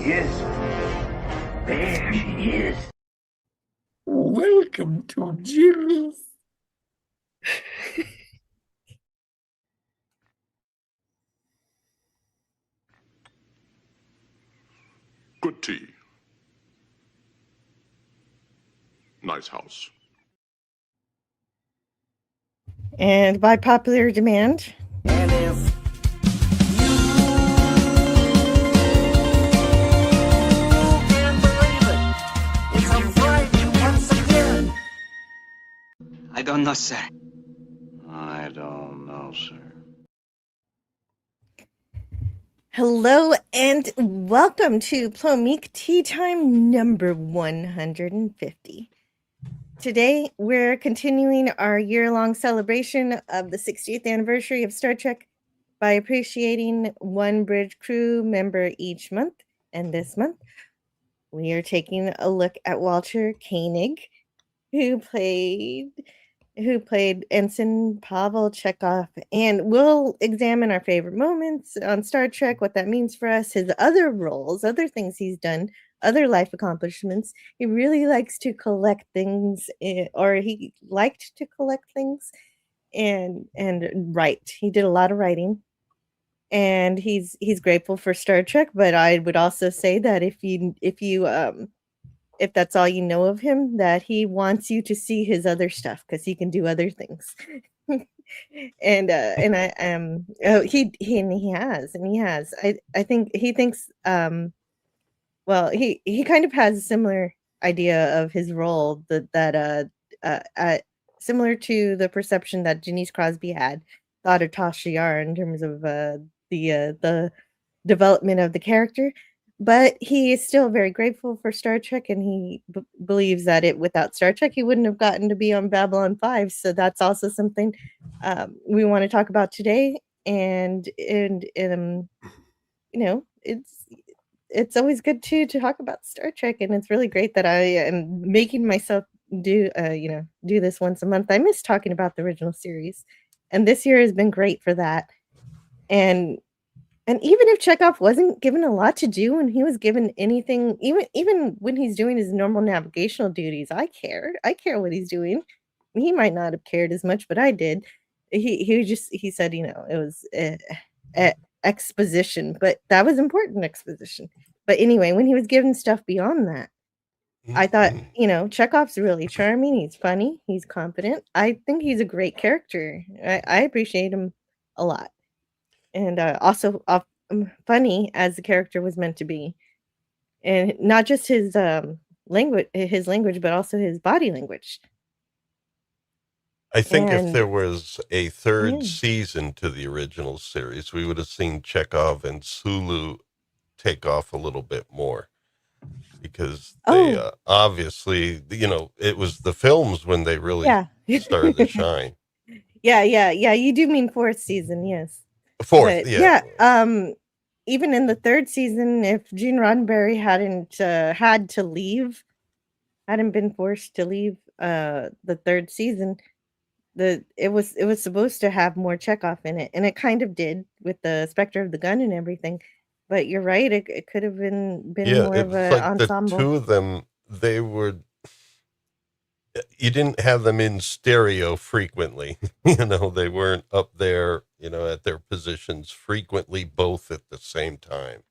is. There she is. Welcome to Jill's. Good tea. Nice house. And by popular demand, And if you can't believe it, it's a Friday once again. I don't know, sir. I don't know, sir. hello and welcome to Plomeek Tea Time number 150. Today, we're continuing our year-long celebration of the 60th anniversary of Star Trek by appreciating one bridge crew member each month. And this month, we are taking a look at Walter Koenig, who played Ensign Pavel Chekhov, and we'll examine our favorite moments on Star Trek, what that means for us, his other roles, other things he's done, other life accomplishments. He really likes to collect things, or he liked to collect things and write. He did a lot of writing. And he's grateful for Star Trek, but I would also say that if that's all you know of him, that he wants you to see his other stuff because he can do other things. He has. I think he thinks well, he kind of has a similar idea of his role similar to the perception that Janice Crosby thought of Tasha Yar in terms of the development of the character. But he is still very grateful for Star Trek, and he believes that without Star Trek, he wouldn't have gotten to be on Babylon 5. So that's also something we want to talk about today. And it's always good to talk about Star Trek, and it's really great that I am making myself do this once a month. I miss talking about the original series, and this year has been great for that. And even if Chekhov wasn't given a lot to do and he was given anything, even when he's doing his normal navigational duties, I care. I care what he's doing. He might not have cared as much, but I did. He said, it was exposition, but that was important exposition. But anyway, when he was given stuff beyond that, I thought, Chekhov's really charming. He's funny. He's competent. I think he's a great character. I appreciate him a lot. And also funny as the character was meant to be, and not just his language, but also his body language. I think if And there was a third yeah. season to the original series, we would have seen Chekhov and Sulu take off a little bit more, because they obviously, it was the films when they really started to shine. Yeah. You do mean fourth season, yes. Fourth, But yeah. Even in the third season, if Gene Roddenberry hadn't been forced to leave the third season, it was supposed to have more Chekhov in it, and it kind of did with the Spectre of the Gun and everything. But you're right, it could have been more of It's an like the ensemble. two of them, you didn't have them in stereo frequently. They weren't up there, at their positions frequently, both at the same time.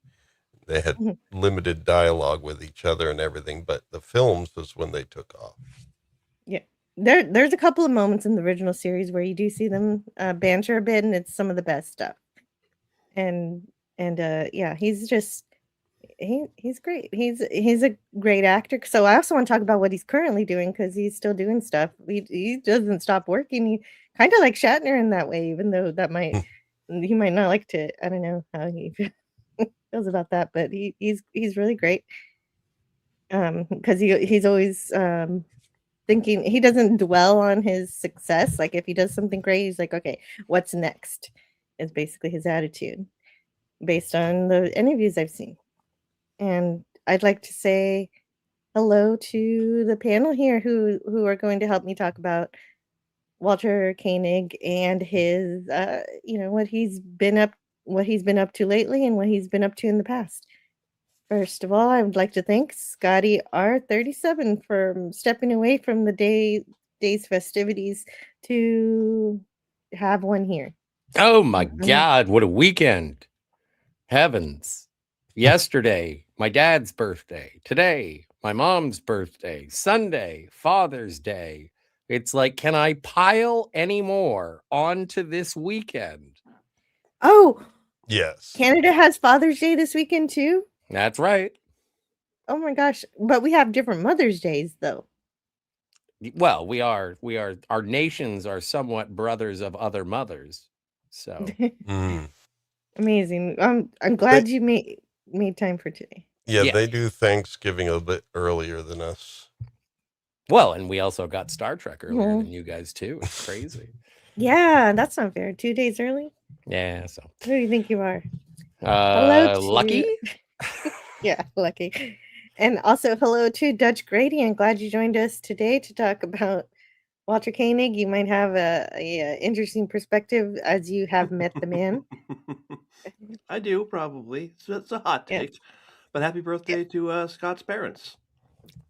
They had limited dialogue with each other and everything, but the films was when they took off. Yeah. There's a couple of moments in the original series where you do see them banter a bit, and it's some of the best stuff. And yeah, he's great. He's a great actor. So I also want to talk about what he's currently doing, because he's still doing stuff. He doesn't stop working. He kind of like Shatner in that way, even though he might not like to. I don't know how he feels about that, but he's really great. Because he's always thinking. He doesn't dwell on his success. Like if he does something great, he's like, okay, what's next? Is basically his attitude based on the interviews I've seen. And I'd like to say hello to the panel here who are going to help me talk about Walter Koenig and his what he's been up to lately and what he's been up to in the past. First of all, I would like to thank Scotty R37 for stepping away from the day's festivities to have one here. Oh my God, what a weekend. Heavens. Yesterday, my dad's birthday. Today, my mom's birthday. Sunday, Father's Day. It's like, can I pile any more onto this weekend? Oh, Yes. Canada has Father's Day this weekend too? That's right. Oh my gosh. But we have different Mother's Days though. Well, we are, our nations are somewhat brothers of other mothers. So, Amazing. I'm glad you made time for today. Yeah, they do Thanksgiving a bit earlier than us. Well, and we also got Star Trek earlier than you guys too. It's crazy. Yeah, that's not fair. 2 days early? Yeah, so. Who do you think you are? Lucky? Yeah, lucky. And also hello to Dutch Grady. I'm glad you joined us today to talk about Walter Koenig. You might have a interesting perspective as you have met the man. I do, probably. It's a hot take. Yeah. But happy birthday to Scott's parents.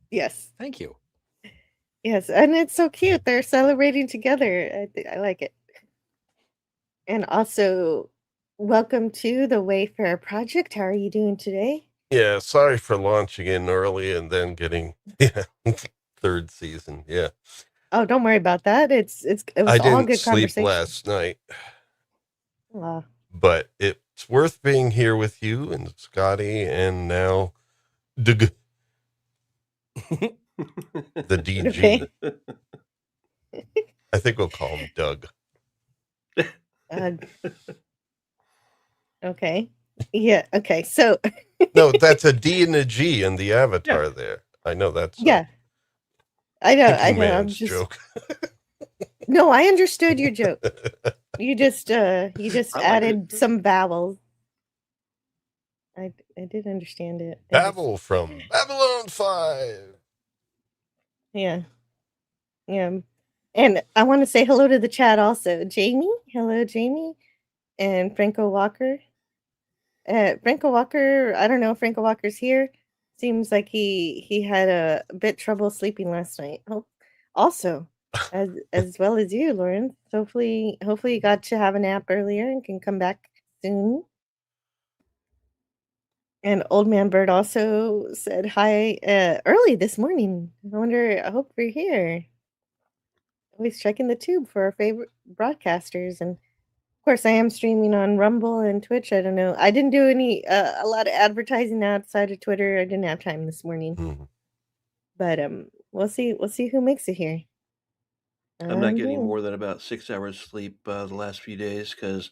Yes. Thank you. Yes, and it's so cute. They're celebrating together. I like it. And also, welcome to the Wayfair Project. How are you doing today? Yeah, sorry for launching in early and then getting third season. Yeah. Oh, don't worry about that. It was all good conversation. I didn't sleep last night. Wow. But it's worth being here with you and Scotty and now the DG. Okay. I think we'll call him Doug. Okay. Yeah. Okay. So. No, that's a D and a G in the avatar there. I know that's. Yeah. I know. I'm just. Joke. No, I understood your joke. You just added some vowels. I did understand it. Babel from Babylon 5. Yeah. Yeah. And I want to say hello to the chat also. Jamie. Hello, Jamie. And Franco Walker. Franco Walker, I don't know if Franco Walker's here. Seems like he had a bit trouble sleeping last night. Also, as well as you, Lauren. Hopefully you got to have a nap earlier and can come back soon. And Old Man Bird also said hi early this morning. I hope you're here. Always checking the tube for our favorite broadcasters. And of course, I am streaming on Rumble and Twitch. I don't know. I didn't do a lot of advertising outside of Twitter. I didn't have time this morning. Mm-hmm. But we'll see who makes it here. I'm not getting more than about 6 hours sleep the last few days because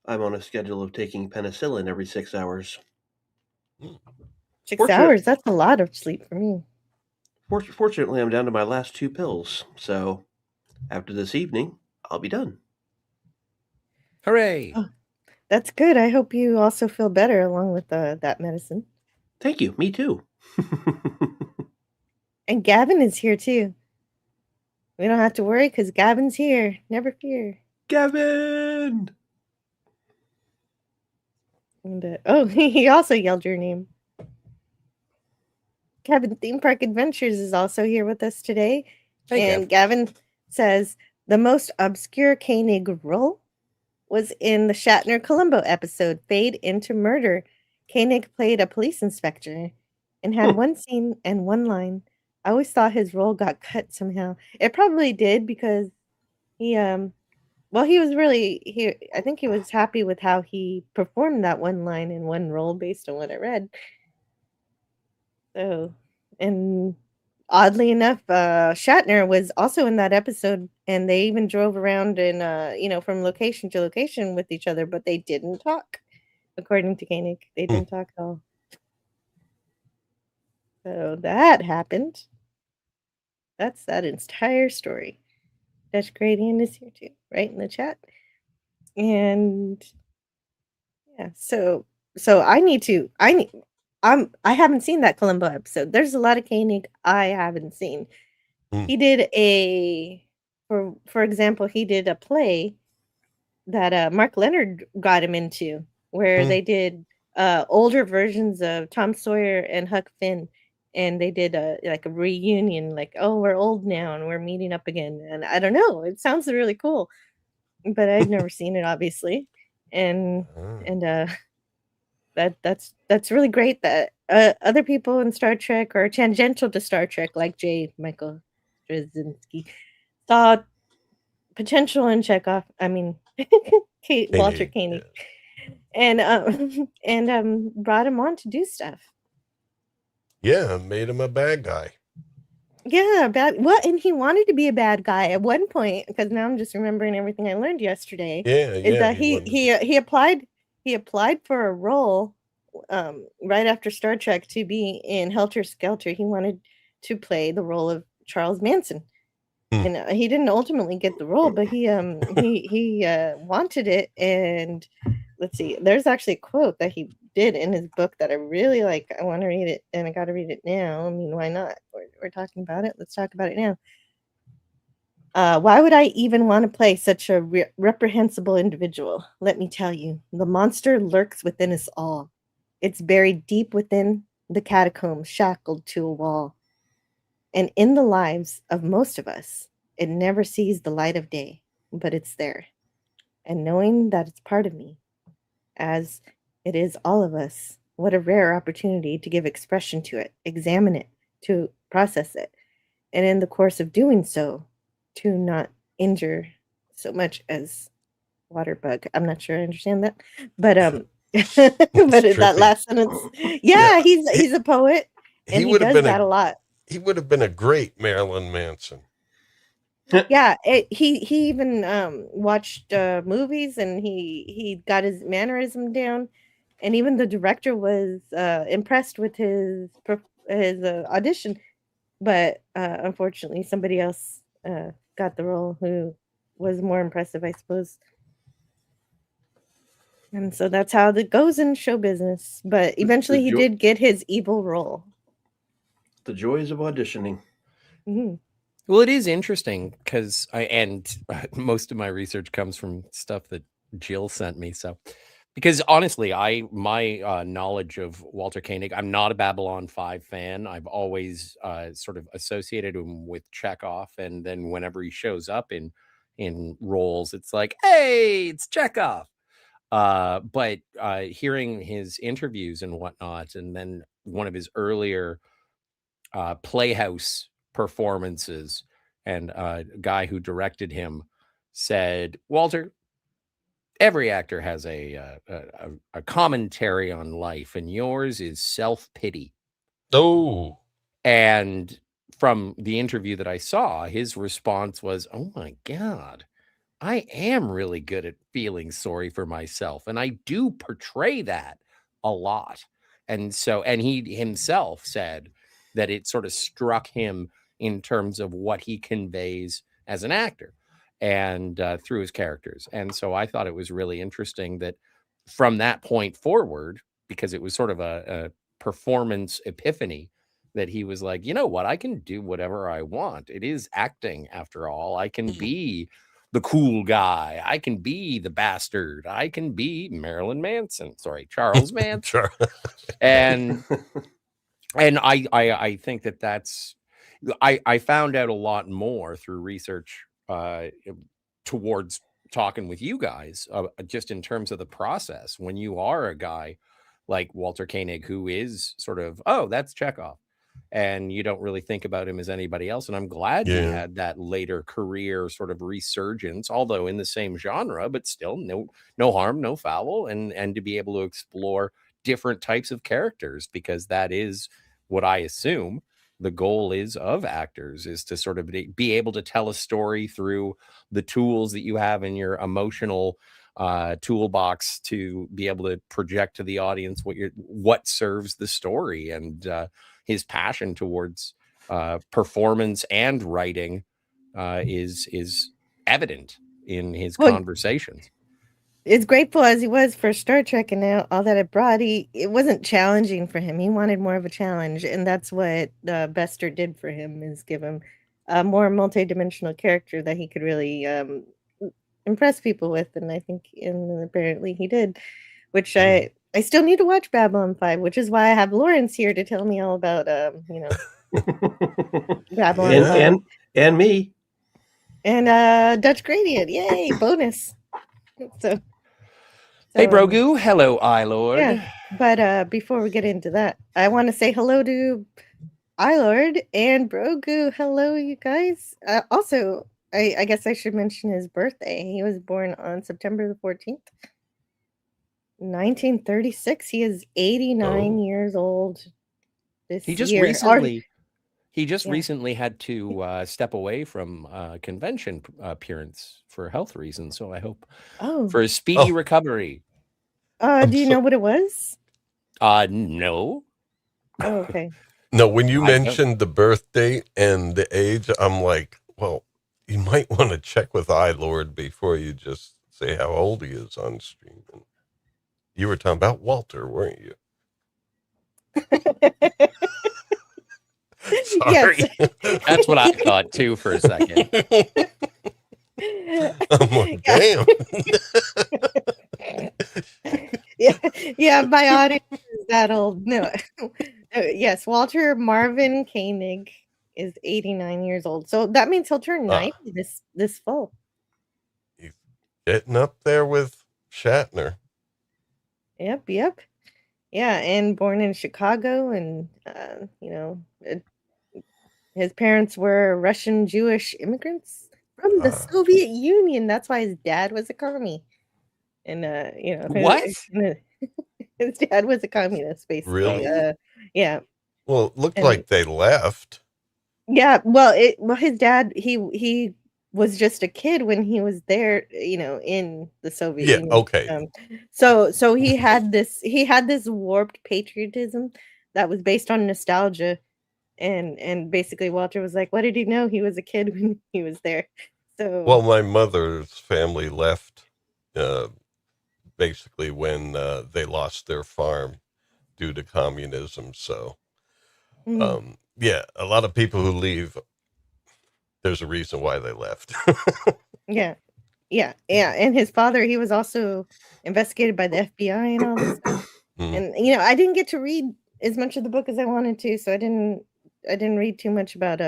I'm on a schedule of taking penicillin every 6 hours. 6 hours? That's a lot of sleep for me. Fortunately, I'm down to my last 2 pills. So after this evening, I'll be done. Hooray! Oh, that's good. I hope you also feel better along with that medicine. Thank you. Me too. And Gavin is here too. We don't have to worry because Gavin's here. Never fear. Gavin! And he also yelled your name. Gavin Theme Park Adventures is also here with us today. Hey, and Gavin says the most obscure Koenig role was in the Shatner Columbo episode, Fade into Murder. Koenig played a police inspector and had one scene and one line. I always thought his role got cut somehow. It probably did because he was really I think he was happy with how he performed that one line in one role based on what I read. So, and oddly enough, Shatner was also in that episode, and they even drove around and from location to location with each other, but they didn't talk. According to Koenig, they didn't talk at all. So that happened. That's that entire story. Dutch Gradient is here too, right in the chat. And yeah, so I haven't seen that Columbo episode. There's a lot of Koenig I haven't seen. He did for example, he did a play that Mark Leonard got him into where they did older versions of Tom Sawyer and Huck Finn, and they did a reunion, like, oh, we're old now and we're meeting up again. And I don't know, it sounds really cool, but I've never seen it, obviously. And that's really great that other people in Star Trek or tangential to Star Trek, like J. Michael Straczynski, saw potential in Chekhov. I mean, Walter Koenig, and brought him on to do stuff. Yeah, made him a bad guy. Yeah, and he wanted to be a bad guy at one point, because now I'm just remembering everything I learned yesterday. Is that he applied for a role right after Star Trek to be in Helter Skelter. He wanted to play the role of Charles Manson. And he didn't ultimately get the role, but he wanted it. And let's see, there's actually a quote that he did in his book that I really like. I want to read it, and I got to read it now. I mean, why not? We're talking about it. Let's talk about it now. Why would I even want to play such a reprehensible individual? Let me tell you, the monster lurks within us all. It's buried deep within the catacombs, shackled to a wall. And in the lives of most of us, it never sees the light of day, but it's there. And knowing that it's part of me, as it is all of us, what a rare opportunity to give expression to it, examine it, to process it. And in the course of doing so, to not injure so much as water bug. I'm not sure I understand that, but but that last sentence, yeah. He's a poet, and he does that a lot. He would have been a great Marilyn Manson. Yeah, he even watched movies, and he got his mannerism down, and even the director was impressed with his audition, but unfortunately somebody else got the role who was more impressive, I suppose. And so that's how it goes in show business. But eventually he did get his evil role. The joys of auditioning. Mm-hmm. Well, it is interesting because most of my research comes from stuff that Jill sent me. So, because honestly, my knowledge of Walter Koenig, I'm not a Babylon 5 fan. I've always sort of associated him with Chekhov, and then whenever he shows up in roles, it's like, hey, it's Chekhov. But hearing his interviews and whatnot, and then one of his earlier Playhouse performances, and a guy who directed him said, Walter, every actor has a commentary on life, and yours is self-pity. Oh. And from the interview that I saw, his response was, oh my God, I am really good at feeling sorry for myself. And I do portray that a lot. And so, and he himself said that it sort of struck him in terms of what he conveys as an actor and through his characters. And so I thought it was really interesting that from that point forward, because it was sort of a performance epiphany, that he was like, you know what, I can do whatever I want. It is acting after all. I can be the cool guy. I can be the bastard. I can be Marilyn Manson. Sorry, Charles Manson. and I think that's I found out a lot more through research towards talking with you guys, just in terms of the process. When you are a guy like Walter Koenig, who is sort of, oh, that's Chekhov, and you don't really think about him as anybody else. And I'm glad he had that later career sort of resurgence, although in the same genre, but still no harm, no foul, and to be able to explore different types of characters, because that is what I assume the goal is of actors, is to sort of be able to tell a story through the tools that you have in your emotional toolbox, to be able to project to the audience what serves the story. And his passion towards performance and writing is evident in his conversations. As grateful as he was for Star Trek and all that it brought, it wasn't challenging for him. He wanted more of a challenge, and that's what Bester did for him, is give him a more multidimensional character that he could really impress people with. And I think, and apparently he did, which I I still need to watch Babylon 5, which is why I have Lawrence here to tell me all about, Babylon 5. and me. And Dutch Gradient, yay, bonus. So Hey, Brogu. Hello, Lord. yeah, but before we get into that, I want to say hello to Lord and Brogu. Hello, you guys. Also, I guess I should mention his birthday. He was born on September the 14th, 1936. He is 89 years old this He just year. recently recently had to step away from convention appearance for health reasons. So I hope for a speedy recovery. Do you know what it was? No. Oh, okay. No, when you mentioned the birth date and the age, I'm like, well, you might want to check with iLord before you just say how old he is on stream. And you were talking about Walter, weren't you? Sorry. Yes. That's what I thought too for a second. I'm like, damn. yeah, my audience is that old. No. Yes, Walter Marvin Koenig is 89 years old. So that means he'll turn 90 this fall. He's getting up there with Shatner. Yep. Yeah, and born in Chicago, and his parents were Russian Jewish immigrants from the Soviet Union. That's why his dad was a commie. And what? His dad was a communist, basically. Really? Yeah. Well, it looked like they left. Yeah, his dad, he was just a kid when he was there, in the Soviet Union. Okay. So he had this warped patriotism that was based on nostalgia, and basically Walter was like, what did he know? He was a kid when he was there. So well, my mother's family left basically when they lost their farm due to communism. So yeah, a lot of people who leave, there's a reason why they left. Yeah. And his father, he was also investigated by the FBI and all this stuff. And I didn't get to read as much of the book as I wanted to, so I didn't read too much about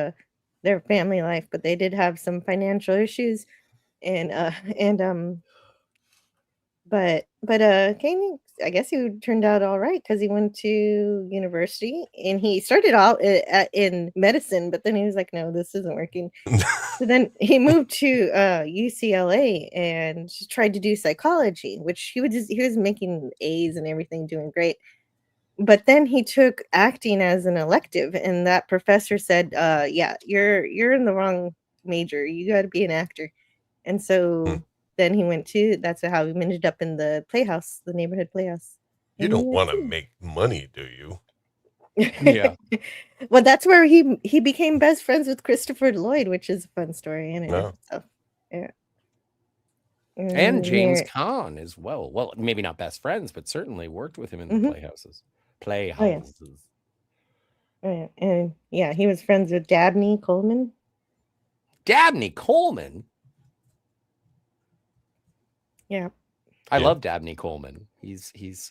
their family life, but they did have some financial issues, but Koenig, I guess he turned out all right because he went to university and he started out in medicine, but then he was like, no, this isn't working. So then he moved to UCLA and tried to do psychology, which he was making A's and everything, doing great. But then he took acting as an elective, and that professor said, yeah, you're in the wrong major. You got to be an actor. And so then he went to, that's how he ended up in the Playhouse, the neighborhood Playhouse. You don't want to make money, do you? Yeah. Well, that's where he became best friends with Christopher Lloyd, which is a fun story. Anyway, so, yeah. And James Caan as well. Well, maybe not best friends, but certainly worked with him in the Playhouses. Oh, yeah. And yeah, he was friends with Dabney Coleman. Dabney Coleman? Yeah. I love Dabney Coleman.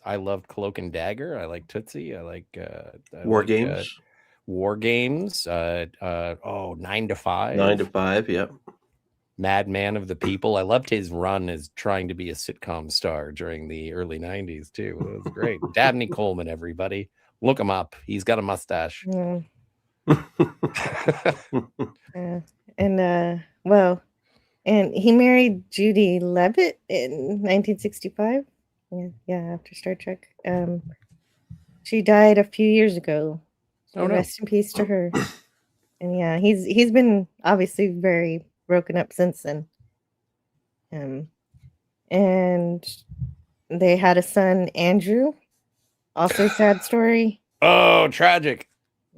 I loved Cloak and Dagger. I like Tootsie. I like War Games. War Games. 9 to 5. 9 to 5, yep. Madman of the People. I loved his run as trying to be a sitcom star during the early 90s too. It was great. Dabney Coleman, everybody. Look him up. He's got a mustache. Yeah. And he married Judy Leavitt in 1965. Yeah, after Star Trek. She died a few years ago. So rest in peace to her. And yeah, he's been obviously very broken up since then. And they had a son, Andrew. Also sad story. Oh, tragic.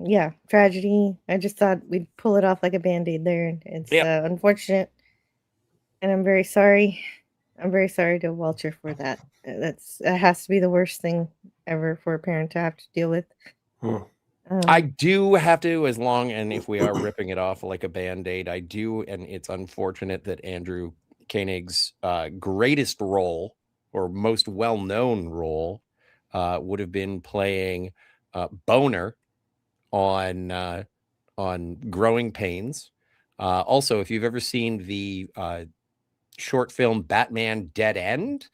Yeah, tragedy. I just thought we'd pull it off like a Band-Aid there. It's unfortunate. And I'm very sorry. I'm very sorry to Walter for that. That has to be the worst thing ever for a parent to have to deal with. I do have to, and if we are ripping it off like a Band-Aid, I do, and it's unfortunate that Andrew Koenig's greatest role, or most well-known role, would have been playing Boner on Growing Pains. Also, if you've ever seen the short film Batman Dead End,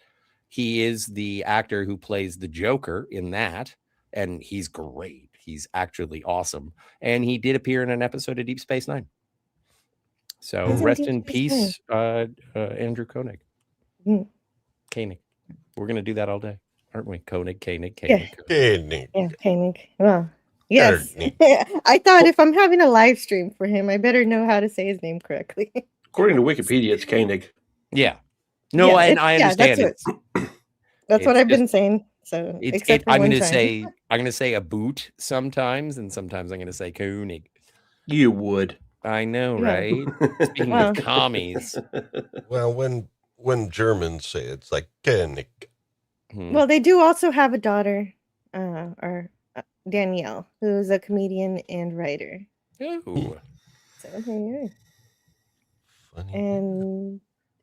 he is the actor who plays the Joker in that, and he's great. He's actually awesome. And he did appear in an episode of Deep Space Nine. So He's in rest Deep in Space peace, Andrew Koenig. Mm. Koenig. We're going to do that all day, aren't we? Koenig. Yeah. Koenig. Yeah, Koenig. Well, yes. Koenig. I thought if I'm having a live stream for him, I better know how to say his name correctly. According to Wikipedia, it's Koenig. Yeah. No, Yeah, and I understand that's it. That's what It's I've been saying. So, except for I'm one going to time. I'm going to say a boot sometimes, and sometimes I'm going to say Koenig. You would. I know, Yeah. right? Speaking Well. of commies. Well, when Germans say it, it's like Koenig. Well, they do also have a daughter, or Danielle, who's a comedian and writer. Ooh. So there you are. Funny. And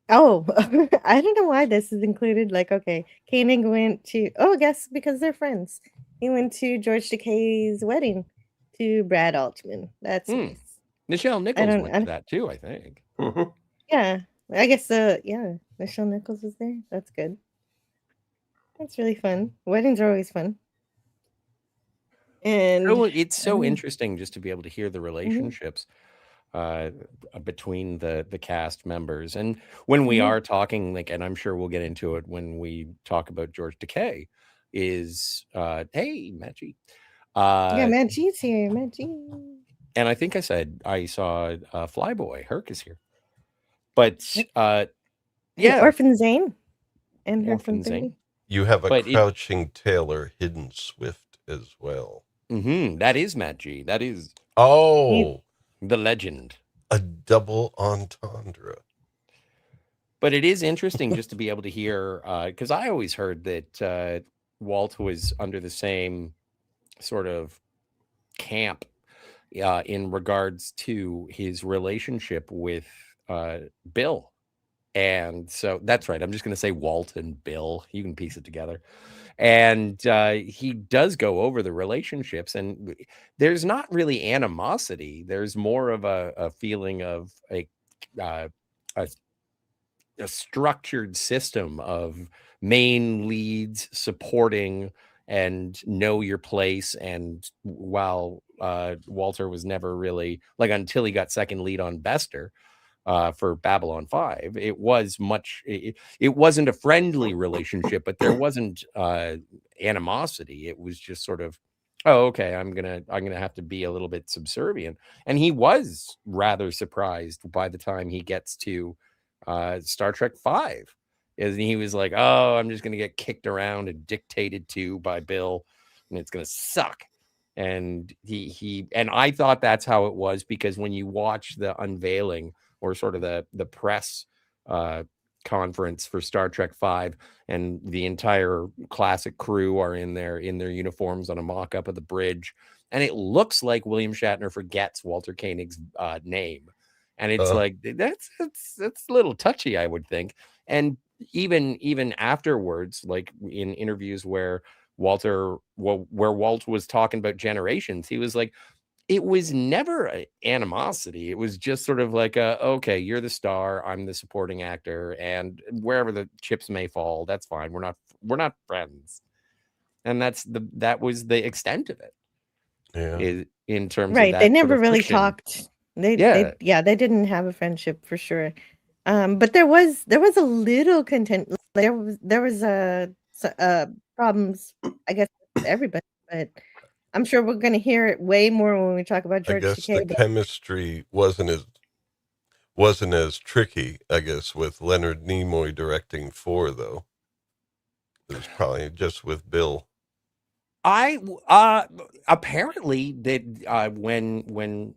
I don't know why this is included. Like, okay, Koenig went to I guess because they're friends. He went to George Takei's wedding to Brad Altman. That's nice. Nichelle Nichols went to that too, I think. Yeah, I guess. Yeah, Nichelle Nichols was there. That's good. That's really fun. Weddings are always fun. And it's so interesting just to be able to hear the relationships between the cast members. And when we are talking, like, and I'm sure we'll get into it when we talk about George Takei, is hey, Matt G. Yeah, Matt G's here. Matt G. And I think I said I saw Flyboy. Herc is here. But yeah. Orphan Zane. And Orphan Zane. You have a Crouching Taylor Hidden Swift as well. That is Matt G. That is the legend. A double entendre. But it is interesting just to be able to hear, because I always heard that Walt was under the same sort of camp in regards to his relationship with Bill. And so that's right. I'm just going to say Walt and Bill. You can piece it together. And he does go over the relationships, and there's not really animosity. There's more of a feeling of a structured system of main leads supporting and know your place. And while Walter was never really, like, until he got second lead on Bester for Babylon 5, it wasn't a friendly relationship, but there wasn't animosity. It was just sort of, oh, okay, I'm gonna have to be a little bit subservient. And he was rather surprised by the time he gets to Star Trek 5. And he was like, oh, I'm just gonna get kicked around and dictated to by Bill, and it's gonna suck. And and I thought that's how it was, because when you watch the unveiling, or sort of the press conference for Star Trek 5, and the entire classic crew are in their uniforms on a mock-up of the bridge, and it looks like William Shatner forgets Walter Koenig's name, and it's like that's a little touchy, I would think. And even afterwards, like in interviews where Walt was talking about Generations, he was like, it was never an animosity. It was just sort of like, okay, you're the star, I'm the supporting actor, and wherever the chips may fall, that's fine. We're not friends. And that was the extent of it. Yeah. In terms of that they never sort of really friction. talked. They didn't have a friendship for sure. But there was a little content. There was problems, I guess, with everybody, but I'm sure we're going to hear it way more when we talk about George Takei. The chemistry wasn't as tricky, I guess, with Leonard Nimoy directing 4, though. It was probably just with Bill. I apparently that when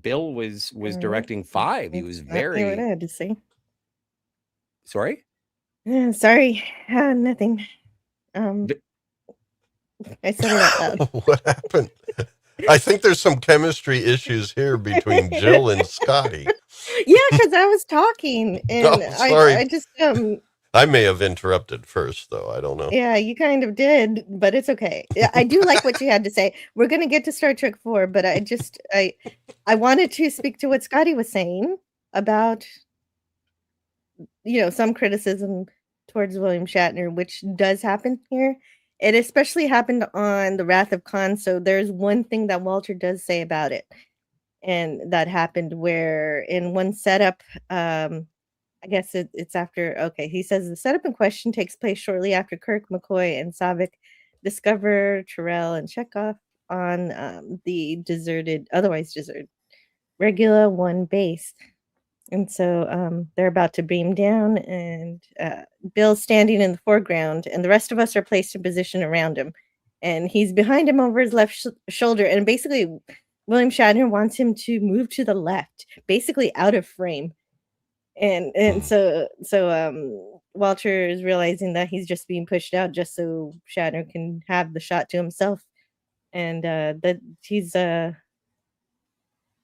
Bill was directing 5, he was very. What I had to say. Sorry. Sorry, nothing. I said it out loud. What happened? I think there's some chemistry issues here between Jill and Scotty. Yeah, because I was talking, and sorry. I just I may have interrupted first, though. I don't know. Yeah, you kind of did, but it's okay. I do like what you had to say. We're gonna get to Star Trek 4, but I wanted to speak to what Scotty was saying about, some criticism towards William Shatner, which does happen here. It especially happened on The Wrath of Khan, so there's one thing that Walter does say about it, and that happened where in one setup, I guess it's after. Okay, he says the setup in question takes place shortly after Kirk, McCoy, and Saavik discover Terrell and Chekhov on the otherwise deserted Regula 1 base. And so they're about to beam down, and Bill's standing in the foreground, and the rest of us are placed in position around him. And he's behind him over his left shoulder. And basically, William Shatner wants him to move to the left, basically out of frame. And so Walter is realizing that he's just being pushed out just so Shatner can have the shot to himself, and that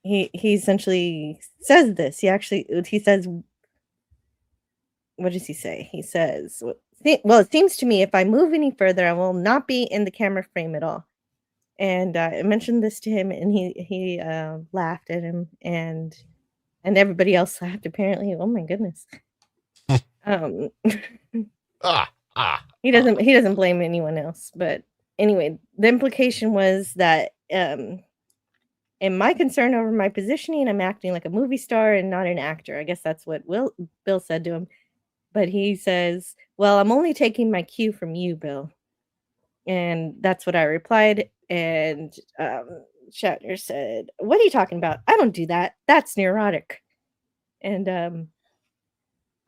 he essentially says this. He says, what does he say? He says, well, it seems to me if I move any further, I will not be in the camera frame at all. And I mentioned this to him, and he laughed at him, and everybody else laughed apparently. Oh my goodness. He doesn't blame anyone else, but anyway, the implication was that in my concern over my positioning, I'm acting like a movie star and not an actor. I guess that's what Bill said to him. But he says, well, I'm only taking my cue from you, Bill. And that's what I replied. And Shatner said, what are you talking about? I don't do that. That's neurotic. And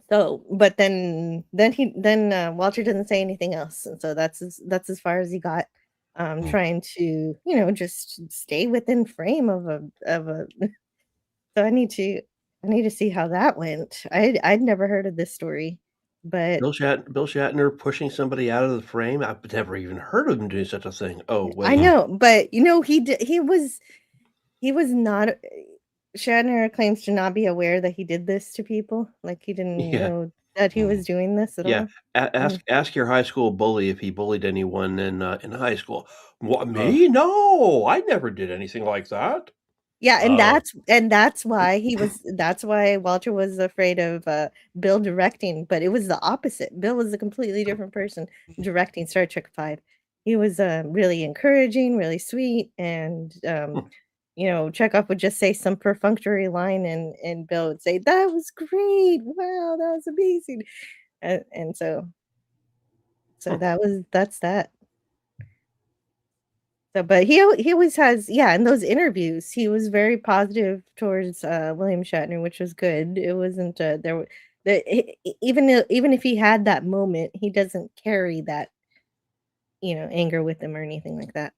so, but then Walter doesn't say anything else, and so that's as far as he got. Trying to just stay within frame of a. So I need to see how that went. I'd never heard of this story, but Bill Shatner pushing somebody out of the frame? I've never even heard of him doing such a thing. Oh, I wait. know, but he was not. Shatner claims to not be aware that he did this to people. Like he didn't Yeah. know that he was doing this at Yeah. all. Ask your high school bully if he bullied anyone in high school. What, me? No, I never did anything like that. Yeah, and Oh. that's why Walter was afraid of Bill directing, but it was the opposite. Bill was a completely different person directing Star Trek 5. He was really encouraging, really sweet, and Chekhov would just say some perfunctory line, and Bill would say, "That was great! Wow, that was amazing!" And so that's that. So, but he always has, yeah, in those interviews, he was very positive towards William Shatner, which was good. It wasn't even if he had that moment, he doesn't carry that anger with him or anything like that.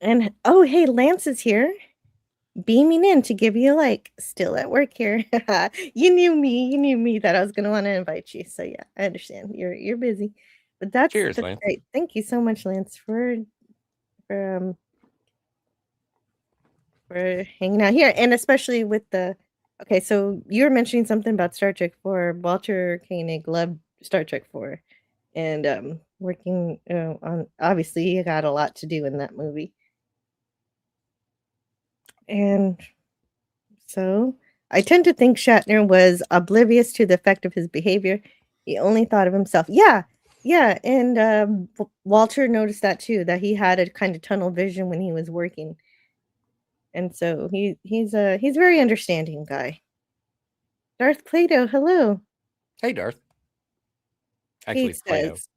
And oh, hey, Lance is here, beaming in to give you a like. Still at work here. You knew me that I was gonna want to invite you. So yeah, I understand. You're busy, but that's Cheers, Lance. great. Thank you so much, Lance, for hanging out here, and especially with the. Okay, so you were mentioning something about Star Trek 4. Walter Koenig loved Star Trek 4, and working on, obviously he got a lot to do in that movie. And so I tend to think Shatner was oblivious to the effect of his behavior. He only thought of himself. Yeah, and Walter noticed that too, that he had a kind of tunnel vision when he was working. And so he's a very understanding guy. Darth Plato, hello. Hey, Darth. Actually, Kate Plato. says,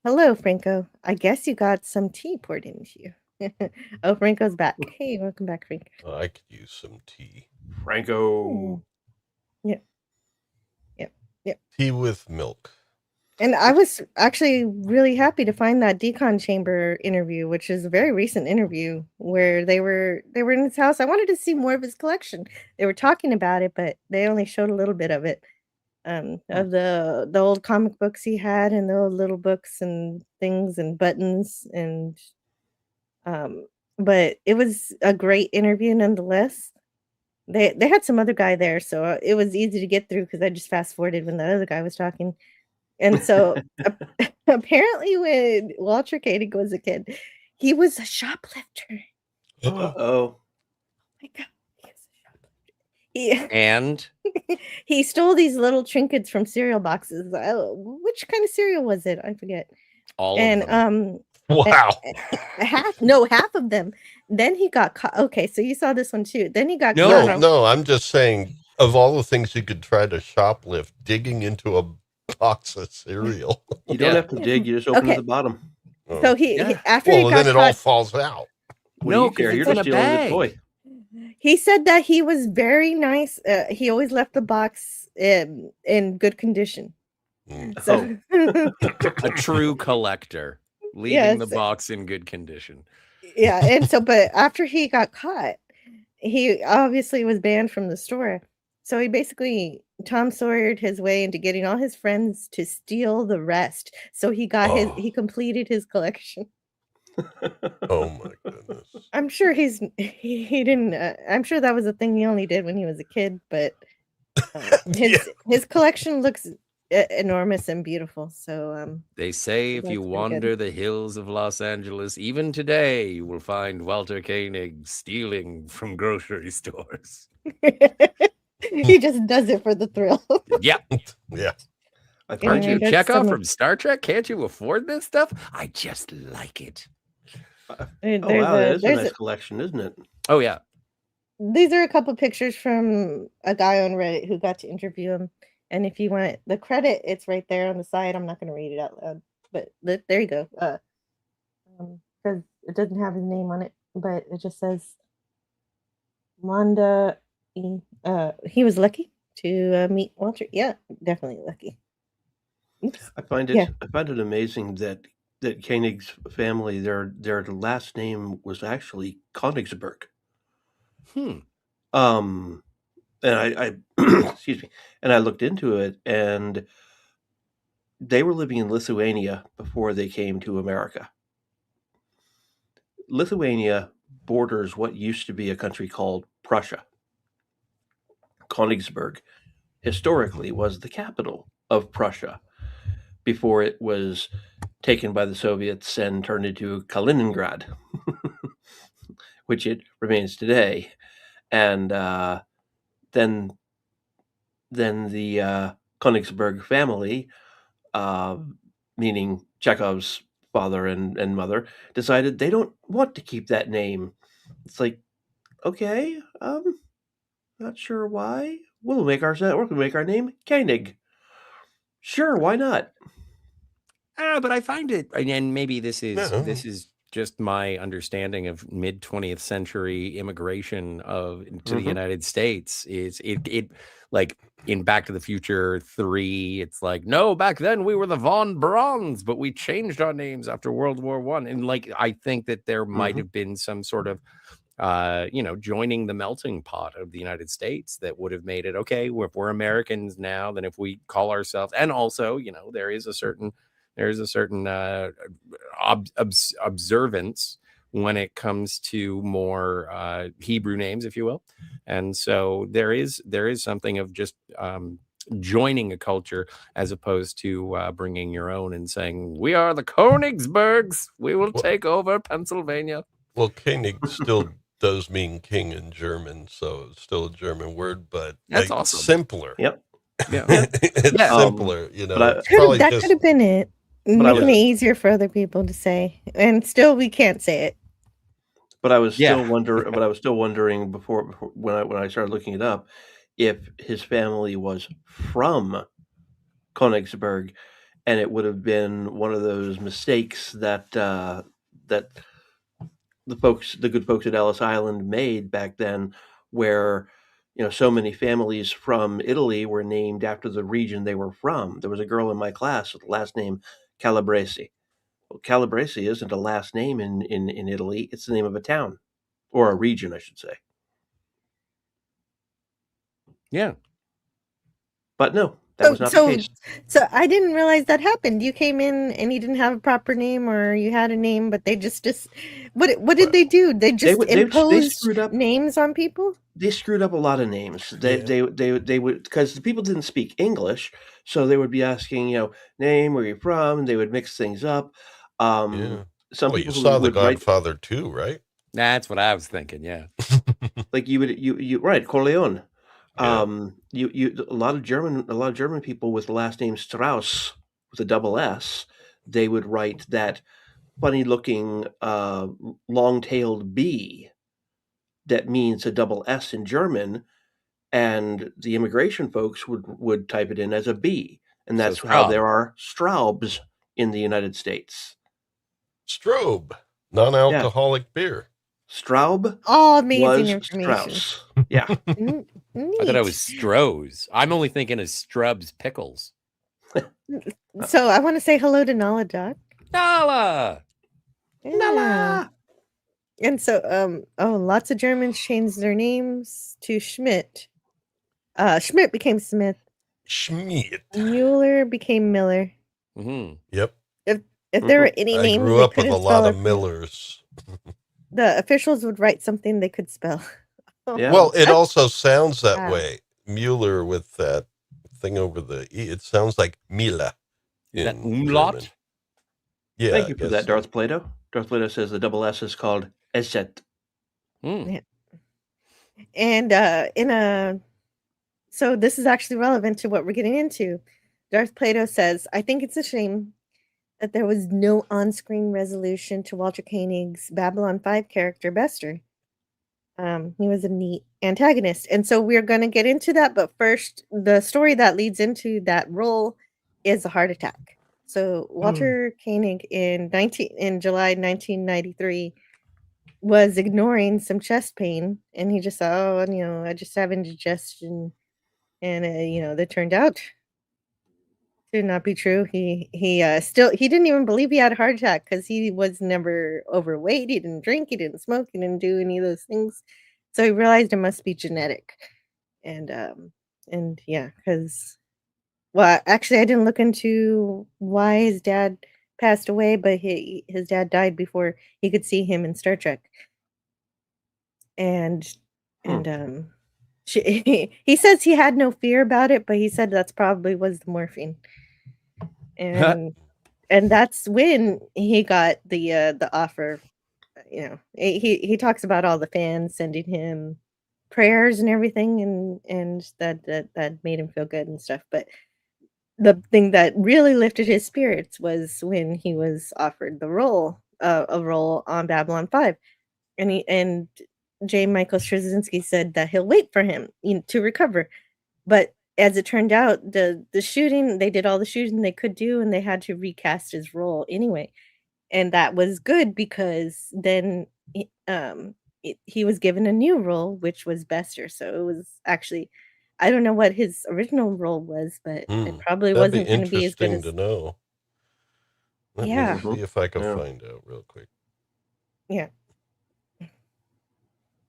hello, Franco. I guess you got some tea poured into you. Oh, Franco's back. Hey, welcome back, Franco. I could use some tea. Franco. Yep. Tea with milk. And I was actually really happy to find that decon chamber interview, which is a very recent interview where they were in his house. I wanted to see more of his collection. They were talking about it, but they only showed a little bit of it. Of the old comic books he had, and the old little books and things and buttons, and but it was a great interview nonetheless. They had some other guy there, so it was easy to get through because I just fast forwarded when the other guy was talking. And so apparently, when Walter Koenig was a kid, he was a shoplifter. Uh-oh. My God, he was a shoplifter. And He stole these little trinkets from cereal boxes. Which kind of cereal was it? I forget. all And of them. Wow. half of them. Then he got caught. Okay, so you saw this one too. Then he got No. caught. No, I'm just saying, of all the things you could try to shoplift, digging into a box of cereal. You don't Yeah. have to dig. You just open Okay. at the bottom. So he Yeah. after he Well, got then it all caught, falls out. What No, do you 'cause care? it's You're in just a stealing the bag. toy. he said that he was very nice. He always left the box in good condition. Mm. So A true collector, leaving Yes. the box in good condition. yeah, and so but after he got caught, he obviously was banned from the store. So he basically Tom Sawyered his way into getting all his friends to steal the rest. So he got he completed his collection. Oh my goodness. I'm sure he didn't I'm sure that was a thing he only did when he was a kid, but his collection looks enormous and beautiful. So They say if That's you pretty good. wander the hills of Los Angeles, even today, you will find Walter Koenig stealing from grocery stores. he just does it for the thrill. Yeah. Yeah. I've Yeah, heard Aren't you that's Chekhov some- from Star Trek? Can't you afford this stuff? I just like it. Oh, wow, that is a nice collection, isn't it? Oh, yeah. These are a couple pictures from a guy on Reddit who got to interview him. And if you want the credit, it's right there on the side. I'm not going to read it out loud, but there you go. Because it doesn't have his name on it, but it just says Wanda. He was lucky to meet Walter. Yeah, definitely lucky. Oops. I find it amazing that Koenig's family, their last name was actually Königsberg. And I excuse me, and I looked into it, and they were living in Lithuania before they came to America. Lithuania borders what used to be a country called Prussia. Königsberg historically was the capital of Prussia before it was taken by the Soviets and turned into Kaliningrad, which it remains today. And then the Königsberg family, meaning Chekhov's father and mother, decided they don't want to keep that name. It's like, okay, not sure why. We're gonna make our name Koenig. Sure, why not? But I find it, and maybe this is No. this is just my understanding of mid 20th century immigration to the United States. Is it like in Back to the Future 3? It's like, no, back then we were the Von Brauns, but we changed our names after World War I. And like, I think that there might have been some sort of joining the melting pot of the United States that would have made it okay. If we're Americans now, then if we call ourselves, and also, there is a certain observance when it comes to more Hebrew names, if you will. And so there is something of just joining a culture as opposed to bringing your own and saying, we are the Königsbergs. We will take over Pennsylvania. Well, Koenig still does mean king in German, so it's still a German word, but That's like, awesome. simpler. Yep. Yeah. It's simpler, but it's probably That just- could have been it. But I Making was- it easier for other people to say, and still we can't say it. But I was Yeah. still wondering before when I started looking it up, if his family was from Königsberg, and it would have been one of those mistakes that that the good folks at Ellis Island made back then, where so many families from Italy were named after the region they were from. There was a girl in my class with the last name Calabrese. Well, Calabrese isn't a last name in Italy. It's the name of a town, or a region, I should say. Yeah. But no, That was not the case. So I didn't realize that happened. You came in and you didn't have a proper name, or you had a name, but they just what did they do? They just they imposed screwed up. names on people? They screwed up a lot of names. They Yeah. they would, because the people didn't speak English, so they would be asking, name, where you're from, and they would mix things up. Yeah. Some Well, you people saw The would write, Godfather too, right? That's what I was thinking. Yeah. like you right, Corleone. Yeah. A lot of German people with the last name Strauss with a double S, they would write that funny looking long-tailed B that means a double S in German, and the immigration folks would type it in as a B, and So that's how Straub. there are Straubs in the United States. Strobe, non-alcoholic beer. Straub All amazing was information. Strauss. Yeah. Neat. I thought I was Stroh's. I'm only thinking of Strub's pickles. So I want to say hello to Nala Doc. Nala! Yeah. And so lots of Germans changed their names to Schmidt. Schmidt became Smith. Schmidt. Mueller became Miller. Mm-hmm. Yep. If there were any I names grew they up with a couldn't lot spell, of Millers. the officials would write something they could spell. Yeah. Well, it also sounds that Wow. way. Mueller with that thing over the E. It sounds like Mila. Is that in umlaut? German. Yeah. Thank I you for guess that, so. Darth Plato. Darth Plato says the double S is called Eset. Mm. And so this is actually relevant to what we're getting into. Darth Plato says, I think it's a shame that there was no on-screen resolution to Walter Koenig's Babylon 5 character, Bester. He was a neat antagonist. And so we're going to get into that. But first, the story that leads into that role is a heart attack. So Walter Koenig in July 1993 was ignoring some chest pain, and he just thought, I just have indigestion, and that turned out to not be true. He didn't even believe he had a heart attack because he was never overweight. He didn't drink. He didn't smoke. He didn't do any of those things. So he realized it must be genetic, and yeah, because actually, I didn't look into why his dad passed away, but his dad died before he could see him in Star Trek. And he says he had no fear about it, but he said that's probably was the morphine. And that's when he got the offer. He talks about all the fans sending him prayers and everything, and that made him feel good and stuff. But the thing that really lifted his spirits was when he was offered a role on Babylon 5, and J. Michael Straczynski said that he'll wait for him to recover. But as it turned out, the shooting, they did all the shooting they could do, and they had to recast his role anyway. And that was good because then he was given a new role, which was Bester. So it was actually, I don't know what his original role was, but it probably That'd wasn't be going to be as good interesting as. to know. Let Yeah. me see if I can Yeah. find out real quick. Yeah.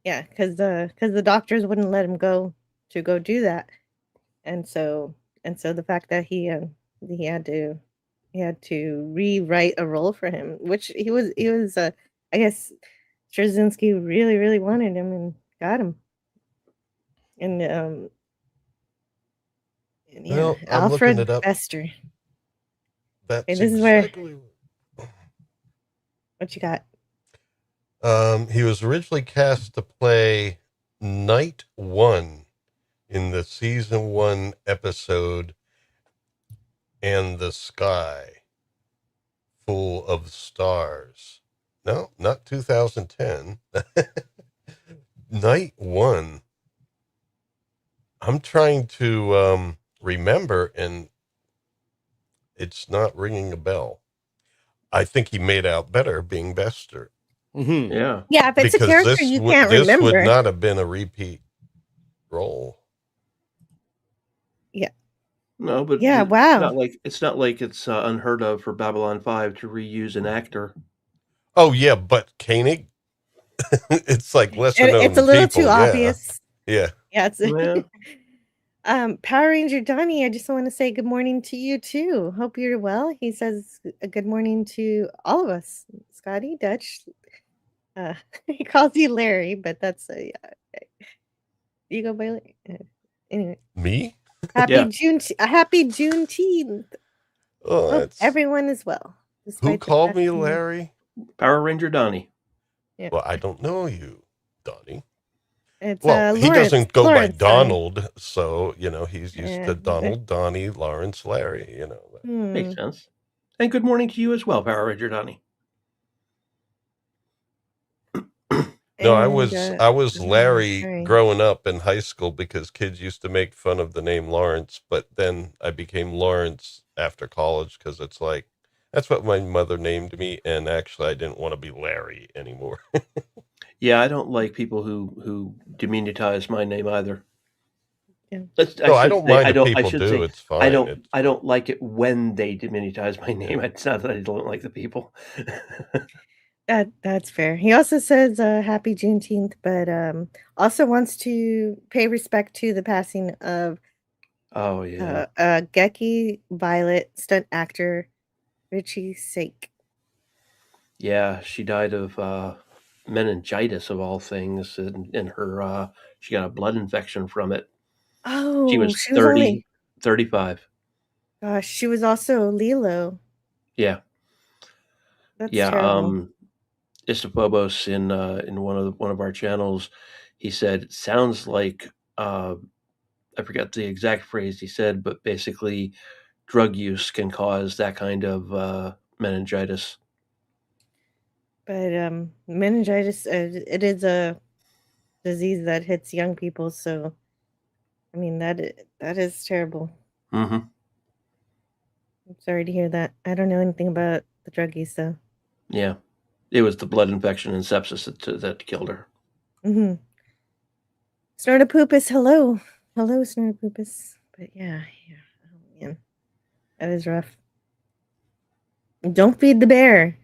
Yeah, because the doctors wouldn't let him go do that, and so the fact that he had to rewrite a role for him, which he was I guess Straczynski really, really wanted him and got him. And yeah, Well, I'm Alfred looking it up. Bester. That's this is where exactly what you got. He was originally cast to play Night One in the season 1 episode And the Sky Full of Stars. No, not 2010. Night One. I'm trying to remember, and it's not ringing a bell. I think he made out better being Bester. Mm-hmm. Yeah. Yeah, if it's a character you can't this remember. would not have been a repeat role. Yeah. No, but Yeah, it's wow. not like it's unheard of for Babylon 5 to reuse an actor. Oh yeah, but Koenig, it's like lesser known It's a little people. too obvious. Yeah. Yeah, it's Yeah. Power Ranger Donnie, I just want to say good morning to you too. Hope you're well. He says a good morning to all of us. Scotty, Dutch. He calls you Larry, but that's you go by Larry. Anyway, Me? Yeah. Happy Juneteenth. Oh, Hope that's everyone is well, who despite the called me passing. Larry? Power Ranger Donnie. Yeah, Well, I don't know you, Donnie. it's Well, he Lawrence. doesn't go by Lawrence Donnie. Donald, so he's used to Donald, Donnie, Lawrence, Larry. Makes sense. And good morning to you as well, Power Ranger Donnie. No, I And, was Larry sorry. growing up in high school because kids used to make fun of the name Lawrence, but then I became Lawrence after college because it's like that's what my mother named me, and actually I didn't want to be Larry anymore. Yeah, I don't like people who diminutize my name either. Yeah. No, I don't mind if people do. It's fine. I don't like it when they diminutize my name. It's not that I don't like the people. That's fair. He also says happy Juneteenth, but also wants to pay respect to the passing of Oh yeah. Gecky Violet stunt actor Richie Sake. Yeah, she died of meningitis of all things, and her she got a blood infection from it. Oh, She was she was 30, only 35. gosh, she was also Lilo. Yeah. That's Yeah, terrible. Istopobos in one of our channels, he said it sounds like I forgot the exact phrase he said, but basically drug use can cause that kind of meningitis. But meningitis, it is a disease that hits young people, so I mean that is terrible. Mm-hmm. I'm sorry to hear that. I don't know anything about the drug use though. Yeah, it was the blood infection and sepsis that killed her. Mm-hmm. Snortopoopus, hello. Hello, Snortopoopus. But yeah. Oh man. That is rough. Don't feed the bear.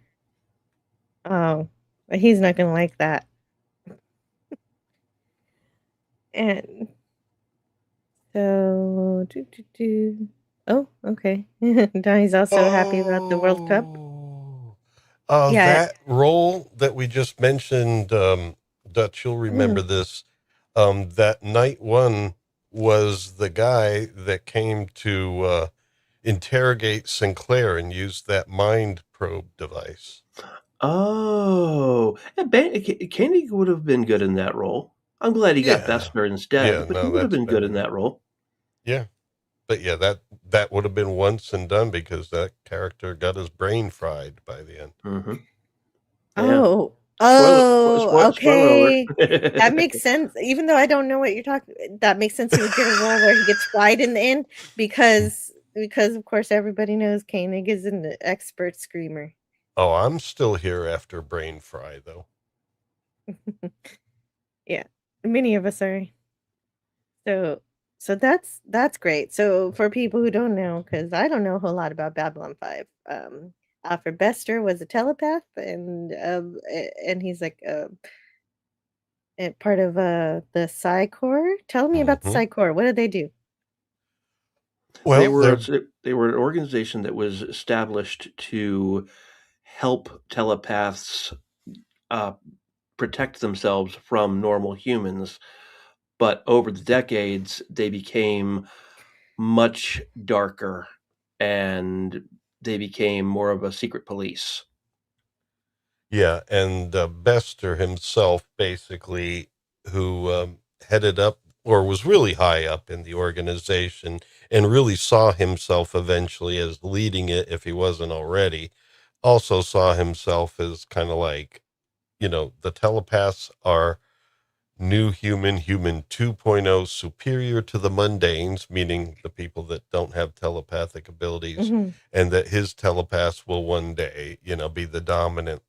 Oh, but he's not gonna like that. And so oh, okay. Donnie's also happy about the World Cup. Yeah. That role that we just mentioned, Dutch, you'll remember this. That night one was the guy that came to interrogate Sinclair and used that mind probe device. Oh, Koenig would have been good in that role. I'm glad he got Yeah. Bester instead, Yeah, but no, he would have that's been good in better. that role. Yeah. But yeah, that would have been once and done because that character got his brain fried by the end. Mm-hmm. Yeah. Oh. Spoiler Okay. alert. That makes sense. Even though I don't know what you're talking, that makes sense. He would get a role where he gets fried in the end because of course everybody knows Koenig is an expert screamer. Oh, I'm still here after brain fry though. Yeah, many of us are. So that's great. So for people who don't know, because I don't know a whole lot about Babylon 5, Alfred Bester was a telepath, and he's like part of the Psi Corps. Tell me about the Mhm. Psi Corps. What did they do? They Well, were they're they were an organization that was established to help telepaths protect themselves from normal humans, but over the decades they became much darker and they became more of a secret police. yeah, and Bester himself, basically, who headed up or was really high up in the organization and really saw himself eventually as leading it, if he wasn't already, also saw himself as kind of like, the telepaths are new human 2.0, superior to the mundanes, meaning the people that don't have telepathic abilities, Mhm. and that his telepaths will one day, be the dominant,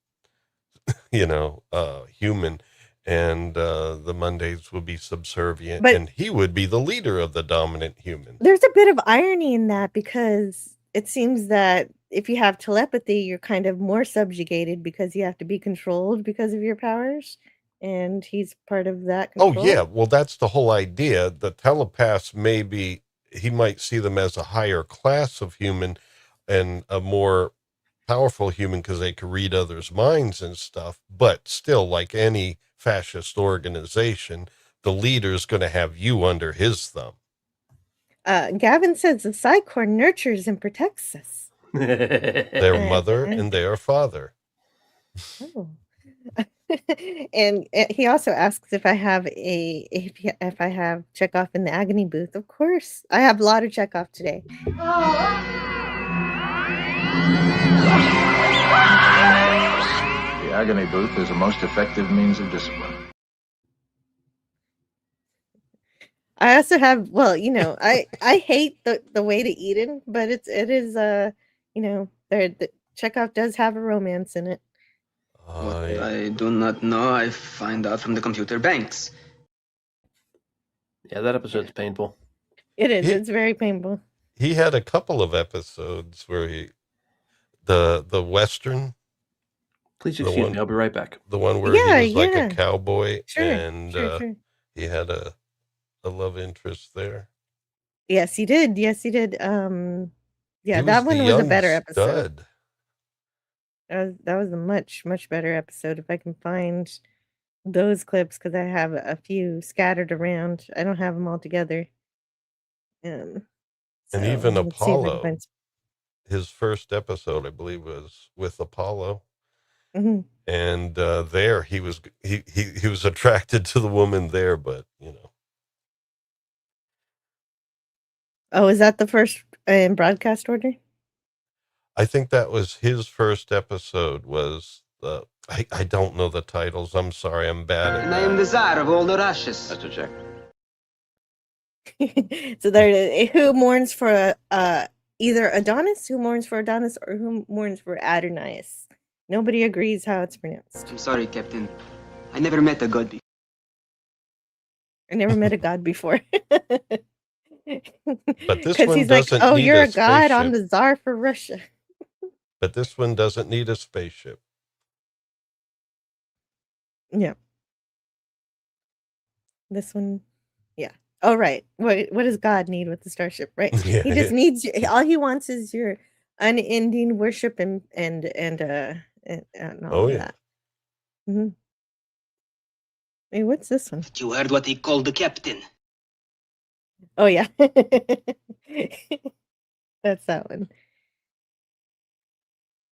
human, and the mundanes will be subservient, But and he would be the leader of the dominant human. there's a bit of irony in that because it seems that if you have telepathy, you're kind of more subjugated because you have to be controlled because of your powers. and he's part of that Oh, control. yeah. Well, that's the whole idea. The telepaths he might see them as a higher class of human and a more powerful human because they could read others' minds and stuff. But still, like any fascist organization, the leader's going to have you under his thumb. Gavin says the Psychor nurtures and protects us. Their mother and their father. Oh. And he also asks if I have if I have Chekhov in the agony booth. Of course, I have a lot of Chekhov today. The agony booth is a most effective means of discipline. I also have, well, I hate the way to Eden, but it is the Chekhov does have a romance in it. What I do not know, I find out from the computer banks. Yeah, that episode's painful. It is. It's very painful. He had a couple of episodes where the Western. Please excuse me. I'll be right back. The one where he was like a cowboy, and he had a love interest there. Yes, he did. Yes, he did. Yeah, that one was a better episode. That was a much, much better episode. If I can find those clips, because I have a few scattered around. I don't have them all together. And even Apollo, his first episode, I believe, was with Apollo. Mm-hmm. And there he was attracted to the woman there, but Oh, is that the first in broadcast order? I think that was his first episode. Was I don't know the titles. I'm sorry, I'm bad at that. I am the Tsar of all the Russias. That's a check. So there, who mourns for either Adonis, who mourns for Adonis, or who mourns for Adonias? Nobody agrees how it's pronounced. I'm sorry, Captain. I never met a god before. I never met a god before. But this one he's doesn't like, oh, need you're a a god. spaceship. I'm the Tsar for Russia. But this one doesn't need a spaceship. Yeah. This one, yeah. Oh, right. What does God need with the starship, right? Yeah, he just needs all he wants is your unending worship and all of that. Mm-hmm. Hey, what's this one? You heard what he called the captain. Oh yeah. That's that one.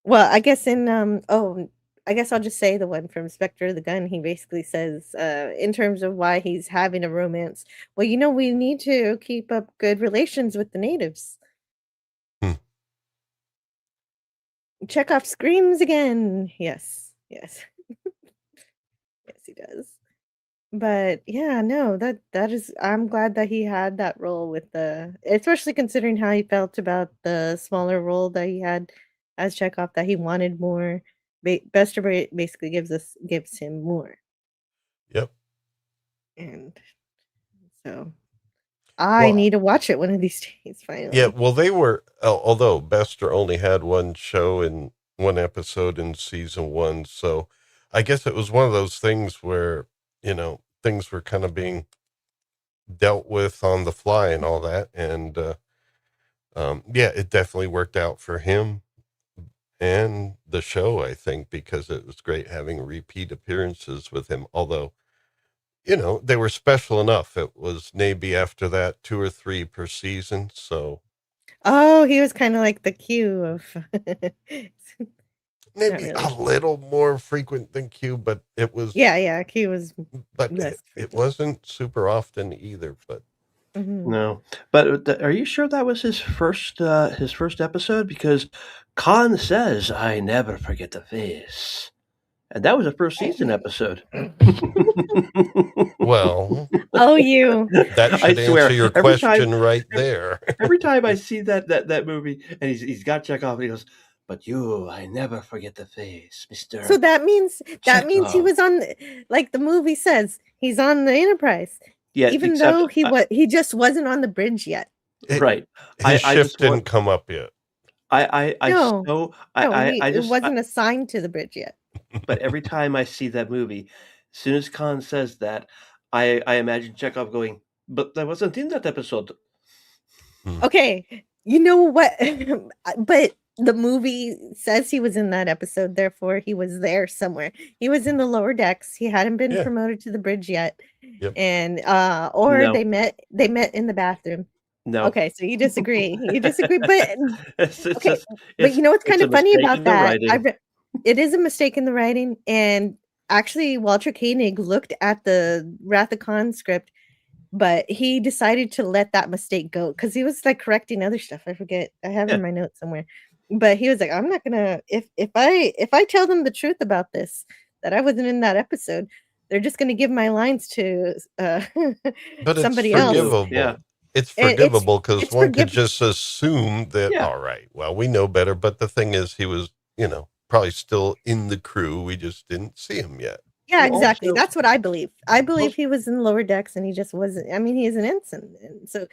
Well, I guess I guess I'll just say the one from Spectre of the Gun. He basically says, in terms of why he's having a romance, well, we need to keep up good relations with the natives. Chekhov screams again. Yes. Yes, he does. But yeah, no, that is, I'm glad that he had that role with especially considering how he felt about the smaller role that he had as Chekhov, that he wanted more. Bester basically gives him more. Yep. And so I need to watch it one of these days, finally. Yeah, well, they were, although Bester only had one episode in season 1, so I guess it was one of those things where, things were kind of being dealt with on the fly and all that. And, yeah, it definitely worked out for him and the show, I think, because it was great having repeat appearances with him. Although, they were special enough. It was maybe after that 2 or 3 per season. So, oh, he was kind of like the Q of maybe a little more frequent than Q, but it was. Yeah, Q was. But it wasn't super often either. But no. But are you sure that was his first episode? Because Khan says, "I never forget the face," and that was a first season episode. Well, you. That should answer your question right there. Every time I see that movie, and he's got Chekhov, and he goes, "But I never forget the face, Mr." So that means he was on, like the movie says, he's on the Enterprise. Yeah, even though he just wasn't on the bridge yet. Right. His shift didn't come up yet. It wasn't assigned to the bridge yet. But every time I see that movie, As soon as Khan says that, I imagine Chekhov going, "But I wasn't in that episode." Okay, you know what? But the movie says he was in that episode, therefore he was there somewhere. He was in the lower decks. He hadn't been Yeah. promoted to the bridge yet. Yep. And or No. they met in the bathroom. No. Okay, so you disagree. You disagree, but It's okay. just- But you know what's it's kind a of funny mistake about in the that? writing. It is a mistake in the writing, and actually Walter Koenig looked at the Wrath of Khan script, but he decided to let that mistake go because he was like correcting other stuff. I forget. I have it in my notes somewhere. But he was like, I'm not gonna if I tell them the truth about this, that I wasn't in that episode, they're just gonna give my lines to But somebody it's else. forgivable. Yeah. It's And forgivable because it's one could just assume that, Yeah. all right, well, we know better. But the thing is, he was, probably still in the crew. We just didn't see him yet. Yeah, Well, exactly. also- That's what I believe. I believe he was in lower decks and he just wasn't. I mean, he is an ensign. And so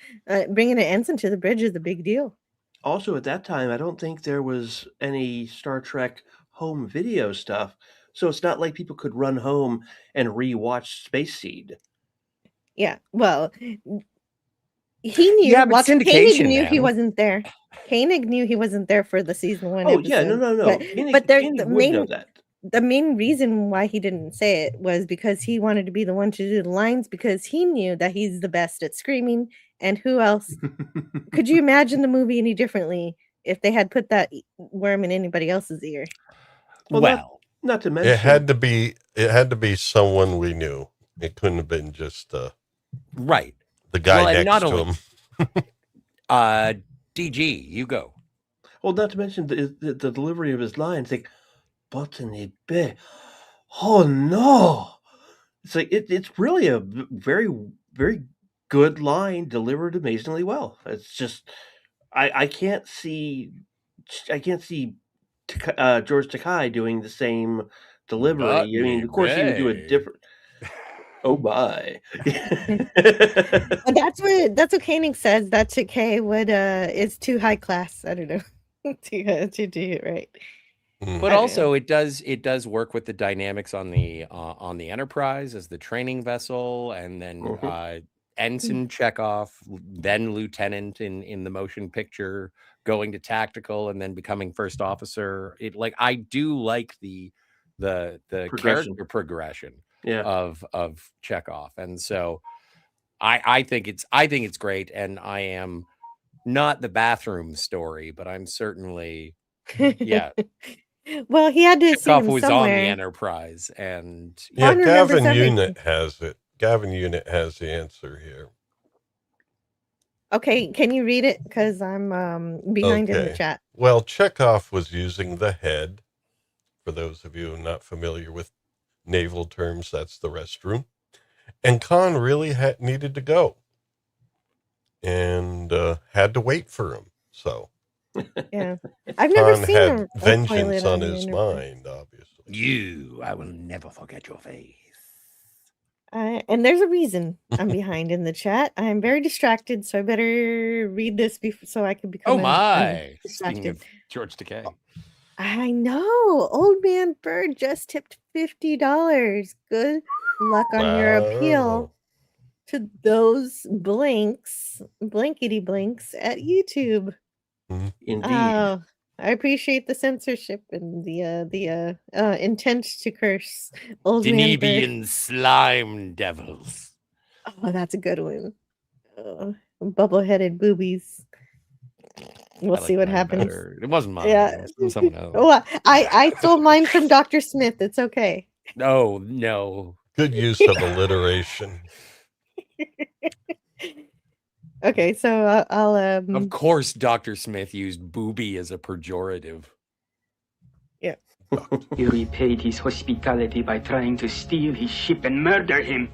bringing an ensign to the bridge is a big deal. Also, at that time, I don't think there was any Star Trek home video stuff. So it's not like people could run home and rewatch Space Seed. Yeah. Well, he knew. Yeah, but Walter Koenig syndication, knew he man. wasn't there. Koenig knew he wasn't there for the season 1 Oh, episode. yeah, no. But, Koenig the would know that. the main reason why he didn't say it was because he wanted to be the one to do the lines because he knew that he's the best at screaming. And who else? Could you imagine the movie any differently if they had put that worm in anybody else's ear? Well, not to mention It had to be someone we knew. It couldn't have been just Right. the guy Well, and next not to only- him. DG, you go. Well, not to mention the delivery of his lines, like Botany Bay. Oh no! It's like it's really a very, very good line delivered amazingly well. It's just I can't see George Takei doing the same delivery. I mean, of course he would do a Botany different. Oh my! But that's what Koenig says. That Takei would is too high class. I don't know to do it right. But also, it does work with the dynamics on the Enterprise as the training vessel, and then Ensign Chekhov, then lieutenant in the motion picture, going to tactical, and then becoming first officer. I do like the character progression of Chekhov, and so I think it's great, and I am not the bathroom story, but I'm certainly Well, he had to see Chekhov him was somewhere. on the Enterprise, and Yeah, Ron remembers Gavin everything. Unit has it. Gavin Unit has the answer here. Okay, can you read it? Because I'm behind in the Okay. chat. Well, Chekhov was using the head. For those of you not familiar with naval terms, that's the restroom. And Khan really needed to go. And had to wait for him. So Yeah, I've never Khan seen had a vengeance toilet on the his Enterprise. mind, obviously. I will never forget your face. And there's a reason I'm behind in the chat. I'm very distracted, so I better read this so I can become. Oh my! Distracted. Speaking of George Takei, I know. Old Man Bird just tipped $50. Good luck on your appeal to those blankety blinks at YouTube. Indeed. Oh, I appreciate the censorship and the intent to curse. Old Man Bird. Danubian slime devils. Oh, that's a good one. Bubble-headed boobies. We'll see what happens. Better. It wasn't mine. Yeah. It was from someone else. Oh, I stole mine from Dr. Smith. It's okay. Oh no. Good use of alliteration. Okay, so I'll Of course, Dr. Smith used booby as a pejorative. Yeah. You repaid his hospitality by trying to steal his ship and murder him.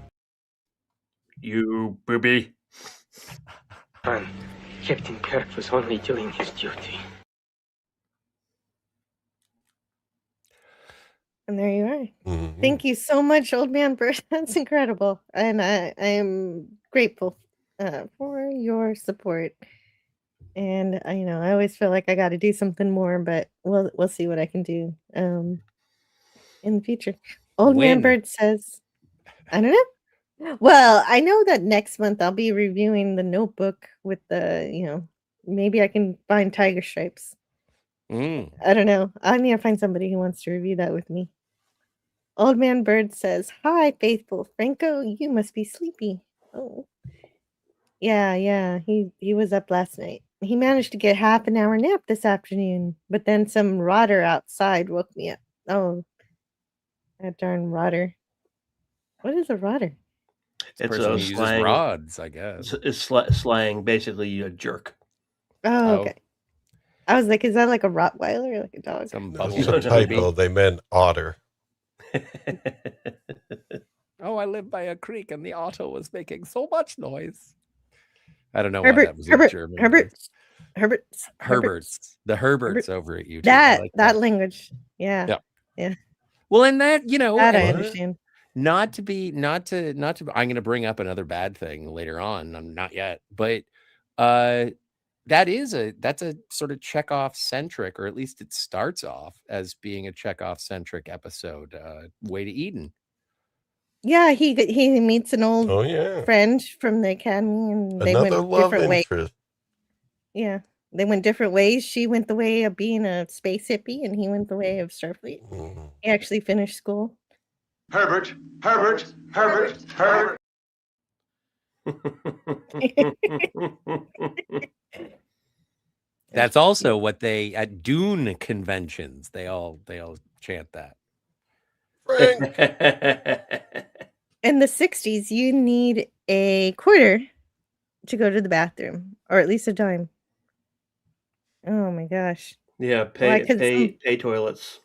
You booby. Captain Kirk was only doing his duty. And there you are. Mm-hmm. Thank you so much, Old Man Bird. That's incredible. And I am grateful for your support. And I always feel like I got to do something more, but we'll see what I can do in the future. Old Man Bird says, I don't know. Well, I know that next month I'll be reviewing The Notebook with maybe I can find Tiger Stripes. Mm. I don't know. I need to find somebody who wants to review that with me. Old Man Bird says, "Hi, faithful Franco. You must be sleepy." Oh. Yeah. He was up last night. He managed to get half an hour nap this afternoon, but then some rotter outside woke me up. Oh, that darn rotter. What is a rotter? It's person who uses slang. rods, I guess. It's slang, basically a jerk. Oh, okay. I was like, is that like a Rottweiler or like a dog? It's a typo. They meant otter. Oh, I live by a creek and the otter was making so much noise. I don't know Herbert, why that was in German. Herbert's. The Herberts over at YouTube. That language. Yeah. Well, and that, that I understand. Not to I'm going to bring up another bad thing later on. I'm not yet, but that's a sort of Chekhov centric, or at least it starts off as being a Chekhov centric episode. Way to Eden. Yeah, he meets an old friend from the academy, and they went different ways. Yeah, they went different ways. She went the way of being a space hippie, and he went the way of Starfleet. He actually finished school. Herbert. That's also what they at Dune conventions. They all chant that. In the 60s, you need a quarter to go to the bathroom, or at least a dime. Oh my gosh. Yeah, pay toilets.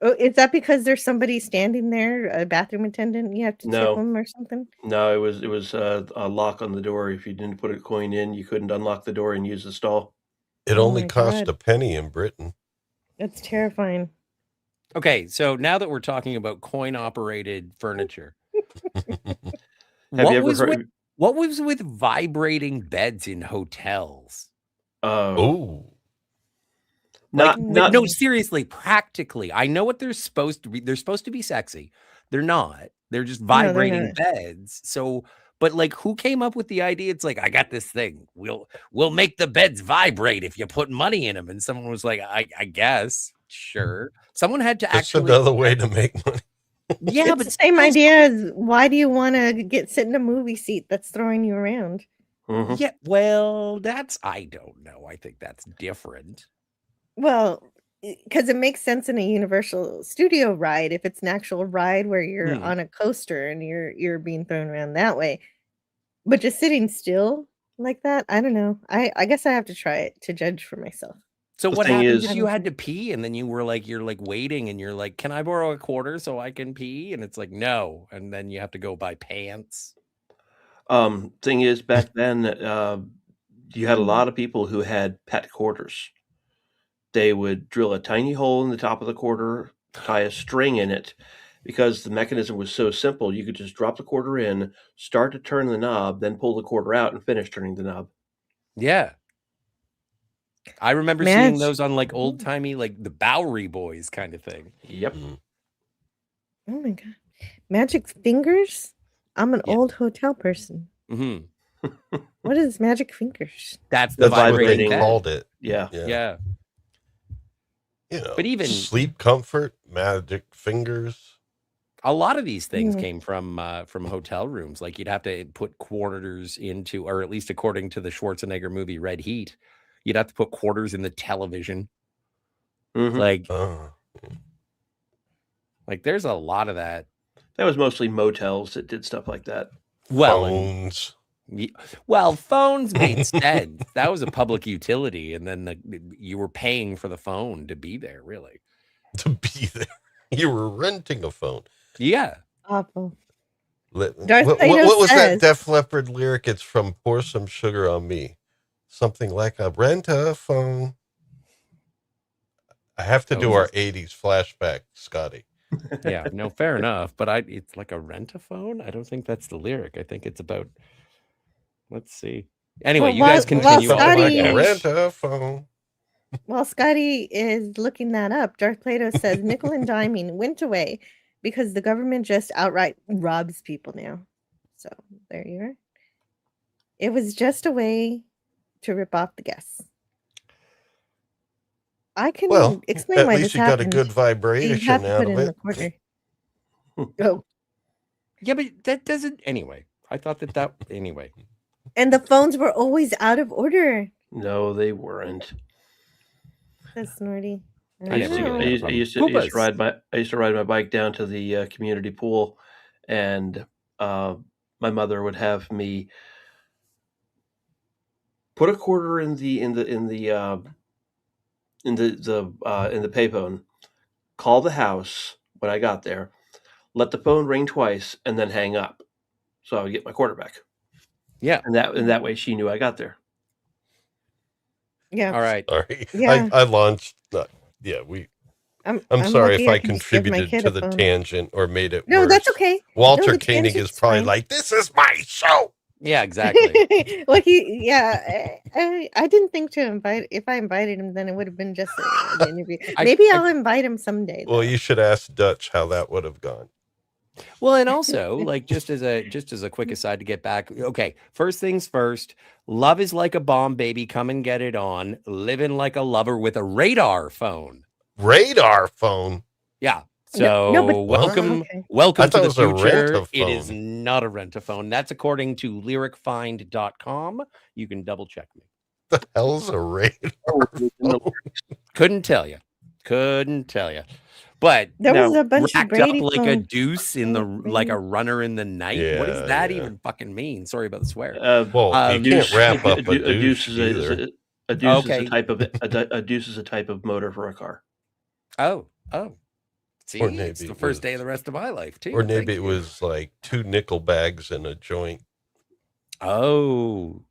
Oh, is that because there's somebody standing there, a bathroom attendant? You have to tip them or something? No, it was a lock on the door. If you didn't put a coin in, you couldn't unlock the door and use the stall. It only cost a penny in Britain. That's terrifying. Okay, so now that we're talking about coin-operated furniture, what was with vibrating beds in hotels? No, seriously, practically. I know what they're supposed to be. They're supposed to be sexy. They're not. They're just vibrating beds. So, but like, who came up with the idea? It's like, I got this thing. We'll make the beds vibrate if you put money in them. And someone was like, I guess, sure. Someone had to That's another way to make money. Yeah, but the same idea as why do you want to sit in a movie seat that's throwing you around? Mm-hmm. Yeah, well, I don't know. I think that's different. Well, because it makes sense in a Universal Studio ride if it's an actual ride where you're on a coaster and you're being thrown around that way. But just sitting still like that, I don't know. I guess I have to try it to judge for myself. So what happens if you had to pee and then you're waiting and you're like, can I borrow a quarter so I can pee? And it's like, no. And then you have to go buy pants. Thing is, back then, you had a lot of people who had pet quarters. They would drill a tiny hole in the top of the quarter, tie a string in it, because the mechanism was so simple. You could just drop the quarter in, start to turn the knob, then pull the quarter out and finish turning the knob. Yeah. I remember seeing those on like old timey, like the Bowery Boys kind of thing. Yep. Oh my God. Magic fingers? I'm an old hotel person. Mm-hmm. What is magic fingers? That's what they called it. Yeah. But even sleep comfort, magic fingers. A lot of these things came from hotel rooms. Like you'd have to put quarters into, or at least according to the Schwarzenegger movie Red Heat, you'd have to put quarters in the television. Mm-hmm. Like there's a lot of that. That was mostly motels that did stuff like that. Well, phones. Phones made sense. That was a public utility, and then you were paying for the phone to be there. Really, to be there, you were renting a phone. Yeah. Awful. What was that Def Leppard lyric? It's from "Pour Some Sugar on Me." Something like a rent a phone. I have to do our 80s flashback, Scotty. Yeah, no, fair enough. But it's like a rent-a-phone? I don't think that's the lyric. I think it's about, let's see. Anyway, you guys continue. Rent-a-phone. While Scotty is looking that up, Darth Plato says nickel and diming went away because the government just outright robs people now. So there you are. It was just a way to rip off the guests. I can Well, explain at why least this you got a happened. good You have vibration to out put it of in the it. corner. Oh, Yeah, but that doesn't. Anyway, I thought that. Anyway, and the phones were always out of order. No, they weren't. That's Snorty. I never even I had a used, I problem. used to, I used to Koopas. ride my I used to ride my bike down to the community pool, and my mother would have me put a quarter in the payphone, call the house when I got there, let the phone ring twice, and then hang up, so I would get my quarter back. Yeah, and that way she knew I got there. Yeah. all right. Sorry. Yeah. I launched. I'm sorry lucky if I can just give my contributed kid to a the phone. tangent or made it No, worse. that's okay. Walter No, the Koenig is tangent's probably fine. like, "This is my show." Yeah, exactly. Well, I didn't think to invite. If I invited him, then it would have been just an interview. Maybe I'll invite him someday. Well, though. you should ask Dutch how that would have gone. Well, and also, like, just as a quick aside to get back. Okay, first things first. Love is like a bomb, baby. Come and get it on. Living like a lover with a radar phone. Radar phone. Yeah. So but welcome I to thought it the was a future. rent-a-phone. It is not a rent-a-phone. That's according to lyricfind.com. You can double check me. The hell's a radar phone? Couldn't tell you. But There was a bunch of racked Brady up like a phones. deuce in the like a runner in the night. What does Yeah, that yeah. even fucking mean? Sorry about the swear. Well, you can't wrap up a douche either. A deuce Okay. is a type of a deuce is a type of motor for a car. Oh. See, Or maybe it's the it first was- day of the rest of my life too. Or maybe Thank it you. was like 2 nickel bags in a joint. Oh.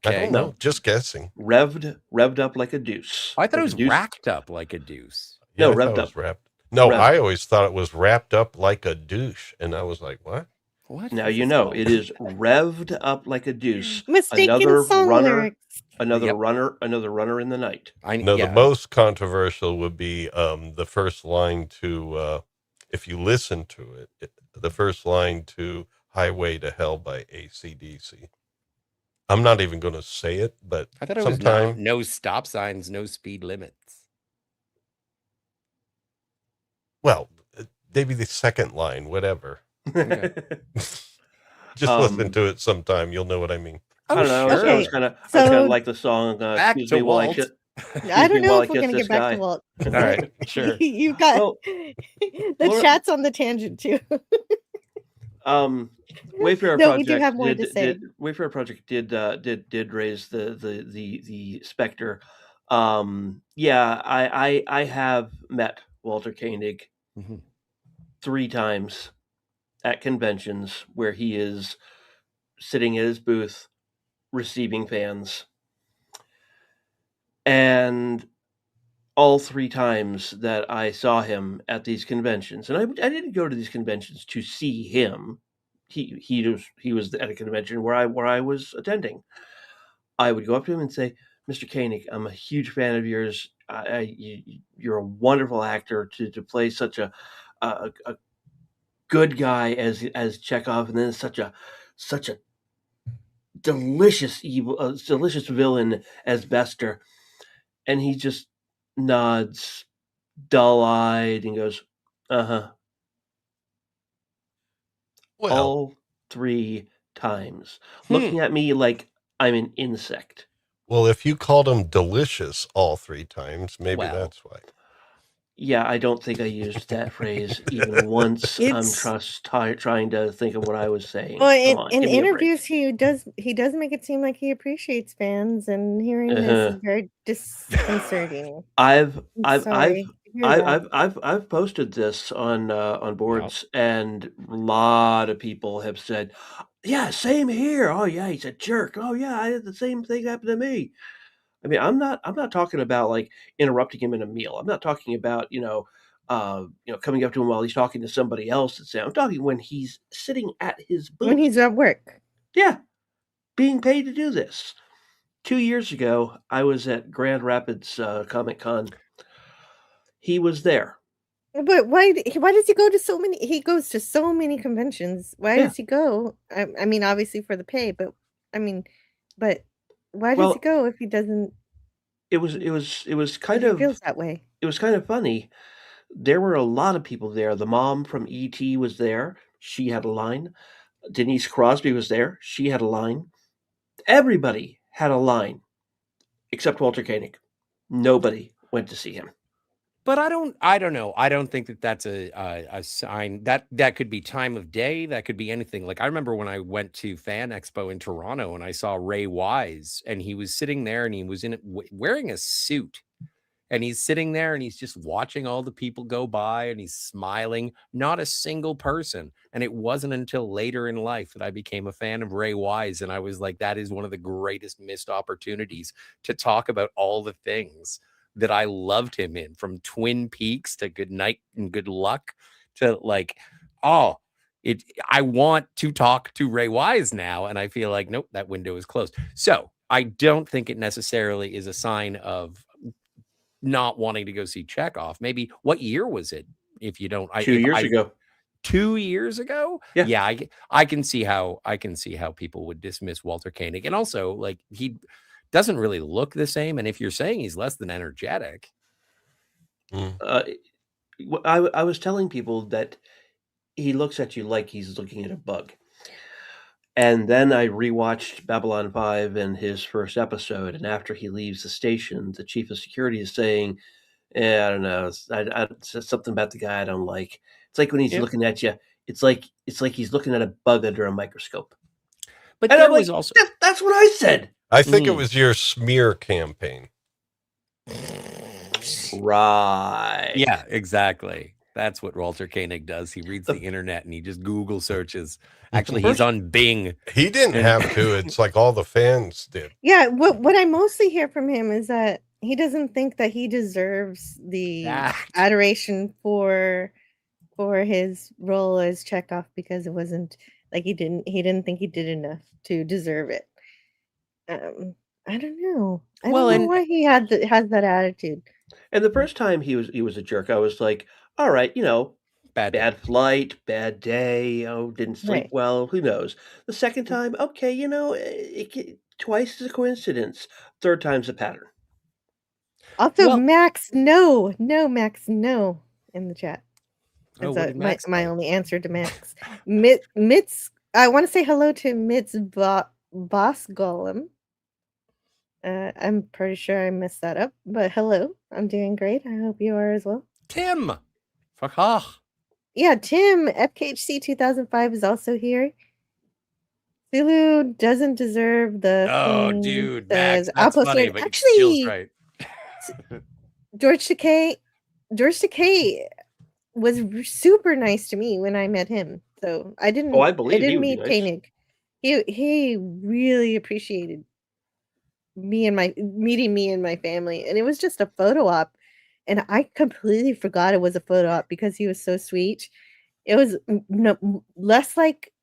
I Okay. don't know. Just guessing. Revved up like a deuce. I thought Like it was a deuce. racked up like a deuce. Yeah, No, I thought revved it was up. wrapped. No, Revved. I always thought it was wrapped up like a douche, and I was like, "What?" What? Now is you this know called? it is revved up like a deuce. Mistaken Another song runner, lyrics. another Yep. runner, another runner in the night. No, yeah. the most controversial would be the first line to, if you listen to it, the first line to "Highway to Hell" by AC/DC. I'm not even going to say it, but I thought it was sometime no stop signs, no speed limits. well, maybe the second line, whatever. Okay. Just listen to it sometime. You'll know what I mean. I don't know. sure. I was kind of So- like the song. Back Excuse to me while I Walt. kiss. I don't me know while if I we're kiss gonna this get back guy. to Walt. All right, sure. You've got Well, the Laura- chat's on the tangent too. Wayfarer No, we Project do have more to say. Wayfarer Project did raise the specter. Yeah, I have met Walter Koenig Mhm. 3 times at conventions where he is sitting at his booth receiving fans, and all 3 times that I saw him at these conventions, and I didn't go to these conventions to see him. He was at a convention where I was attending. I would go up to him and say, "Mr. Koenig, I'm a huge fan of yours. You're a wonderful actor to play such a good guy as Chekhov, and then such a delicious delicious villain as Bester." And he just nods, dull-eyed, and goes, "Uh-huh." Well, All 3 times, looking at me like I'm an insect. well, if you called them delicious all 3 times, maybe Well. that's why. Yeah, I don't think I used that phrase even once. I'm It's- trying to think of what I was saying. Well, Come on, in give me a break. interviews, he does make it seem like he appreciates fans, and hearing this is very disconcerting. I've sorry to hear that. I've posted this on boards, and a lot of people have said, "Yeah, same here. Oh yeah, he's a jerk. Oh yeah, I had the same thing happen to me." I mean, I'm not talking about like interrupting him in a meal. I'm not talking about coming up to him while he's talking to somebody else. I'm talking when he's sitting at his booth. When he's at work. Yeah, being paid to do this. 2 years ago, I was at Grand Rapids Comic Con. He was there. But why does he go to so many? He goes to so many conventions. Why Yeah. does he go? I mean, obviously for the pay, but I mean, but why does he Well, go if he doesn't? it was If kind he of feels that way. funny. There were a lot of people there. The mom from E.T. was there. She had a line. Denise Crosby was there. She had a line. Everybody had a line except Walter Koenig. Nobody went to see him. But I don't know. I don't think that that's a sign that could be time of day. That could be anything. Like I remember when I went to Fan Expo in Toronto and I saw Ray Wise and he was sitting there and he was wearing a suit. And he's sitting there and he's just watching all the people go by and he's smiling, not a single person. And it wasn't until later in life that I became a fan of Ray Wise. And I was like, that is one of the greatest missed opportunities to talk about all the things that I loved him in, from Twin Peaks to Good Night and Good Luck to like, oh, I want to talk to Ray Wise now. And I feel like, nope, that window is closed. So I don't think it necessarily is a sign of not wanting to go see Chekhov. Maybe what year was it? If you don't, 2 years ago. 2 years ago. Yeah. I can see how people would dismiss Walter Koenig, and also like he doesn't really look the same. And if you're saying he's less than energetic, I was telling people that he looks at you like he's looking at a bug. And then I rewatched Babylon 5 and his first episode, and after he leaves the station, the chief of security is saying, I don't know, it's something about the guy I don't like. It's like when he's looking at you, it's like he's looking at a bug under a microscope. But and there I'm was like, also that's what I said. I think it was your smear campaign. Right. Yeah, exactly. That's what Walter Koenig does. He reads the internet and he just Google searches. Actually, he's on Bing. He didn't have to. It's like all the fans did. Yeah, what I mostly hear from him is that he doesn't think that he deserves the adoration for his role as Chekhov, because it wasn't like he didn't think he did enough to deserve it. I don't know. I don't know why he has that attitude. And the first time he was a jerk, I was like, all right, bad flight, bad day, didn't sleep well, who knows? The second time, okay, twice is a coincidence. Third time's a pattern. Also, Max, no, Max, no, in the chat. That's my only answer to Max. Mitz, I want to say hello to Mitz Boss Golem. I'm pretty sure I messed that up, but hello. I'm doing great. I hope you are as well. Tim. Fuck off. Yeah, Tim, FKHC 2005 is also here. Zulu doesn't deserve the thing, dude, Max, that's funny, but actually, right. George Takei was super nice to me when I met him. So I didn't meet Koenig. He really appreciated meeting me and my family, and it was just a photo op, and I completely forgot it was a photo op because he was so sweet. It was less like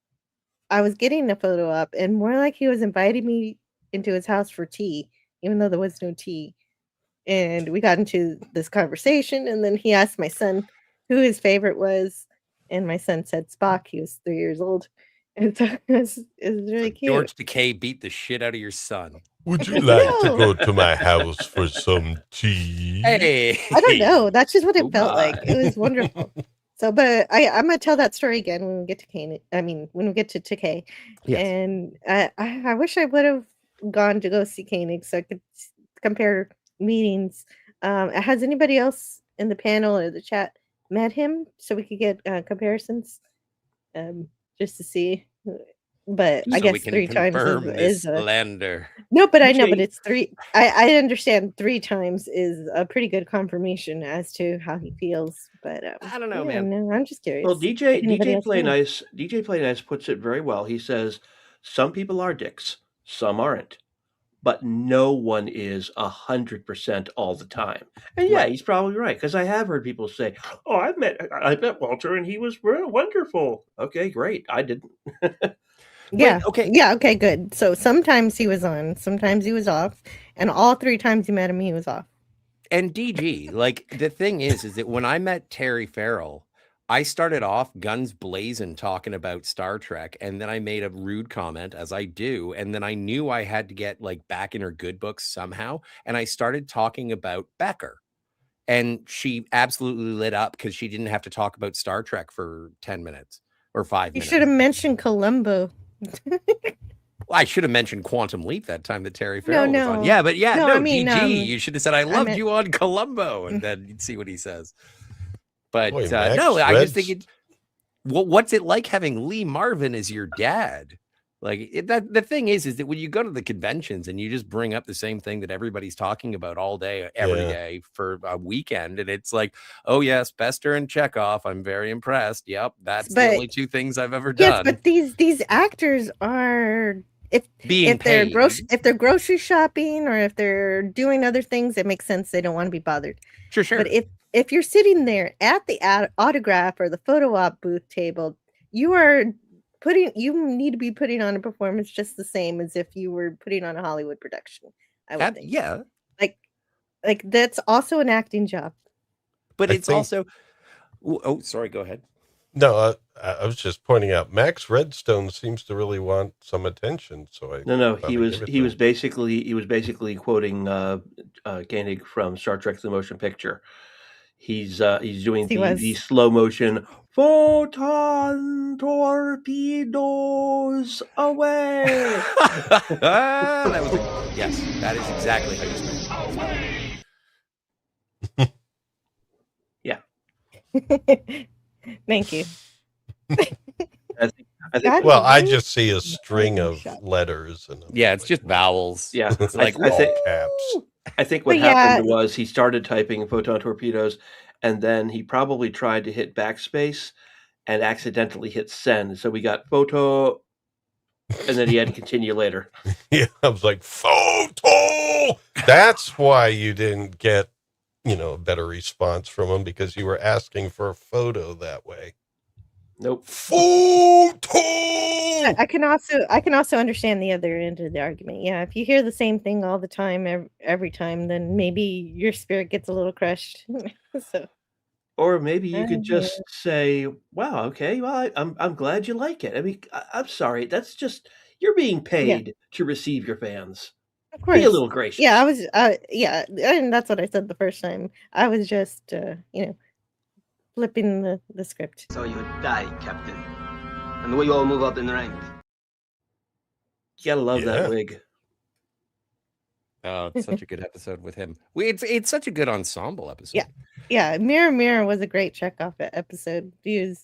I was getting a photo op and more like he was inviting me into his house for tea, even though there was no tea. And we got into this conversation, and then he asked my son who his favorite was, and my son said Spock. He was 3 years old, and so it was really cute. George Takei beat the shit out of your son. Would you like to go to my house for some tea? Hey, I don't know. That's just what it felt like. It was wonderful. So, but I'm gonna tell that story again when we get to Koenig. I mean, when we get to Takei. Yes. And I wish I would have gone to go see Koenig so I could compare meetings. Has anybody else in the panel or the chat met him so we could get comparisons? Just to see. But I guess 3 times is slander. No, but I know, but it's 3. I understand 3 times is a pretty good confirmation as to how he feels. But I don't know, man. No, I'm just curious. Well, DJ Play Nice puts it very well. He says some people are dicks, some aren't, but no one is 100% all the time. And yeah, he's probably right, because I have heard people say, "Oh, I met Walter and he was wonderful." Okay, great. I didn't. Yeah. Okay, good. So sometimes he was on, sometimes he was off, and all 3 times you met him, he was off. And DG, like the thing is that when I met Terry Farrell, I started off guns blazing talking about Star Trek, and then I made a rude comment, as I do, and then I knew I had to get like back in her good books somehow, and I started talking about Becker, and she absolutely lit up because she didn't have to talk about Star Trek for 10 minutes or 5 You minutes. should have mentioned Columbo. Well, I should have mentioned Quantum Leap that time that Terry Farrell was on. Yeah, but No, I mean, DG, you should have said, I loved meant- you on Columbo, and then you'd see what he says. But Boy, no, Max I just Red's- think what's it like having Lee Marvin as your dad? Like that. The thing is that when you go to the conventions and you just bring up the same thing that everybody's talking about all day, every day for a weekend, and it's like, oh yes, Bester and Chekhov. I'm very impressed. Yep, that's the only two things I've ever done. Yes, but these actors are if they're grocery shopping or if they're doing other things, it makes sense. They don't want to be bothered. Sure. But if you're sitting there at the autograph or the photo op booth table, you need to be putting on a performance just the same as if you were putting on a Hollywood production. I would think. Yeah. Like that's also an acting job. But it's also oh, sorry, go ahead. No, I was just pointing out Max Redstone seems to really want some attention. So he was basically quoting Koenig from Star Trek: The Motion Picture. He's doing the slow motion photon torpedoes away. Yes, that is exactly how you spell it. Yeah. Thank you. I think I just see a string of letters and it's just vowels. Yeah, it's like all caps. I think what happened was he started typing photon torpedoes, and then he probably tried to hit backspace and accidentally hit send. So we got photo, and then he had to continue later. Yeah, I was like, photo. That's why you didn't get, a better response from him, because you were asking for a photo that way. Nope. Photo. I can also understand the other end of the argument. Yeah, if you hear the same thing all the time, every time, then maybe your spirit gets a little crushed. So, or maybe you could just say, "Wow, okay, well, I'm glad you like it." I mean, I'm sorry, that's just you're being paid to receive your fans. Of course, be a little gracious. Yeah, I was. Yeah, and that's what I said the first time. I was just, flipping the script. So you die, Captain. And we all move up in rank. You gotta love that wig. Oh, it's such a good episode with him. It's such a good ensemble episode. Yeah. Mirror Mirror was a great Chekhov episode. He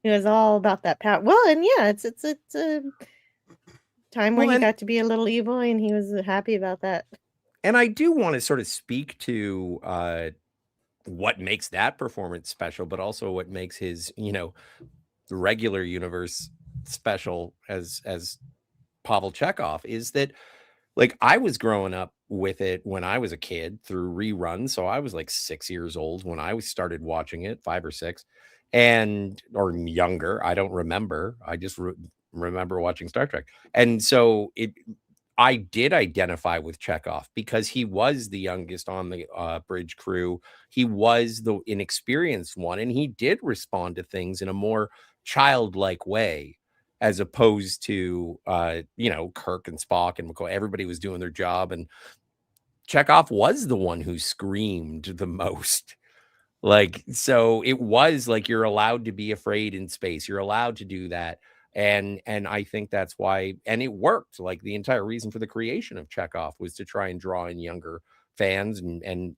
was all about that power. Well, and it's a time where he got to be a little evil, and he was happy about that. And I do want to sort of speak to what makes that performance special, but also what makes his, the regular universe special as Pavel Chekhov is that, like, I was growing up with it when I was a kid through reruns. So I was like 6 years old when I started watching it, 5 or 6, or younger. I don't remember. I just remember watching Star Trek. And so I did identify with Chekhov because he was the youngest on the bridge crew. He was the inexperienced one, and he did respond to things in a more childlike way, as opposed to, Kirk and Spock and McCoy. Everybody was doing their job, and Chekhov was the one who screamed the most. Like, so it was like, you're allowed to be afraid in space. You're allowed to do that. And I think that's why, and it worked. Like, the entire reason for the creation of Chekhov was to try and draw in younger fans. And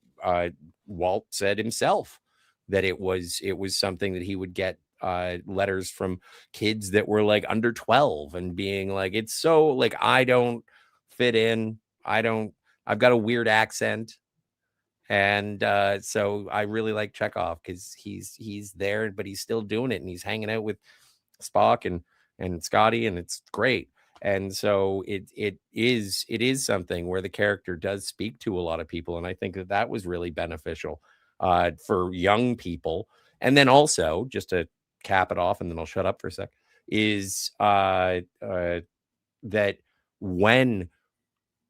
Walt said himself that it was something that he would get letters from kids that were like under 12 and being like, it's so like, I don't fit in. I've got a weird accent. And so I really like Chekhov because he's there, but he's still doing it, and he's hanging out with Spock and Scotty, and it's great. And so it is something where the character does speak to a lot of people, and I think that was really beneficial for young people. And then also, just to cap it off, and then I'll shut up for a sec, is that when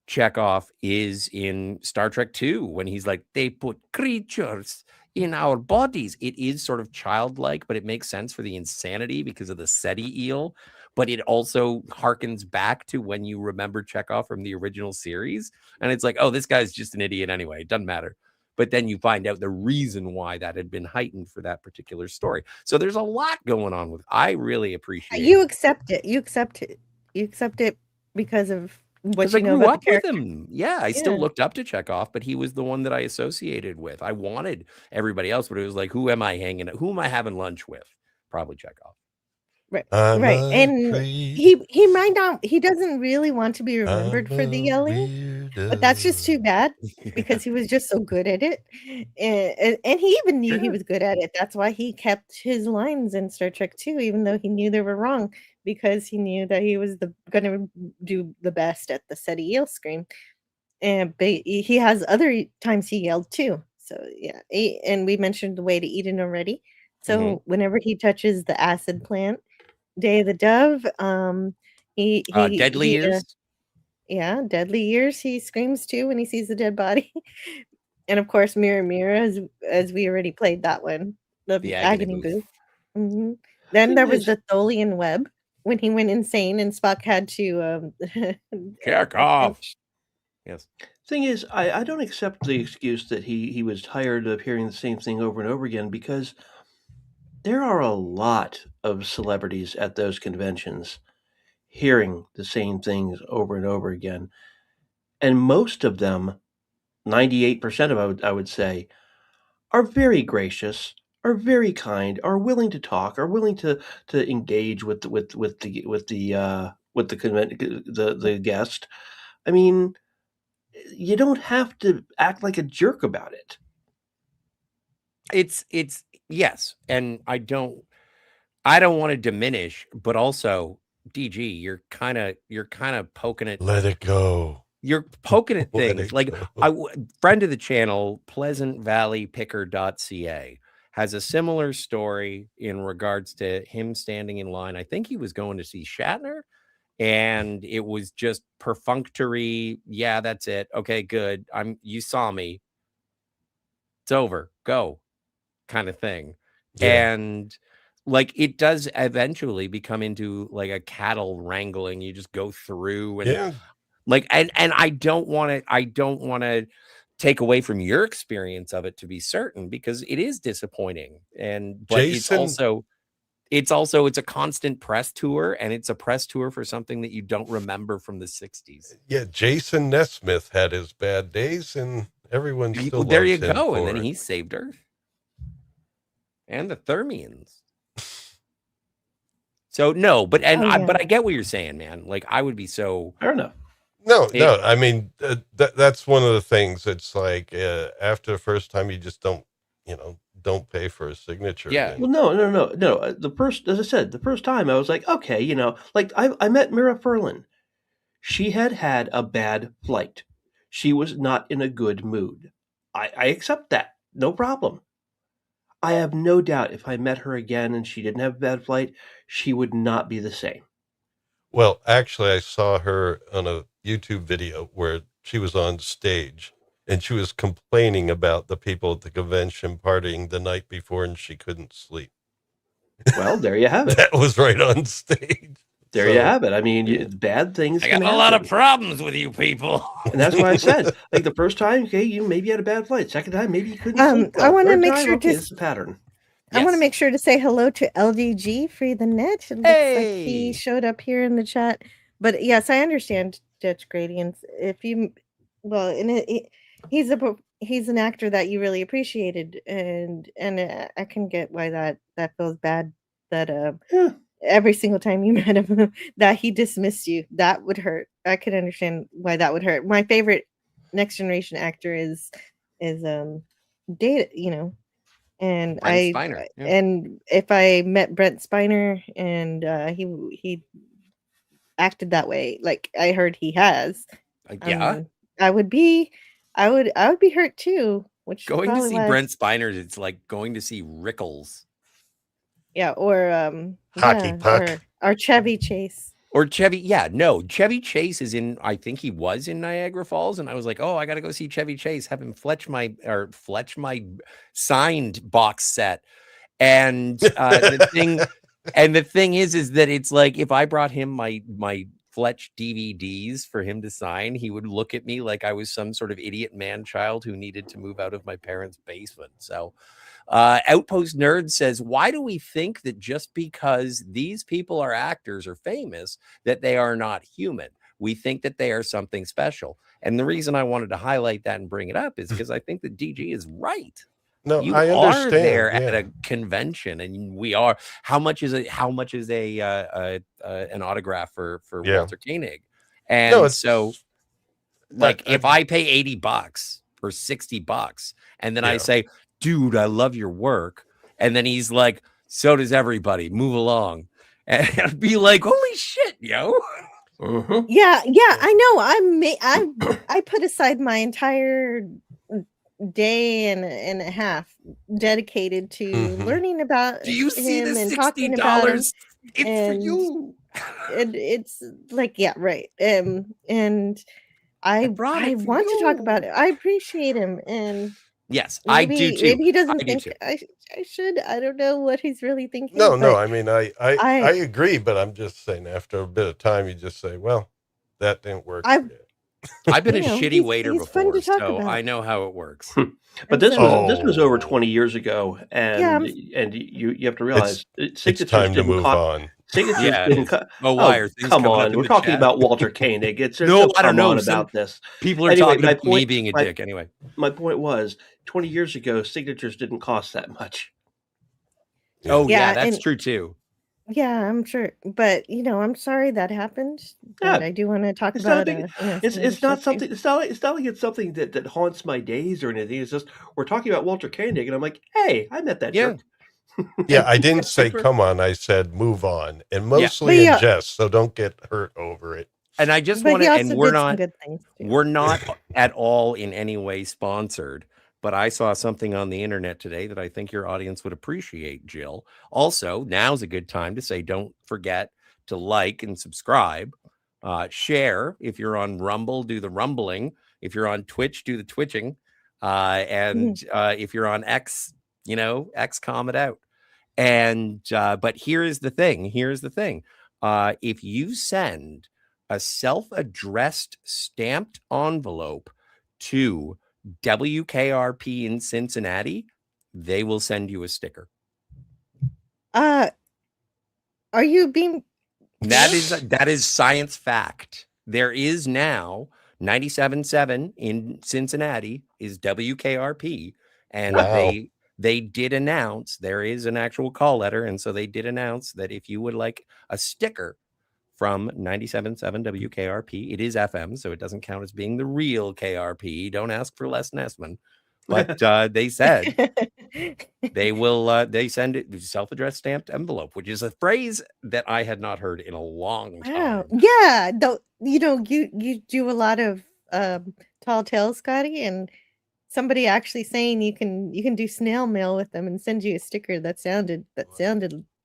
Chekhov is in Star Trek 2 when he's like, they put creatures in our bodies. It is sort of childlike, but it makes sense for the insanity because of the SETI eel. But it also harkens back to when you remember Chekhov from the original series. And it's like, oh, this guy's just an idiot anyway. It doesn't matter. But then you find out the reason why that had been heightened for that particular story. So there's a lot going on with. I really appreciate. You accept it. You accept it. You accept it because of what you know about the character. With him. Yeah, I still looked up to Chekhov, but he was the one that I associated with. I wanted everybody else, but it was like, who am I having lunch with? Probably Chekhov. Right. And he doesn't really want to be remembered for the yelling, but that's just too bad because he was just so good at it. And he even knew he was good at it. That's why he kept his lines in Star Trek 2, even though he knew they were wrong, because he knew that he was going to do the best at the SETI eel scream. But he has other times he yelled too. So yeah, and we mentioned the way to Eden already. So whenever he touches the acid plant, Day of the Dove, Deadly Years. Deadly Years. He screams too when he sees the dead body. And of course, Mirror Mirror, as we already played that one, the agony booth. Then there was the Tholian web when he went insane and Spock had to Chekhov. Yes. Thing is, I don't accept the excuse that he was tired of hearing the same thing over and over again, because there are a lot of celebrities at those conventions hearing the same things over and over again. And most of them, 98% of I would say, are very gracious, are very kind, are willing to talk, are willing to engage with the guest. I mean, you don't have to act like a jerk about it. It's yes, and I don't want to diminish, but also DG, you're kind of poking it. Let it go. You're poking at things like friend of the channel, pleasantvalleypicker.ca has a similar story in regards to him standing in line. I think he was going to see Shatner, and it was just perfunctory. Yeah, that's it. Okay, good. You saw me. It's over. Go, kind of thing. Yeah. And like it does eventually become into like a cattle wrangling. You just go through and like and I don't want to take away from your experience of it, to be certain, because it is disappointing. And but Jason, it's a constant press tour, and it's a press tour for something that you don't remember from the 60s. Yeah, Jason Nesmith had his bad days, and everyone still there you loves him go, and for then it. he saved Earth and the Thermians. So no, but I get what you're saying, man. Like I would be so. I don't know. No. I mean, that's one of the things. It's like after the first time, you just don't pay for a signature. Yeah. Well, no. As I said, the first time I was like, okay, like I met Mira Furlan. She had a bad flight. She was not in a good mood. I accept that. No problem. I have no doubt if I met her again and she didn't have a bad flight, she would not be the same. Well, actually, I saw her on a YouTube video where she was on stage and she was complaining about the people at the convention partying the night before and she couldn't sleep. Well, there you have it. That was right on stage. There you have it. I mean, bad things. I got a lot of problems with you people. And that's why I said, like the first time, okay, you maybe had a bad flight. Second time, maybe you couldn't sleep. I want to make sure it's a pattern. I want to make sure to say hello to LDG Free the Net. It looks like he showed up here in the chat. But yes, I understand Dutch Gradients. He's an actor that you really appreciated, and I can get why that feels bad. That every single time you met him, that he dismissed you, that would hurt. I could understand why that would hurt. My favorite Next Generation actor is Data, and Brent Spiner, yeah. And if I met Brent Spiner and he acted that way, like I heard he has, I would be hurt too. Which going to see Brent Spiner, it's like going to see Rickles. Yeah, or Hockey Puck, or Chevy Chase. Or Chevy, yeah, no, Chevy Chase is in, I think he was in Niagara Falls, and I was like, oh, I got to go see Chevy Chase, have him fletch my signed box set. And the thing is that it's like, if I brought him my Fletch DVDs for him to sign, he would look at me like I was some sort of idiot man child who needed to move out of my parents' basement. So Outpost Nerd says, why do we think that just because these people are actors or famous that they are not human? We think that they are something special. And the reason I wanted to highlight that and bring it up is because I think that DG is right. No, You I are understand. there at a convention, and we are. How much is an autograph for Walter Koenig? And so, like, if I pay $80 or $60, and then I say, dude, I love your work, and then he's like, so does everybody, move along, and I'd be like, holy shit, yo. Yeah, I know. I put aside my entire day and a half dedicated to learning about Do you see him the and talking about him. It's for you. And it's like, yeah, right. And I want to talk about it. I appreciate him, and yes, maybe, I do too. Maybe he doesn't think I should. I don't know what he's really thinking. No. I mean, I agree, but I'm just saying, after a bit of time, you just say, well, that didn't work. I've been a shitty waiter before, so I know how it works. But this was over 20 years ago, and you have to realize it's time to move on. Signatures come on, we're talking about Walter Koenig. I don't know about this. People are talking about me being a dick. Anyway, my point was 20 years ago, signatures didn't cost that much. Oh yeah, that's true too. Yeah, I'm sure, but I'm sorry that happened. But I do want to talk about it. It's not something. It's not like it's something that haunts my days or anything. It's just we're talking about Walter Koenig, and I'm like, hey, I met that jerk. Yeah, I didn't say come on. I said move on, and mostly in jest. So don't get hurt over it. And I just want to, and we're not at all in any way sponsored. But I saw something on the internet today that I think your audience would appreciate, Jill. Also, now's a good time to say, don't forget to like and subscribe. Share. If you're on Rumble, do the rumbling. If you're on Twitch, do the twitching. And if you're on X, X comment out. And but here's the thing. If you send a self-addressed stamped envelope to WKRP in Cincinnati, they will send you a sticker. Are you being that is science fact. There is now 97.7 in Cincinnati is WKRP, and they did announce there is an actual call letter, and so they did announce that if you would like a sticker from 97.7 WKRP. It is FM, so it doesn't count as being the real KRP. Don't ask for Les Nessman. But they said they will. They send it self-addressed stamped envelope, which is a phrase that I had not heard in a long time. Wow. Yeah, you do a lot of tall tales, Scotty, and somebody actually saying you can do snail mail with them and send you a sticker that sounded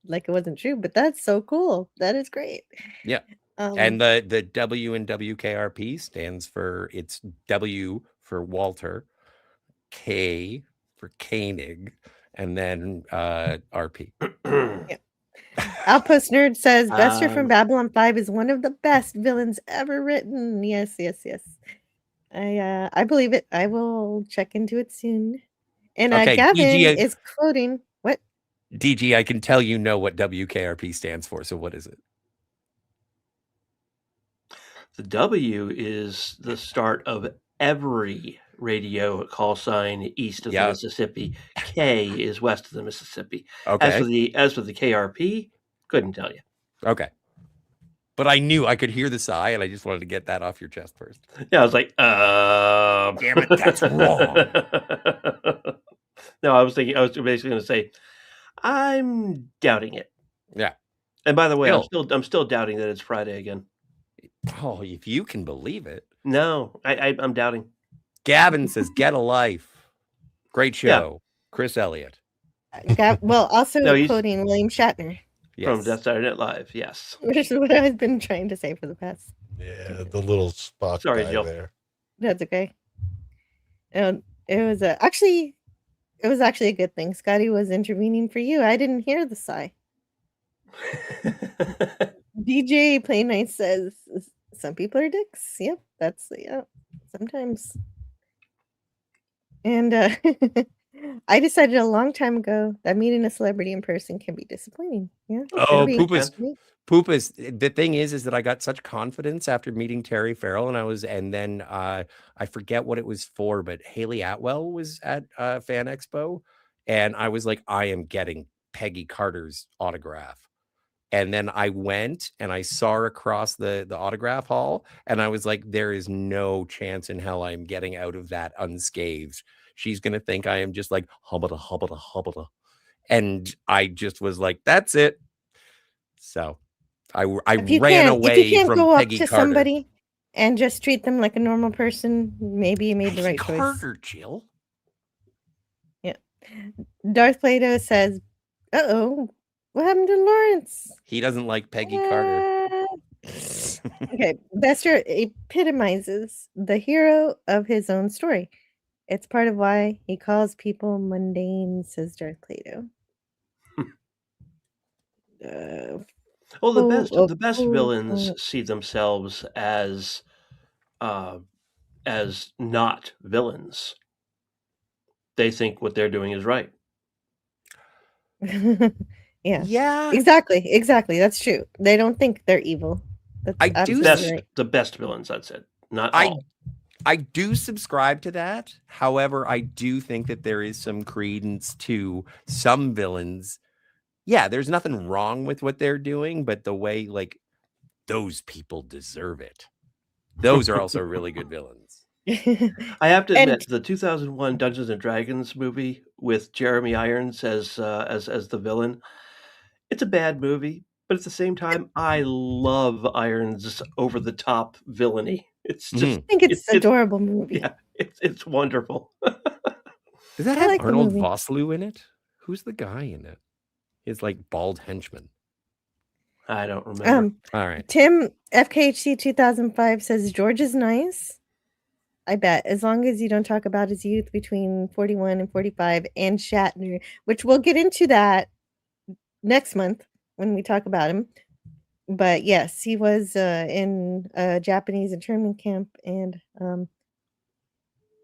like it wasn't true, but that's so cool. That is great. Yeah. And the W in WKRP stands for, it's W for Walter, K for Koenig, and then RP. Yeah. Outpost Nerd says Bester from Babylon 5 is one of the best villains ever written. Yes. I believe it. I will check into it soon. And Gavin is quoting what? DG, I can tell you know what WKRP stands for. So what is it? The W is the start of every radio call sign east of the Mississippi. K is west of the Mississippi. Okay. As for the KRP, couldn't tell you. Okay. But I knew I could hear the sigh, and I just wanted to get that off your chest first. Yeah, I was like, damn it, that's wrong. No, I was basically going to say, I'm doubting it. Yeah. And by the way, I'm still doubting that it's Friday again. Oh, if you can believe it. No, I'm doubting. Gavin says, "Get a life." Great show. Yeah. Chris Elliott. Also quoting William Shatner. From Yes. Death Saturday Night Live, yes. Which is what I've been trying to say for the past. Yeah, the little Spock Sorry, guy Jill. there. That's okay. And it was actually a good thing. Scotty was intervening for you. I didn't hear the sigh. DJ Play Nice says some people are dicks. Yep, sometimes. And I decided a long time ago that meeting a celebrity in person can be disappointing. Yeah. Oh, It'll be- Poopus. The thing is that I got such confidence after meeting Terry Farrell, and then I forget what it was for, but Haley Atwell was at Fan Expo, and I was like, I am getting Peggy Carter's autograph. And then I went and I saw her across the autograph hall, and I was like, there is no chance in hell I'm getting out of that unscathed. She's gonna think I am just like hubba. And I just was like, that's it. So I ran away if you can't from go up Peggy to Carter. somebody and just treat them like a normal person, maybe you made the right choice. Carter, Jill. Yeah. Darth Plato says, "Uh-oh, what happened to Lawrence?" He doesn't like Peggy Carter. Okay, Bester epitomizes the hero of his own story. It's part of why he calls people mundane, says Darth Plato. Well, the best villains see themselves as not villains. They think what they're doing is right. Yeah. Exactly. That's true. They don't think they're evil. That's right. The best villains, that's it. Not all. I do subscribe to that. However, I do think that there is some credence to some villains. Yeah, there's nothing wrong with what they're doing, but the way, like, those people deserve it. Those are also really good villains. I have to admit, the 2001 Dungeons and Dragons movie with Jeremy Irons as the villain, it's a bad movie, but at the same time, I love Irons' over the top villainy. It's just, I think it's an adorable movie. Yeah, it's wonderful. Does that have Arnold Vosloo in it? Who's the guy in it? His like bald henchman. I don't remember. All right. Tim FKHC 2005 says George is nice. I bet, as long as you don't talk about his youth between 41 and 45 and Shatner, which we'll get into that next month when we talk about him. But yes, he was in a Japanese internment camp, and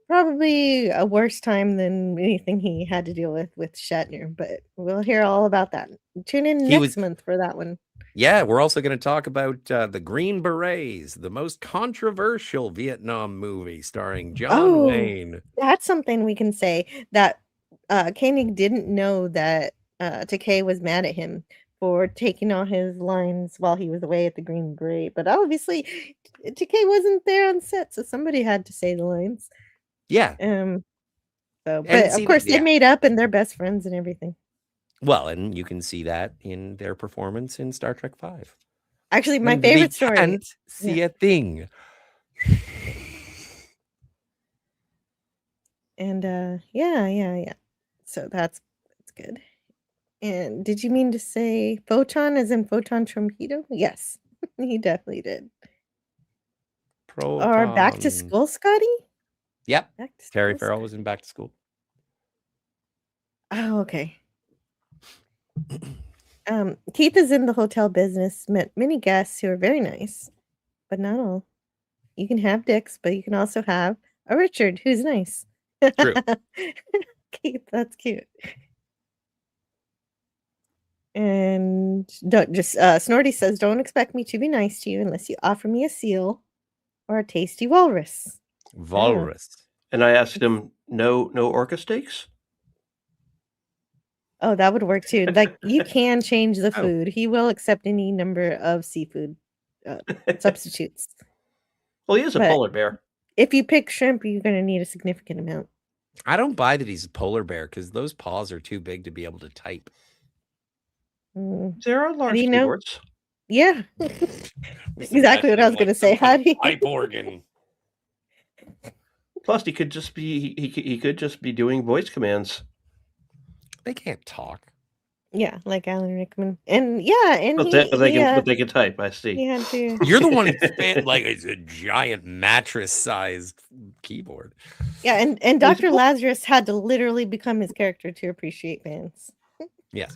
probably a worse time than anything he had to deal with Shatner. But we'll hear all about that. Tune in next month for that one. Yeah, we're also going to talk about the Green Berets, the most controversial Vietnam movie starring John Wayne. That's something we can say, that Koenig didn't know that Takei was mad at him for taking all his lines while he was away at the Green Beret. But obviously, Takei wasn't there on set, so somebody had to say the lines. Yeah. But of course, they made up and they're best friends and everything. Well, and you can see that in their performance in Star Trek V. Actually, my favorite story. Can't see a thing. And yeah. So that's good. And did you mean to say photon as in photon torpedo? Yes, he definitely did. Proton. Or Back to School, Scotty? Yep. Terry Farrell was in Back to School. Oh, okay. Keith is in the hotel business, met many guests who are very nice, but not all. You can have dicks, but you can also have a Richard who's nice. True. Keith, that's cute. And Snorty says, don't expect me to be nice to you unless you offer me a seal or a tasty walrus. Walrus. And I asked him, no orca steaks? Oh, that would work too. Like, you can change the food. He will accept any number of seafood substitutes. Well, he is a polar bear. If you pick shrimp, you're going to need a significant amount. I don't buy that he's a polar bear because those paws are too big to be able to type. There are large keyboards. Yeah. Exactly what I was going to say. How do you... Type organ. Plus, he could just be doing voice commands. They can't talk. Yeah, like Alan Rickman. And yeah, and But they can type. I see. he had to. You're the one who's like it's a giant mattress-sized keyboard. Yeah, and Dr. Lazarus had to literally become his character to appreciate fans. Yes.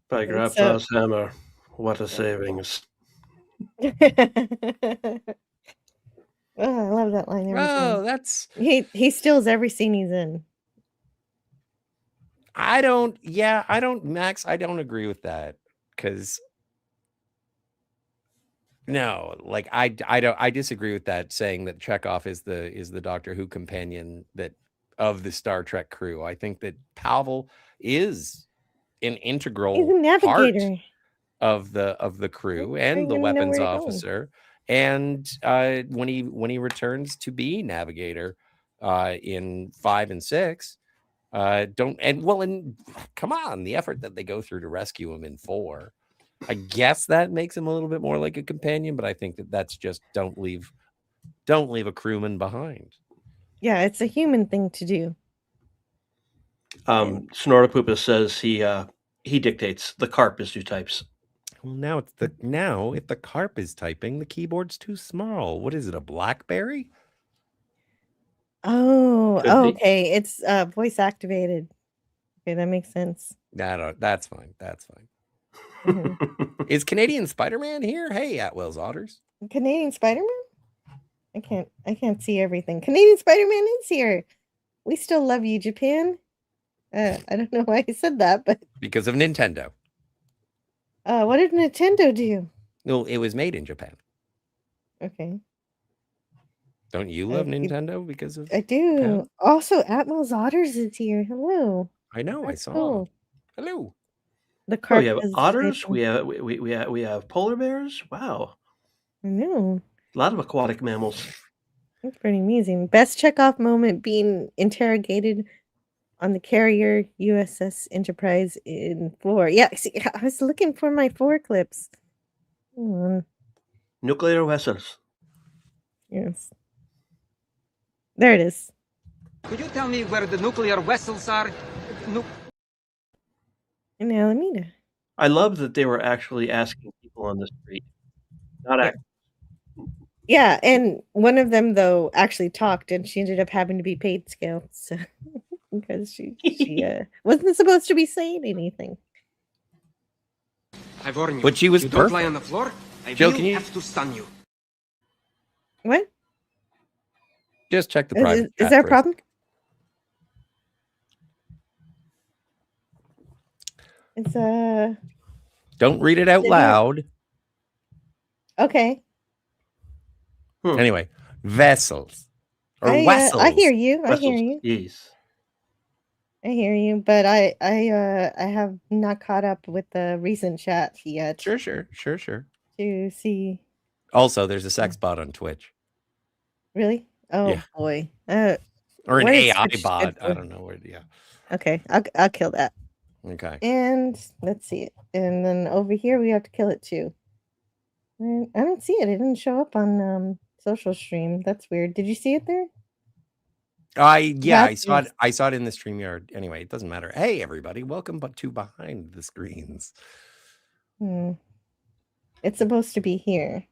By Grandpa's hammer, what a savings. Oh, I love that line. Oh, that's he steals every scene he's in. Max, I don't agree with that because no, like I disagree with that, saying that Chekhov is the Doctor Who companion that of the Star Trek crew. I think that Pavel is an integral He's a navigator part of the crew and the weapons officer. And when he returns to be navigator in 5 and 6, come on, the effort that they go through to rescue him in 4, I guess that makes him a little bit more like a companion, but I think that's just don't leave a crewman behind. Yeah, it's a human thing to do. Snortopoopa says he dictates. The carp is 2 types. Well, now if the carp is typing, the keyboard's too small. What is it, a BlackBerry? Oh, okay. It's voice activated. Okay, that makes sense. That's fine. That's fine. Mm-hmm. Is Canadian Spider-Man here? Hey, Atwell's Otters. Canadian Spider-Man? I can't see everything. Canadian Spider-Man is here. We still love you, Japan. I don't know why I said that, but because of Nintendo. What did Nintendo do? No, it was made in Japan. Okay. Don't you love Nintendo because of? I do. Japan? Also, Atwell's Otters is here. Hello. I know. That's I saw. Cool. Hello. The carp we have otters. We have polar bears. Wow. I know. A lot of aquatic mammals. That's pretty amazing. Best Chekhov moment being interrogated on the carrier USS Enterprise in 4. Yeah, see, I was looking for my 4 clips. Nuclear vessels. Yes. There it is. Could you tell me where the nuclear vessels are? In Alameda. I love that they were actually asking people on the street. Not actors. Yeah, and one of them though actually talked, and she ended up having to be paid scale, so because she wasn't supposed to be saying anything. I warn you. But she was you perfect. Don't lie on the floor. I Jill, will have to stun you. What? Just check the private. Is there a problem? It's Don't read it out loud. Okay. Anyway, vessels or vessels. I hear you. Vessels. I hear you. Yes. I hear you, but I have not caught up with the recent chat yet. Sure. To see. Also, there's a sex bot on Twitch. Really? Oh yeah. Boy. Or an AI bot. I don't know where. Yeah. Okay, I'll kill that. Okay. And let's see it. And then over here we have to kill it too. And I don't see it. It didn't show up on social stream. That's weird. Did you see it there? I saw it. I saw it in the StreamYard. Anyway, it doesn't matter. Hey, everybody, welcome to Behind the Screens. It's supposed to be here.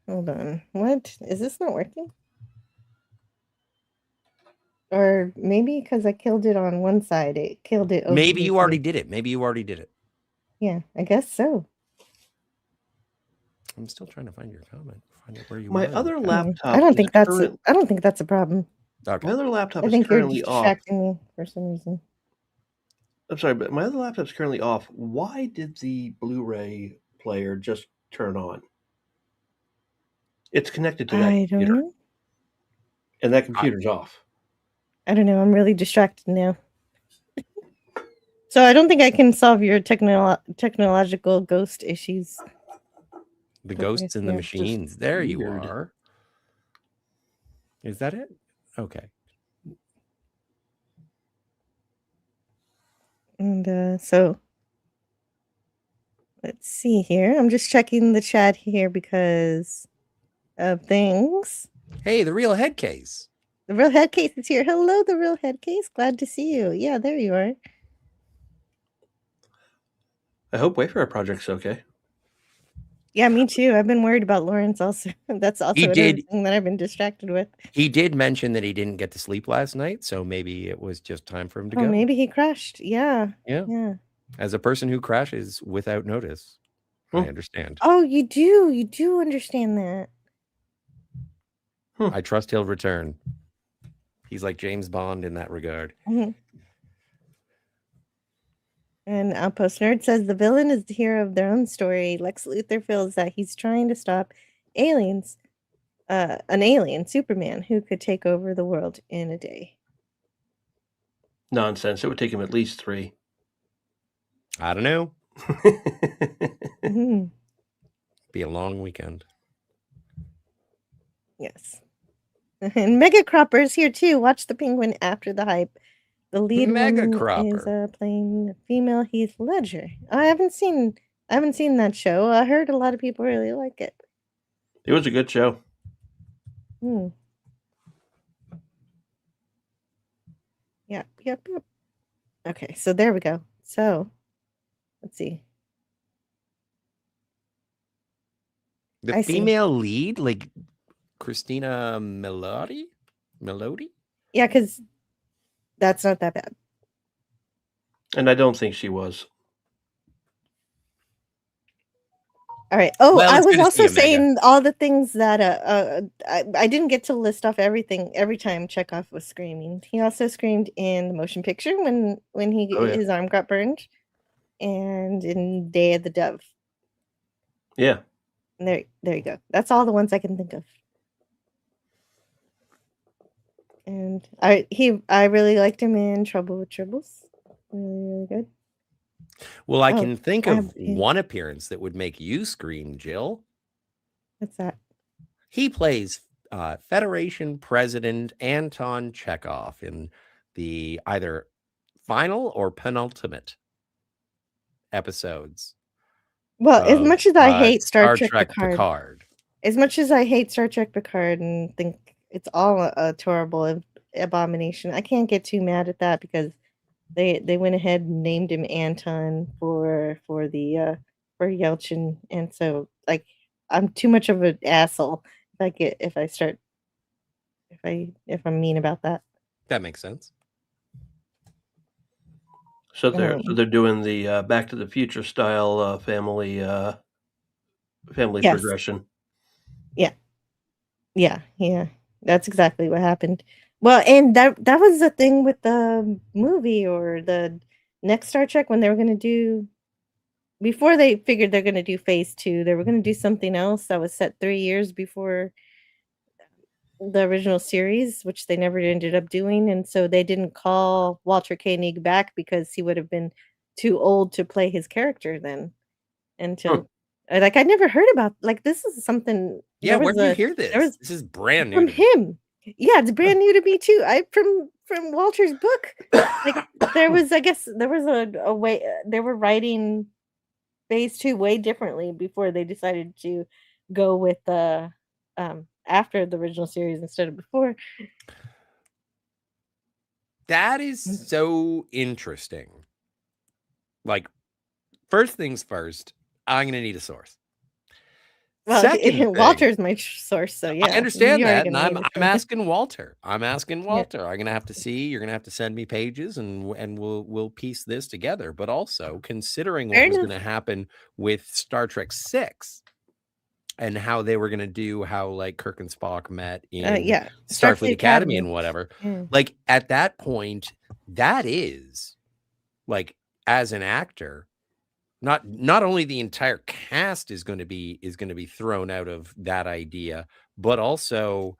Hold on. What? Is this not working? Or maybe because I killed it on one side, it killed it. Maybe you already did it. Yeah, I guess so. I'm still trying to find your comment. Find out where you. My other laptop. I don't think that's a problem. Okay. My other laptop is currently off. I think you're distracting me for some reason. I'm sorry, but my other laptop's currently off. Why did the Blu-ray player just turn on? It's connected to that computer. Don't know. And that computer's off. I don't know. I'm really distracted now. So I don't think I can solve your technological ghost issues. The ghosts in the machines. There you are. Is that it? Okay. And so let's see here. I'm just checking the chat here because of things. Hey, the real head case. The real head case is here. Hello, the real head case. Glad to see you. Yeah, there you are. I hope Wayfarer Project's okay. Yeah, me too. I've been worried about Lawrence also. That's also another thing that I've been distracted with. He did mention that he didn't get to sleep last night, so maybe it was just time for him to go. Maybe he crashed. Yeah. Yeah. As a person who crashes without notice, I understand. Oh, you do. You do understand that. I trust he'll return. He's like James Bond in that regard. Mm-hmm. And Outpost Nerd says the villain is the hero of their own story. Lex Luthor feels that he's trying to stop aliens, an alien, Superman, who could take over the world in a day. Nonsense. It would take him at least 3. I don't know. Mm-hmm. Be a long weekend. Yes. And Mega Cropper's here too. Watch the Penguin after the hype. The lead Mega woman Cropper is playing female Heath Ledger. I haven't seen that show. I heard a lot of people really like it. It was a good show. Yep. Okay, so there we go. So let's see. The female lead, like Christina Melody? Yeah, because that's not that bad. And I don't think she was. All right. Oh, well, I was also saying all the things that I didn't get to list off everything every time Chekhov was screaming. He also screamed in the motion picture when his arm got burned, and in Day of the Dove. Yeah. And there you go. That's all the ones I can think of. And I really liked him in Trouble with Tribbles. Really, really good. Well, I can think of one appearance that would make you scream, Jill. What's that? He plays Federation President Anton Chekhov in the either final or penultimate episodes. Well, as much as I hate Star Trek Picard, as much as I hate Star Trek Picard and think it's all a terrible abomination, I can't get too mad at that because they went ahead and named him Anton for Yelchin, and so like I'm too much of an asshole if I'm mean about that. That makes sense. So they're doing the Back to the Future style family progression. Yeah. That's exactly what happened. Well, and that was the thing with the movie or the next Star Trek when they were going to do, before they figured they're going to do phase 2, they were going to do something else that was set 3 years before the original series, which they never ended up doing. And so they didn't call Walter Koenig back because he would have been too old to play his character then. Until like I never heard about, like, this is something. Yeah, where did you hear this? This is brand new from him. Yeah, it's brand new to me too. From Walter's book. Like there was a way they were writing phase 2 way differently before they decided to go with the after the original series instead of before. That is so interesting. Like, first things first, I'm going to need a source. Well, Walter's my source, so yeah. I understand that, and I'm asking Walter. I'm going to have to see. You're going to have to send me pages, and we'll piece this together. But also, considering what was going to happen with Star Trek 6 and how they were going to do how like Kirk and Spock met in Starfleet Academy and whatever. Like at that point, that is like as an actor. Not only the entire cast is going to be thrown out of that idea, but also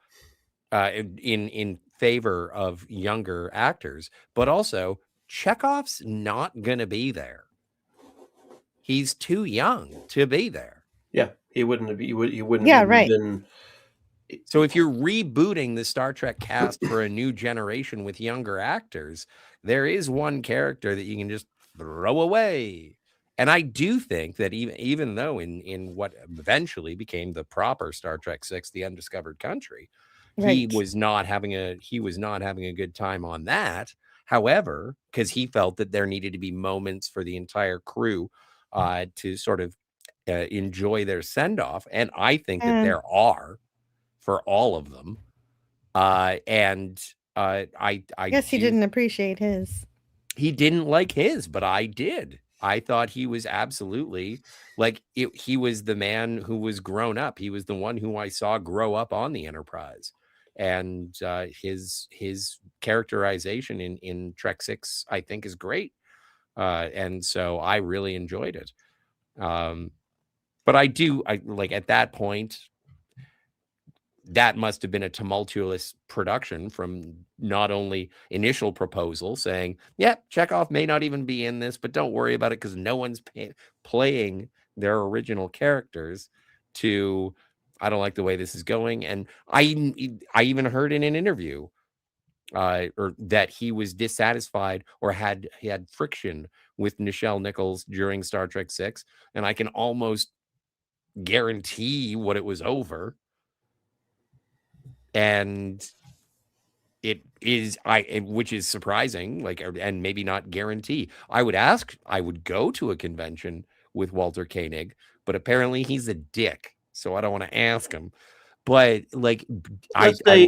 in favor of younger actors. But also, Chekhov's not going to be there. He's too young to be there. Yeah, he wouldn't have. He wouldn't. Yeah, right. So if you're rebooting the Star Trek cast for a new generation with younger actors, there is one character that you can just throw away. And I do think that even though in what eventually became the proper Star Trek 6, The Undiscovered Country, he Right. was not having a good time on that. However, because he felt that there needed to be moments for the entire crew to sort of enjoy their send-off, and I think that there are for all of them. And I guess he didn't appreciate his. He didn't like his, but I did. I thought he was absolutely like he was the man who was grown up. He was the one who I saw grow up on the Enterprise, and his characterization in Trek 6, I think, is great, and so I really enjoyed it. But I like at that point, that must have been a tumultuous production from not only initial proposal saying, yeah, Chekhov may not even be in this, but don't worry about it because no one's playing their original characters, to I don't like the way this is going. And I even heard in an interview or that he was dissatisfied or had friction with Nichelle Nichols during Star Trek 6. And I can almost guarantee what it was over. And it is which is surprising, like, and maybe not guarantee. I would go to a convention with Walter Koenig, but apparently he's a dick, so I don't want to ask him. But like,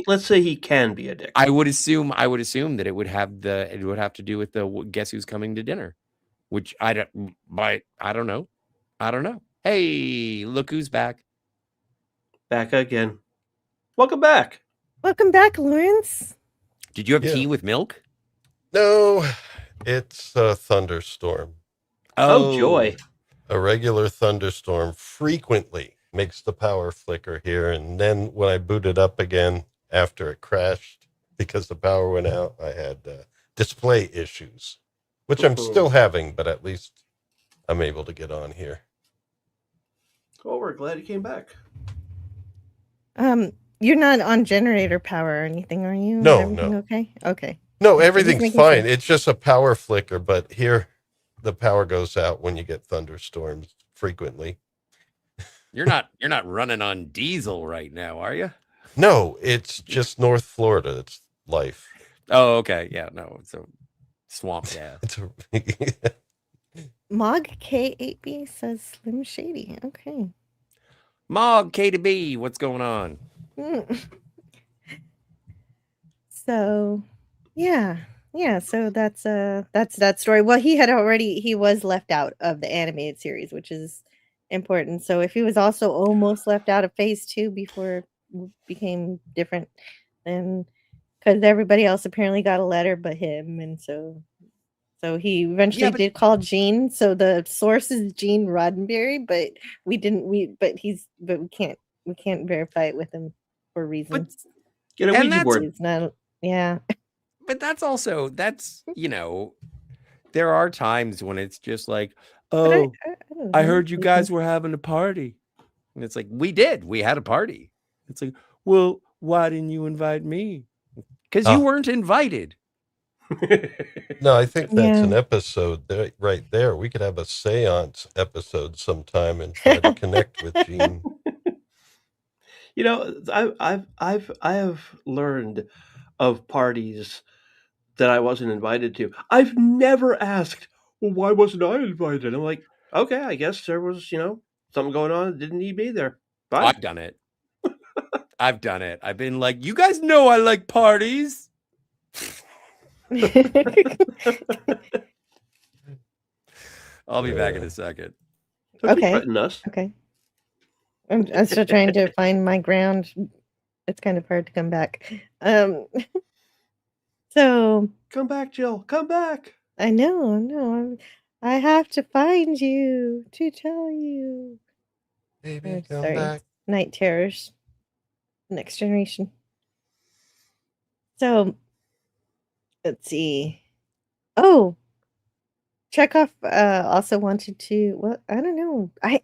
let's say he can be a dick. I would assume that it would have to do with the Guess Who's Coming to Dinner, which I don't know. Hey, look who's back again. Welcome back. Welcome back, Lawrence. Did you have tea with milk? No, it's a thunderstorm. Oh, joy. A regular thunderstorm frequently makes the power flicker here. And then when I booted up again after it crashed because the power went out, I had display issues, which I'm still having, but at least I'm able to get on here. Well, we're glad you came back. You're not on generator power or anything, are you? No, everything no. Okay. Okay. No, everything's fine. Sure. It's just a power flicker, but here the power goes out when you get thunderstorms frequently. You're not running on diesel right now, are you? No, it's just North Florida. It's life. Oh, okay. Yeah, no, it's a swamp gas. Mog K8B says Slim Shady. Okay. Mog K2B, what's going on? So, yeah. So that's that story. Well, he was left out of the animated series, which is important. So if he was also almost left out of phase 2 before it became different, then because everybody else apparently got a letter but him, and so he eventually did call Gene. So the source is Gene Roddenberry, but we can't verify it with him for reasons. Get a Ouija board. It's not, yeah. But that's there are times when it's just like, oh, I heard you guys were having a party. And it's like, we had a party. It's like, well, why didn't you invite me? Because you weren't invited. No, I think that's an episode right there. We could have a seance episode sometime and try to connect with Gene. You know, I have learned of parties that I wasn't invited to. I've never asked, well, why wasn't I invited? I'm like, okay, I guess there was, something going on that didn't need me there. Fine. I've done it. I've been like, you guys know I like parties. I'll be back in a second. Okay. Okay. I'm still trying to find my ground. It's kind of hard to come back. So come back, Jill. Come back. I know. I have to find you to tell you. Baby, come back. Night Terrors. Next Generation. So let's see. Oh, Chekhov also wanted to. Well, I don't know. A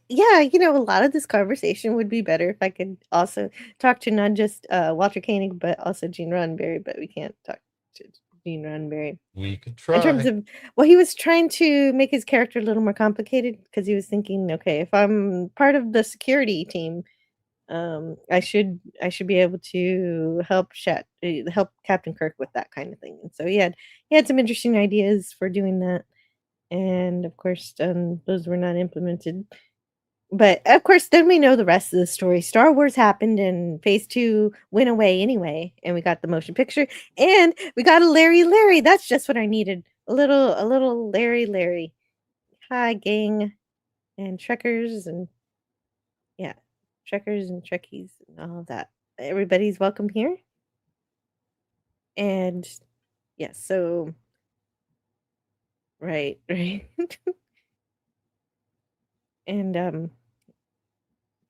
lot of this conversation would be better if I could also talk to not just Walter Koenig, but also Gene Roddenberry. But we can't talk to Gene Roddenberry. We could try. In terms of, well, he was trying to make his character a little more complicated because he was thinking, okay, if I'm part of the security team, I should be able to help Captain Kirk with that kind of thing. And so he had some interesting ideas for doing that, and of course, those were not implemented. But of course, then we know the rest of the story. Star Wars happened, and Phase 2 went away anyway, and we got the motion picture, and we got a Larry. That's just what I needed. A little Larry. Hi, gang, and Trekkers, and yeah, Trekkers and Trekkies and all of that. Everybody's welcome here. And yeah, so right. And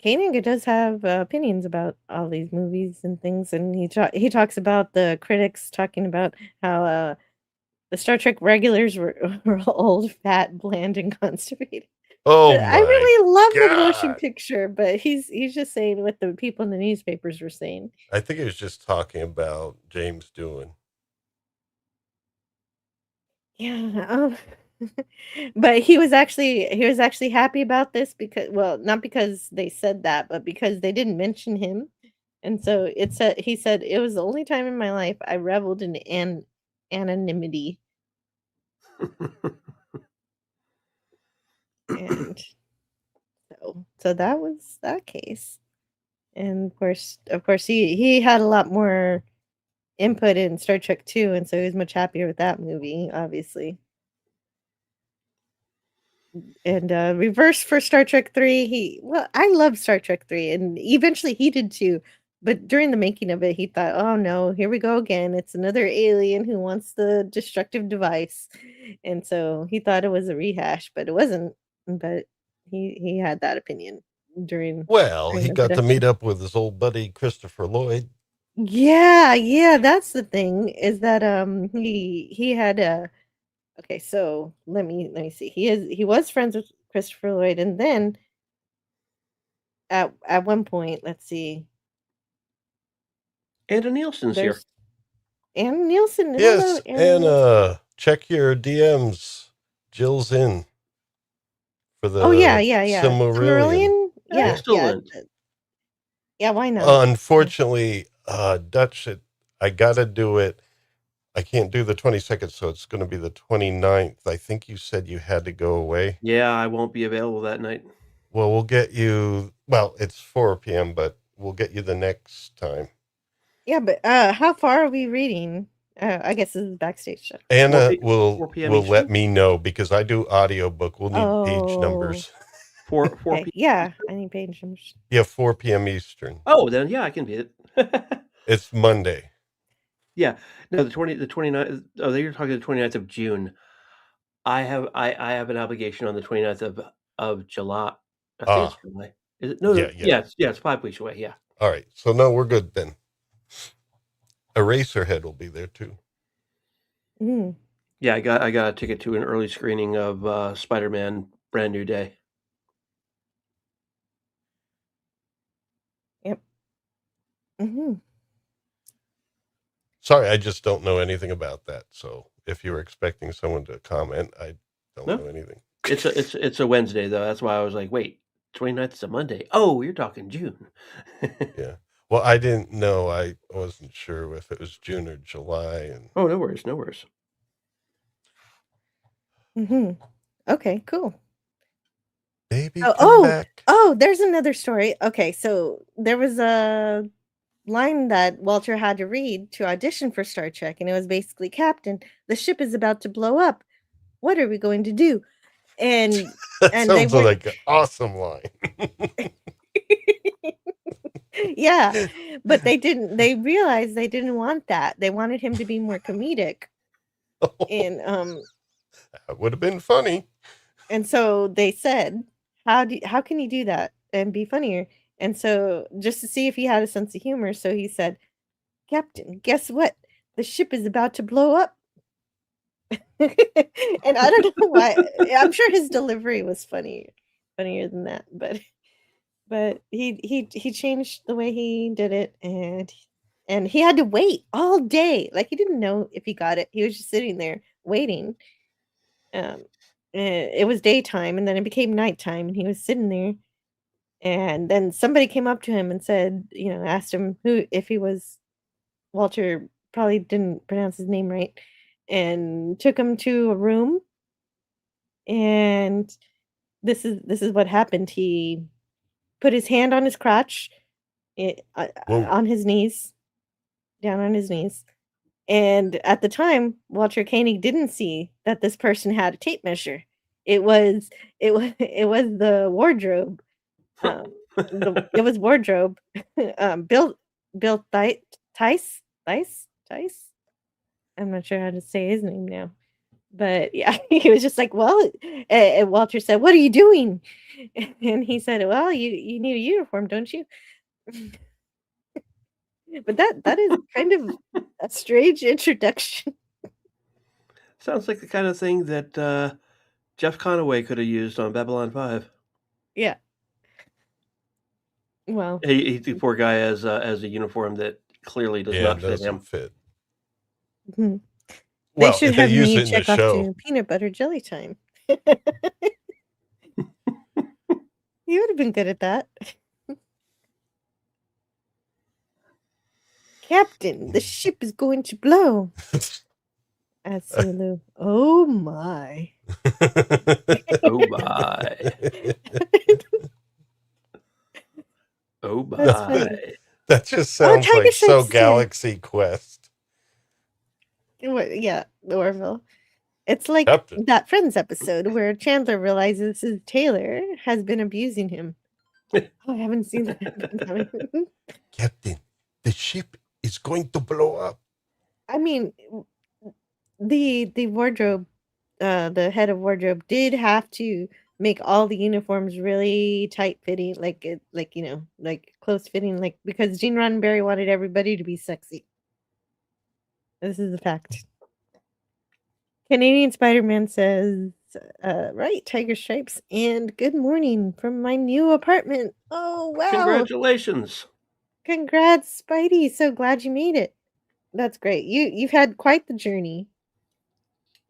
Koenig does have opinions about all these movies and things, and he talks about the critics talking about how the Star Trek regulars were old, fat, bland, and constipated. Oh But I my really love the motion God. picture, but he's just saying what the people in the newspapers were saying. I think he was just talking about James Doohan. Yeah, but he was actually happy about this because, well, not because they said that, but because they didn't mention him. And so he said, "It was the only time in my life I reveled in anonymity." And so that was that case. And of course he had a lot more input in Star Trek 2, and so he was much happier with that movie, obviously. And reverse for Star Trek 3, I love Star Trek 3, and eventually he did too. But during the making of it, he thought, "Oh no, here we go again. It's another alien who wants the destructive device." And so he thought it was a rehash, but it wasn't. But he had that opinion Well, during he the got to production. meet up with his old buddy Christopher Lloyd. Yeah, that's the thing, is that he had a okay, so let me see. He was friends with Christopher Lloyd, and then at one point, let's see, Anna Nielsen's here. there's Anna Nielsen. Hello, Yes, Anna and Nielsen. check your DMs. Jill's in for Oh yeah, the yeah. Silmarillion. Silmarillion? Yeah. Excellent. Yeah, why not? Unfortunately, Dutch, I gotta do it. I can't do the 22nd, so it's going to be the 29th. I think you said you had to go away. Yeah, I won't be available that night. Well, we'll get you. Well, it's 4 p.m., but we'll get you the next time. Yeah, but how far are we reading? I guess this is backstage stuff. Anna 4 will p.m. let Eastern? me know because I do audiobook. We'll need page numbers. 4 Okay, p.m. yeah, I need page numbers. Yeah, 4 p.m. Eastern. Oh, then yeah, I can beat it. It's Monday. Yeah. No, the 29th. Oh, you're talking the 29th of June. I have an obligation on the 29th of July. I think it's July. Is it? No, Yeah. It's 5 weeks away. Yeah. All right. So no, we're good then. Eraserhead will be there too. Mm. Yeah, I got a ticket to an early screening of Spider-Man: Brand New Day. Yep. Mm-hmm. Sorry, I just don't know anything about that. So if you were expecting someone to comment, I don't know anything. It's a Wednesday though. That's why I was like, wait, 29th is a Monday. Oh, you're talking June. Yeah. Well, I didn't know. I wasn't sure if it was June or July. And oh, no worries. Mm-hmm. Okay, cool. Baby, come back. Oh, there's another story. Okay, so there was a line that Walter had to read to audition for Star Trek, and it was basically, "Captain, the ship is about to blow up. What are we going to do?" And that and sounds like an awesome line. Yeah, but they realized they didn't want that. They wanted him to be more comedic. And that would have been funny. And so they said, how can you do that and be funnier?" And so just to see if he had a sense of humor, so he said, "Captain, guess what? The ship is about to blow up." And I don't know why. I'm sure his delivery was funnier than that, but he changed the way he did it, and he had to wait all day. Like, he didn't know if he got it. He was just sitting there waiting. It was daytime, and then it became nighttime, and he was sitting there And then somebody came up to him and said, asked him if he was Walter, probably didn't pronounce his name right, and took him to a room. And this is what happened. He put his hand on his crotch, on his knees, down on his knees. And at the time, Walter Koenig didn't see that this person had a tape measure. It was the wardrobe. It was wardrobe. Bill Tice. I'm not sure how to say his name now. But yeah, he was just like, well, and Walter said, "What are you doing?" And he said, "Well, you need a uniform, don't you?" But that is kind of a strange introduction. Sounds like the kind of thing that Jeff Conaway could have used on Babylon 5. Yeah. Well, The poor guy has a uniform that clearly does not fit him. Fit. They Well, should they have use me it in the check off show. to peanut butter jelly time. You would have been good at that. Captain, the ship is going to blow. Asked Sulu. Oh my. Oh my. Oh That's my. funny. That just sounds Tiger like so Stripes did. Galaxy Quest. Yeah, the Orville. It's like Captain. that Friends episode where Chandler realizes his tailor has been abusing him. Oh, I haven't seen that. Captain, the ship is going to blow up. I mean, the wardrobe, the head of wardrobe did have to make all the uniforms really tight fitting, like close fitting, like because Gene Roddenberry wanted everybody to be sexy. This is a fact. Canadian Spider-Man says, right, Tiger Stripes, and good morning from my new apartment. Oh, wow. Congratulations. Congrats, Spidey. So glad you made it. That's great. You've had quite the journey.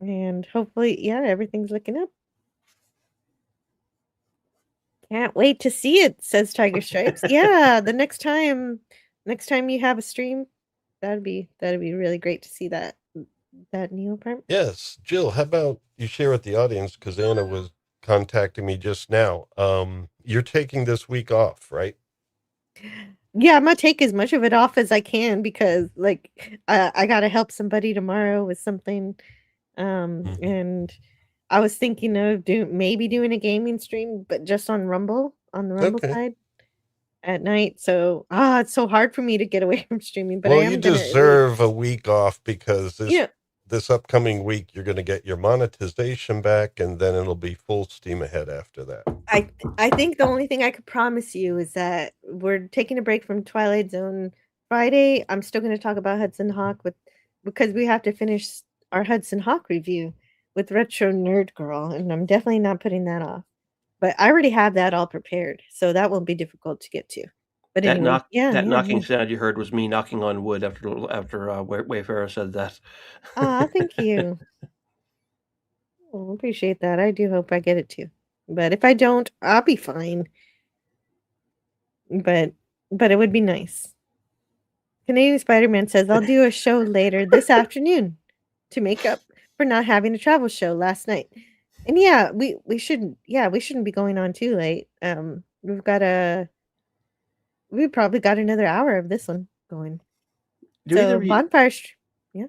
And hopefully, yeah, everything's looking up. Can't wait to see it, says Tiger Stripes. Yeah, the next time you have a stream, that'd be really great to see that new apartment. Yes, Jill, how about you share with the audience, because Anna was contacting me just now. You're taking this week off, right? Yeah, I'm gonna take as much of it off as I can because I gotta help somebody tomorrow with something. And I was thinking of doing a gaming stream, but just on Rumble, on the Rumble side at night. So it's so hard for me to get away from streaming, but well, I am you gonna deserve a week off because this upcoming week you're going to get your monetization back, and then it'll be full steam ahead after that. I think the only thing I could promise you is that we're taking a break from Twilight Zone Friday. I'm still going to talk about Hudson Hawk because we have to finish our Hudson Hawk review with Retro Nerd Girl, and I'm definitely not putting that off. But I already have that all prepared, so that won't be difficult to get to. But anyway, knocking sound you heard was me knocking on wood after Wayfarer said that. Thank you. I appreciate that. I do hope I get it too. But if I don't, I'll be fine. But it would be nice. Canadian Spider-Man says, I'll do a show later this afternoon to make up for not having a travel show last night. And yeah, we shouldn't be going on too late. We've probably got another hour of this one going. Bonfire. Yeah.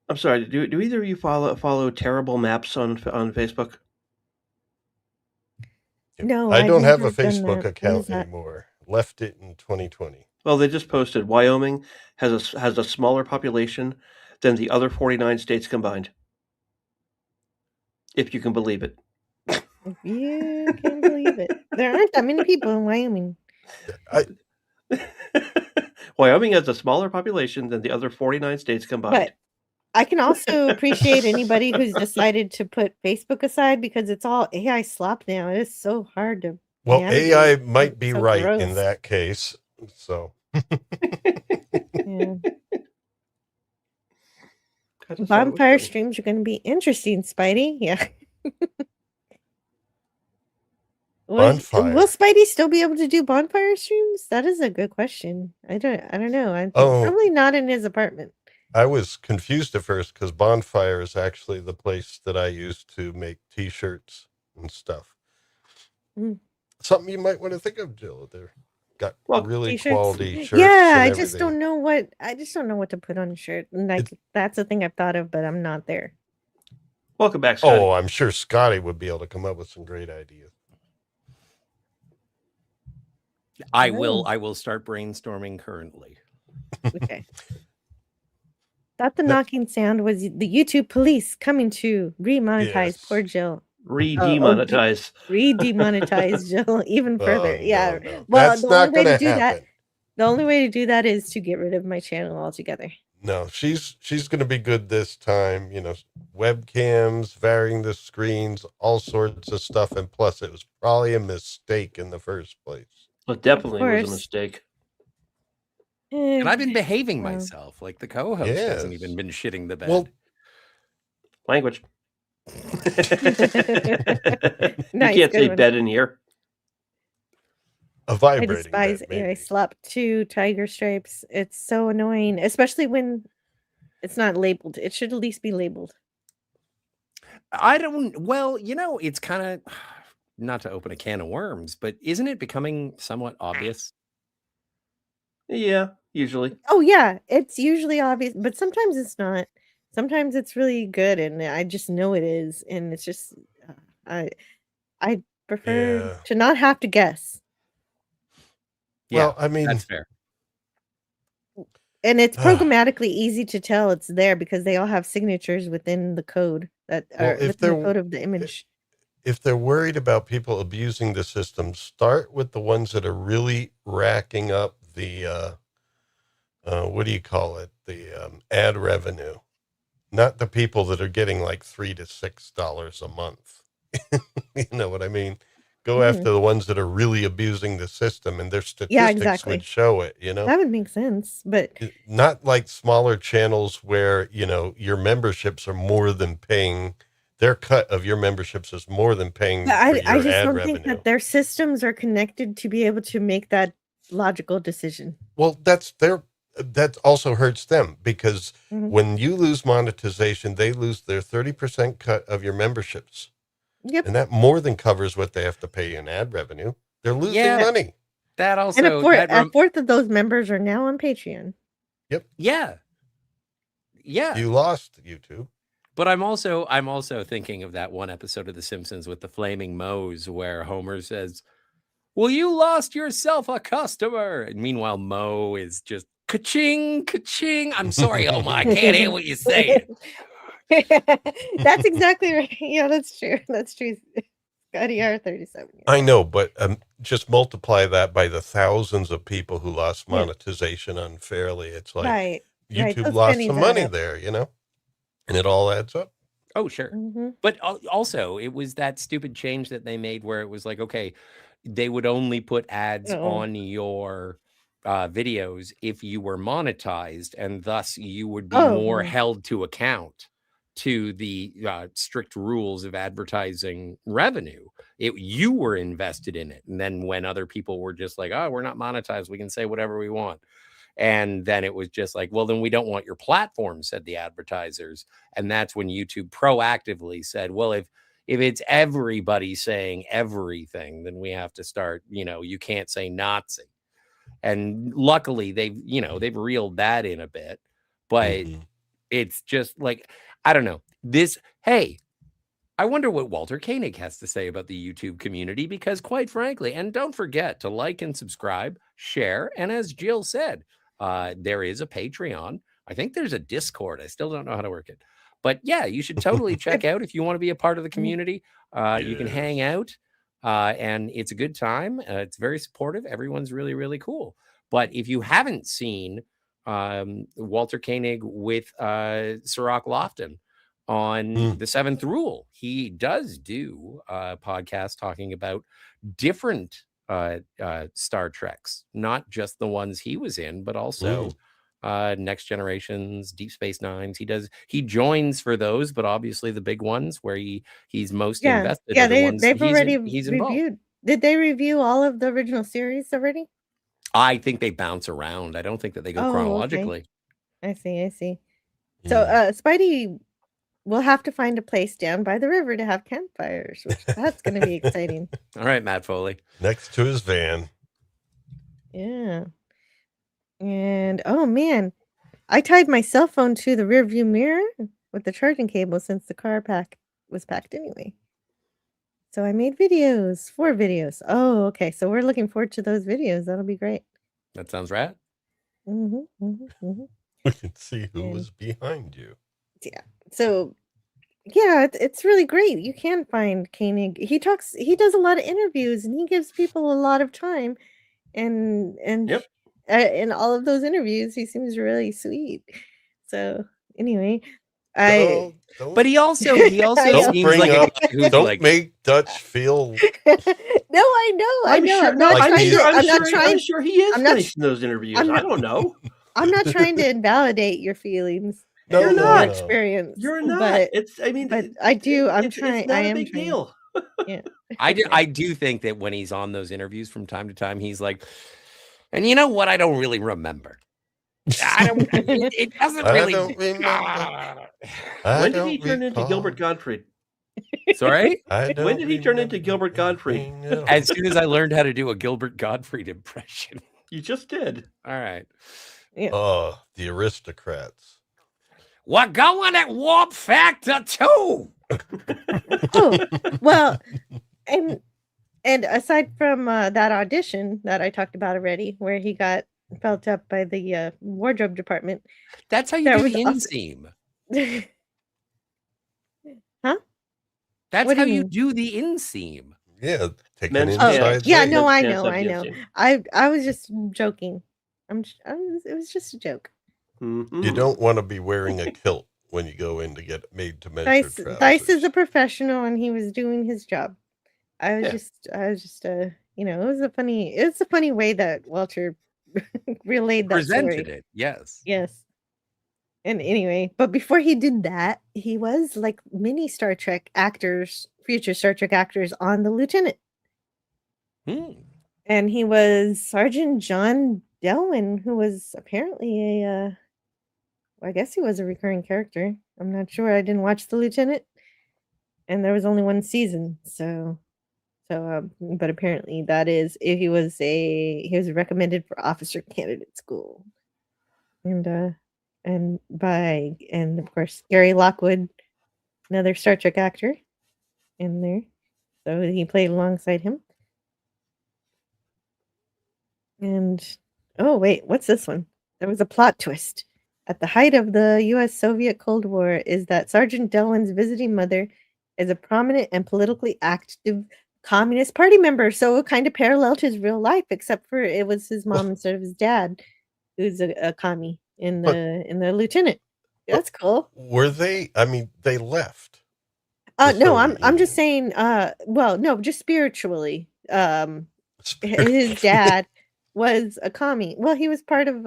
I'm sorry. Do either of you follow Terrible Maps on Facebook? No, I don't have a Facebook account anymore. Left it in 2020. Well, they just posted Wyoming has a smaller population than the other 49 states combined. If you can believe it. If you can believe it. There aren't that many people in Wyoming. Wyoming has a smaller population than the other 49 states combined. But I can also appreciate anybody who's decided to put Facebook aside because it's all AI slop now. It is so hard to. Well, AI might be right in that case. So. Yeah. Bonfire streams are going to be interesting, Spidey. Yeah. Will Bonfire. Spidey still be able to do bonfire streams? That is a good question. I don't know. I think probably not in his apartment. I was confused at first because Bonfire is actually the place that I used to make T-shirts and stuff. Something you might want to think of, Jill. They're got really T-shirts. quality shirts. Yeah, and I just don't know what to put on a shirt. And like that's the thing I've thought of, but I'm not there. Welcome back, Scotty. Oh, I'm sure Scotty would be able to come up with some great ideas. I will start brainstorming currently. Okay. Thought the knocking sound was the YouTube police coming to remonetize poor Jill. Re-demonetize. Re-demonetize Jill even further. Yeah. No. Well, that's not going to happen. The only way to do that is to get rid of my channel altogether. No, she's going to be good this time. You know, webcams, varying the screens, all sorts of stuff. And plus, it was probably a mistake in the first place. It definitely was a mistake. And I've been behaving myself. Like the co-host hasn't even been shitting the bed. Well, language. Nice, you can't say bed in here. A vibrating I despise bed, I slept 2 tiger stripes. It's so annoying, especially when it's not labeled. It should at least be labeled. Well, you know, it's kind of, not to open a can of worms, but isn't it becoming somewhat obvious? Yeah, usually. Oh yeah, it's usually obvious, but sometimes it's not. Sometimes it's really good, and I just know it is, and it's just I prefer to not have to guess. Yeah, well, I mean, that's fair. And it's programmatically easy to tell it's there because they all have signatures within the code that are within the code of the image. If they're worried about people abusing the system, start with the ones that are really racking up the what do you call it? The ad revenue, not the people that are getting like $3 to $6 a month. You know what I mean? Go after the ones that are really abusing the system, and their statistics would show it, you know? That would make sense, but not like smaller channels where, you know, your memberships are more than paying, their cut of your memberships is more than paying for your ad revenue. I just don't think that their systems are connected to be able to make that logical decision. Well, that also hurts them because when you lose monetization, they lose their 30% cut of your memberships. Yep. And that more than covers what they have to pay in ad revenue. They're losing money. That also, and a fourth of those members are now on Patreon. Yep. Yeah. You lost YouTube. But I'm also thinking of that one episode of The Simpsons with the flaming Moes where Homer says, "Well, you lost yourself a customer." And meanwhile, Moe is just ka-ching, ka-ching. I'm sorry, Homer, I can't hear what you're saying. That's exactly right. Yeah, that's true. That's true. Scotty R 37. I know, but just multiply that by the thousands of people who lost monetization unfairly. It's like YouTube lost some money there, you know, and it all adds up. Oh, sure. But also, it was that stupid change that they made where it was like, okay, they would only put ads on your videos if you were monetized, and thus you would be more held to account to the strict rules of advertising revenue. You were invested in it. And then when other people were just like, oh, we're not monetized, we can say whatever we want. And then it was just like, well, then we don't want your platform, said the advertisers. And that's when YouTube proactively said, well, if it's everybody saying everything, then we have to start, you know, you can't say Nazi. And luckily they've reeled that in a bit, but it's just like, I don't know hey, I wonder what Walter Koenig has to say about the YouTube community, because quite frankly, and don't forget to like and subscribe, share. And as Jill said, there is a Patreon. I think there's a Discord. I still don't know how to work it, but yeah, you should totally check out if you want to be a part of the community. You can hang out and it's a good time. It's very supportive. Everyone's really, really cool. But if you haven't seen Walter Koenig with Sirach Lofton on the Seventh Rule, he does do a podcast talking about different Star Treks, not just the ones he was in, but also Next Generations, Deep Space Nines. He joins for those, but obviously the big ones where he's most invested. Yeah, they've already reviewed Did they review all of the original series already? I think they bounce around. I don't think that they go Oh, okay. chronologically. I see. So, Spidey will have to find a place down by the river to have campfires, which that's going to be exciting. All right, Matt Foley. Next to his van. Yeah. And oh man, I tied my cell phone to the rear view mirror with the charging cable since the car was packed anyway. So I made 4 videos. Oh, okay. So we're looking forward to those videos. That'll be great. That sounds rad. We can see who was behind you. Yeah. So yeah, it's really great. You can find Koenig. He does a lot of interviews and he gives people a lot of time. And Yep. in all of those interviews, he seems really sweet. So anyway, but he also don't seems like a guy who's don't like, make Dutch feel. No, I know. I'm sure. I'm not I'm trying. sure he is I'm not- nice in those interviews. I'm I not- don't know. I'm not trying to invalidate your feelings. No, or you're your not. experience. You're not. But, It's. I mean, but I do. I'm it's trying. not I a am big trying. deal. Yeah. I do think that when he's on those interviews from time to time, he's like, and you know what? I don't really remember. It doesn't really. I don't remember. When did he turn into Gilbert Gottfried? Sorry? When did he turn into Gilbert Gottfried? As soon as I learned how to do a Gilbert Gottfried impression. You just did. All right. Yeah. Oh, the aristocrats. We're going at Warp Factor 2. Oh, well, and aside from that audition that I talked about already, where he got felt up by the wardrobe department. That's how you do the inseam. Huh? That's how you do the inseam. Yeah, take an Men's inside. Yeah, leg. no, I Men's know. inseam. I was just joking. It was just a joke. Mm-hmm. You don't want to be wearing a kilt when you go in to get made to measure trousers. Dice is a professional, and he was doing his job. I was just, you know, it was a funny way that Walter relayed that Presented story. it, yes. And anyway, but before he did that, he was like mini Star Trek actors, future Star Trek actors on The Lieutenant. And he was Sergeant John Delwyn, who was apparently I guess he was a recurring character. I'm not sure. I didn't watch The Lieutenant, and there was only one season, so but apparently that is he was recommended for officer candidate school, and of course Gary Lockwood, another Star Trek actor, in there, so he played alongside him. And oh wait, what's this one? There was a plot twist. At the height of the U.S.-Soviet Cold War, is that Sergeant Delwyn's visiting mother is a prominent and politically active Communist Party member. So it kind of paralleled his real life, except for it was his mom instead of his dad, who's a commie in the Lieutenant. That's cool. Were they? I mean, they left. No, I'm just saying. Well, no, just spiritually. His dad was a commie. Well, he was part of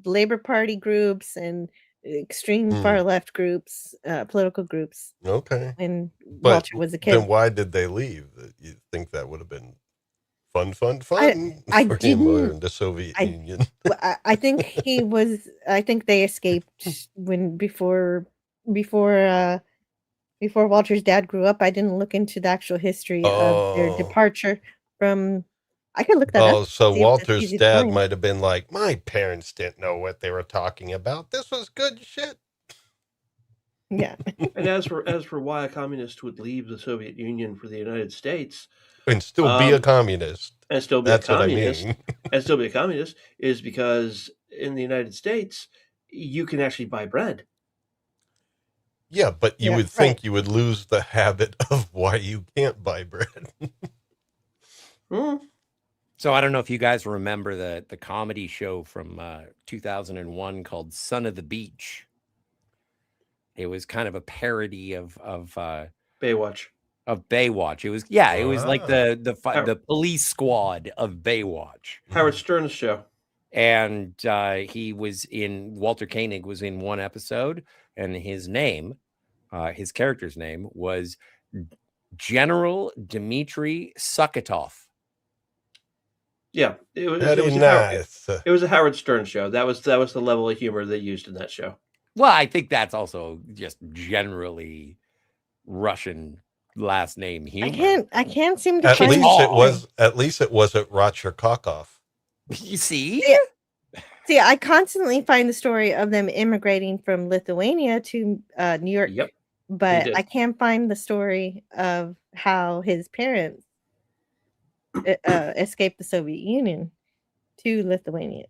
Labor Party groups and extreme far left groups, political groups. Okay. And But Walter was a kid. Then why did they leave? You think that would have been fun I for him didn't- in the Soviet I- Union? I think he was. I think they escaped before Walter's dad grew up. I didn't look into the actual history of their departure from. I could look that up. Oh, so see if that's Walter's easy to dad find. might have been like, my parents didn't know what they were talking about. This was good shit. Yeah. And as for why a communist would leave the Soviet Union for the United States And still be a communist. and still be That's a what I communist mean. and still be a communist is because in the United States you can actually buy bread. Yeah, but you Yeah, would think you would lose the habit of why you can't buy bread. So I don't know if you guys remember the comedy show from 2001 called Son of the Beach. It was kind of a parody of Baywatch. Of Baywatch. It was like the police squad of Baywatch. Howard Stern's show. And Walter Koenig was in one episode, and his character's name was General Dmitry Sukhatov. Yeah, it was Very a nice. it was a Howard Stern show. That was the level of humor they used in that show. Well, I think that's also just generally Russian last name humor. I can't seem to At find least it wasn't Roger Kokov. You see? See, I constantly find the story of them immigrating from Lithuania to New York. Yep. But I can't find the story of how his parents escaped the Soviet Union to Lithuania.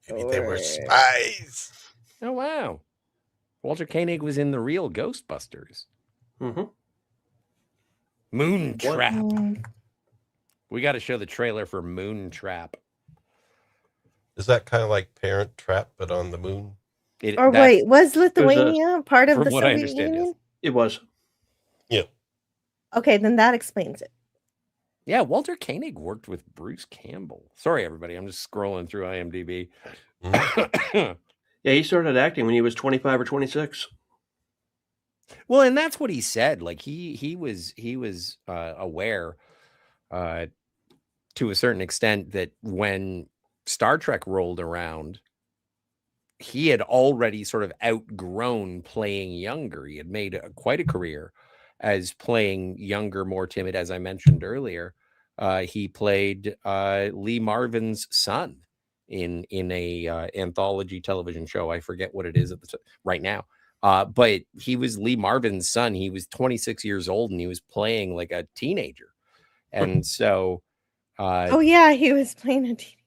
Maybe they were spies. Oh, wow. Walter Koenig was in the real Ghostbusters. Mm-hmm. Moontrap. We got to show the trailer for Moontrap. Is that kind of like Parent Trap, but on the moon? Wait, was Lithuania part of the Soviet Union? Yes. It was. Yeah. Okay, then that explains it. Yeah, Walter Koenig worked with Bruce Campbell. Sorry, everybody. I'm just scrolling through IMDb. Yeah, he started acting when he was 25 or 26. Well, and that's what he said. Like he was aware to a certain extent that when Star Trek rolled around, he had already sort of outgrown playing younger. He had made quite a career as playing younger, more timid. As I mentioned earlier, he played Lee Marvin's son in a anthology television show. I forget what it is right now. But he was Lee Marvin's son. He was 26 years old and he was playing like a teenager. And so, oh yeah, he was playing a teenager.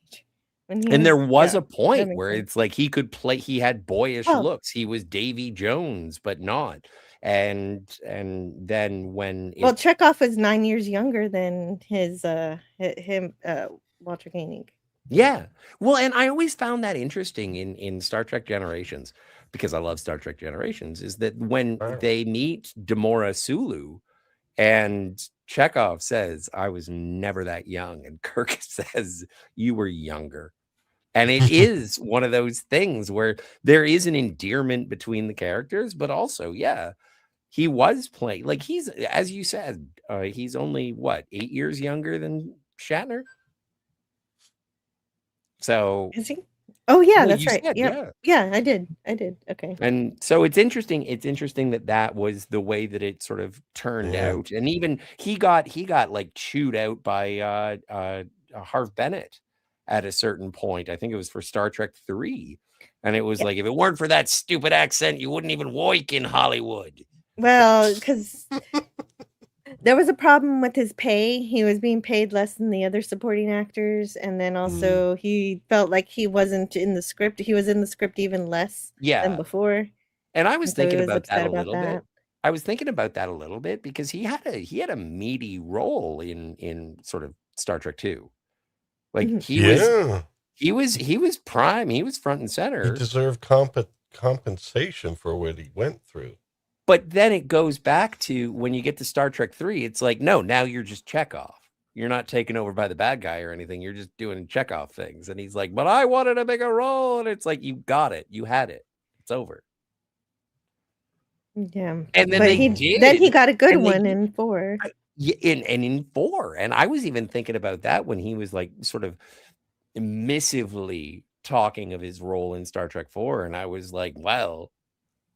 And there was a point where it's like he could play. He had boyish looks. He was Davy Jones, but not. And then when Chekhov was 9 years younger than Walter Koenig. Yeah. Well, and I always found that interesting in Star Trek Generations, because I love Star Trek Generations, is that when they meet Demora Sulu and Chekhov says, I was never that young. And Kirk says, you were younger. And it is one of those things where there is an endearment between the characters, but also, yeah, he was playing like he's, as you said, he's only 8 years younger than Shatner. So is he? Oh yeah, well, that's right. Said, yeah, I did. Okay. And so it's interesting. It's interesting that was the way that it sort of turned out. And even he got like chewed out by Harv Bennett at a certain point. I think it was for Star Trek 3. And it was like, if it weren't for that stupid accent, you wouldn't even work in Hollywood. Well, because there was a problem with his pay. He was being paid less than the other supporting actors. And then also he felt like he wasn't in the script. He was in the script even less than before. And I was thinking about that a little bit. I was thinking about that a little bit because he had a meaty role in sort of Star Trek 2. Like he was prime. He was front and center. He deserved compensation for what he went through. But then it goes back to when you get to Star Trek 3, it's like, no, now you're just Chekhov. You're not taken over by the bad guy or anything. You're just doing Chekhov things. And he's like, but I wanted a bigger role. And it's like, you got it. You had it. It's over. Yeah. And then then he got a good one in 4. In 4. And I was even thinking about that when he was like sort of missively talking of his role in Star Trek 4. And I was like, well,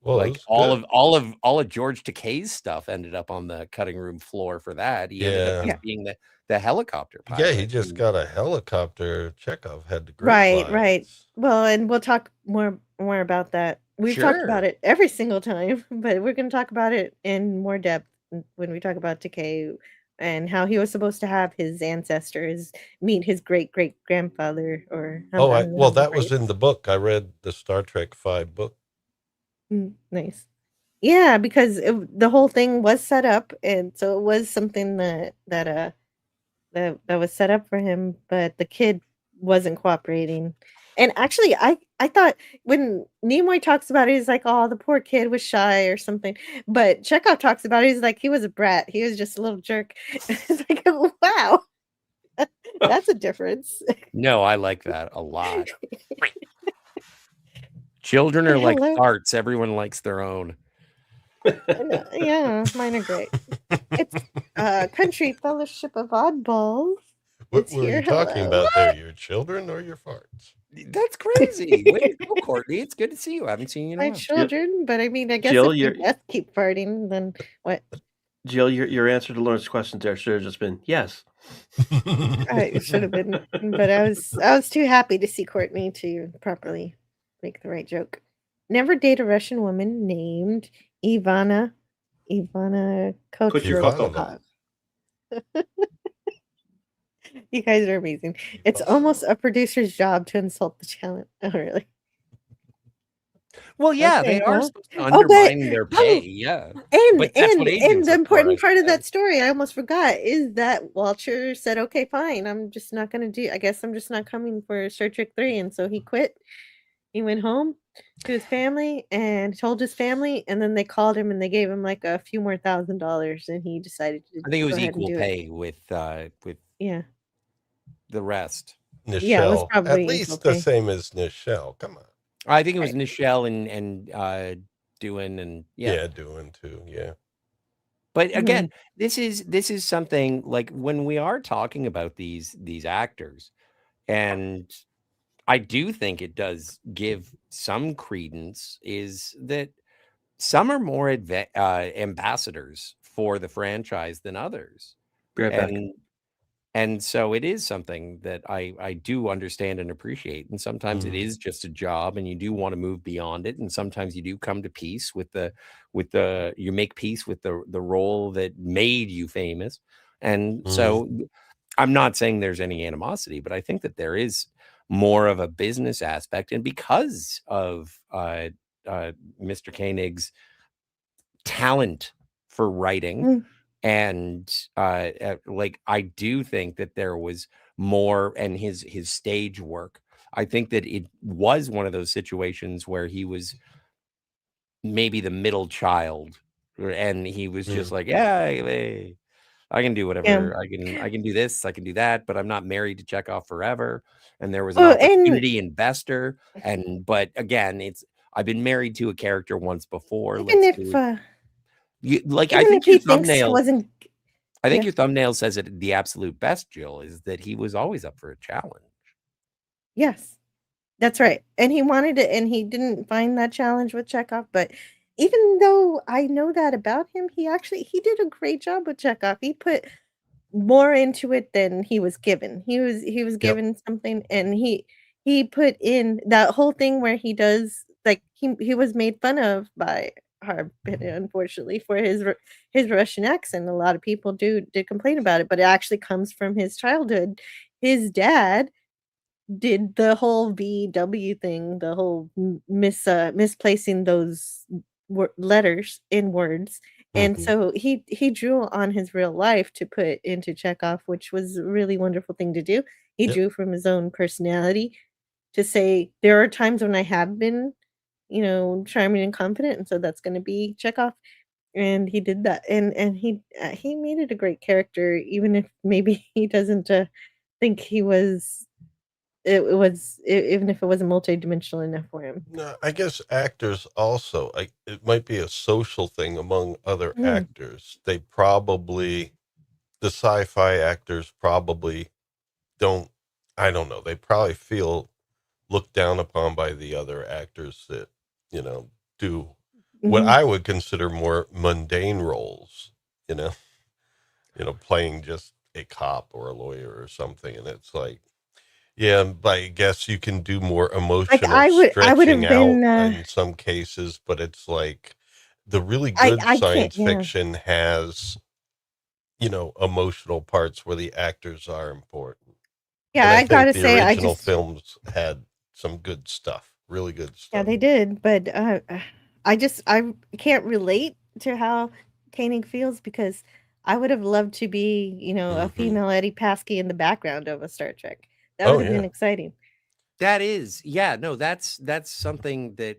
like all of George Takei's stuff ended up on the cutting room floor for that. He ended up just being the helicopter pilot. Yeah, he just got a helicopter. Chekhov had the great right. Well, and we'll talk more about that. We've talked about it every single time, but we're going to talk about it in more depth when we talk about Takei and how he was supposed to have his ancestors meet his great-great-grandfather. That was in the book. I read the Star Trek 5 book. Nice. Yeah, because the whole thing was set up, and so it was something that was set up for him, but the kid wasn't cooperating. And actually, I thought when Nimoy talks about it, he's like, oh, the poor kid was shy or something. But Chekhov talks about it, he's like, he was a brat. He was just a little jerk. It's like, wow, that's a difference. No, I like that a lot. Children are like farts. Everyone likes their own. Yeah, mine are great. It's Country Fellowship of Oddballs. What It's were here. you talking Hello. about there? Your children or your farts? That's crazy. Way to go, Courtney. It's good to see you. I haven't seen you in a My while. children, but I mean, I guess Jill, if you both keep farting, then what? Jill, your answer to Lawrence's question there should have just been yes. I should have been, but I was too happy to see Courtney to properly make the right joke. Never date a Russian woman named Ivana Kucherkova. Kocherkov. You guys are amazing. It's almost a producer's job to insult the talent. Oh, really? Well, yeah, Okay, they are well. supposed to Oh, but undermine their pay. Yeah. But that's what and agents the are for, I important part of guess. that story, I almost forgot, is that Walter said, "Okay, fine. I'm just not gonna do. I guess I'm just not coming for Star Trek 3," and so he quit. He went home to his family and told his family, and then they called him and they gave him like a few more $1,000s, and he decided to I think it go was ahead and equal do it. pay with Yeah. the rest. Yeah, it was Nichelle. At probably equal least the pay. same as Nichelle. Come on. I think it was Right. Nichelle and doing and Yeah, doing too. Yeah. But Mhm. again, this is something like when we are talking about these actors, and I do think it does give some credence, is that some are more ambassadors for the franchise than others. Be right back. And so it is something that I do understand and appreciate. And sometimes it Mhm. is just a job and you do want to move beyond it. And sometimes you do come to peace with the you make peace with the role that made you famous. And Mhm. so I'm not saying there's any animosity, but I think that there is more of a business aspect. And because of Mr. Koenig's talent for writing, Mm. and like I do think that there was more, and his stage work, I think that it was one of those situations where he was maybe the middle child, and he was just Mm. like, yeah, I can do Yeah. whatever, I can do this, I can do that, but I'm not married to Chekhov forever. And there was an Oh, and opportunity investor, but again, I've been married to a character once before. even Let's if do it. Like, I even if think he your thinks he thumbnail wasn't I think yeah. your thumbnail says it the absolute best, Jill, is that he was always up for a challenge. Yes. That's right, and he wanted it, and he didn't find that challenge with Chekhov, but even though I know that about him, he did a great job with Chekhov. He put more into it than he was given. He was Yep. given something, and he put in that whole thing where he does like, he was made fun of by Harbin, unfortunately, for his Russian accent. A lot of people did complain about it, but it actually comes from his childhood. His dad did the whole VW thing, the whole misplacing those letters in words, and Mhm. so he drew on his real life to put into Chekhov, which was a really wonderful thing to do. He Yep. drew from his own personality to say, "There are times when I have been, charming and confident, and so that's gonna be Chekhov," and he did that, and he made it a great character, even if maybe he doesn't, think he was even if it wasn't multidimensional enough for him. No, I guess actors also, it might be a social thing among other Mm, actors. The sci-fi actors probably don't, I don't know, they probably feel looked down upon by the other actors that, do what mhm. I would consider more mundane roles, you know, playing just a cop or a lawyer or something. And it's like, yeah, but I guess you can do more Like, emotional I would stretching have out been, in some cases, but it's like the really I good I can't science yeah. fiction has, emotional parts where the actors are important. Yeah, And I I think gotta the say, original films had some good stuff, really good yeah, stuff. they did, but, I can't relate to how Koenig feels because I would have loved to be, a Hmm. female Eddie Paskey in the background of a Star Trek. That Oh would have been yeah. exciting. That is, yeah, no, that's something that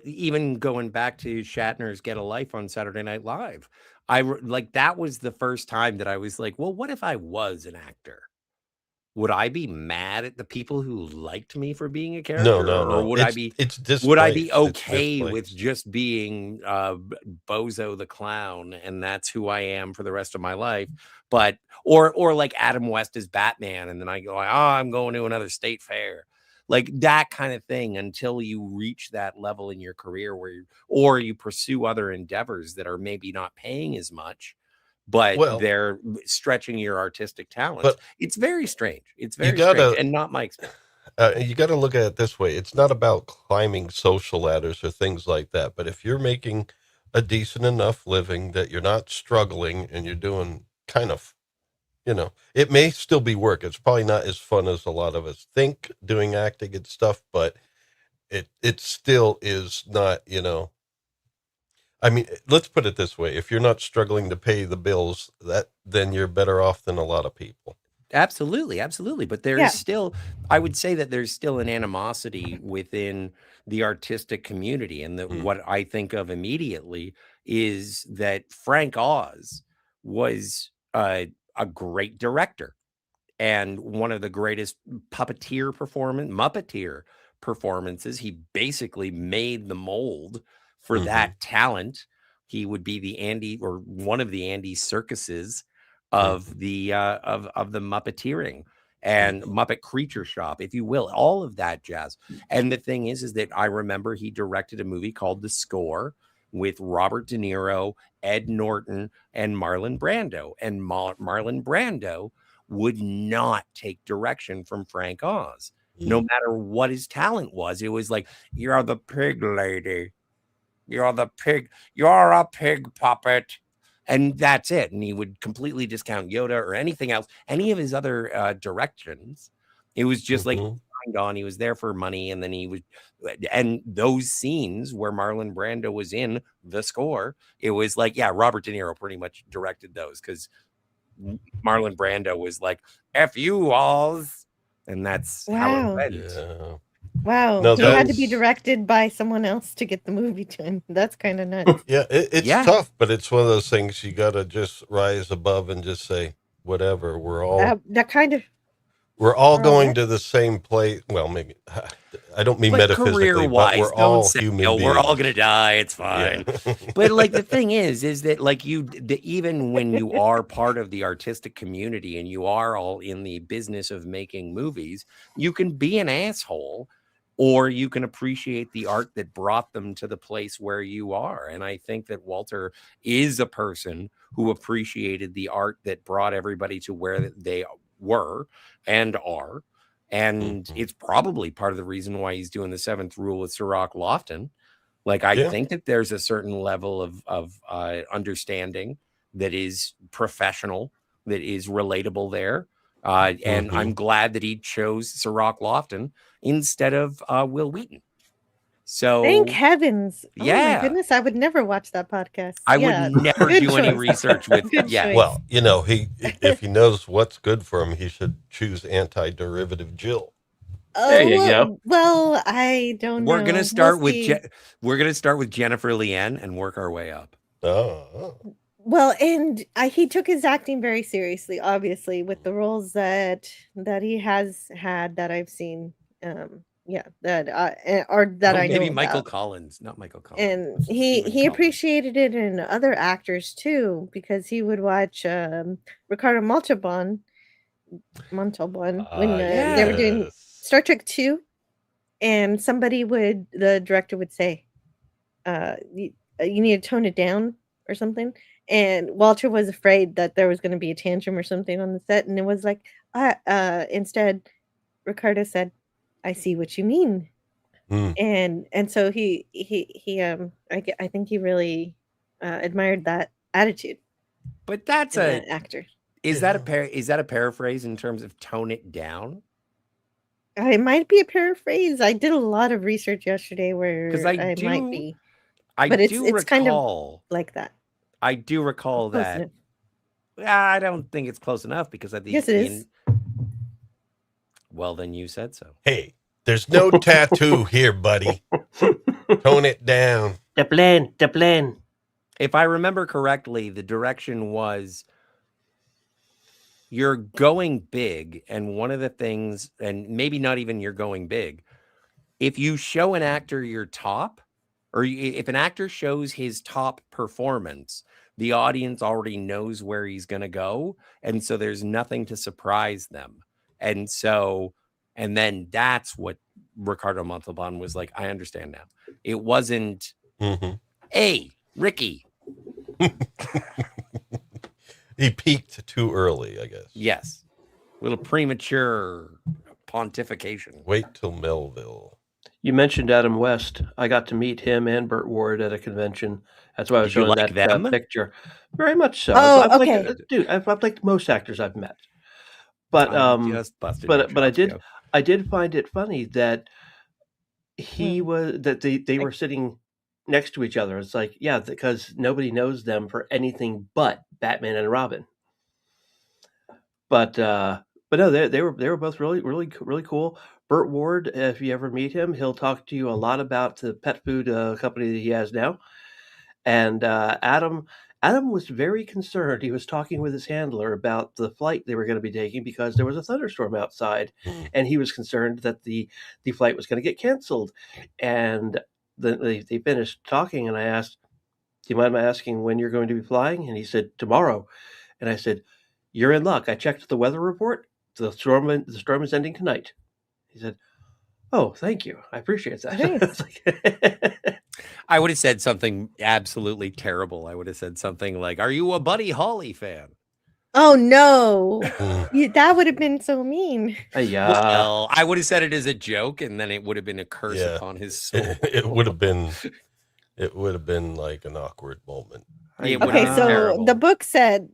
even going back to Shatner's Get a Life on Saturday Night Live. Like that was the first time that I was like, well, what if I was an actor? would I be mad at the people who liked me for being a character? No. Or would I be displaced. okay with just being Bozo the Clown, and that's who I am for the rest of my life? But or like Adam West is Batman, and then I go, I'm going to another state fair. Like that kind of thing, until you reach that level in your career where you pursue other endeavors that are maybe not paying as much, but they're stretching your artistic talents. But it's very strange. It's very strange, and not my experience. You got to look at it this way. It's not about climbing social ladders or things like that. But if you're making a decent enough living that you're not struggling and you're doing kind of, it may still be work. It's probably not as fun as a lot of us think doing acting and stuff, but it still is not, I mean, let's put it this way. If you're not struggling to pay the bills, then you're better off than a lot of people. Absolutely. But there is still, I would say that there's still an animosity within the artistic community. And that what I think of immediately is that Frank Oz was a great director and one of the greatest Muppeteer performances. He basically made the mold for that talent. He would be the Andy, or one of the Andy Circuses of the Muppeteering and Muppet Creature Shop, if you will, all of that jazz. And the thing is that I remember he directed a movie called The Score with Robert De Niro, Ed Norton, and Marlon Brando. And Marlon Brando would not take direction from Frank Oz, no matter what his talent was. It was like, you're the pig lady. You're the pig. You're a pig puppet. And that's it. And he would completely discount Yoda or anything else, any of his other directions. It was just like, he was there for money. And then and those scenes where Marlon Brando was in The Score, it was like, Robert De Niro pretty much directed those, because Marlon Brando was like, F you alls. And that's how it went. Yeah. Wow. No, he had to be directed by someone else to get the movie to him. That's kind of nuts. It's tough, but it's one of those things you got to just rise above and just say, whatever. We're all going to the same place. Well, maybe I don't mean metaphysically, but we're all human beings. We're all gonna die. It's fine. But like the thing is that like even when you are part of the artistic community and you are all in the business of making movies, you can be an asshole, or you can appreciate the art that brought them to the place where you are. And I think that Walter is a person who appreciated the art that brought everybody to where they were and are. And it's probably part of the reason why he's doing the Seventh Rule with Sirach Lofton. Like, I think that there's a certain level of understanding that is professional, that is relatable there. And I'm glad that he chose Sirach Lofton instead of Will Wheaton. So thank heavens. Oh my goodness, I would never watch that podcast. I would never do any research with Well, if he knows what's good for him, he should choose Anti-Derivative Jill. There you go. Well, I don't know. We're gonna start with Jennifer Leanne and work our way up. Well, and he took his acting very seriously, obviously, with the roles that he has had that I've seen. I know. Maybe Michael Collins, not Michael Collins. And he appreciated it in other actors too, because he would watch Ricardo Montalban when they were doing Star Trek 2, and the director would say, you need to tone it down or something. And Walter was afraid that there was going to be a tantrum or something on the set. And it was like, instead, Ricardo said, I see what you mean. And so I think he really admired that attitude. But that's an actor. Is that a paraphrase in terms of tone it down? It might be a paraphrase. I did a lot of research yesterday where might be. But it's kind of like that. I do recall that. I don't think it's close enough, because at the yes, it is. Well, then you said so. Hey, there's no tattoo here, buddy. Tone it down. The plan. If I remember correctly, the direction was you're going big, and one of the things, and maybe not even you're going big, if you show an actor your top, or if an actor shows his top performance, the audience already knows where he's going to go, and so there's nothing to surprise them. And then that's what Ricardo Montalban was like. I understand now. It wasn't, hey, Ricky. He peaked too early, I guess. Yes. A little premature pontification. Wait till Melville. You mentioned Adam West. I got to meet him and Burt Ward at a convention. That's why I was Did you showing like that them? picture. Very much so. Oh, I've okay. I've liked most actors I've met. But just busted your but I chops, Joe. did find it funny that they were sitting next to each other. It's like, yeah, because nobody knows them for anything but Batman and Robin. But no, they were both really cool. Burt Ward, if you ever meet him, he'll talk to you a lot about the pet food company that he has now. And Adam was very concerned. He was talking with his handler about the flight they were going to be taking because there was a thunderstorm outside, and he was concerned that the flight was going to get canceled. And then they finished talking, and I asked, "Do you mind my asking when you're going to be flying?" And he said, "Tomorrow." And I said, "You're in luck. I checked the weather report. The storm is ending tonight." He said, "Oh, thank you. I appreciate that." It's like, I would have said something absolutely terrible. I would have said something like, "Are you a Buddy Holly fan?" Oh no, that would have been so mean. Well, I would have said it as a joke, and then it would have been a curse upon his soul. It would have been like an awkward moment. Okay, so the book said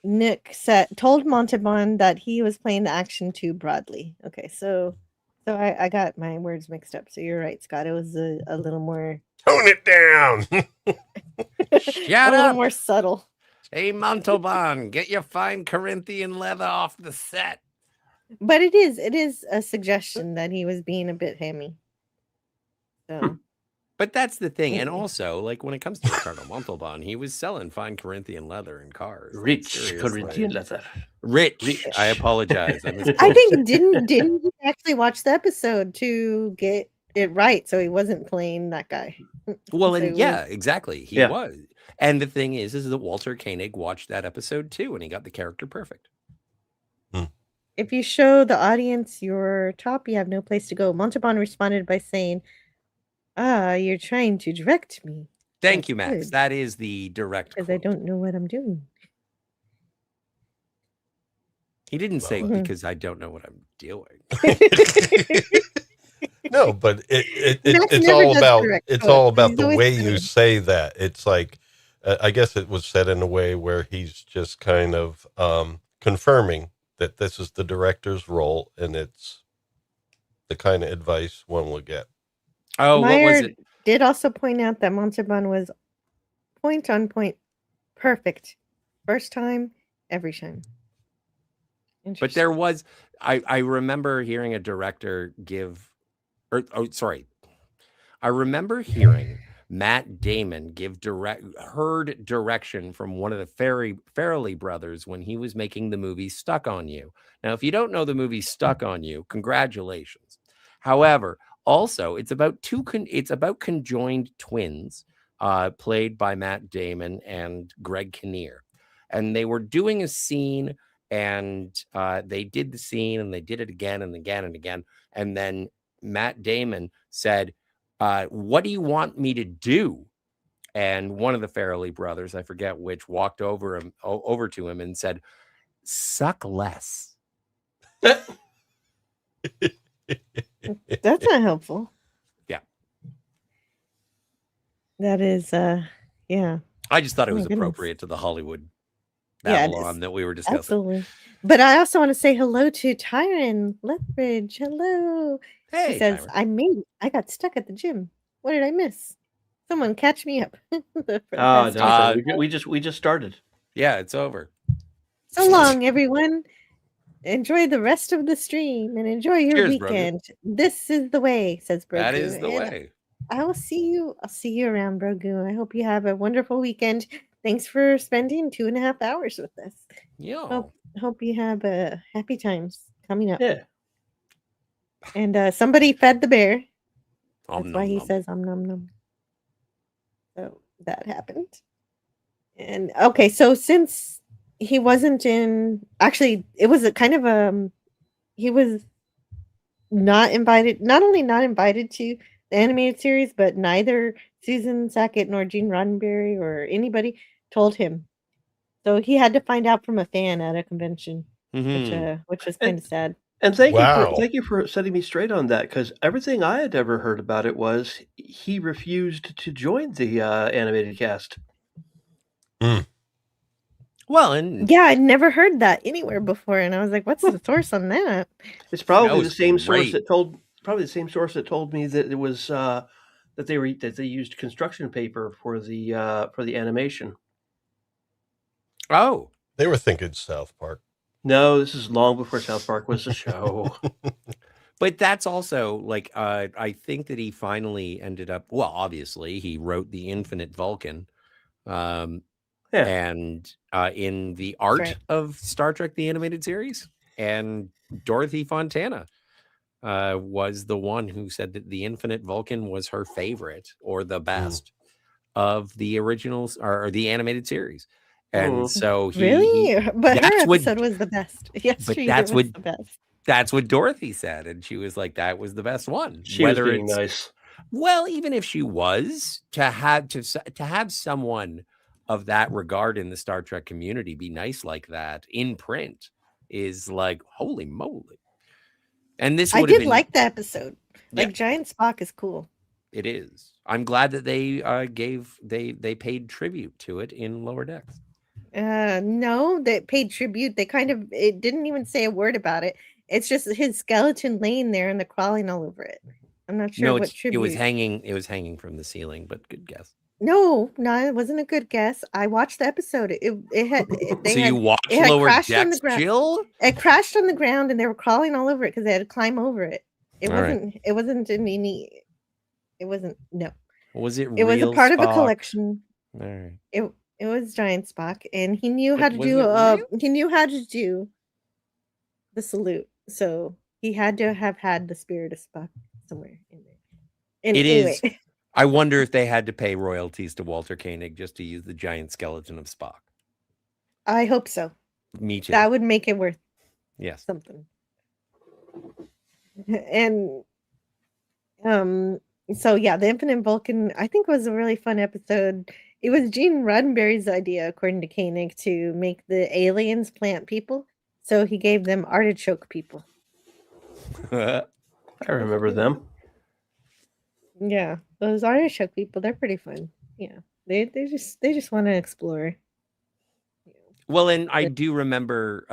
Nick told Montalban that he was playing the action too broadly. Okay, so I got my words mixed up. So you're right, Scott. It was a little more tone it down. Shut a little up. more subtle. Hey, Montalban, get your fine Corinthian leather off the set. But it is a suggestion that he was being a bit hammy. So. But that's the thing. And also, like, when it comes to Ricardo Montalban, he was selling fine Corinthian leather in cars. Rich Corinthian leather. Rich. I apologize. I think didn't he actually watch the episode to get it right, so he wasn't playing that guy. Well, So and it yeah, was- exactly. He was. And the thing is that Walter Koenig watched that episode too, and he got the character perfect. If you show the audience your top, you have no place to go. Montalban responded by saying, you're trying to direct me. Thank you, Max. That is the direct Because I don't know what I'm doing. He didn't say because I don't know what I'm doing. No, but it's all about the way you say that. It's like, I guess it was said in a way where he's just kind of confirming that this is the director's role, and it's the kind of advice one will get. Oh, Meyer what was it? did also point out that Montalban was point on point perfect. First time, every time. But there was, I remember hearing a director give, I remember hearing Matt Damon heard direction from one of the Farrelly brothers when he was making the movie Stuck on You. Now, if you don't know the movie Stuck on You, congratulations. However, also it's about conjoined twins, played by Matt Damon and Greg Kinnear, and they were doing a scene. And they did the scene, and they did it again and again and again. And then Matt Damon said, "What do you want me to do?" And one of the Farrelly brothers, I forget which, walked over to him and said, "Suck less." That's not helpful. Yeah. That is, yeah. I just thought it Oh, was my goodness. appropriate to the Hollywood Yeah, it Babylon is. that we were discussing. Absolutely. But I also want to say hello to Tyron Lethbridge. Hello. Hey, He says, Tyron. I made it. I got stuck at the gym. What did I miss? Someone catch me up. We just started. Yeah, it's over. So long, everyone. Enjoy the rest of the stream and enjoy your Cheers, Brogu. weekend. This is the way, says Brogu. That is the And way. I will see you. I'll see you around, Brogu. I hope you have a wonderful weekend. thanks for spending 2.5 hours with us. Yeah. Hope you have happy times coming up. Yeah. And somebody fed the bear. That's Nom, why nom, he nom. says nom nom. So that happened. And okay, so since he wasn't in, actually, it was a kind of he was not invited. Not only not invited to the animated series, but neither Susan Sackett nor Gene Roddenberry or anybody told him. So he had to find out from a fan at a convention, which was kind of sad. And thank Wow. you for setting me straight on that, because everything I had ever heard about it was he refused to join the animated cast. Well, and Yeah, I'd never heard that anywhere before, and I was like, "What's the source on that?" It's probably That the was same source great. that told me that it was that they used construction paper for the animation. Oh, They were thinking South Park. No, this is long before South Park was a show. but that's also like I think that he finally ended up. Well, obviously, he wrote the Infinite Vulcan, Yeah. and in the art right. of Star Trek: The Animated Series, and Dorothy Fontana was the one who said that the Infinite Vulcan was her favorite or the best of the originals or the animated series. And so but her that's episode was the best. Yes, but she that's was what the best. that's what Dorothy said, and she was like, that was the best one. She was being nice. Well, even if she was, to have someone of that regard in the Star Trek community be nice like that in print is like, holy moly. And this I would have did been like the episode. Like Yeah. Giant Spock is cool. It is. I'm glad that they they paid tribute to it in Lower Decks. No, they paid tribute. It didn't even say a word about it. It's just his skeleton laying there and they're crawling all over it. I'm not sure No, what tribute. it was hanging from the ceiling, but good guess. No, it wasn't a good guess. I watched the episode. You watched it had Lower crashed on the Decks, ground. Jill? It crashed on the ground and they were crawling all over it because they had to climb over it. It All right. wasn't in any. It wasn't. No. Was it? It was a real part of a Spock? collection. All right. It was Giant Spock, and he knew how to was do. it real? He knew how to do the salute, so he had to have had the spirit of Spock somewhere in there. And anyway, is. I wonder if they had to pay royalties to Walter Koenig just to use the giant skeleton of Spock. I hope so. Me too. That would make it worth something. And so yeah, the Infinite Vulcan I think was a really fun episode. It was Gene Roddenberry's idea, according to Koenig, to make the aliens plant people. So he gave them artichoke people. I remember them. Yeah, those artichoke people, they're pretty fun. Yeah. They just want to explore. Well, and I do remember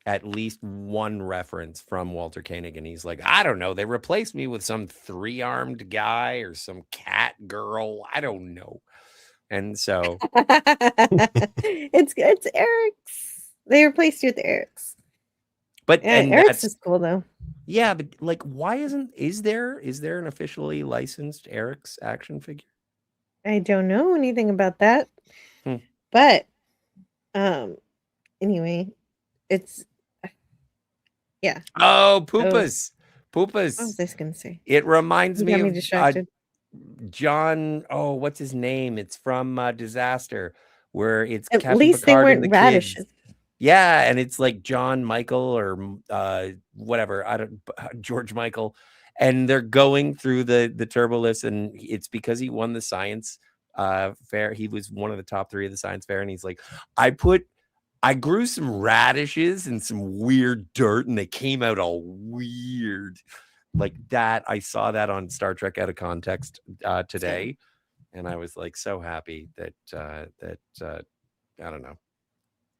at least one reference from Walter Koenig, and he's like, I don't know, they replaced me with some 3-armed guy or some cat girl. I don't know. And so it's Eric's. They replaced you with Eric's. But and Eric's is cool though. Yeah, but like, why is there an officially licensed Eric's action figure? I don't know anything about that. But anyway, it's yeah. Oh, Poopas. What was I gonna say? It reminds me of distracted. John. Oh, what's his name? It's from Disaster, where it's At Captain least Picard they and weren't the radishes. kids. Yeah, and it's like John Michael or whatever. I don't George Michael, and they're going through the turbolifts, and it's because he won the science fair. He was one of the top 3 of the science fair, and he's like, I grew some radishes and some weird dirt, and they came out all weird like that. I saw that on Star Trek Out of Context today, and I was like so happy that I don't know.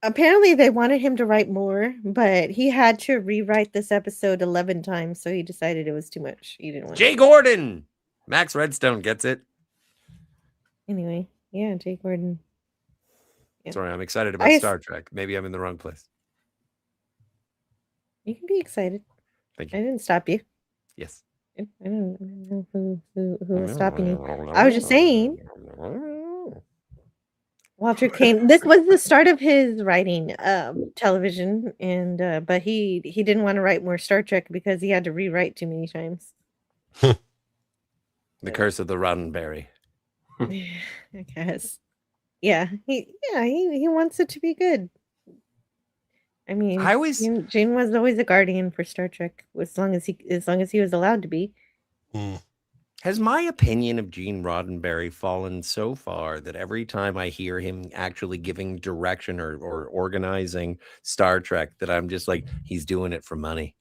Apparently they wanted him to write more, but he had to rewrite this episode 11 times, so he decided it was too much. He didn't want Jay Gordon. Max Redstone gets it. Anyway, yeah, Jay Gordon. Yeah. Sorry, I'm excited about Star Trek. Maybe I'm in the wrong place. You can be excited. Thank you. I didn't stop you. Yes. I don't know who was stopping you. I was just saying. Walter Kane. This was the start of his writing television, and but he didn't want to write more Star Trek because he had to rewrite too many times. The Curse of the Roddenberry. I guess. Yeah, he wants it to be good. I mean, Gene was always a guardian for Star Trek, as long as he was allowed to be. Has my opinion of Gene Roddenberry fallen so far that every time I hear him actually giving direction or organizing Star Trek, that I'm just like, he's doing it for money?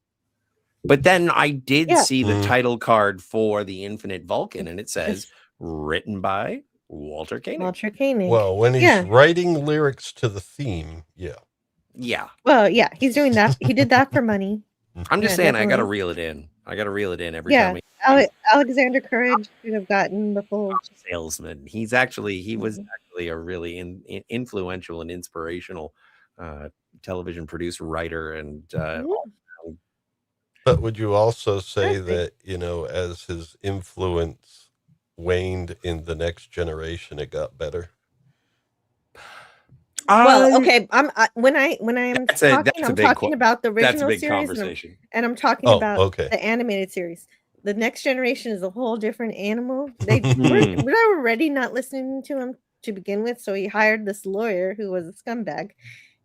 But then I did see the title card for The Infinite Vulcan, and it says written by Walter Koenig. Walter Koenig. Well, when he's writing lyrics to the theme, yeah. Well, yeah, he's doing that. He did that for money. I'm just saying, definitely. I got to reel it in. Every time. Alexander Courage should have gotten the full salesman. He was actually a really influential and inspirational television producer, writer, and. But would you also say that, as his influence waned in the next generation, it got better? Well, okay. When I'm talking about the original series, and I'm talking about the animated series. The Next Generation is a whole different animal. They were already not listening to him to begin with, so he hired this lawyer who was a scumbag,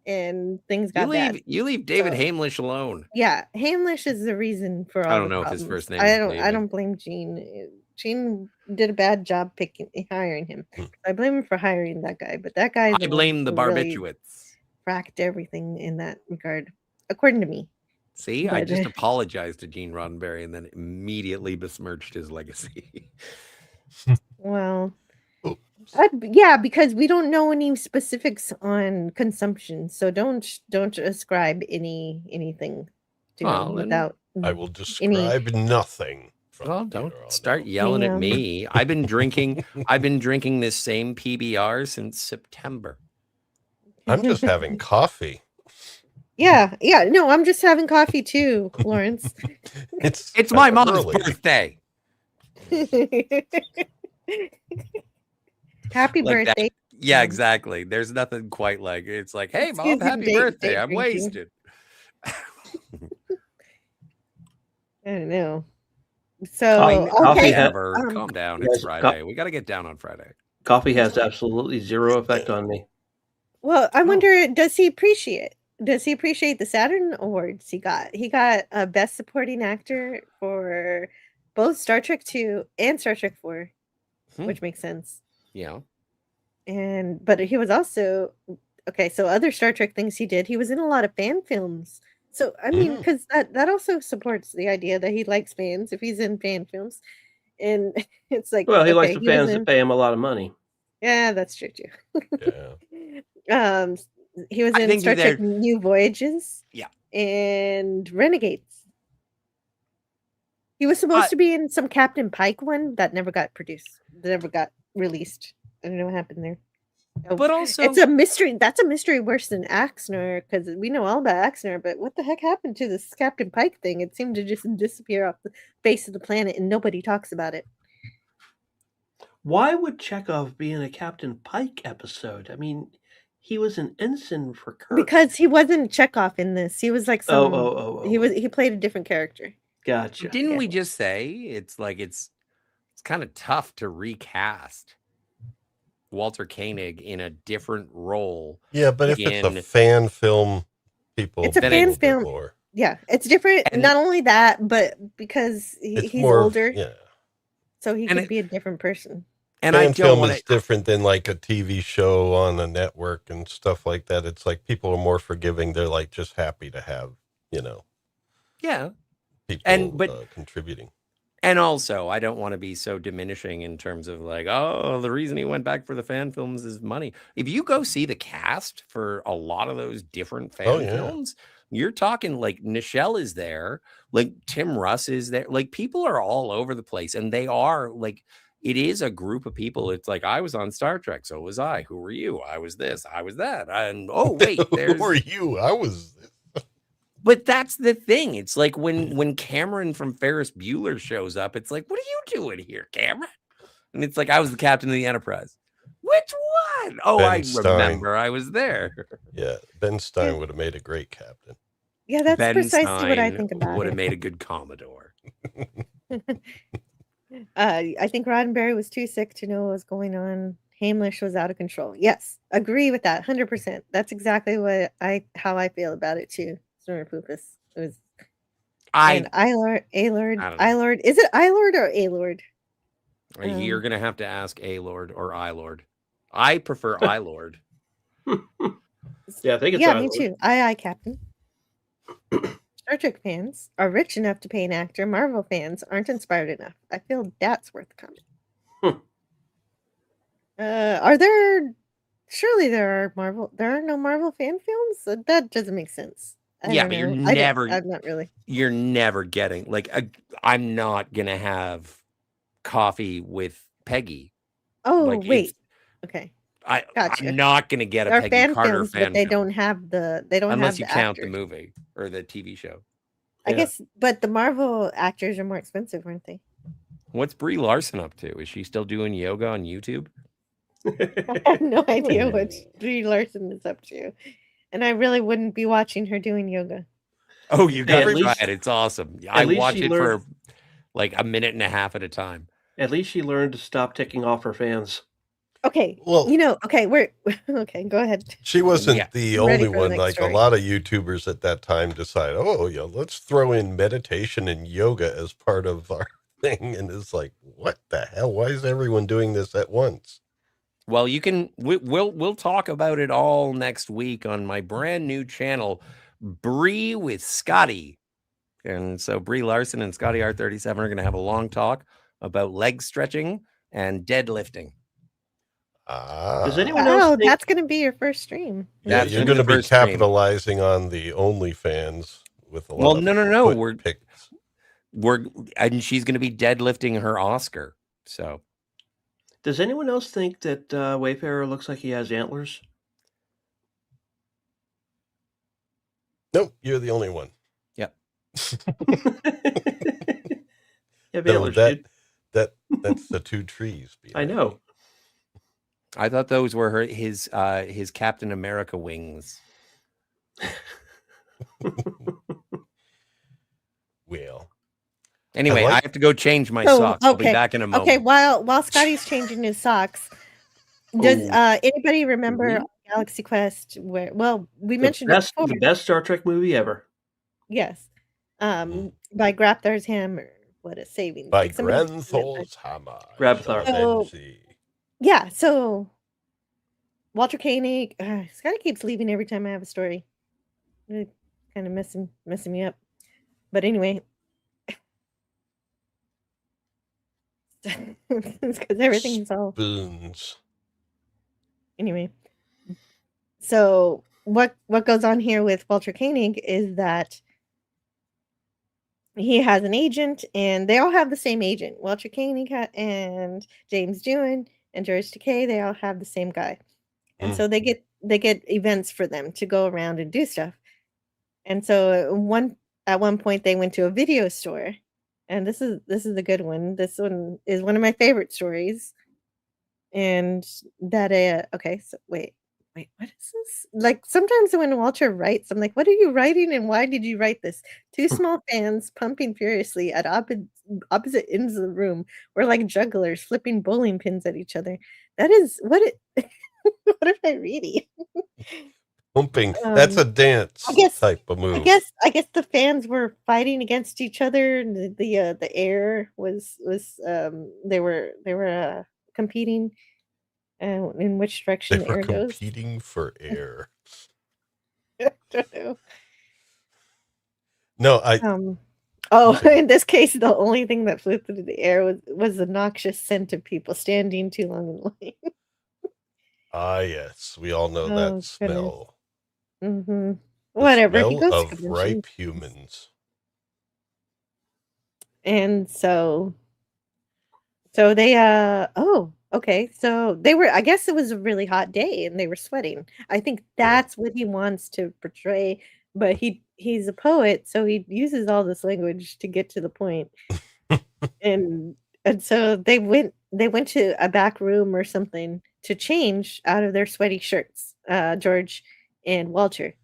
and things got bad. You leave David Hamlish alone. Yeah, Hamlish is the reason for all. I don't know problems. if his first name. I don't blame Gene. Gene did a bad job hiring him. I blame him for hiring that guy, but that guy. I blame the barbiturates. Really fracked everything in that regard, according to me. See, I just apologized to Gene Roddenberry and then immediately besmirched his legacy. Well, because we don't know any specifics on consumption, so don't ascribe anything to him without. I will describe nothing. Well, don't start yelling at me. I've been drinking this same PBR since September. I'm just having coffee. Yeah. No, I'm just having coffee too, Lawrence. It's my mom's birthday. Happy birthday. That. Yeah, exactly. There's nothing quite like it's like, hey, Mom, happy birthday. I'm wasted. I don't know. So coffee calm down. It's Friday. We got to get down on Friday. Coffee has absolutely zero effect on me. Well, I wonder, does he appreciate the Saturn Awards he got? He got a Best Supporting Actor for both Star Trek 2 and Star Trek 4, which makes sense. Yeah. But he was also so other Star Trek things he did. He was in a lot of fan films. So I mean, because that also supports the idea that he likes fans if he's in fan films, and it's like, well, he likes the fans that pay him a lot of money. Yeah, that's true too. He was in Star Trek New Voyages, and Renegades. He was supposed to be in some Captain Pike one that never got released. I don't know what happened there. But also, it's a mystery. That's a mystery worse than Axner, because we know all about Axner. But what the heck happened to this Captain Pike thing? It seemed to just disappear off the face of the planet, and nobody talks about it. Why would Chekhov be in a Captain Pike episode? I mean, he was an ensign for Kirk. Because he wasn't Chekhov in this. He was like some. He played a different character. Gotcha. Didn't we just say it's like it's kind of tough to recast Walter Koenig in a different role? Yeah, but if it's a fan film, it's a fan film. More. Yeah, it's different. And not only that, but because he's more, older, so he could be a different person. And fan film is different than like a TV show on a network and stuff like that. It's like people are more forgiving. They're like just happy to have, people contributing. And also, I don't want to be so diminishing in terms of like, oh, the reason he went back for the fan films is money. If you go see the cast for a lot of those different fan films, you're talking like Nichelle is there, like Tim Russ is there, like people are all over the place, and they are like, it is a group of people. It's like, I was on Star Trek, so was I. Who were you? I was this, I was that. And oh wait, who were you? I was this. But that's the thing. It's like when Cameron from Ferris Bueller shows up, it's like, what are you doing here, Cameron? And it's like, I was the captain of the Enterprise. Which one? Oh, Ben I Stein. remember. I was there. Yeah, Ben Stein would have made a great captain. Yeah, that's Ben precisely what I Stein think about would have it. made a good Commodore. I think Roddenberry was too sick to know what was going on. Hamlish was out of control. Yes, agree with that 100%. That's exactly how I feel about it too. Snorter Poopus. It was and Aylord. I don't know. Aylord. Is it Aylord or Aylord? You're gonna have to ask Aylord or Ilord. I prefer Ilord. Yeah, I think it's Yeah, Aylord. me too. Aye, Captain. Star Trek fans are rich enough to pay an actor. Marvel fans aren't inspired enough. I feel that's worth a comment. Are there? Surely there are no Marvel fan films. That doesn't make sense. Yeah, but I'm not really. You're never getting I'm not gonna have coffee with Peggy. Oh wait, okay. Gotcha. I'm not gonna get a There are Peggy fan Carter films, fan but they film. don't have the Unless you count actors. the movie or the TV show. I guess, but the Marvel actors are more expensive, aren't they? What's Brie Larson up to? Is she still doing yoga on YouTube? I have no idea what Brie Larson is up to, and I really wouldn't be watching her doing yoga. Oh, you gotta try it. It's awesome. I watch it for learned, like a minute and a half at a time. At least she learned to stop ticking off her fans. Okay. Well, okay, okay, go ahead. She wasn't the only one. Like story. a lot of YouTubers at that time decide, let's throw in meditation and yoga as part of our thing. And it's like, what the hell? Why is everyone doing this at once? Well, we'll talk about it all next week on my brand new channel, Brie with Scotty. And so Brie Larson and Scotty R37 are going to have a long talk about leg stretching and deadlifting. Does anyone else think that's going to be your first stream? Yeah, you're going to be capitalizing on the OnlyFans with a lot of no. And she's going to be deadlifting her Oscar. So, does anyone else think that Wayfarer looks like he has antlers? Nope, you're the only one. Yep. That's the two trees. I know. I thought those were his Captain America wings. Well. Anyway, I have to go change my socks. I'll be back in a moment. Okay, while Scotty's changing his socks, does anybody remember Galaxy Quest? We mentioned the best Star Trek movie ever. Yes, by Grabthar's Hammer. What a saving! By Grabthar's Hammer. Grabthar. Yeah. So Walter Koenig. Scotty keeps leaving every time I have a story. Really kind of messing me up. But anyway. It's because everything's all spoons. Anyway, so what goes on here with Walter Koenig is that he has an agent, and they all have the same agent. Walter Koenig and James Doohan and George Takei, they all have the same guy, and so they get events for them to go around and do stuff. And so at one point they went to a video store. And this is a good one. This one is one of my favorite stories. And that okay, so wait, what is this? Like sometimes when Walter writes, I'm like, what are you writing and why did you write this? Two small fans pumping furiously at opposite ends of the room were like jugglers flipping bowling pins at each other. That is what what am I reading? Pumping. That's a dance type of move. I guess the fans were fighting against each other. The air was they were competing in which direction they the air were goes. Competing for air. I don't know. No, in this case, the only thing that flew through the air was the noxious scent of people standing too long in line. Yes, we all know that smell. Mm-hmm. Whatever. Smell he goes of ripe humans. And so they okay. So they were, I guess it was a really hot day and they were sweating. I think that's what he wants to portray, but he's a poet, so he uses all this language to get to the point. and so they went they went to a back room or something to change out of their sweaty shirts, George and Walter.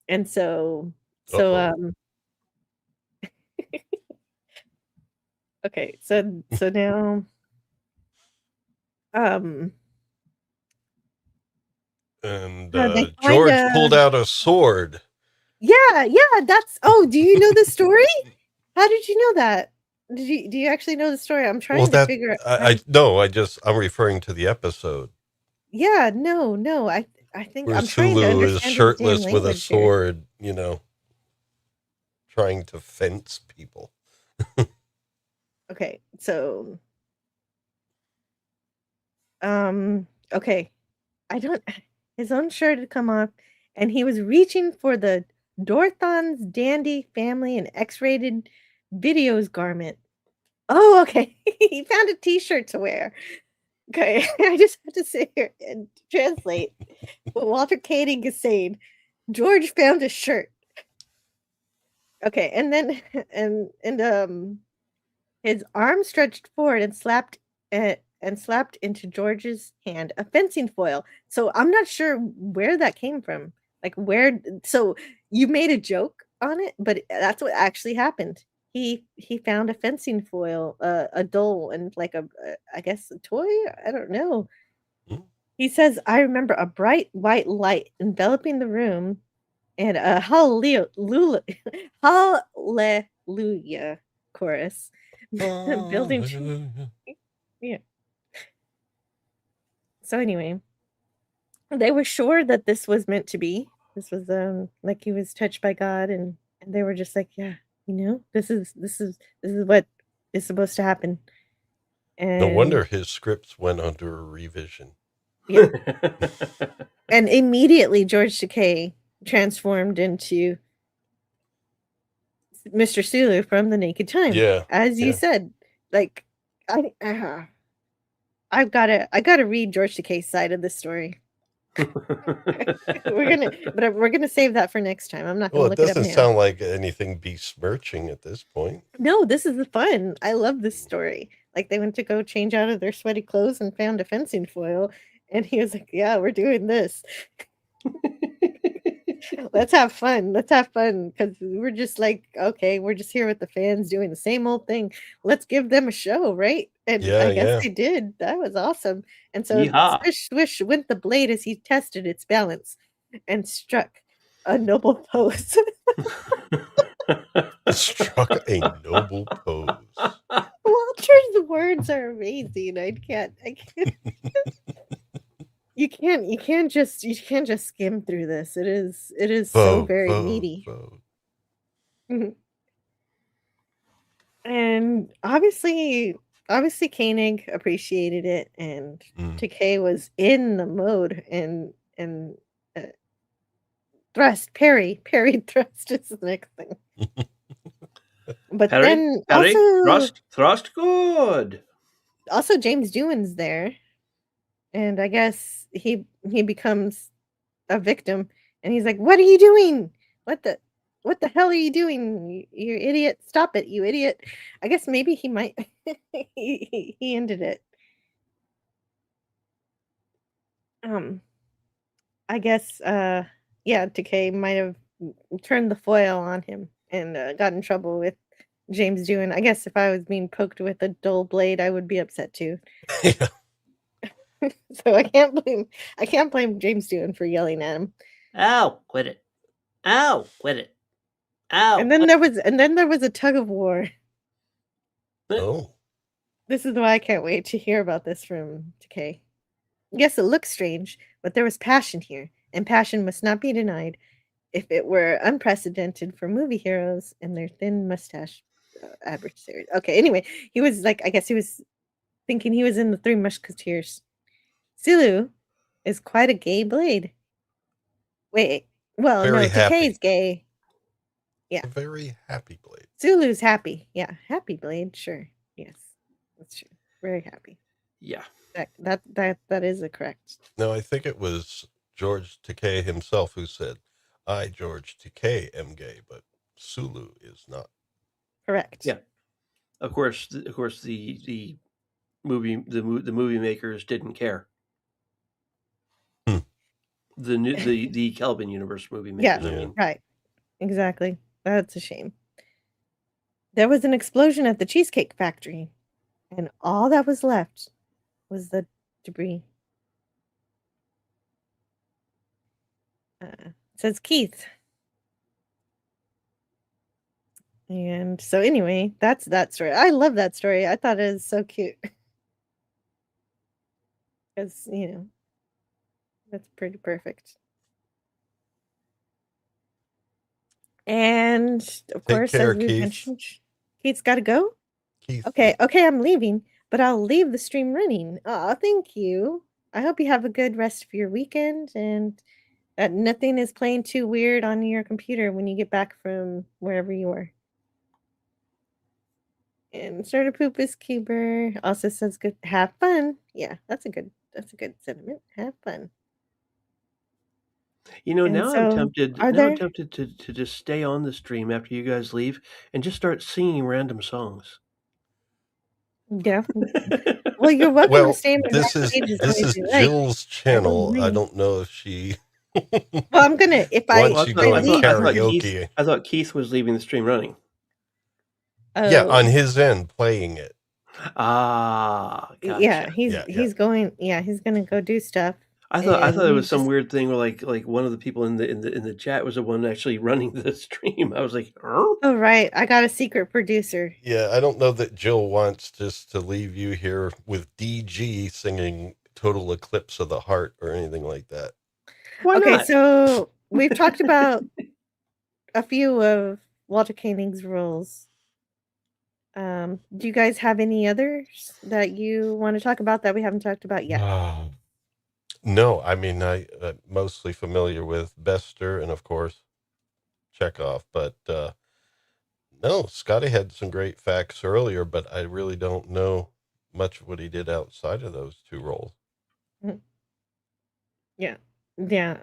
And so okay, so now and they find George pulled out a sword. Yeah, that's do you know the story? How did you know that? Do you actually know the story? I'm trying to figure out. I'm referring to the episode. Yeah, no, I think where I'm trying to Sulu is understand his damn shirtless with a language here. sword, trying to fence people. Okay, so okay. His own shirt had come off, and he was reaching for the Dorthon's Dandy Family and X-rated videos garment. Oh, okay. He found a t-shirt to wear. Okay, I just have to sit here and translate what Walter Koenig is saying. George found a shirt. Okay, and then his arm stretched forward and slapped into George's hand a fencing foil. So I'm not sure where that came from. Like so you made a joke on it, but that's what actually happened. He found a fencing foil, a doll, and like I guess a toy. I don't know. He says, "I remember a bright white light enveloping the room, and a hallelujah chorus building." Yeah. So anyway, they were sure that this was meant to be. This was like he was touched by God, and they were just like, yeah, this is what is supposed to happen. And no wonder his scripts went under a revision. Yeah. And immediately George Takei transformed into Mr. Sulu from The Naked Time. Yeah. As you said, like I gotta read George Takei's side of this story. we're gonna save that for next time. I'm not gonna look it up now. It doesn't sound like anything besmirching at this point. No, this is fun. I love this story. Like they went to go change out of their sweaty clothes and found a fencing foil, and he was like, "Yeah, we're doing this." Let's have fun because we're just like, okay, we're just here with the fans doing the same old thing. Let's give them a show, right? And I guess they did. That was awesome. And so swish swish went the blade as he tested its balance and struck a noble pose. Struck a noble pose. Walter's words are amazing. I can't You can't just skim through this. It is so very meaty. And obviously Koenig appreciated it, and Takei was in the mode, and parry thrust is the next thing. But then thrust good. Also James Doohan's there. And I guess he becomes a victim, and he's like, "What are you doing? What the hell are you doing? You idiot! Stop it, you idiot!" I guess maybe he might he ended it. I guess Takei might have turned the foil on him and got in trouble with James Doohan. I guess if I was being poked with a dull blade, I would be upset too. Yeah. So I can't blame James Doohan for yelling at him. Ow, quit it. Ow, quit it. Ow. And then there was a tug of war. Oh. This is why I can't wait to hear about this from Takei. Yes, it looks strange, but there was passion here, and passion must not be denied if it were unprecedented for movie heroes and their thin mustache adversaries. Okay, anyway, he was like, I guess he was thinking he was in the Three Musketeers. Sulu is quite a gay blade. Wait, well, very no, Takei's gay. Yeah. A very happy blade. Sulu's happy. Yeah, happy blade, sure. Yes. That's true. Very happy. Yeah. That is correct. No, I think it was George Takei himself who said, "I, George Takei, am gay, but Sulu is not." Correct. Yeah. Of course, the movie makers didn't care. Hmm. The Kelvin universe movie Yeah, makers. I mean, right. Exactly. That's a shame. There was an explosion at the Cheesecake Factory, and all that was left was the debris. It says Keith. And so anyway, that's that story. I love that story. I thought it was so cute. Because, that's pretty perfect. And of Take course, care, as we Keith. mentioned, Keith's got to go. Keith. Okay, I'm leaving, but I'll leave the stream running. Oh, thank you. I hope you have a good rest of your weekend and that nothing is playing too weird on your computer when you get back from wherever you are. And Starter Poop is Cuber also says good have fun. Yeah, that's a good sentiment. Have fun. And now so, I'm tempted to just stay on the stream after you guys leave and just start singing random songs. Yeah. Well, you're welcome to stay in the this backstage is as long as you like. Jill's channel. I don't know if she Well, I'm gonna wants you going karaoke. I thought Keith was leaving the stream running. Yeah, on his end playing it. Ah, gotcha. Yeah, he's going. Yeah, he's gonna go do stuff. I thought it was some weird thing where like one of the people in the chat was the one actually running the stream. I was like, oh right, I got a secret producer. Yeah, I don't know that Jill wants just to leave you here with DG singing "Total Eclipse of the Heart" or anything like that. Why not? So we've talked about a few of Walter Koenig's roles. Do you guys have any others that you want to talk about that we haven't talked about yet? No, I mean, I'm mostly familiar with Bester and, of course, Chekhov, but no, Scotty had some great facts earlier, but I really don't know much of what he did outside of those two roles. Yeah.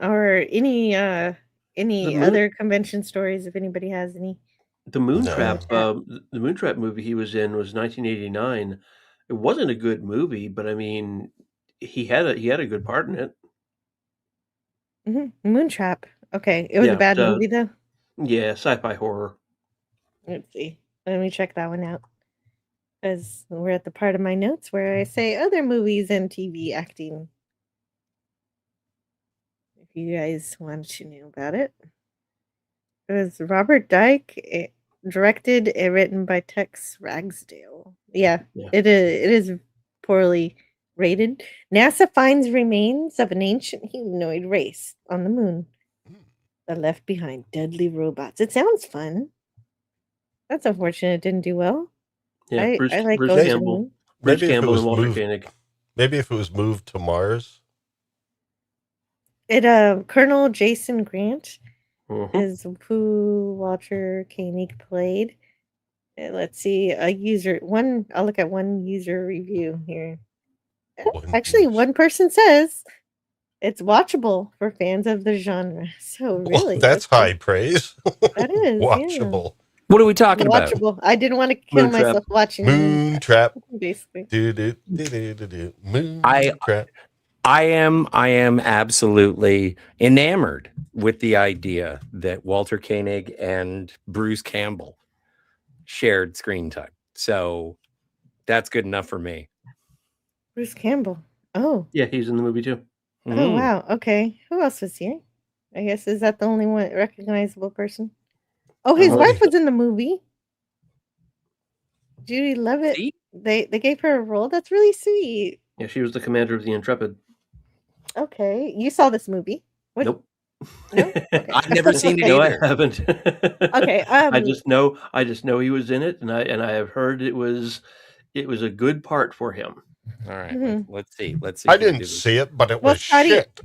Or any other convention stories, if anybody has any. The Moontrap, the Moontrap movie he was in was 1989. It wasn't a good movie, but I mean, he had a good part in it. Moontrap. Okay, it was a bad movie though. Yeah, sci-fi horror. Let's see. Let me check that one out. Because we're at the part of my notes where I say other movies and TV acting. If you guys want to know about it. It was Robert Dyke, directed and written by Tex Ragsdale. Yeah. It is poorly rated. NASA finds remains of an ancient humanoid race on the moon that left behind deadly robots. It sounds fun. That's unfortunate it didn't do well. Yeah, I like Bruce Campbell. Bruce Campbell and Walter Koenig. Maybe if it was moved to Mars. Colonel Jason Grant is who Walter Koenig played. Let's see, I'll look at one user review here. Actually, one person says it's watchable for fans of the genre. So really, that's high praise. That is watchable. Yeah. What are we talking about? Watchable. I didn't want to kill myself watching Moontrap. Basically. Moontrap. I am absolutely enamored with the idea that Walter Koenig and Bruce Campbell shared screen time. So that's good enough for me. Bruce Campbell. Oh. Yeah, he's in the movie too. Oh, wow. Okay. Who else was here? I guess, is that the only one recognizable person? Oh, his wife was in the movie. Judy Leavitt. See? They gave her a role. That's really sweet. Yeah, she was the commander of the Intrepid. Okay. You saw this movie? Nope. No? Okay. I've never seen it No, either. I haven't. Okay. I just know he was in it, and I have heard it was a good part for him. All right, let's see. I didn't see it, but it was shit.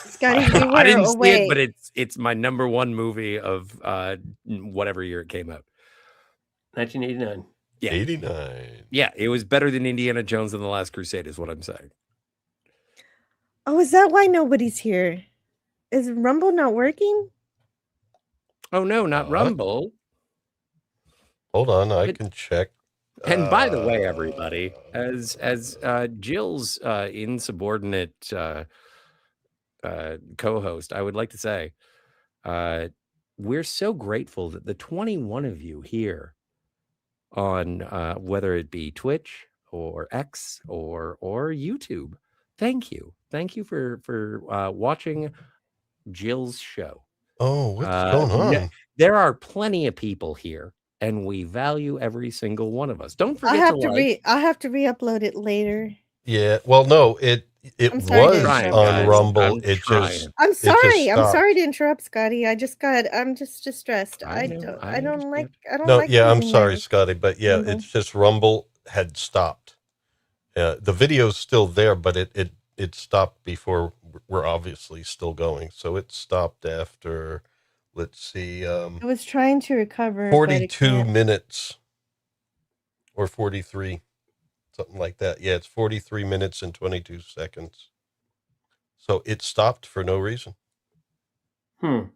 Scotty, you were I didn't away. see it, but it's my number one movie of whatever year it came out. 1989. Yeah, 89. Yeah, it was better than Indiana Jones and the Last Crusade, is what I'm saying. Oh, is that why nobody's here? Is Rumble not working? Oh no, not Rumble. Hold on, I can check. And by the way, everybody, as Jill's insubordinate co-host, I would like to say, we're so grateful that the 21 of you here on whether it be Twitch or X or YouTube, thank you for watching Jill's show. Oh, what's going on? There are plenty of people here, and we value every single one of us. Don't I'll forget have to to like. I'll have to re-upload it later. Yeah, well, no, it I'm sorry to was interrupt, on guys. Rumble. I'm It trying. just I'm it just sorry. I'm sorry stopped. to interrupt, Scotty. I'm just distressed. I I know, I don't like understand. No, like yeah, I'm using sorry, my Scotty, but yeah, Rumble. it's just Rumble had stopped. The video's still there, but it stopped before we're obviously still going. So it stopped after, let's see, I was trying to recover, but it 42 can't. minutes or 43, something like that. Yeah, it's 43 minutes and 22 seconds. So it stopped for no reason. And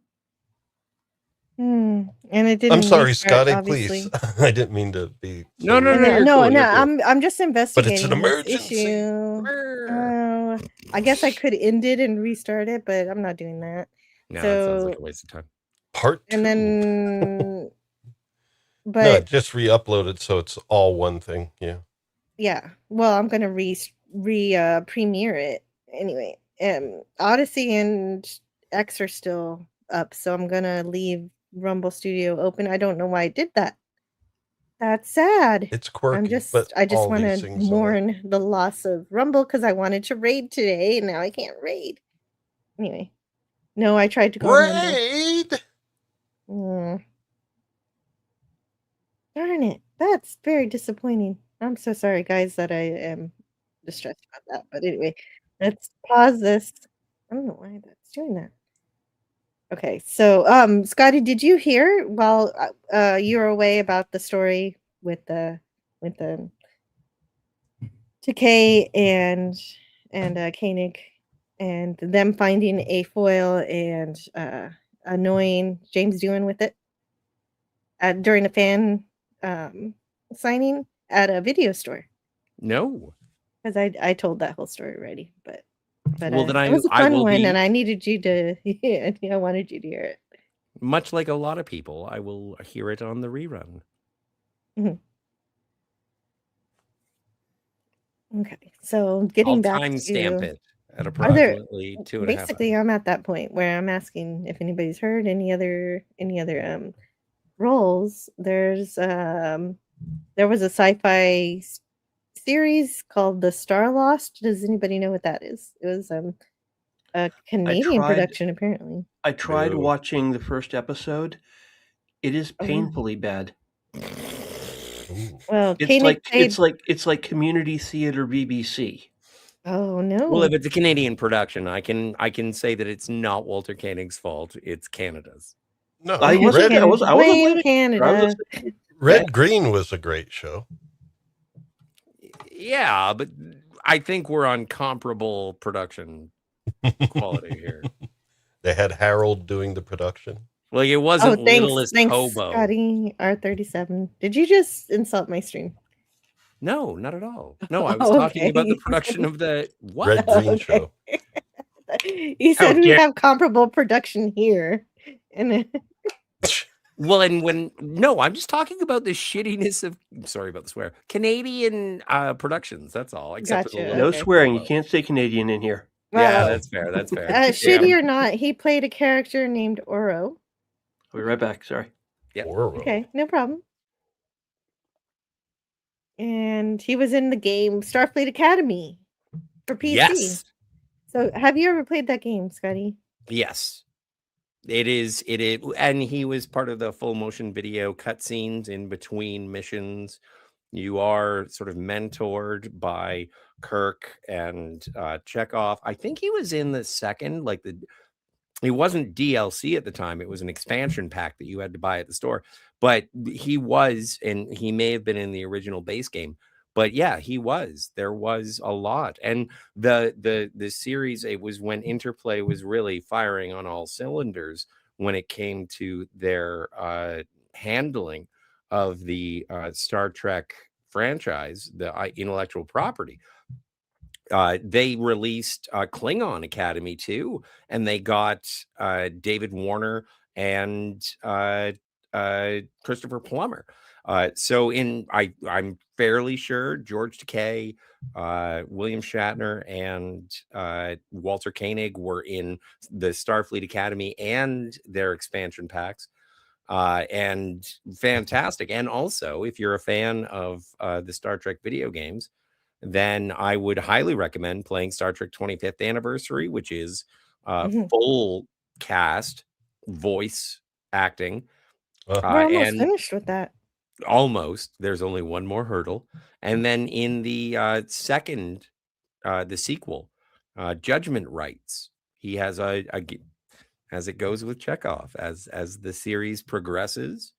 it didn't. I'm sorry, restart, Scotty, obviously. please. I didn't mean to be. No, so rude. you're cool, you're cool. I'm just investigating an this emergency. issue. I guess I could end it and restart it, but I'm not doing that. No, so it sounds like a waste of time. Part 2. And then, but no, just re-upload it so it's all one thing. Yeah. Yeah. Well, I'm gonna premiere it anyway. Odyssey and X are still up, so I'm gonna leave Rumble Studio open. I don't know why I did that. That's sad. It's quirky, I just all want these to things are. mourn the loss of Rumble because I wanted to raid today, and now I can't raid. Anyway, no, I tried to go on Rumble. Raid. Darn it! That's very disappointing. I'm so sorry, guys, that I am distressed about that. But anyway, let's pause this. I don't know why that's doing that. Okay, so Scotty, did you hear while you were away about the story with the Takei and Koenig and them finding a foil and annoying James Doohan with it during a fan signing at a video store? No, because I told that whole story already, but well, then it was a I fun will one, be, and I needed you to. Yeah, I wanted you to hear it. much like a lot of people, I will hear it on the rerun. Okay, so getting I'll back timestamp to it at approximately 2.5 basically, I'm at that point where I'm asking if anybody's heard any other roles. There was a sci-fi series called The Star Lost. Does anybody know what that is? It was a Canadian production, apparently. I tried watching the first episode. It is painfully bad. Well, it's like community theater BBC. Oh no! Well, if it's a Canadian production, I can say that it's not Walter Koenig's fault. It's Canada's. No, I wasn't blaming Canada. Red Green was a great show. Yeah, but I think we're on comparable production quality here. They had Harold doing the production. Like it wasn't Littlest thanks, Hobo. Scotty R37. Did you just insult my stream? No, not at all. No, I was talking about the production of the what? Red Green show. You said we have comparable production here. And well, and I'm just talking about the shittiness of, sorry about the swear, Canadian productions. That's all. Except gotcha. No swearing. You can't say Canadian in here. Yeah, that's fair. That's fair. Shitty or not, he played a character named Oro. I'll be right back. Sorry. Yeah. Okay, no problem. And he was in the game Starfleet Academy for PC. Yes. So, have you ever played that game, Scotty? Yes. It is, and he was part of the full motion video cutscenes in between missions. You are sort of mentored by Kirk and Chekhov. I think he was in the second, it wasn't DLC at the time. It was an expansion pack that you had to buy at the store. But he was, and he may have been in the original base game. But yeah, he was. There was a lot. And the series, it was when Interplay was really firing on all cylinders when it came to their handling of the Star Trek franchise, the intellectual property. They released Klingon Academy too, and they got David Warner and Christopher Plummer. So I'm fairly sure George Takei, William Shatner, and Walter Koenig were in the Starfleet Academy and their expansion packs. And fantastic. And also, if you're a fan of the Star Trek video games, then I would highly recommend playing Star Trek 25th Anniversary, which is full cast voice acting. We're almost finished with that. Almost. There's only one more hurdle. And then in the second, the sequel, Judgment Rights, he has as it goes with Chekhov, as the series progresses,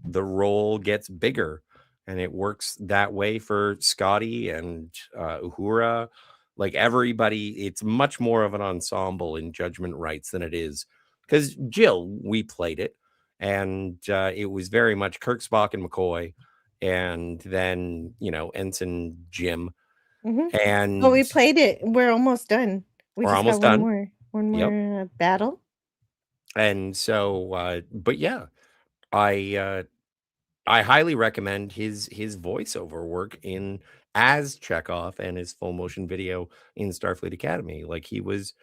the role gets bigger. And it works that way for Scotty and Uhura. Like everybody, it's much more of an ensemble in Judgment Rights than it is. Because Jill, we played it. And it was very much Kirk, Spock, and McCoy. And then, Ensign Jim. And we played it. We're almost done. We're almost done. One more battle. And so, but yeah, I highly recommend his voiceover work as Chekhov and his full motion video in Starfleet Academy. Like he was,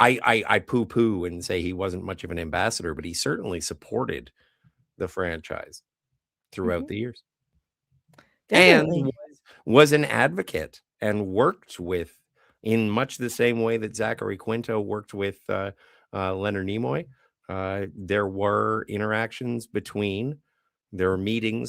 I poo-poo and say he wasn't much of an ambassador, but he certainly supported the franchise throughout the years. Definitely. And was an advocate and worked with, in much the same way that Zachary Quinto worked with Leonard Nimoy. There were meetings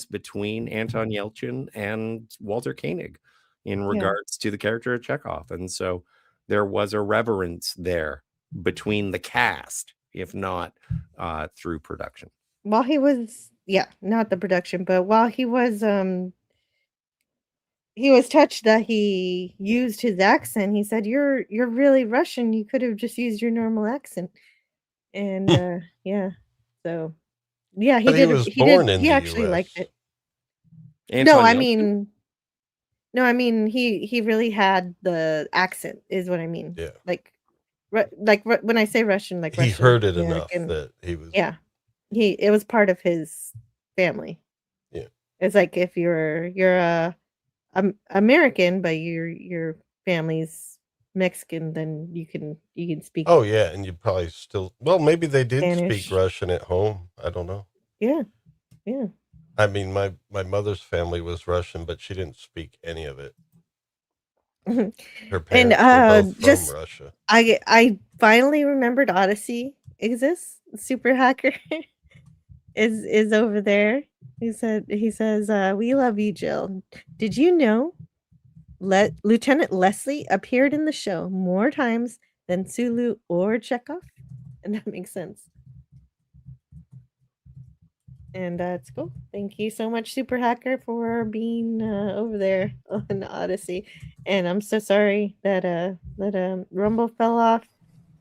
between Anton Yelchin and Walter Koenig in regards to the character of Chekhov. And so there was a reverence there between the cast, if not through production. While he was, not the production, but while he was touched that he used his accent. He said, you're really Russian. You could have just used your normal accent. And so yeah, he did. He actually liked it. No, I mean, he really had the accent, is what I mean. Yeah. Like when I say Russian, like he Russian, heard it enough that he was. Yeah, it was part of his family. Yeah, it's like if you're a American, but your family's Mexican, then you can speak. Oh yeah, and you probably still. Well, maybe they did Spanish. speak Russian at home. I don't know. Yeah. I mean, my mother's family was Russian, but she didn't speak any of it. Her parents were both from Russia. I finally remembered Odyssey exists. Super Hacker is over there. He says, "We love you, Jill. Did you know Lieutenant Leslie appeared in the show more times than Sulu or Chekhov?" And that makes sense. And that's cool. Thank you so much, Super Hacker, for being over there on Odyssey. And I'm so sorry that Rumble fell off.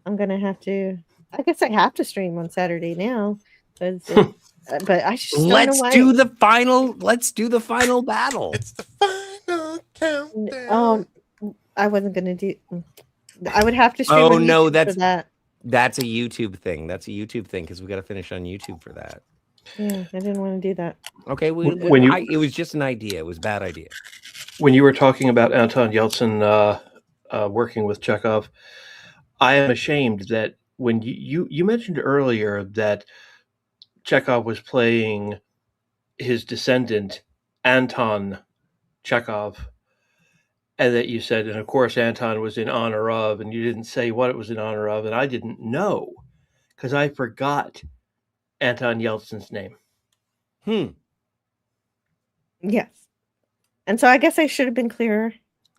I'm gonna have to. I guess I have to stream on Saturday now, but I just let's do the final battle. It's the final countdown. I wasn't gonna do. I would have to stream. Oh no, that's a YouTube thing. That's a YouTube thing because we got to finish on YouTube for that. Yeah, I didn't want to do that. Okay, it was just an idea. It was a bad idea. When you were talking about Anton Yelchin working with Chekhov, I am ashamed that when you mentioned earlier that Chekhov was playing his descendant, Anton Chekhov, and that you said, and of course Anton was in honor of, and you didn't say what it was in honor of, and I didn't know because I forgot Anton Yelchin's name. Yes. And so I guess I should have been clearer.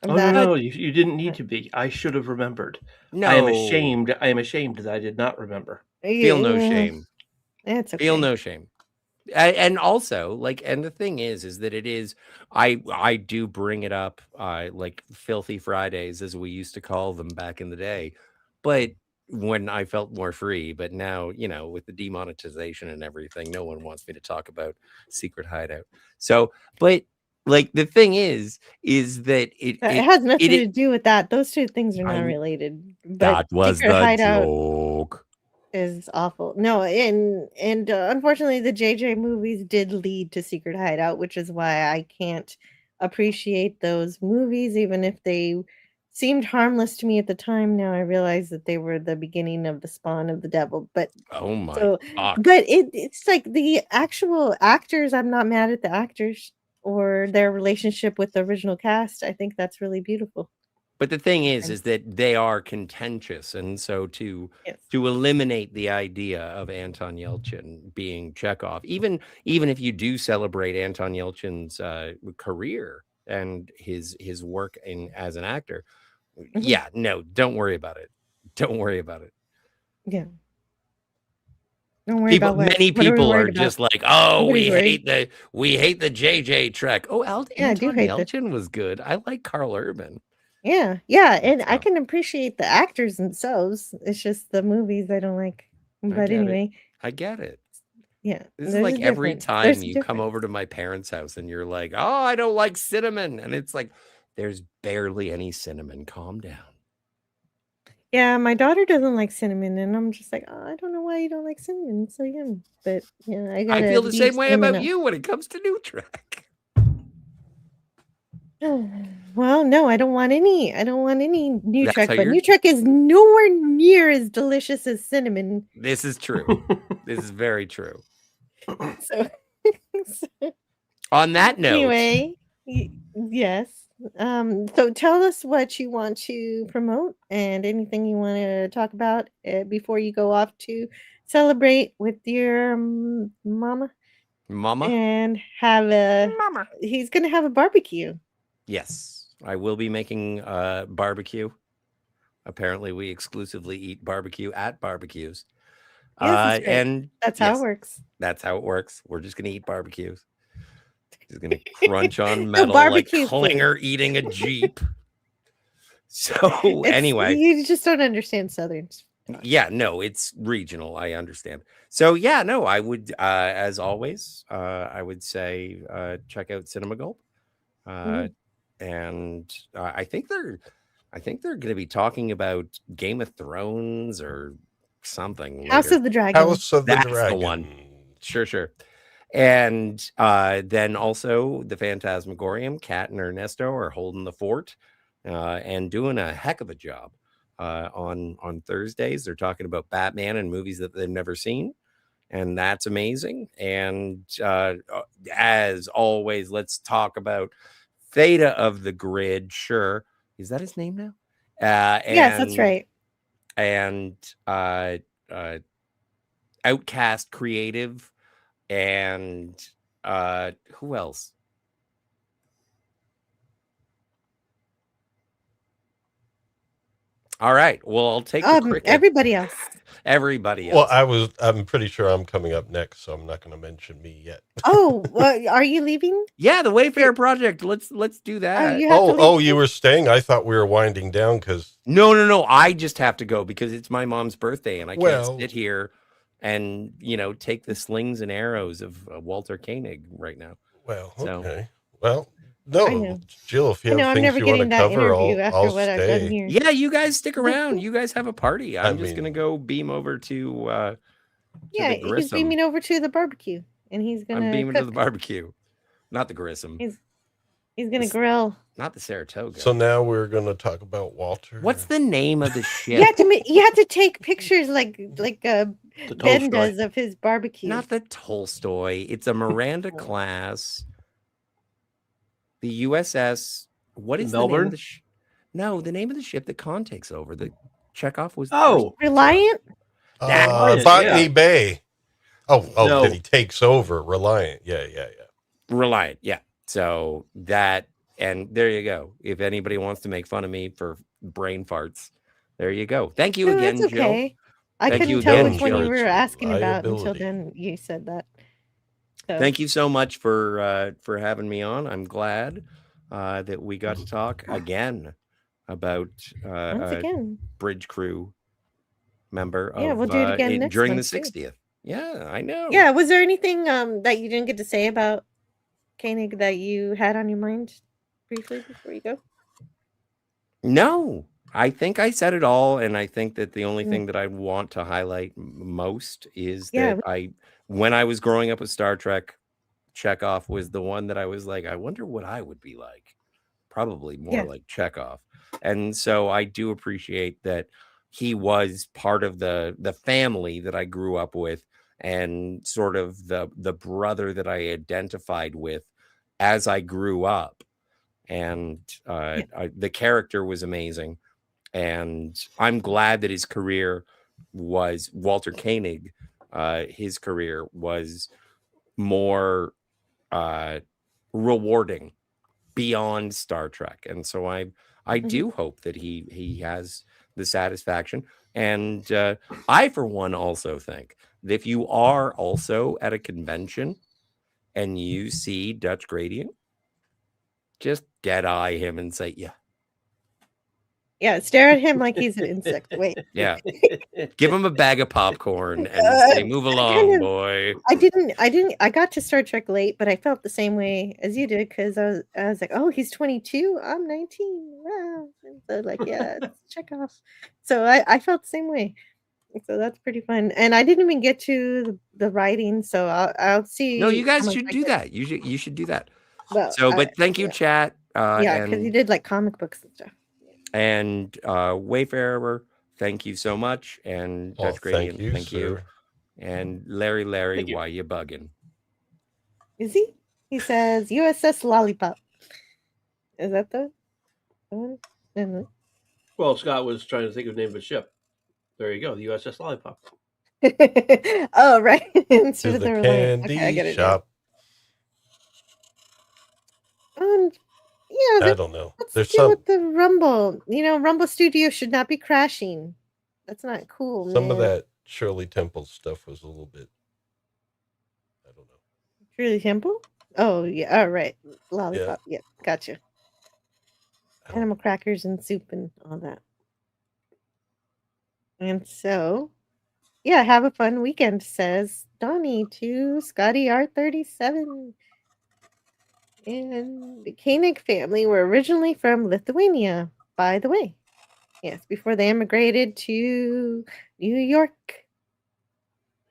No, you didn't need to be. I should have remembered. No. I am ashamed that I did not remember. Feel no shame. It's okay. Feel no shame. And also, and the thing is that it is, I do bring it up, like Filthy Fridays, as we used to call them back in the day. But when I felt more free, but now, with the demonetization and everything, no one wants me to talk about Secret Hideout. So, but Like the thing is that it has nothing to do with that. Those two things are not I'm- related. But that was Secret the Hideout joke. is awful. No, and unfortunately, the JJ movies did lead to Secret Hideout, which is why I can't appreciate those movies, even if they seemed harmless to me at the time. Now I realize that they were the beginning of the spawn of the devil. But Oh my so, fuck. but it's like the actual actors. I'm not mad at the actors or their relationship with the original cast. I think that's really beautiful. But the thing is that they are contentious, and so to eliminate the idea of Anton Yelchin being Chekhov, even if you do celebrate Anton Yelchin's career and his work as an actor, yeah, no, don't worry about it. Don't worry about it. Yeah. Don't worry about what. Many What are we people are worried about? just like, oh, Nobody's we hate the JJ Trek. Oh, Yeah, I do Anton hate Yelchin was good. I like Carl Urban. Yeah, and I can appreciate the actors themselves. It's just the movies I don't like. But anyway, I get it. Yeah, This is like every time you come over to my parents' house and you're like, oh, I don't like cinnamon. And it's like, there's barely any cinnamon. Calm down. Yeah, my daughter doesn't like cinnamon, and I'm just like, oh, I don't know why you don't like cinnamon. It's so yum. But yeah, I feel the same way about you when it comes to New Trek. Well, no, I don't want any. I don't want any New That's Trek, how but you're- New Trek is nowhere near as delicious as cinnamon. This is true. This is very true. So, on that note, anyway, yes. So tell us what you want to promote and anything you want to talk about before you go off to celebrate with your mama. And have he's gonna have a barbecue. Yes, I will be making barbecue. Apparently, we exclusively eat barbecue at barbecues. Yes, and that's how it works. That's how it works. We're just gonna eat barbecues. Just gonna crunch on metal like Klinger eating a Jeep. So anyway, you just don't understand Southerns. Yeah, no, it's regional. I understand. So yeah, no, I would, as always, I would say check out Cinema Gulp, and I think they're going to be talking about Game of Thrones or something. House of the Dragon. House of the That's Dragon. the one. Sure. And then also the Phantasmagorium, Kat and Ernesto are holding the fort and doing a heck of a job. On Thursdays, they're talking about Batman and movies that they've never seen, and that's amazing. And as always, let's talk about Theta of the Grid. Sure, is that his name now? Yes, that's right. And Outcast Creative, and who else? All right. Well, I'll take the cricket. Everybody else. Everybody else. Well, I'm pretty sure I'm coming up next, so I'm not going to mention me yet. Oh, are you leaving? Yeah, the Wayfair Project. Let's do that. You were staying? I thought we were winding down because No. I just have to go because it's my mom's birthday, and I can't sit here and take the slings and arrows of Walter Koenig right now. Well, so, okay. Well. No, Jill, if you have things you want to cover, I'll stay. Yeah, you guys stick around. You guys have a party. I'm just going to go beam over to he's beaming over to the barbecue. And he's going to I'm beaming to the barbecue. Not the Grissom. He's going to grill. Not the Saratoga. So now we're going to talk about Walter. What's the name of the ship? You have to take pictures like Ben does of his barbecue. Not the Tolstoy. It's a Miranda class. The USS, what is Melbourne? the name of the ship? No, the name of the ship that Khan takes over. The Chekhov was Reliant? Botany Bay. Oh, No. that he takes over. Reliant. Yeah. Reliant, yeah. So that, and there you go. If anybody wants to make fun of me for brain farts, there you go. Thank you again, that's okay. Jill. I Thank couldn't you tell again, which one Jill. you were asking about Liability. until then you said that. So. Thank you so much for having me on. I'm glad that we got to talk again about bridge crew member. Yeah, we'll do it again next during the month, too. 60th. Yeah, I know. Yeah, was there anything that you didn't get to say about Koenig, that you had on your mind briefly before you go? No, I think I said it all, and I think that the only Mm. thing that I want to highlight most is Yeah, that when I was growing up with Star Trek, Chekhov was the one that I was like, I wonder what I would be like. Probably more Yeah. like Chekhov. And so I do appreciate that he was part of the family that I grew up with, and sort of the brother that I identified with as I grew up. And the character was amazing. And I'm glad that his career was Walter Koenig. His career was more rewarding beyond Star Trek. And so I do hope that he has the satisfaction. And I, for one, also think that if you are also at a convention and you see Dutch Gradient, just dead eye him and say, yeah. Yeah, stare at him like he's an insect. Wait. Yeah. Give him a bag of popcorn and say, move along, boy. I got to Star Trek late, but I felt the same way as you did, because I was like, oh, he's 22, I'm 19. Wow. And so like, yeah, check off. So I felt the same way. So that's pretty fun. And I didn't even get to the writing, so I'll see. No, you guys should do that. You should do that. Well, but thank you, chat. Yeah, because you did like comic books and stuff. And Wayfarer, thank you so much. And Dutch Gradient, thank you. And Larry, why you bugging? Is he? He says USS Lollipop. Is that the one? Mm-hmm. Well, Scott was trying to think of the name of a ship. There you go, the USS Lollipop. Oh, right. To the candy shop. Yeah, I don't know. There's some with the Rumble. Rumble Studio should not be crashing. That's not cool. Some of that Shirley Temple stuff was a little bit. I don't know. Shirley Temple? Oh yeah. All right. Lollipop. Yeah. Gotcha. Animal crackers and soup and all that. And so, yeah, have a fun weekend, says Donnie to Scotty R37. And the Koenig family were originally from Lithuania, by the way. Yes, before they immigrated to New York.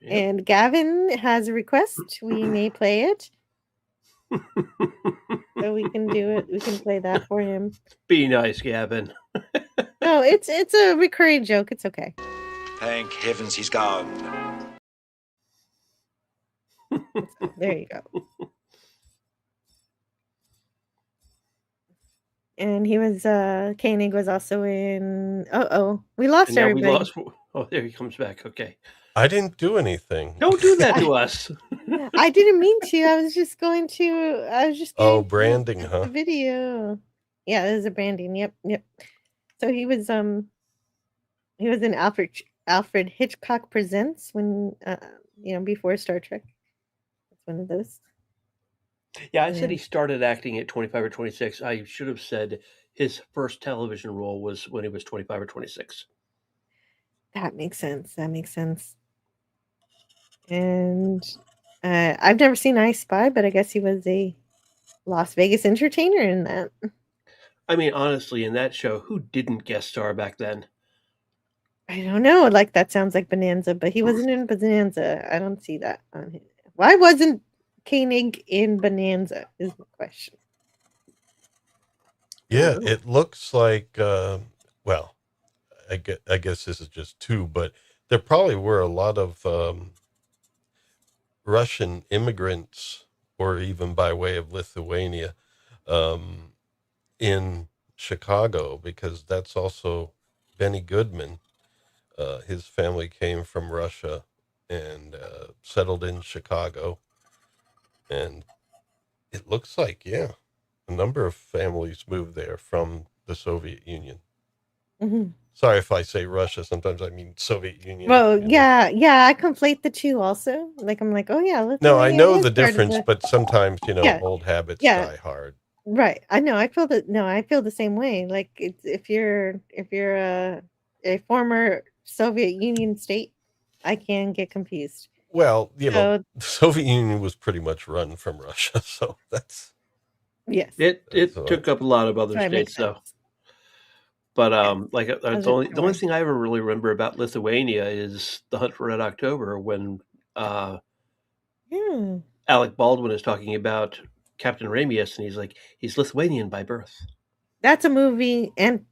Yep. And Gavin has a request. We may play it. So we can do it. We can play that for him. Be nice, Gavin. No, it's a recurring joke. It's okay. Thank heavens he's gone. There you go. And he was Koenig was also in we lost everybody. There he comes back. Okay. I didn't do anything. Don't do that to us. I didn't mean to. I was just going to branding, huh? The video. Yeah, there's a branding. Yep. So he was in Alfred Hitchcock Presents when before Star Trek. That's one of those. Yeah, I said he started acting at 25 or 26. I should have said his first television role was when he was 25 or 26. That makes sense. And I've never seen I Spy, but I guess he was a Las Vegas entertainer in that. I mean, honestly, in that show, who didn't guest star back then? I don't know. Like, that sounds like Bonanza, but he wasn't in Bonanza. I don't see that on him. Why wasn't Koenig in Bonanza is the question. Yeah, it looks like, well, I guess this is just two, but there probably were a lot of Russian immigrants, or even by way of Lithuania, in Chicago, because that's also Benny Goodman. His family came from Russia and settled in Chicago. And it looks like, a number of families moved there from the Soviet Union. Mm-hmm. Sorry if I say Russia. Sometimes I mean Soviet Union. Well, yeah, I conflate the two also. Like, I'm like, oh yeah. No, I know the difference, but sometimes, old habits die hard. Right. I know. I feel the same way. Like, if you're a former Soviet Union state, I can get confused. Well, So, the Soviet Union was pretty much run from Russia, so that's yes. It That's took up a lot of other So it makes states, though. sense. But Those are the only sure. thing I ever really remember about Lithuania is the Hunt for Red October, when Yeah. Alec Baldwin is talking about Captain Ramius, and he's like, he's Lithuanian by birth. That's a movie, and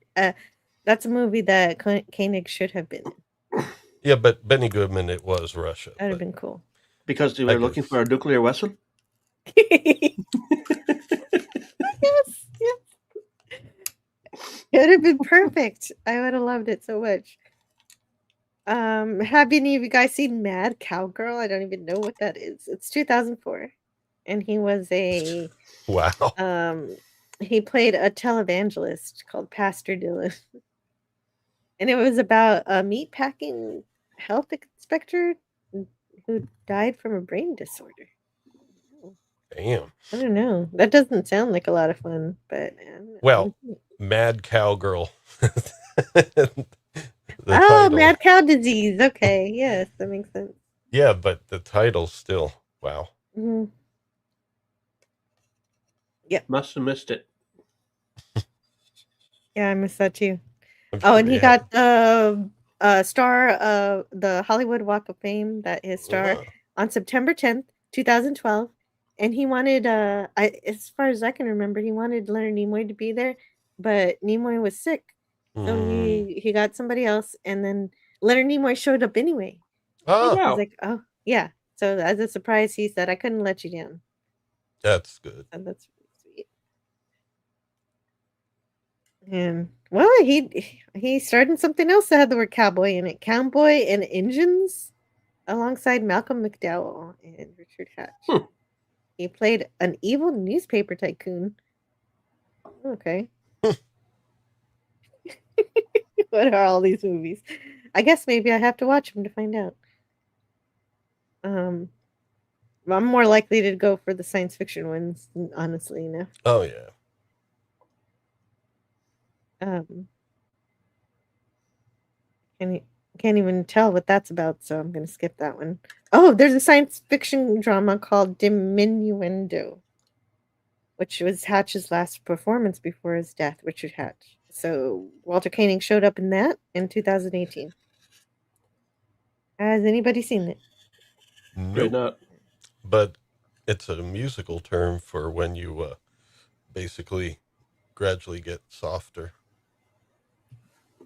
that's a movie that Koenig should have been in. Yeah, but Benny Goodman, it was Russia. That'd have been cool. Because they were looking for a nuclear weapon? Yes, yes. It would have been perfect. I would have loved it so much. Have any of you guys seen Mad Cowgirl? I don't even know what that is. It's 2004, and he was a wow. He played a televangelist called Pastor Dylan, and it was about a meatpacking health inspector who died from a brain disorder. Damn. I don't know. That doesn't sound like a lot of fun, but well, Mad Cowgirl. Mad cow disease. Okay, yes, that makes sense. Yeah, but the title still, wow. Mm-hmm. Yep. Must have missed it. Yeah, I missed that too. And he got a star of the Hollywood Walk of Fame, that his star on September 10th, 2012. And he wanted, as far as I can remember, he wanted Leonard Nimoy to be there, but Nimoy was sick. So he got somebody else, and then Leonard Nimoy showed up anyway. Oh, wow. I was like, oh, yeah. So as a surprise, he said, I couldn't let you down. That's good. And that's really sweet. And well, he starred in something else that had the word cowboy in it. Cowboy and Engines, alongside Malcolm McDowell and Richard Hatch. He played an evil newspaper tycoon. Okay. What are all these movies? I guess maybe I have to watch them to find out. I'm more likely to go for the science fiction ones, honestly, now. Oh yeah. Can't even tell what that's about, so I'm gonna skip that one. Oh, there's a science fiction drama called Diminuendo, which was Hatch's last performance before his death, Richard Hatch. So Walter Koenig showed up in that in 2018. Has anybody seen it? Nope. Not. But it's a musical term for when you basically gradually get softer.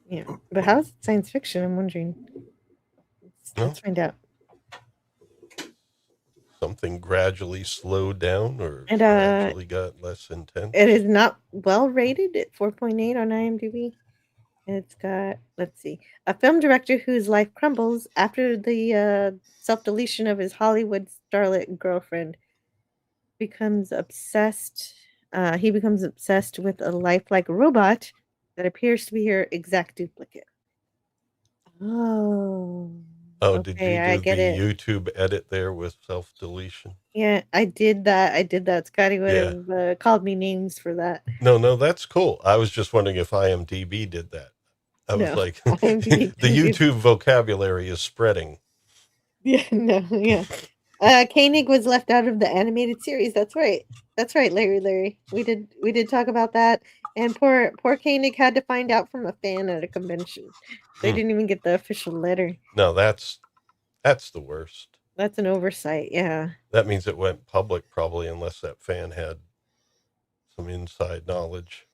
Yeah, but how's it science fiction? I'm wondering. Let's find out. Something gradually slowed down, or gradually got less intense. It is not well rated at 4.8 on IMDb. It's got, let's see, a film director whose life crumbles after the self-deletion of his Hollywood starlet girlfriend becomes obsessed. He becomes obsessed with a lifelike robot that appears to be her exact duplicate. Oh. Oh, okay, did you do the YouTube edit there with self-deletion? Yeah, I did that. Scotty would have called me names for that. No, that's cool. I was just wondering if IMDb did that. I was like, the YouTube vocabulary is spreading. Yeah, no, yeah. Koenig was left out of the animated series. That's right, Larry. We did talk about that. And poor Koenig had to find out from a fan at a convention. They didn't even get the official letter. No, that's the worst. That's an oversight, yeah. That means it went public probably, unless that fan had some inside knowledge.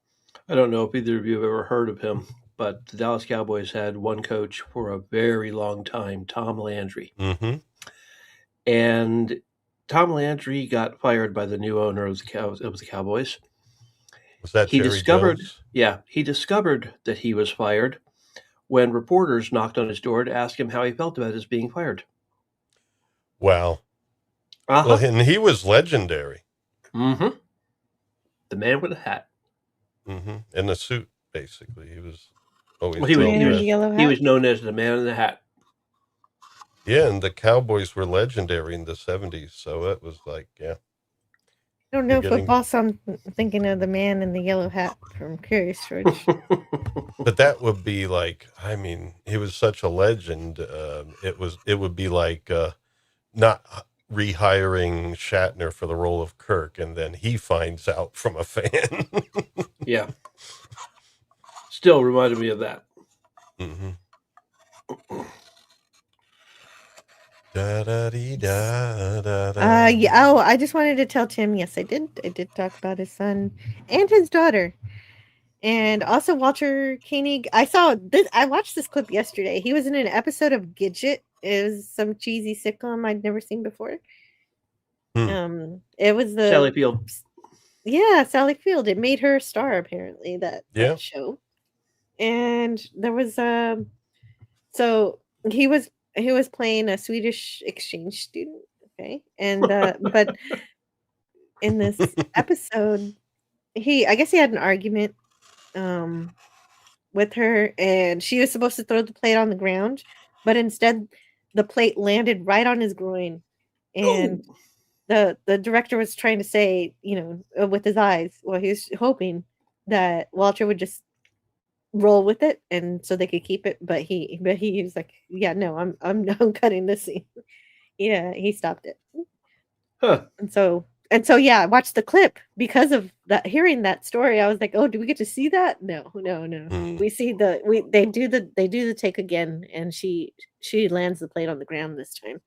I don't know if either of you have ever heard of him, but the Dallas Cowboys had one coach for a very long time, Tom Landry. Mm-hmm. And Tom Landry got fired by the new owner of the Cowboys. Was that Jerry Jones? Yeah, he discovered that he was fired when reporters knocked on his door to ask him how he felt about his being fired. Wow. Well, and he was legendary. Mm-hmm. The man with a hat. Mm-hmm. In the suit, basically. He was always he was known as the man in the hat. Yeah, and the Cowboys were legendary in the 70s, so it was like, yeah. I don't know football, so I'm thinking of the man in the yellow hat from Curious George. But that would be like, I mean, he was such a legend. It would be like not rehiring Shatner for the role of Kirk, and then he finds out from a fan. Yeah. Still reminded me of that. Mm-hmm. Da, da, dee, da, da, da. Yeah. Oh, I just wanted to tell Tim. Yes, I did. I did talk about his son and his daughter, and also Walter Koenig. I saw this. I watched this clip yesterday. He was in an episode of Gidget. It was some cheesy sitcom I'd never seen before. It was the Sally Field. Yeah, Sally Field. It made her a star apparently. That show, and there was so he was playing a Swedish exchange student. Okay, and but in this episode, I guess he had an argument with her, and she was supposed to throw the plate on the ground, but instead the plate landed right on his groin, and the director was trying to say, with his eyes, well, he was hoping that Walter would just roll with it, and so they could keep it, but he was like, yeah, no, I'm cutting this scene. Yeah, he stopped it. Huh. And so yeah, I watched the clip because of that. Hearing that story, I was like, oh, do we get to see that? No. We see they do the take again, and she lands the plate on the ground this time.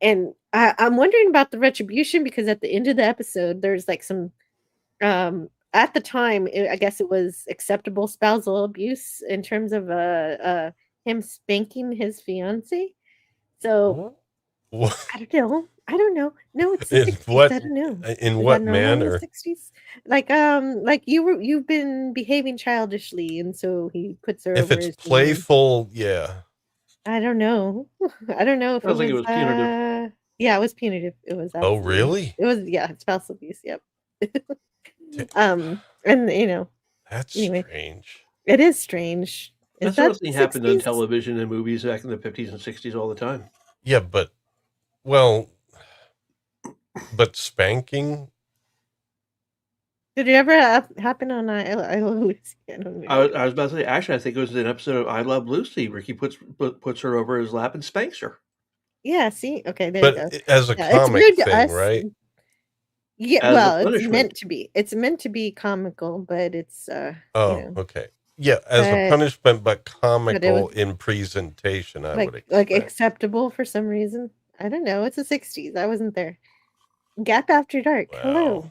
And I'm wondering about the retribution, because at the end of the episode, there's like some at the time, I guess it was acceptable spousal abuse in terms of him spanking his fiance. So I don't know. No, it's the 60s. I don't know. In what manner? 60s? Like you've been behaving childishly, and so he puts her if over it's his playful, yeah. I don't know. I don't know if I think it was punitive. Yeah, it was punitive. It was Oh, really? It was, yeah, spousal abuse. Yep. And that's anyway, strange. It is strange. That sort of thing happened on television and movies back in the 50s and 60s all the time. Yeah, but spanking. Did it ever happen on I Love Lucy? I don't know. I was about to say, actually, I think it was an episode of I Love Lucy. Ricky puts her over his lap and spanks her. Yeah, see? Okay, there but you go. As a comic thing, right? Yeah, well, it's meant to be. It's meant to be comical, but it's okay. Yeah, as a punishment, but comical in presentation, I would expect. Like acceptable for some reason. I don't know. It's the 60s. I wasn't there. Gap After Dark. Wow. Hello.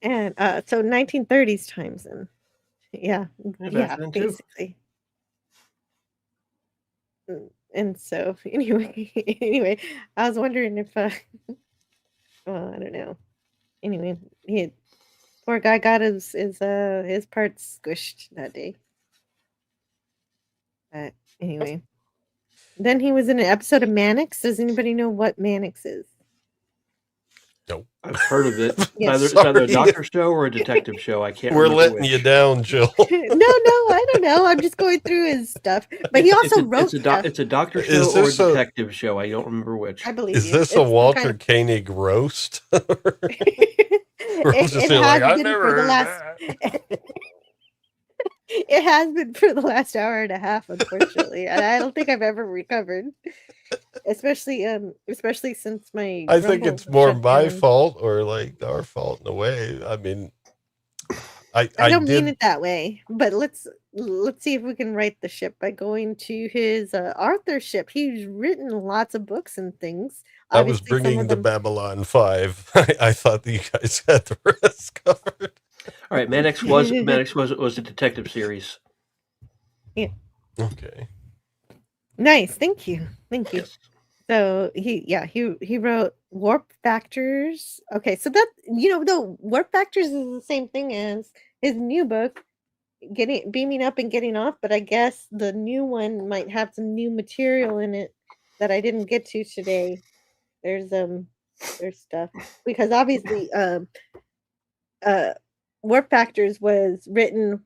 And so 1930s times, and yeah, basically. And so anyway, I was wondering if well, I don't know. Anyway, poor guy got his parts squished that day. But anyway, then he was in an episode of Mannix. Does anybody know what Mannix is? Nope. I've heard of it. It's either a doctor show or a detective show. I can't. We're letting you down, Jill. No, I don't know. I'm just going through his stuff. But he also wrote. It's a doctor show or a detective show. I don't remember which. I believe. Is this a Walter Koenig roast? It has been for the last hour and a half, unfortunately. And I don't think I've ever recovered. Especially since my I think it's more my fault or like our fault in a way. I mean, I don't mean it that way, but let's see if we can right the ship by going to his authorship. He's written lots of books and things. I was bringing the Babylon 5. I thought that you guys had the rest covered. All right, Mannix was a detective series. Yeah. Okay. Nice. Thank you. Yes. So he wrote Warp Factors. Okay, so that the Warp Factors is the same thing as his new book, Beaming Up and Getting Off, but I guess the new one might have some new material in it that I didn't get to today. There's stuff, because obviously Warp Factors was written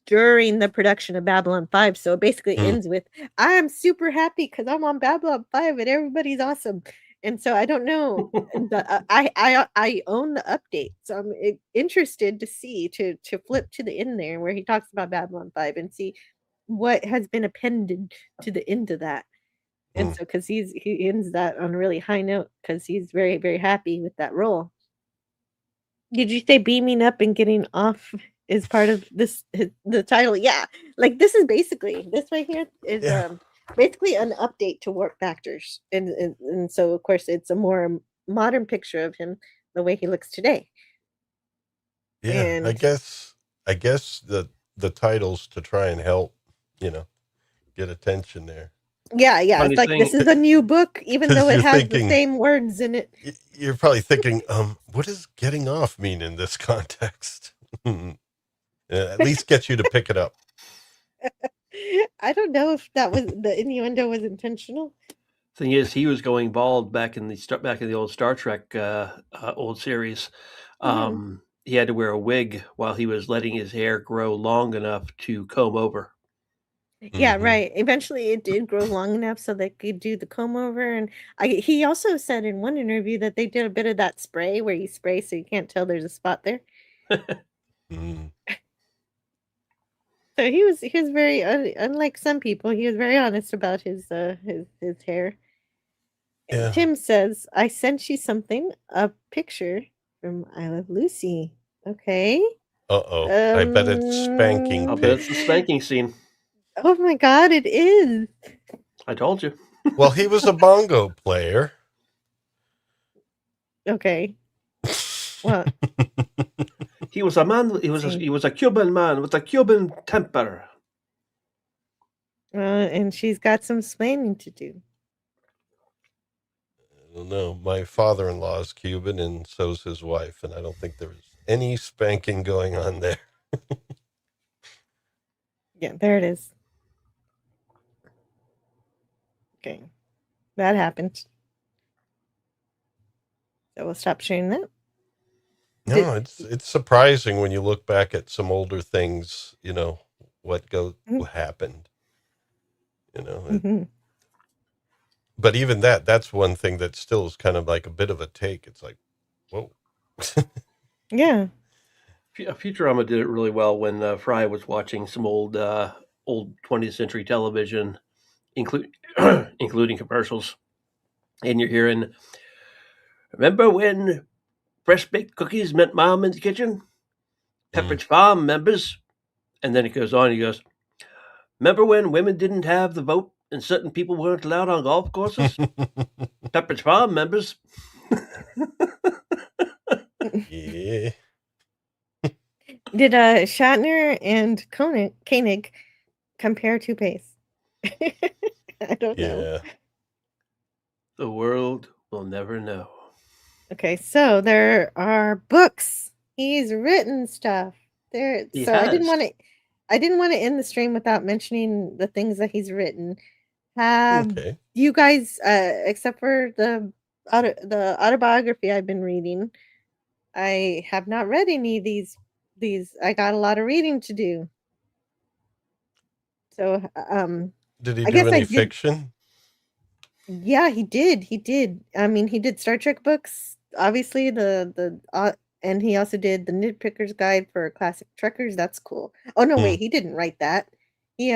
during the production of Babylon 5, so it basically ends with, I'm super happy because I'm on Babylon 5 and everybody's awesome. And so I don't know. I own the update, so I'm interested to see to flip to the end there where he talks about Babylon 5 and see what has been appended to the end of that. And so, because he ends that on a really high note, because he's very, very happy with that role. Did you say beaming up and getting off is part of the title? Yeah, like this is basically this right here is basically an update to Warp Factors, and so of course it's a more modern picture of him the way he looks today. Yeah, And I guess the titles to try and help, get attention there. Yeah, Funny it's like thing- this is a new book, even though it you're has thinking- the same words in it. You're probably thinking, what does getting off mean in this context? At least get you to pick it up. I don't know if that was the innuendo was intentional. Thing is, he was going bald back in the old Star Trek old series. He had to wear a wig while he was letting his hair grow long enough to comb over. Yeah, right. Eventually, it did grow long enough so they could do the comb over, and he also said in one interview that they did a bit of that spray where you spray so you can't tell there's a spot there. Mm. So he was very unlike some people. He was very honest about his hair. And Yeah. Tim says, "I sent you something, a picture from I Love Lucy." Okay. I bet it's spanking. I'll bet it's the spanking scene. Oh my God, it is. I told you. Well, he was a bongo player. Okay. Well, He was a man. He was a Cuban man with a Cuban temper. and she's got some splaining to do. I don't know. My father-in-law is Cuban, and so's his wife, and I don't think there was any spanking going on there. Yeah, there it is. Okay. That happened. So we'll stop sharing that. No, it's surprising when you look back at some older things, what happened. Mhm. But even that's one thing that still is kind of like a bit of a take. It's like, whoa. Yeah. Futurama did it really well when Fry was watching some old 20th century television, including commercials, and you're hearing, "Remember when fresh baked cookies meant mom in the kitchen? Pepperidge Farm members." And then it goes on. He goes, "Remember when women didn't have the vote and certain people weren't allowed on golf courses? Pepperidge Farm members." Yeah. Did Shatner and Koenig compare toothpaste? I don't know. Yeah. The world will never know. Okay, so there are books. He's written stuff. There. He So I didn't has. want to end the stream without mentioning the things that he's written. Have Okay. you guys, except for the autobiography I've been reading, I have not read any of these. I got a lot of reading to do. So Did he I do guess I any did. fiction? Yeah, he did. I mean, he did Star Trek books, obviously and he also did the Nitpicker's Guide for Classic Trekkers. That's cool. Oh no, wait, he didn't write that. He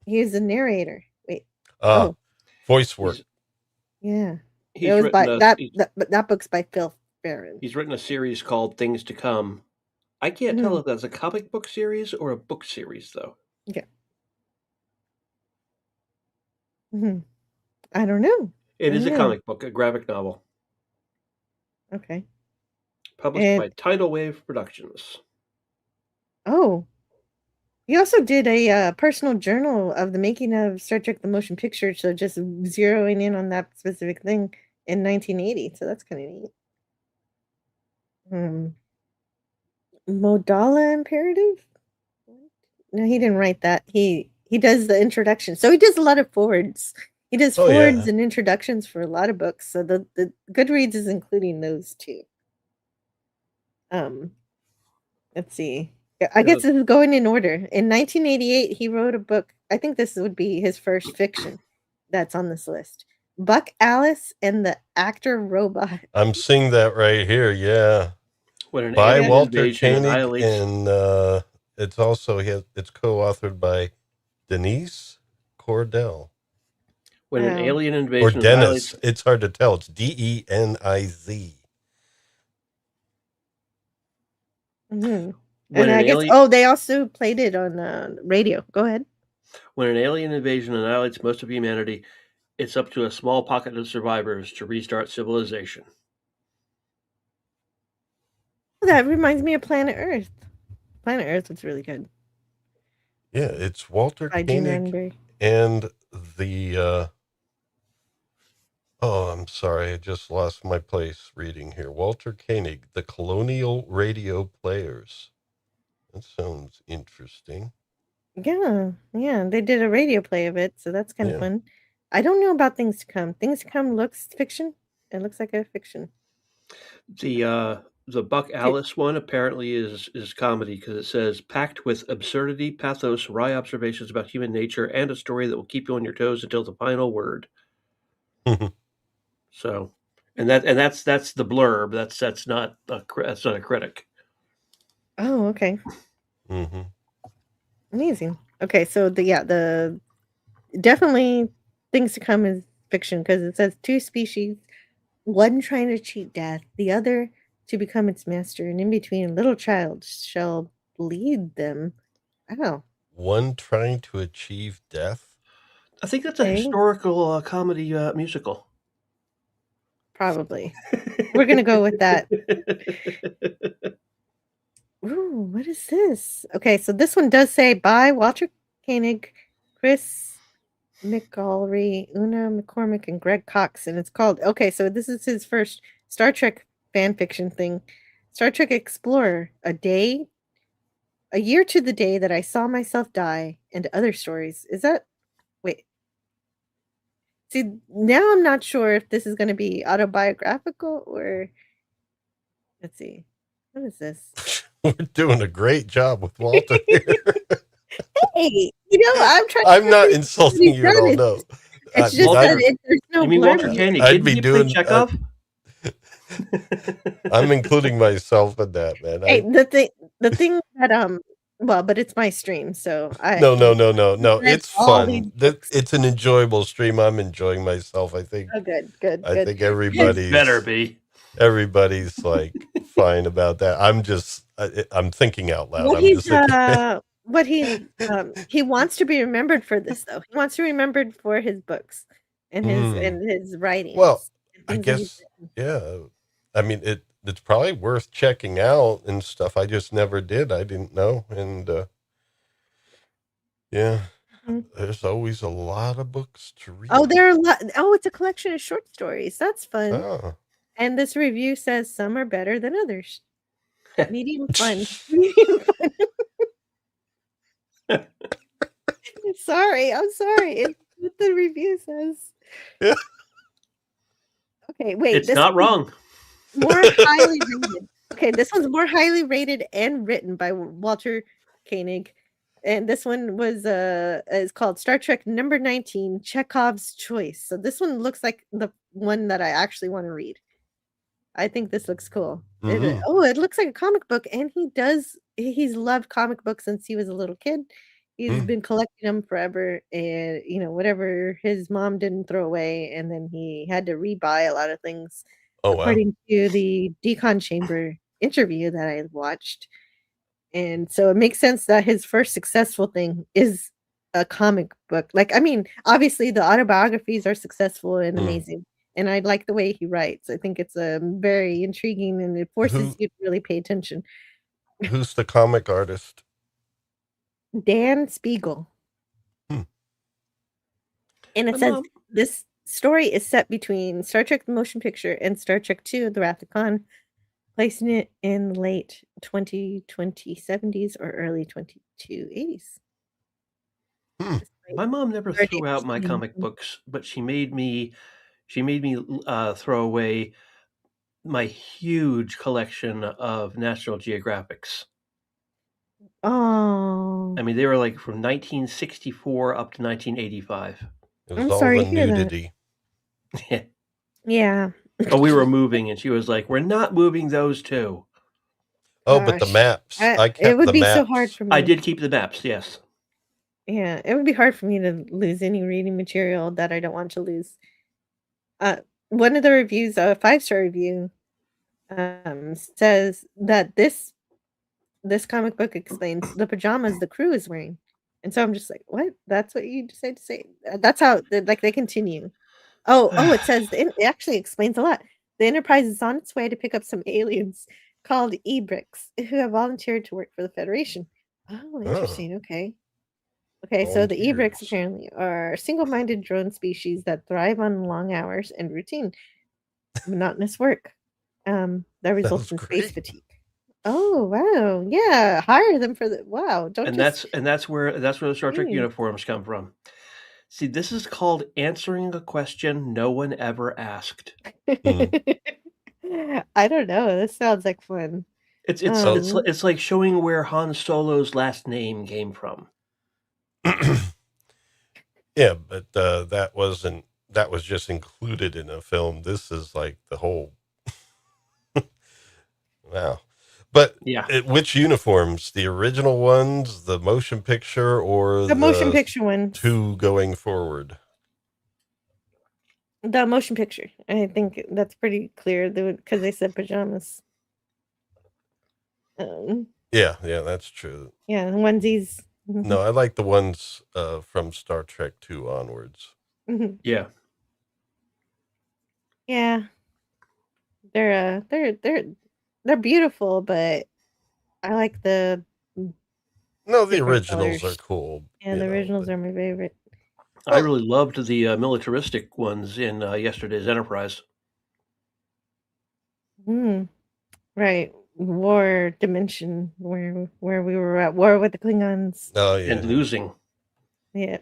is a narrator. Wait. Voice work. Yeah. He's It was by written that book's by Phil Barron. He's written a series called Things to Come. I can't tell if that's a comic book series or a book series, though. Yeah. I don't know. It is a comic book, a graphic novel. Okay. Published by Tidal Wave Productions. Oh. He also did a personal journal of the making of Star Trek the Motion Picture, so just zeroing in on that specific thing in 1980. So that's kind of neat. Modala Imperative? No, he didn't write that. He does the introduction. So he does a lot of forwards. He does forwards and introductions for a lot of books. So the Goodreads is including those too. Let's see. I guess this is going in order. In 1988, he wrote a book. I think this would be his first fiction that's on this list. Buck Alice and the Actor Robot. I'm seeing that right here. Yeah. By Walter Koenig, and it's also it's co-authored by Denise Cordell. When an Wow. alien Or invasion Dennis. annihilates... It's hard to tell. It's Deniz. Mhm. When And an I guess, alien... they also played it on radio. Go ahead. When an alien invasion annihilates most of humanity, it's up to a small pocket of survivors to restart civilization. That reminds me of Planet Earth. Planet Earth was really good. Yeah, it's Walter By Gene Koenig Roddenberry. and the oh, I'm sorry, I just lost my place reading here. Walter Koenig, The Colonial Radio Players. That sounds interesting. Yeah, they did a radio play of it, so that's kind of fun. I don't know about Things to Come. Things to Come looks fiction. It looks like a fiction. The Buck Alice one apparently is comedy because it says packed with absurdity, pathos, wry observations about human nature, and a story that will keep you on your toes until the final word. So, and that's the blurb. That's not a critic. Oh, okay. Mm-hmm. Amazing. Okay, so the definitely Things to Come is fiction because it says two species, one trying to cheat death, the other to become its master, and in between a little child shall lead them. Wow. One trying to achieve death? I think that's a historical comedy musical. Probably. We're going to go with that. Ooh, what is this? Okay, so this one does say by Walter Koenig, Chris McGallery, Una McCormick, and Greg Cox, and it's called, okay, so this is his first Star Trek fan fiction thing. Star Trek Explorer, a year to the day that I saw myself die, and other stories. Is that, wait. See, now I'm not sure if this is going to be autobiographical or, let's see. What is this? We're doing a great job with Walter here. Hey, I'm trying. I'm not insulting you at all. No, it's just that there's no. You mean Walter Koenig? I'd be Didn't he play doing. Chekhov? I'm including myself in that, man. Hey, the thing that well, but it's my stream, so I no. It's fun. It's an enjoyable stream. I'm enjoying myself. I think. Oh, good. I think everybody's better be. Everybody's like fine about that. I'm thinking out loud. He wants to be remembered for this though. He wants to be remembered for his books and his writings. Well, I guess I mean it's probably worth checking out and stuff. I just never did. I didn't know. And there's always a lot of books to read. Oh, there are a lot. Oh, it's a collection of short stories. That's fun. Oh. And this review says some are better than others. Medium fun. Medium fun. I'm sorry. It's what the review says. Yeah. Okay, wait. It's not wrong. More highly rated. Okay, this one's more highly rated and written by Walter Koenig. And this one was is called Star Trek number 19, Chekhov's Choice. So this one looks like the one that I actually want to read. I think this looks cool. Mm-hmm. It looks like a comic book, and he's loved comic books since he was a little kid. He's been collecting them forever, and whatever his mom didn't throw away, and then he had to rebuy a lot of things. According to the Decon Chamber interview that I watched. And so it makes sense that his first successful thing is a comic book. Like, I mean, obviously the autobiographies are successful and amazing. And I like the way he writes. I think it's very intriguing and it forces you to really pay attention. Who's the comic artist? Dan Spiegel. And it says this story is set between Star Trek the Motion Picture and Star Trek II, The Wrath of Khan, placing it in late 70s or early 2280s. My mom never threw out my comic books, but she made me throw away my huge collection of National Geographics. Oh. I mean, they were like from 1964 up to 1985. It was all the nudity. Yeah. Oh, we were moving, and she was like, "We're not moving those two." Oh, but the maps. I kept it would the be maps. so hard for me. I did keep the maps, yes. Yeah, it would be hard for me to lose any reading material that I don't want to lose. One of the reviews, a 5-star review, says that this comic book explains the pajamas the crew is wearing. And so I'm just like, "What? That's what you decided to say?" That's how they continue. Oh, it says it actually explains a lot. The Enterprise is on its way to pick up some aliens called E-Bricks who have volunteered to work for the Federation. Oh, interesting. Okay. Okay, so the E-Bricks Volunteers. apparently are single-minded drone species that thrive on long hours and routine, monotonous work. That results Sounds in space great. fatigue. Oh, wow. Yeah, hire them for the wow. Don't And just that's where the Star Trek Mm. uniforms come from. See, this is called answering a question no one ever asked. I don't know. This sounds like fun. It's like showing where Han Solo's last name came from. Yeah, but that was just included in a film. This is like the whole. Wow. But Yeah. which uniforms? The original ones, the motion picture, or The motion picture ones. 2 going forward? The motion picture. I think that's pretty clear because they said pajamas. Yeah, that's true. Yeah, the onesies. No, I like the ones from Star Trek 2 onwards. Yeah. Yeah. They're beautiful, but I like the No, the different originals colors. are cool. Yeah, the originals are my favorite. I really loved the militaristic ones in yesterday's Enterprise. Right. War dimension where we were at war with the Klingons. Oh yeah. And losing. Yeah.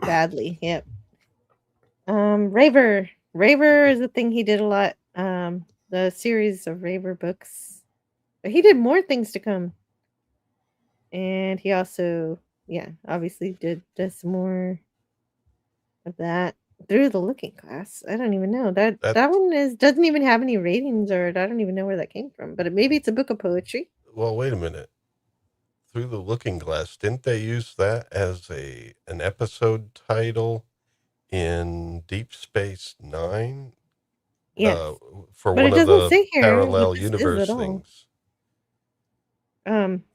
Badly. Yep. Raver. Raver is a thing he did a lot. The series of Raver books. But he did more things to come. And he also, obviously did some more of that through the Looking Glass. I don't even know. That one doesn't even have any ratings, or I don't even know where that came from. But maybe it's a book of poetry. Well, wait a minute. Through the Looking Glass, didn't they use that as an episode title in Deep Space Nine? Yes. For but one it of doesn't the say here parallel what this is universe at all. things.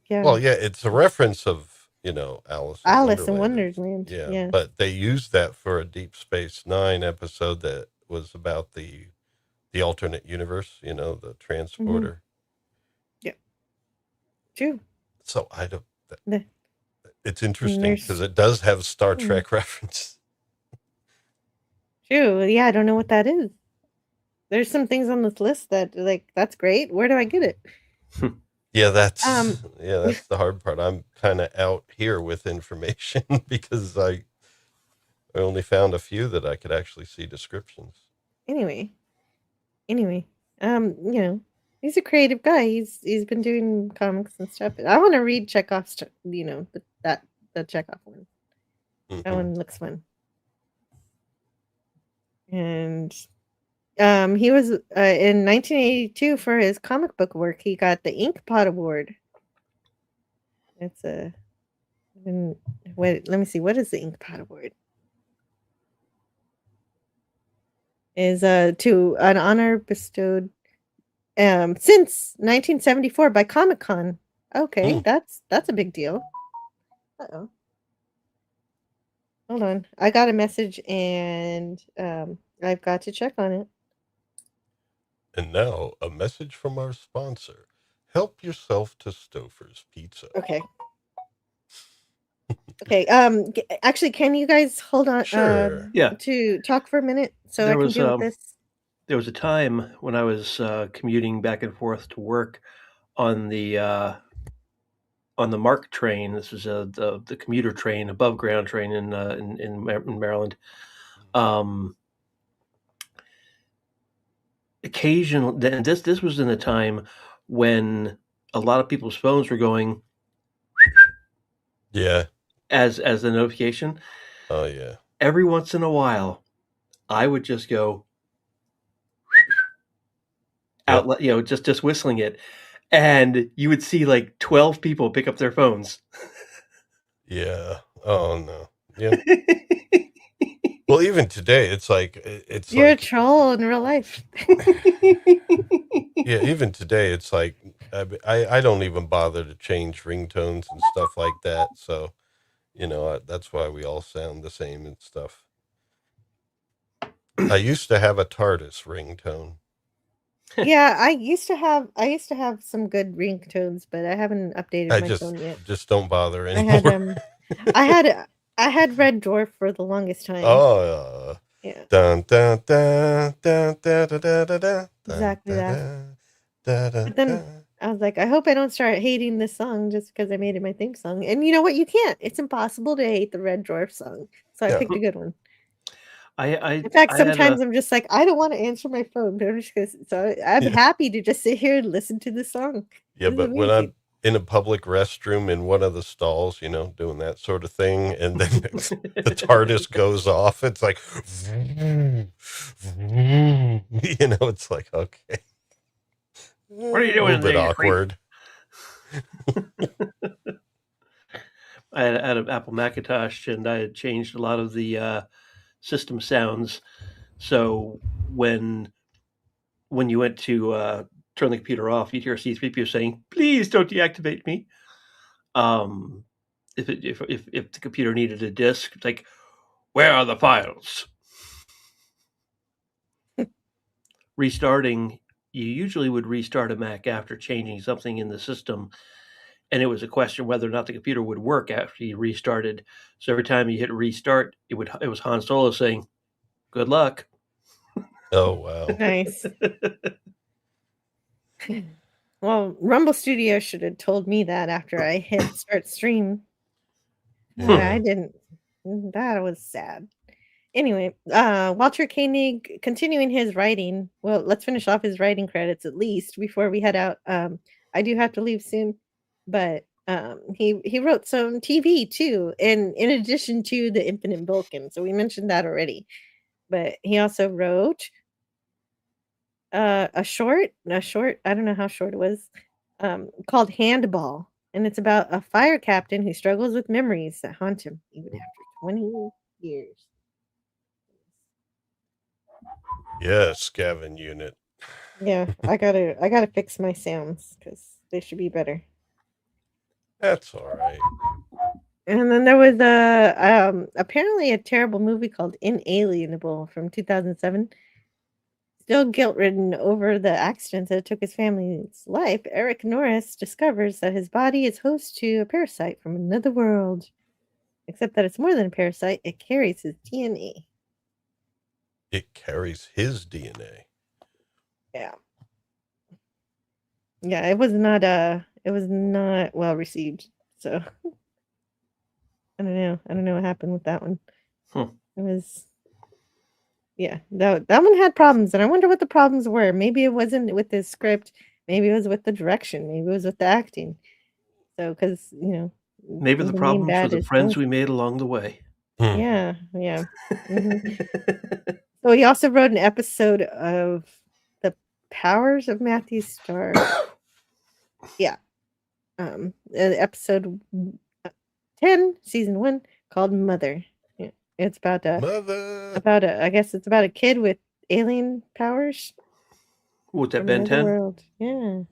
Yeah. Well, yeah, it's a reference of, Alice in Wonderland. Yeah, but they used that for a Deep Space Nine episode that was about the alternate universe, the transporter. Yeah. True. So I don't. It's interesting because it does have Star Trek reference. True. Yeah, I don't know what that is. There's some things on this list that that's great. Where do I get it? Yeah, that's the hard part. I'm kind of out here with information because I only found a few that I could actually see descriptions. Anyway, he's a creative guy. He's been doing comics and stuff. I want to read Chekhov's, the Chekhov one. That one looks fun. And he was in 1982 for his comic book work. He got the Inkpot Award. It's wait, let me see. What is the Inkpot Award? Is to an honor bestowed since 1974 by Comic-Con. Okay, that's a big deal. Uh-oh. Hold on. I got a message and I've got to check on it. And now a message from our sponsor. Help yourself to Stouffer's Pizza. Okay. Okay. Actually, can you guys hold on? Sure. To talk for a minute so I can deal with this. There was a time when I was commuting back and forth to work on the MARC train. This was the commuter train, above ground train in Maryland. Occasionally, and this was in a time when a lot of people's phones were going, yeah, as the notification. Oh yeah. Every once in a while, I would just go out, just whistling it, and you would see like 12 people pick up their phones. Yeah. Oh no. Yeah. Well, even today, it's like You're a troll in real life. yeah. Even today, it's like I don't even bother to change ringtones and stuff like that. So, that's why we all sound the same and stuff. I used to have a TARDIS ringtone. Yeah, I used to have some good ringtones, but I haven't updated my phone yet. Just don't bother anymore. I had Red Dwarf for the longest time. Oh, yeah. Dun, dun, dun, dun, dun, dun, dun, dun, dun, Exactly dun, that. dun, dun, But then I was like, I hope I don't start hating this song just because I made it my theme song. And you know what? You can't. It's impossible to hate the Red Dwarf song. So I picked a good one. In fact, sometimes I'm just like, I don't want to answer my phone. But I'm just gonna, so I'm happy to just sit here and listen to the song. Yeah, but when I'm in a public restroom in one of the stalls, doing that sort of thing, and then the TARDIS goes off, it's like, it's like, okay. What are you doing? A little bit awkward. I had an Apple Macintosh, and I had changed a lot of the system sounds. So when you went to turn the computer off, you'd hear C-3PO saying, "Please don't deactivate me." If the computer needed a disk, it's like, "Where are the files?" Restarting, you usually would restart a Mac after changing something in the system, and it was a question whether or not the computer would work after you restarted. So every time you hit restart, it was Han Solo saying, "Good luck." Oh wow! Nice. Well, Rumble Studio should have told me that after I hit start stream. I didn't. That was sad. Anyway, Walter Koenig continuing his writing. Well, let's finish off his writing credits at least before we head out. I do have to leave soon, but he wrote some TV too, and in addition to the Infinite Vulcan. So we mentioned that already, but he also wrote a short. I don't know how short it was. Called Handball, and it's about a fire captain who struggles with memories that haunt him even after 20 years. Yes, Gavin unit. Yeah, I gotta fix my sounds because they should be better. That's all right. And then there was apparently a terrible movie called Inalienable from 2007. Still guilt-ridden over the accident that took his family's life, Eric Norris discovers that his body is host to a parasite from another world. Except that it's more than a parasite, it carries his DNA. It carries his DNA. Yeah. Yeah, it was not well received. So I don't know what happened with that one. It was that one had problems, and I wonder what the problems were. Maybe it wasn't with the script, maybe it was with the direction, maybe it was with the acting. So cuz, maybe the problems were the friends we made along the way. Yeah. Mm-hmm. So he also wrote an episode of The Powers of Matthew Starr. Yeah. Episode 10, season 1, called Mother. Yeah. It's about I guess it's about a kid with alien powers. What, that Ben 10? World. Yeah.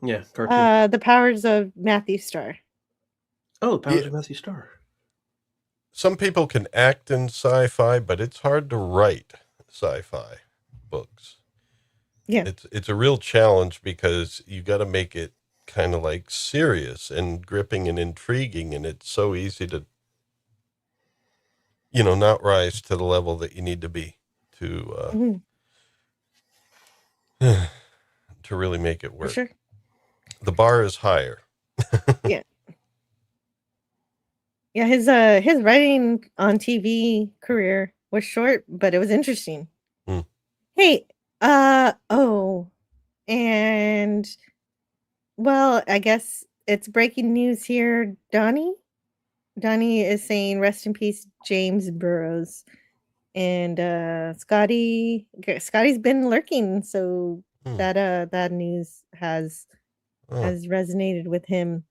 Yeah, cartoon. The Powers of Matthew Starr. Oh, The Powers of Matthew Starr. Some people can act in sci-fi, but it's hard to write sci-fi books. Yeah. It's a real challenge because you got to make it kind of like serious and gripping and intriguing, and it's so easy to not rise to the level that you need to be to to really make it work. For sure. The bar is higher. Yeah. Yeah, his writing on TV career was short, but it was interesting. Hey, and well, I guess it's breaking news here. Donnie is saying rest in peace, James Burrows. And Scotty's been lurking, so that news has resonated with him.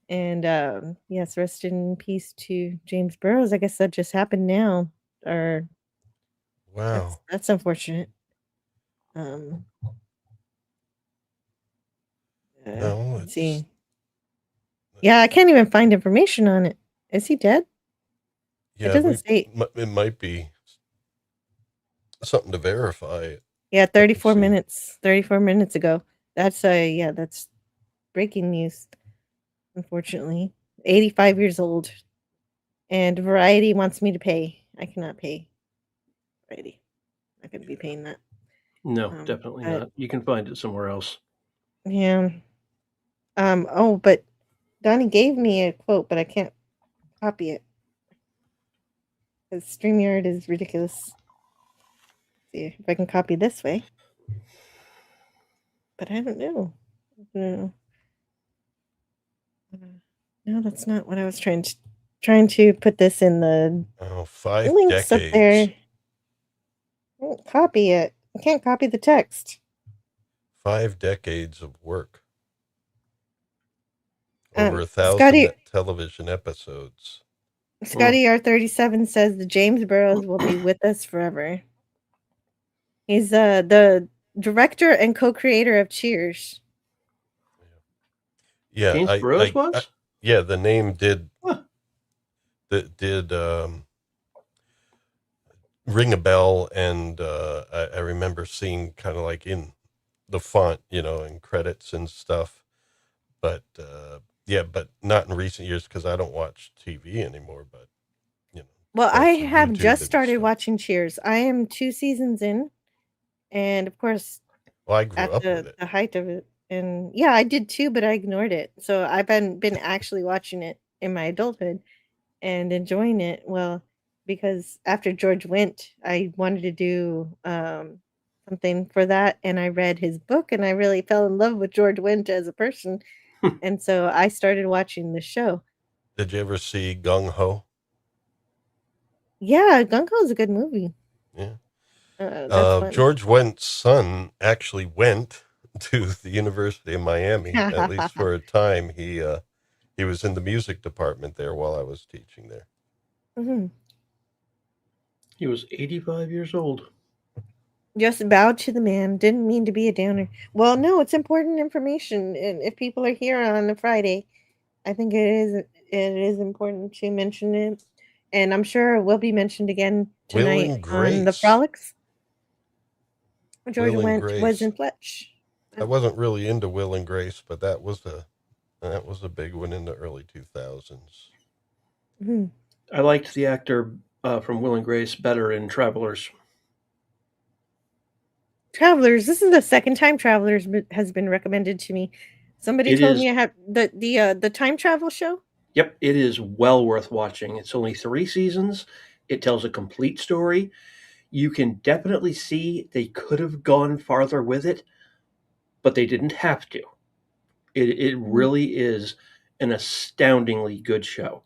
And yes, rest in peace to James Burrows. I guess that just happened now. Or Wow. that's unfortunate. No, let's see. Yeah, I can't even find information on it. Is he dead? Yeah, it doesn't say. It might be something to verify it. Yeah, 34 minutes. 34 minutes ago. That's that's breaking news. Unfortunately, 85 years old, and Variety wants me to pay. I cannot pay Variety. I'm not going to be paying that. No, definitely not. You can find it somewhere else. Yeah. Oh, but Donnie gave me a quote, but I can't copy it. Because StreamYard is ridiculous. Let's see if I can copy this way. But I don't know. No, that's not what I was trying to put this in the 5 links decades. Up there. I won't copy it. I can't copy the text. 5 decades of work. Over 1,000 television episodes. Scotty R37 says the James Burrows will be with us forever. He's the director and co-creator of Cheers. Yeah, James Burrows was? Yeah, the name did ring a bell, and I remember seeing kind of like in the font, in credits and stuff. But yeah, but not in recent years because I don't watch TV anymore. But well, I have just started watching Cheers. I am 2 seasons in, and of course, well, I grew up with it. The height of it, and yeah, I did too, but I ignored it. So I've been actually watching it in my adulthood and enjoying it. Well, because after George went, I wanted to do something for that, and I read his book, and I really fell in love with George Wendt as a person, and so I started watching the show. Did you ever see Gung Ho? Yeah, Gung Ho is a good movie. Yeah. That's fun. George Wendt's son actually went to the University of Miami, at least for a time. He was in the music department there while I was teaching there. Mm-hmm. He was 85 years old. Just bowed to the man. Didn't mean to be a downer. Well, no, it's important information, and if people are here on a Friday, I think it is important to mention it, and I'm sure it will be mentioned again tonight on the Frolics. George Wendt was in Fletch. I wasn't really into Will and Grace, but that was a big one in the early 2000s. Mm-hmm. I liked the actor from Will and Grace better in Travelers. This is the second time Travelers has been recommended to me. Somebody told me I have the time travel show. Yep, it is well worth watching. It's only 3 seasons. It tells a complete story. You can definitely see they could have gone farther with it, but they didn't have to. It really is an astoundingly good show.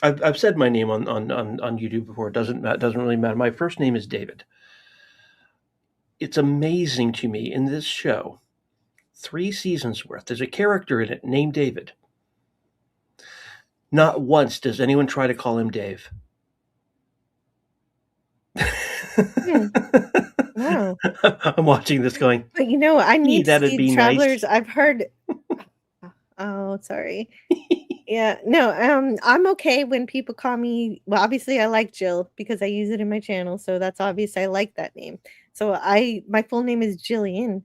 I've said my name on YouTube before. It doesn't really matter. My first name is David. It's amazing to me in this show, 3 seasons worth. There's a character in it named David. Not once does anyone try to call him Dave. Wow. I'm watching this going, but I need to see Travelers. Nice. I've heard. Oh, sorry. Yeah, no, I'm okay when people call me. Well, obviously, I like Jill because I use it in my channel, so that's obvious. I like that name. So my full name is Jillian,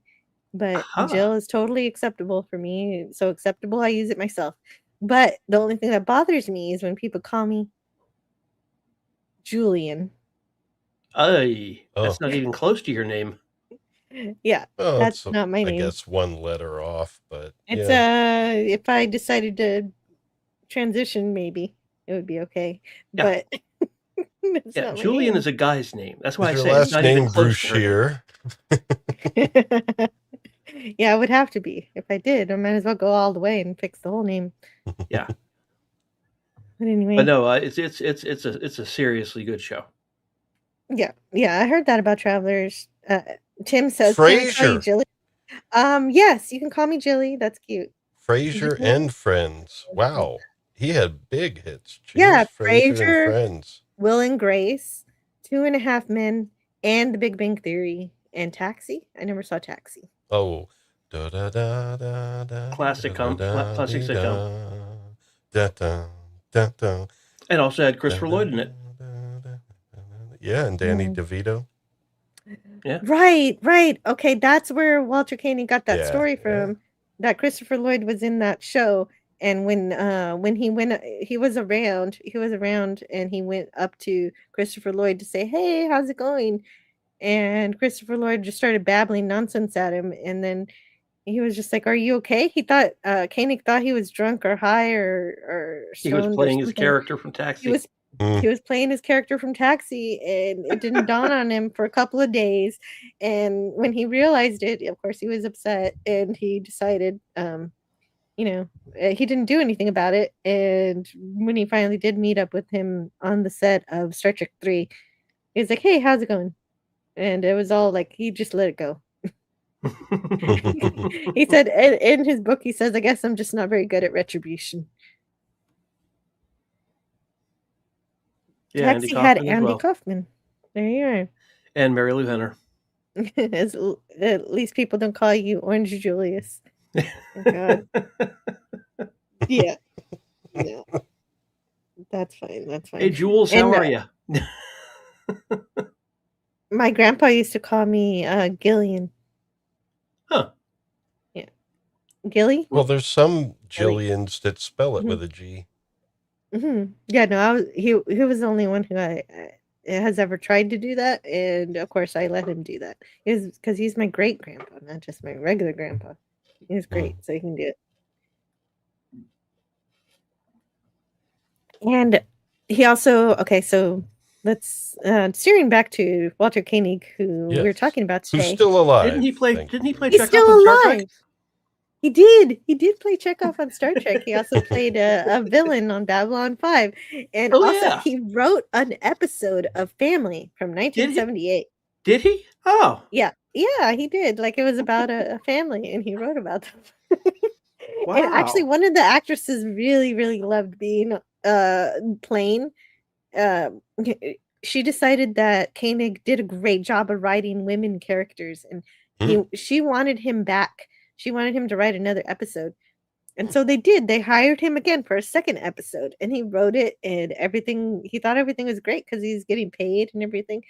but Jill is totally acceptable for me. So acceptable, I use it myself. But the only thing that bothers me is when people call me Julian. That's not even close to your name. Yeah, that's not my name. I guess one letter off, but it's if I decided to transition, maybe it would be okay. Yeah. But Julian is a guy's name. That's why I say last name Bruschier. Yeah, it would have to be. If I did, I might as well go all the way and fix the whole name. Yeah. But anyway. But no, it's a seriously good show. Yeah, I heard that about Travelers. Tim says, Frasier. Yes, you can call me Jilly. That's cute. Frasier and Friends. Wow. He had big hits. Yeah, Cheers, Frasier and Frasier, Friends. Will and Grace, 2.5 Men, and The Big Bang Theory, and Taxi. I never saw Taxi. Oh. Da da da da da. Classic sitcom. Da da da da. And also had Christopher Lloyd in it. Yeah, and Danny DeVito. Yeah. Right. Okay, that's where Walter Koenig got that Yeah, story from. That Christopher Lloyd was in that show, and when he went, he was around, and he went up to Christopher Lloyd to say, "Hey, how's it going?" And Christopher Lloyd just started babbling nonsense at him, and then he was just like, "Are you okay?" He thought Koenig thought he was drunk or high or He was stoned or playing his something. character from Taxi. He was playing his character from Taxi, and it didn't dawn on him for a couple of days. And when he realized it, of course, he was upset, and he decided, he didn't do anything about it. And when he finally did meet up with him on the set of Star Trek 3, he was like, "Hey, how's it going?" And it was all like, he just let it go. He said in his book, he says, "I guess I'm just not very good at retribution." Yeah, Taxi had Andy Kaufman. There you are. And Mary Lou Henner. At least people don't call you Orange Julius. Oh, God. Yeah. No. That's fine. Hey, Jules, how are you? My grandpa used to call me Gillian. Huh. Yeah. Gilly? Well, there's some Jillians that spell it with a G. Mm-hmm. Yeah, no, he was the only one who has ever tried to do that, and of course I let him do that. Because he's my great grandpa, not just my regular grandpa. He's great, so he can do it. And he also so let's steering back to Walter Koenig, who we were talking about today. Who's still alive? Didn't he play He's Chekhov still on Star alive. Trek? He did play Chekhov on Star Trek. He also played a villain on Babylon 5. And he wrote an episode of Family from 1978. Did he? Oh. Yeah, he did. Like, it was about a family, and he wrote about them. Wow. And actually, one of the actresses really, really loved being plain. She decided that Koenig did a great job of writing women characters, and she wanted him back. She wanted him to write another episode. And so they did. They hired him again for a second episode, and he wrote it, and everything. He thought everything was great because he's getting paid and everything.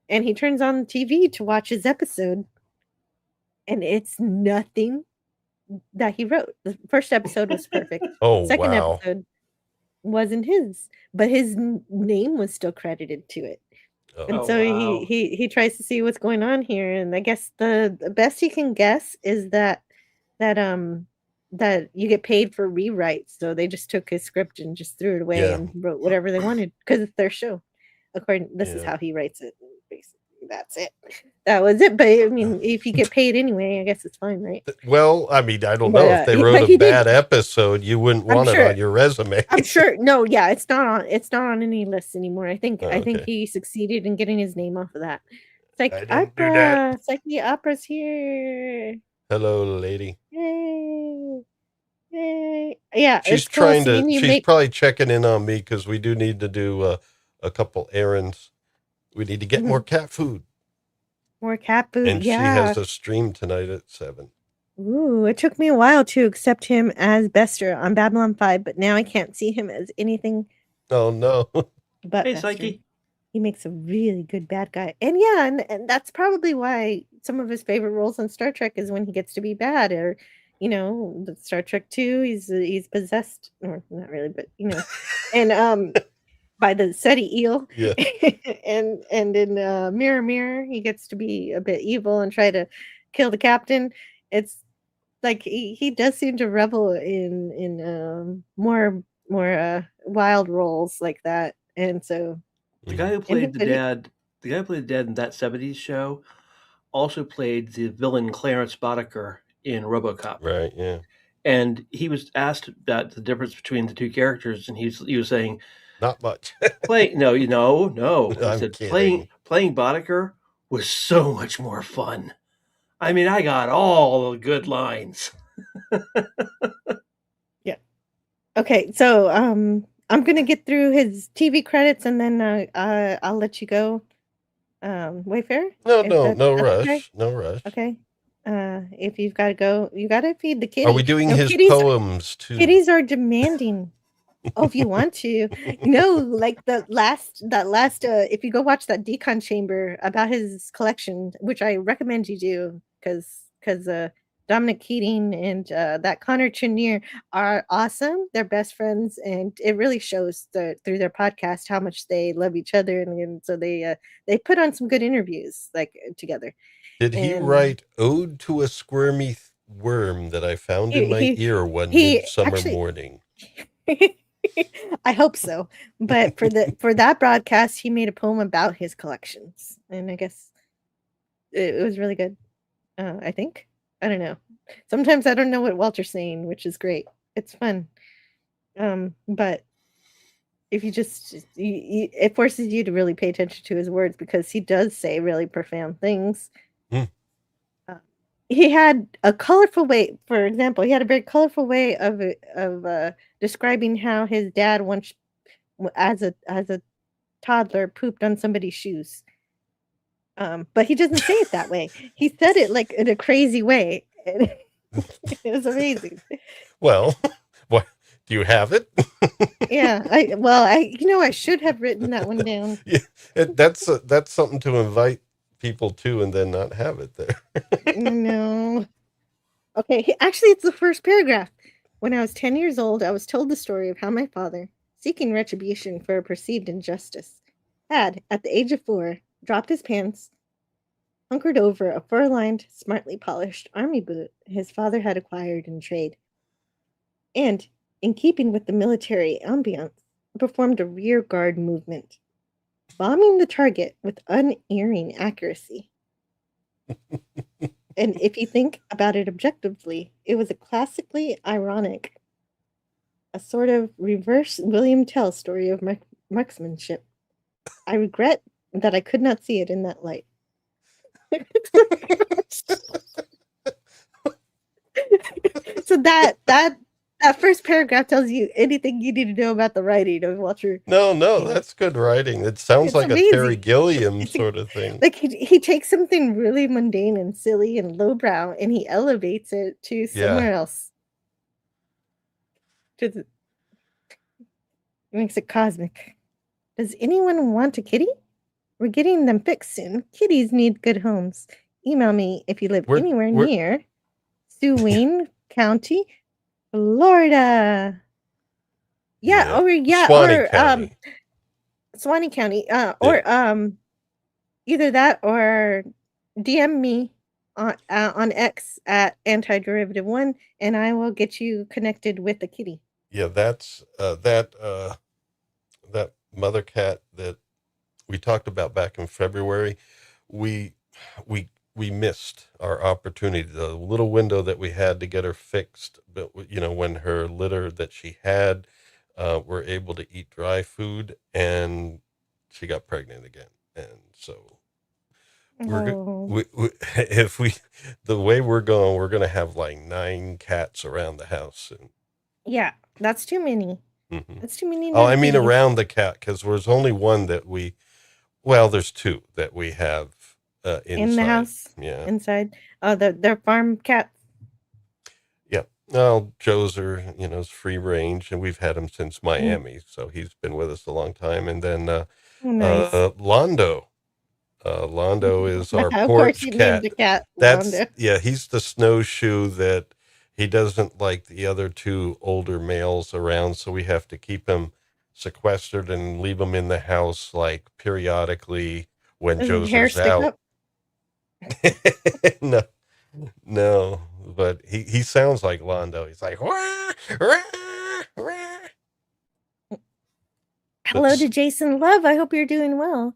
And he turns on the TV to watch his episode, and it's nothing that he wrote. The first episode was perfect. Second episode wasn't his, but his name was still credited to it. And so he tries to see what's going on here, and I guess the best he can guess is that you get paid for rewrites. So they just took his script and just threw it away and wrote whatever they wanted because it's their show. This is how he writes it. Basically, that's it. That was it. But I mean, if you get paid anyway, I guess it's fine, right? Well, I mean, I don't know if they wrote a bad episode, you wouldn't want it on your resume. I'm sure. No, yeah, it's not on any lists anymore. I think he succeeded in getting his name off of that. It's like opera. It's like the opera's here. Hello, lady. Yay. Yeah, she's trying to. She's probably checking in on me because we do need to do a couple errands. We need to get more cat food. More cat food, and she has a stream tonight at 7. Ooh, it took me a while to accept him as Bester on Babylon 5, but now I can't see him as anything. Oh no! But hey, Psyche. He makes a really good bad guy, and and that's probably why some of his favorite roles on Star Trek is when he gets to be bad, or the Star Trek 2, he's possessed, or not really, but and by the SETI eel. Yeah. and in Mirror Mirror, he gets to be a bit evil and try to kill the captain. It's like he does seem to revel in more wild roles like that. And so the guy who played the dad in that 70s show also played the villain Clarence Boddicker in RoboCop. Right, yeah. And he was asked about the difference between the two characters, and he was saying, not much. No. He said kidding. playing Boddicker was so much more fun. I mean, I got all the good lines. Yeah. Okay, so I'm gonna get through his TV credits and then I'll let you go. Wayfair? No, Is that no that's okay? rush. No rush. Okay. If you've got to go, you got to feed the Are we kitty. doing No, his poems too? kitties are demanding. Oh, if you want to, like that last, if you go watch that Decon Chamber about his collection, which I recommend you do, because Dominic Keating and that Connor Chenier are awesome. They're best friends, and it really shows through their podcast how much they love each other, and so they put on some good interviews like together. Did he write "Ode to a Squirmy Worm" that I found in my ear one midsummer morning? I hope so. But for that broadcast, he made a poem about his collections, and I guess it was really good. I think. I don't know. Sometimes I don't know what Walter's saying, which is great. It's fun. But if you just it forces you to really pay attention to his words because he does say really profound things. He had a colorful way, for example, he had a very colorful way of describing how his dad once, as a toddler, pooped on somebody's shoes. But he doesn't say it that way. He said it like in a crazy way. It was amazing. Well, what do you have it? Yeah, I should have written that one down. Yeah, that's something to invite people to and then not have it there. No. Okay, actually, it's the first paragraph. When I was 10 years old, I was told the story of how my father, seeking retribution for a perceived injustice, had, at the age of 4, dropped his pants, hunkered over a fur-lined, smartly polished army boot his father had acquired in trade, and, in keeping with the military ambiance, performed a rear guard movement, bombing the target with unerring accuracy. And if you think about it objectively, it was a classically ironic, a sort of reverse William Tell story of marksmanship. I regret that I could not see it in that light. So that first paragraph tells you anything you need to know about the writing of Walter. No, that's good writing. It sounds like amazing. A Terry Gilliam sort of thing. Like he takes something really mundane and silly and lowbrow and he elevates it to somewhere else. Makes it cosmic. Does anyone want a kitty? We're getting them fixed soon. Kitties need good homes. Email me if you live anywhere near Suwannee County, Florida. Suwannee County. Suwannee County. Or either that or DM me on X at antiderivative1 and I will get you connected with a kitty. Yeah, that's that mother cat that we talked about back in February. We missed our opportunity, the little window that we had to get her fixed. But when her litter that she had were able to eat dry food, and she got pregnant again, and so the way we're going, we're going to have like 9 cats around the house soon. Yeah, that's too many. Mm-hmm. That's too many. Oh, I mean around the cat, because there's only one that there's 2 that we have inside. In the house. Yeah, inside. Oh, they're farm cats. Yeah. Well, Joe's is free range, and we've had him since Miami, so he's been with us a long time. And then nice. Londo. Londo is our porch cat. That's Londo. Yeah, he's the snowshoe that he doesn't like the other 2 older males around, so we have to keep him sequestered and leave him in the house like periodically when Joe's out. No, but he sounds like Londo. He's like, wah, rah, rah. Hello to Jason Love. I hope you're doing well.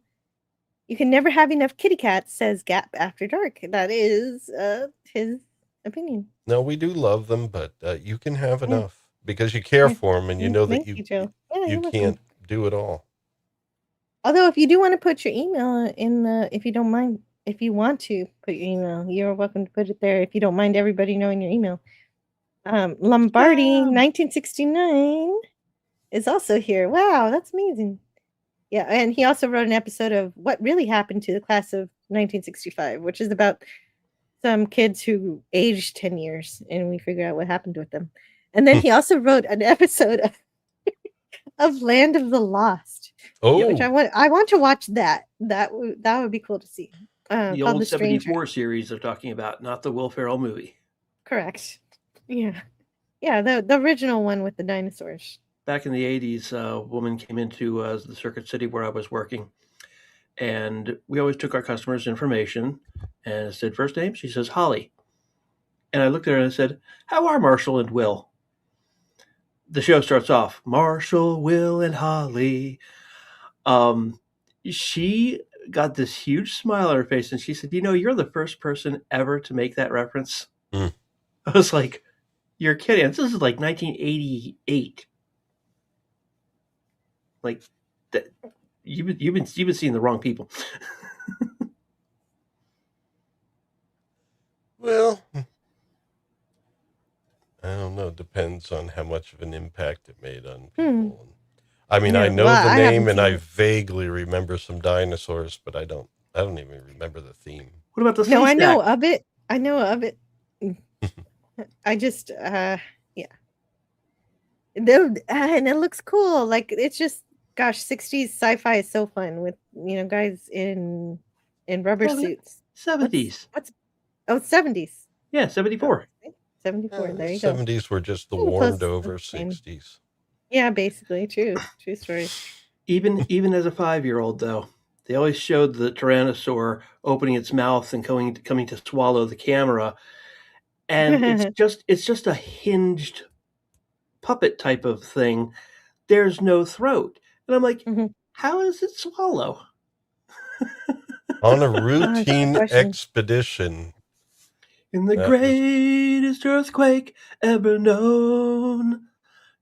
You can never have enough kitty cats, says Gap After Dark. That is his opinion. No, we do love them, but you can have enough because you care for them, and you know that you can't do it all. Although, if you do want to put your email in if you don't mind, if you want to put your email, you're welcome to put it there. If you don't mind everybody knowing your email. Lombardi 1969 is also here. Wow, that's amazing. Yeah, and he also wrote an episode of What Really Happened to the Class of 1965, which is about some kids who aged 10 years, and we figure out what happened with them. And then he also wrote an episode of Land of the Lost. Oh, which I want to watch that. That would be cool to see. The Called old The Stranger. 74 series they're talking about, not the Will Ferrell movie. Correct. Yeah. Yeah, the original one with the dinosaurs. Back in the 80s, a woman came into the Circuit City where I was working, and we always took our customers' information, and it said first name. She says, Holly. And I looked at her and I said, how are Marshall and Will? The show starts off, Marshall, Will, and Holly. She got this huge smile on her face, and she said, you're the first person ever to make that reference. I was like, you're kidding. This is like 1988. Like that, you've been seeing the wrong people. well, I don't know. Depends on how much of an impact it made on people. I mean, I know the name and I vaguely remember some dinosaurs, but I don't even remember the theme. What about the No, I know of it. I know of it. I just yeah. And it looks cool. Like it's just gosh, 60s sci-fi is so fun with guys in rubber suits. 70s. What's 70s. Yeah, 74. 74. There you go. 70s were just the warmed over 60s. Yeah, basically. True story. Even as a 5-year-old, though, they always showed the Tyrannosaur opening its mouth and coming to swallow the camera, and it's just a hinged puppet type of thing. There's no throat, and I'm like, how does it swallow? On a routine expedition. In the greatest earthquake ever known,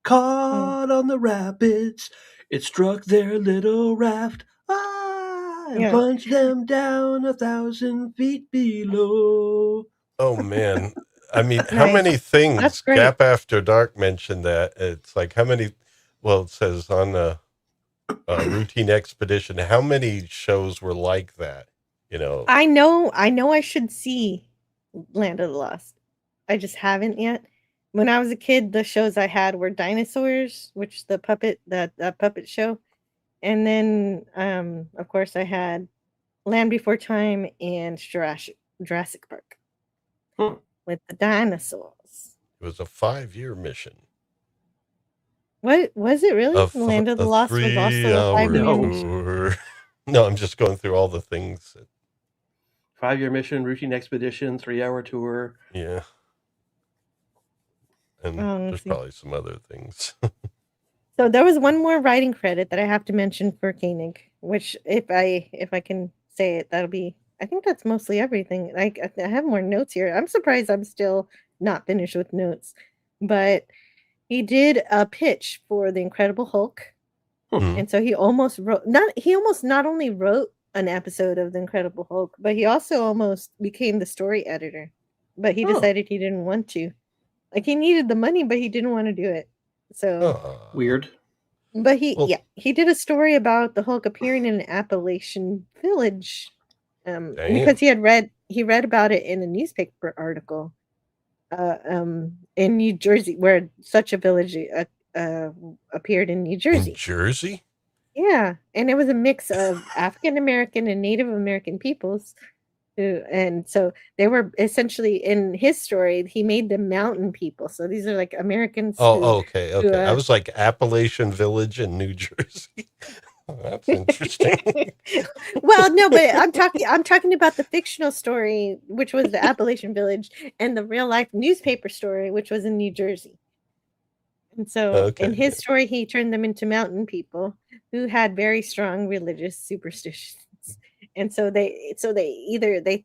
caught on the rapids, it struck their little raft, and plunged them down 1,000 feet below. Oh, man. I mean, how many things Gap After Dark mentioned that? It's like how many, it says on a routine expedition, how many shows were like that? I know I should see Land of the Lost. I just haven't yet. When I was a kid, the shows I had were Dinosaurs, which the puppet show. And then of course I had Land Before Time and Jurassic Park. With the dinosaurs. It was a 5-year mission. What was it really? Land of the Lost was also a 5-year mission. No, I'm just going through all the things. 5-year mission, routine expedition, 3-hour tour. Yeah. And there's probably some other things. So there was one more writing credit that I have to mention for Koenig, which if I can say it, that'll be. I think that's mostly everything. Like I have more notes here. I'm surprised I'm still not finished with notes, but he did a pitch for the Incredible Hulk, and so he almost not only wrote an episode of the Incredible Hulk, but he also almost became the story editor. But he decided he didn't want to. Like he needed the money, but he didn't want to do it. So weird. But he did a story about the Hulk appearing in an Appalachian village. Because he read about it in a newspaper article in New Jersey, where such a village appeared in New Jersey. In Jersey? Yeah, and it was a mix of African American and Native American peoples, and so they were essentially in his story. He made them mountain people, so these are like Americans. Okay. I was like Appalachian Village in New Jersey. Oh, that's interesting. Well, no, but I'm talking about the fictional story, which was the Appalachian Village, and the real life newspaper story, which was in New Jersey. And so in his story, he turned them into mountain people who had very strong religious superstitions. And so they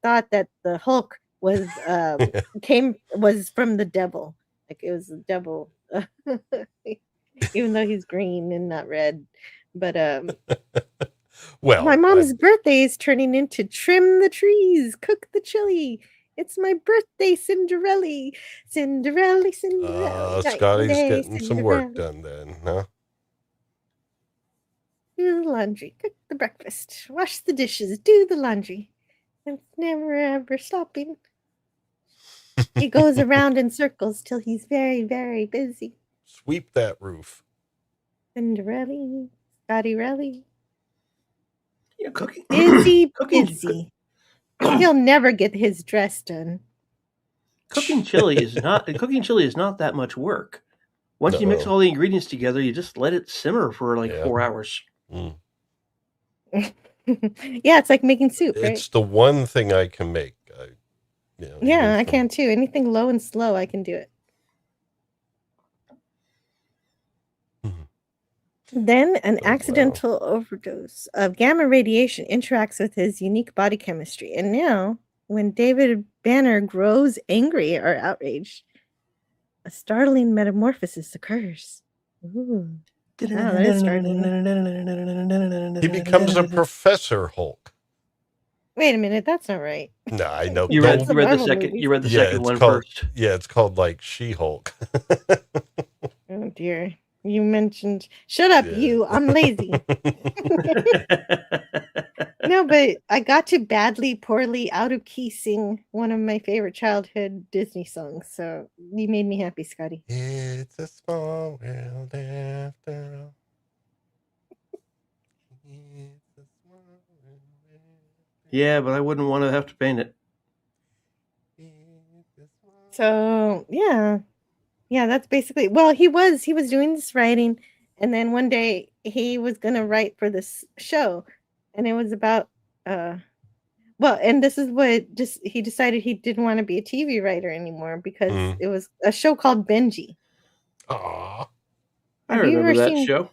thought that the Hulk was was from the devil. Like it was the devil. Even though he's green and not red. But Well, my mom's birthday is turning into trim the trees, cook the chili. It's my birthday, Cinderella. Cinderella, Cinderella. Scotty's getting some work done then, huh? Do the laundry, cook the breakfast, wash the dishes, do the laundry. It's never ever stopping. He goes around in circles till he's very, very busy. Sweep that roof. Cinderella, Scotty Relly. Yeah, cooking. Busy, busy. He'll never get his dress done. Cooking chili is not that much work. Once you mix all the ingredients together, you just let it simmer for like 4 hours. Mm. Yeah, it's like making soup, right? It's the one thing I can make. Yeah, I can too. Anything low and slow, I can do it. Then an accidental overdose of gamma radiation interacts with his unique body chemistry. And now, when David Banner grows angry or outraged, a startling metamorphosis occurs. Ooh. Wow, that is startling. He becomes a Professor Hulk. Wait a minute, that's not right. No, I know. You read the second one first. Yeah, it's called like She-Hulk. Oh dear. You mentioned, shut up, you. I'm lazy. No, but I got to badly, poorly, out of key sing one of my favorite childhood Disney songs. So you made me happy, Scotty. It's a small world after all. Yeah, but I wouldn't want to have to paint it. So yeah, that's basically. Well, he was doing this writing, and then one day he was gonna write for this show, and it was about well, and this is what he decided he didn't want to be a TV writer anymore because it was a show called Benji. Aww. I remember that show.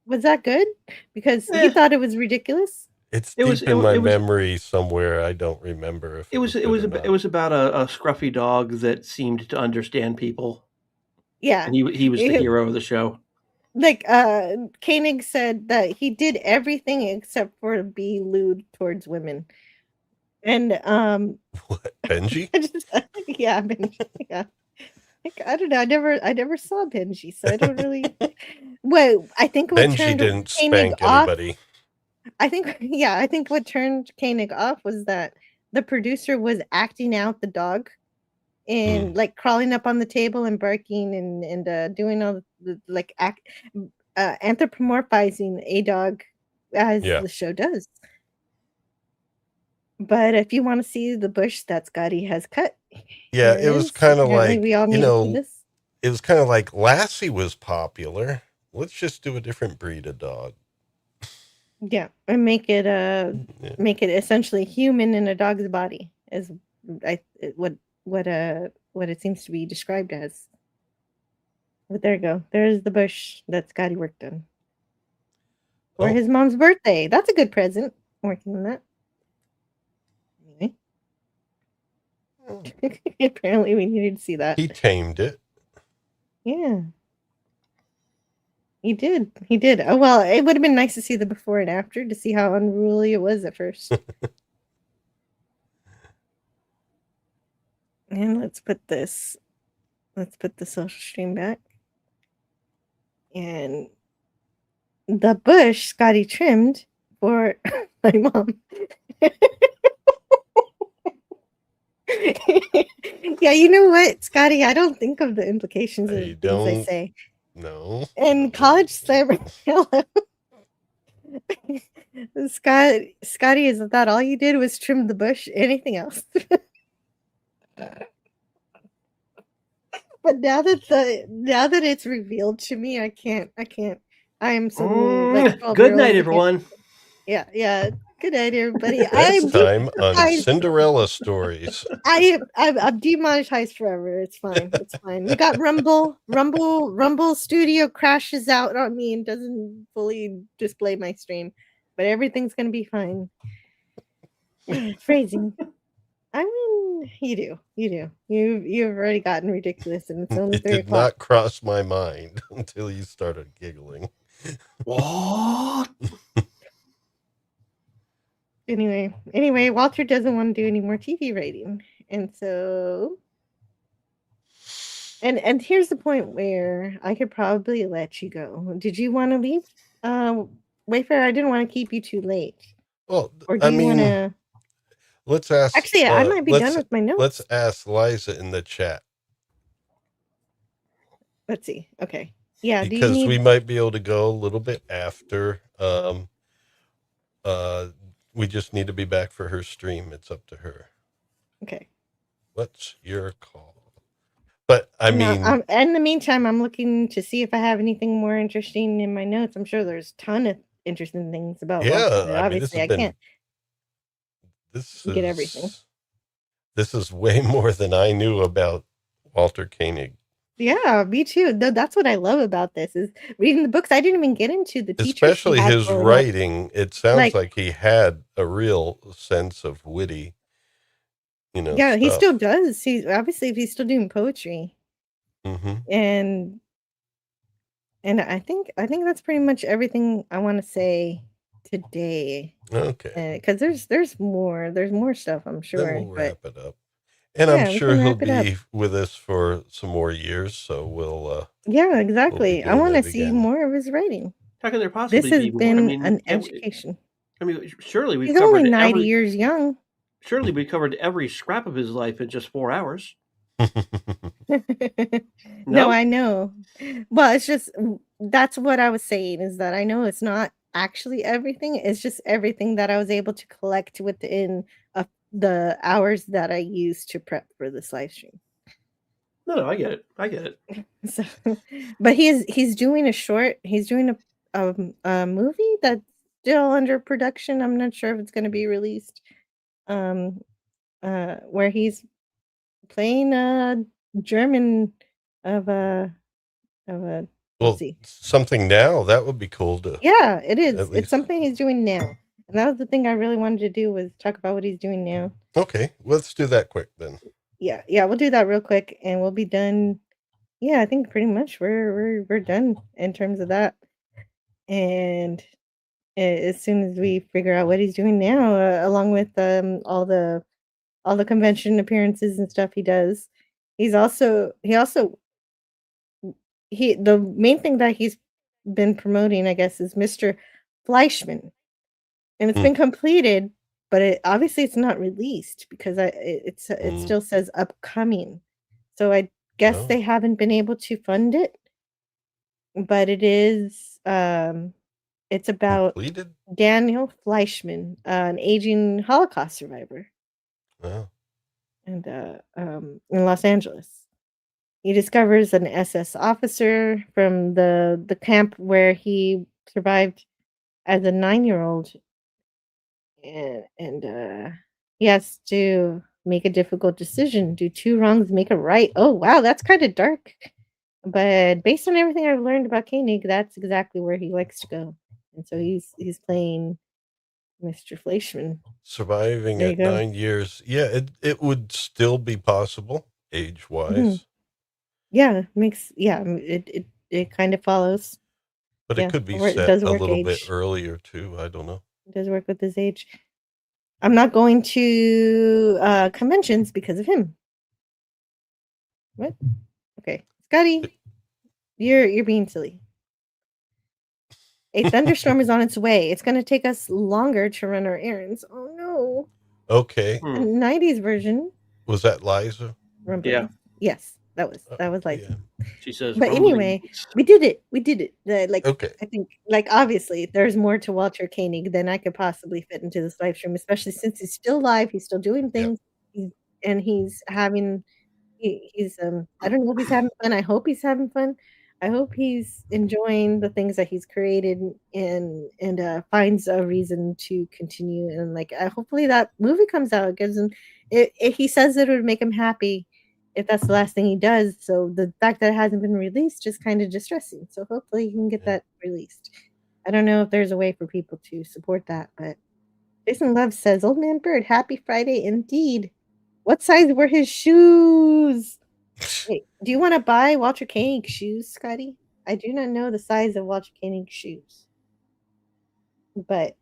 Was that good? Because he thought it was ridiculous. It's deep in my memory somewhere. I don't remember if it was about a scruffy dog that seemed to understand people. Yeah, and he was the hero of the show. Like Koenig said that he did everything except for be lewd towards women. And what, Benji? Yeah, Benji. Yeah. I don't know. I never saw Benji, so I don't really. Well, I think what Benji didn't spank anybody. I think what turned Koenig off was that the producer was acting out the dog and like crawling up on the table and barking and doing all the like anthropomorphizing a dog as the show does. But if you want to see the bush that Scotty has cut, it was kind of like, we all need to see this. It was kind of like Lassie was popular. Let's just do a different breed of dog. Yeah, and make it essentially human in a dog's body is what it seems to be described as. But there you go. There's the bush that Scotty worked on for his mom's birthday. That's a good present. Working on that. Anyway. Apparently, we needed to see that. He tamed it. Yeah. He did. Oh, well, it would have been nice to see the before and after to see how unruly it was at first. And let's put the social stream back. And the bush Scotty trimmed for my mom. Yeah, you know what, Scotty? I don't think of the implications of the things I say. No. And college slammer. Scotty, is that all you did was trim the bush? Anything else? But now that it's revealed to me, I can't. I am so like good night, everyone. Yeah. Good night, everybody. Next time on Cinderella Stories. I'm demonetized forever. It's fine. We got Rumble Studio crashes out on me and doesn't fully display my stream, but everything's gonna be fine. Phrasing. I mean, you do. You've already gotten ridiculous, and it's only 3 o'clock. It did not cross my mind until you started giggling. What? Anyway, Walter doesn't want to do any more TV writing, and so, and here's the point where I could probably let you go. Did you want to leave? Wayfair, I didn't want to keep you too late. Well, Or do I you want mean, to? let's ask. Actually, I might be done with my notes. Let's ask Liza in the chat. Let's see. Okay. Yeah, because we might be able to go a little bit after. We just need to be back for her stream. It's up to her. Okay. What's your call? But I mean, in the meantime, I'm looking to see if I have anything more interesting in my notes. I'm sure there's a ton of interesting things about Walter, but obviously I can't get everything. This is way more than I knew about Walter Koenig. Yeah, me too. That's what I love about this is reading the books. I didn't even get into the teachers. Especially his writing. It sounds like he had a real sense of witty, Yeah, stuff. He still does. He's still doing poetry. Mm-hmm. And I think that's pretty much everything I want to say today. Okay. Because there's more stuff, I'm sure. Then we'll wrap it up. And yeah, I'm sure he'll be with us for some more years, so we'll yeah, exactly. I want to see more of his writing. How can there possibly be more? This has been an education. I mean, surely we've He's covered only 90 years young. Surely we covered every scrap of his life in just 4 hours. No, I know. Well, it's just that's what I was saying is that I know it's not actually everything. It's just everything that I was able to collect within the hours that I used to prep for this live stream. No, I get it. So, but he's doing a short. He's doing a movie that's still under production. I'm not sure if it's going to be released. Where he's playing a German of a. Well, something now that would be cool to. Yeah, it is. It's something he's doing now. And that was the thing I really wanted to do was talk about what he's doing now. Okay, let's do that quick then. Yeah, we'll do that real quick and we'll be done. Yeah, I think pretty much we're done in terms of that. And as soon as we figure out what he's doing now, along with all the convention appearances and stuff he does, the main thing that he's been promoting, I guess, is Mr. Fleischman. And it's been completed, but obviously it's not released because it still says upcoming. So I guess they haven't been able to fund it. But it is it's about completed? Daniel Fleischman, an aging Holocaust survivor. Wow. And in Los Angeles. He discovers an SS officer from the camp where he survived as a 9-year-old. And he has to make a difficult decision. Do 2 wrongs make a right? Oh, wow, that's kind of dark. But based on everything I've learned about Koenig, that's exactly where he likes to go. And so he's playing Mr. Fleischman. Surviving at 9 years. Yeah, it would still be possible age-wise. Mm-hmm. Yeah, it kind of follows. But it could be set a little bit earlier too. I don't know. It does work with his age. I'm not going to conventions because of him. What? Okay, Scotty, you're being silly. A thunderstorm is on its way. It's going to take us longer to run our errands. Oh no. Okay. The 90s version. Was that Liza? Yeah. Yes, that was Liza. Yeah. She says. But anyway, we did it. Okay. I think, obviously, there's more to Walter Koenig than I could possibly fit into this live stream, especially since he's still live. He's still doing things, and he's having. He's I don't know if he's having fun. I hope he's having fun. I hope he's enjoying the things that he's created and finds a reason to continue. And hopefully that movie comes out. It gives him. He says that it would make him happy if that's the last thing he does. So the fact that it hasn't been released is kind of distressing. So hopefully he can get that released. I don't know if there's a way for people to support that, but Jason Love says, "Old Man Bird, happy Friday indeed. What size were his shoes?" Wait, do you want to buy Walter Koenig shoes, Scotty? I do not know the size of Walter Koenig shoes, but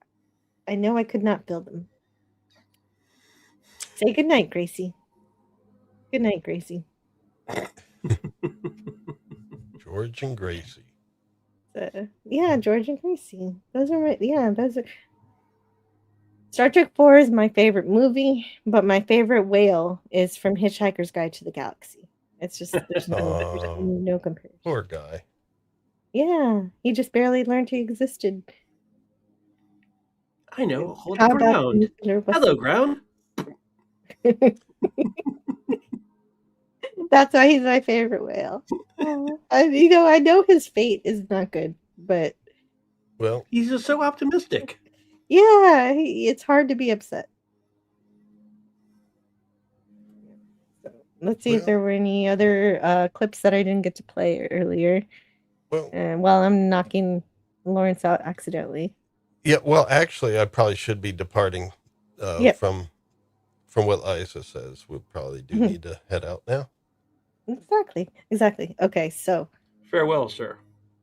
I know I could not fill them. Say good night, Gracie. Good night, Gracie. George and Gracie. Yeah, George and Gracie. Those are. Star Trek 4 is my favorite movie, but my favorite whale is from Hitchhiker's Guide to the Galaxy. It's just there's no comparison. Poor guy. Yeah, he just barely learned he existed. I know. Hold the ground. Hello, ground. That's why he's my favorite whale. I know his fate is not good, but well, he's just so optimistic. Yeah, it's hard to be upset. So, let's see if there were any other clips that I didn't get to play earlier. While I'm knocking Lawrence out accidentally. Yeah, well, actually, I probably should be departing from what Liza says. We probably do need to head out now. Exactly. Okay, so farewell, sir,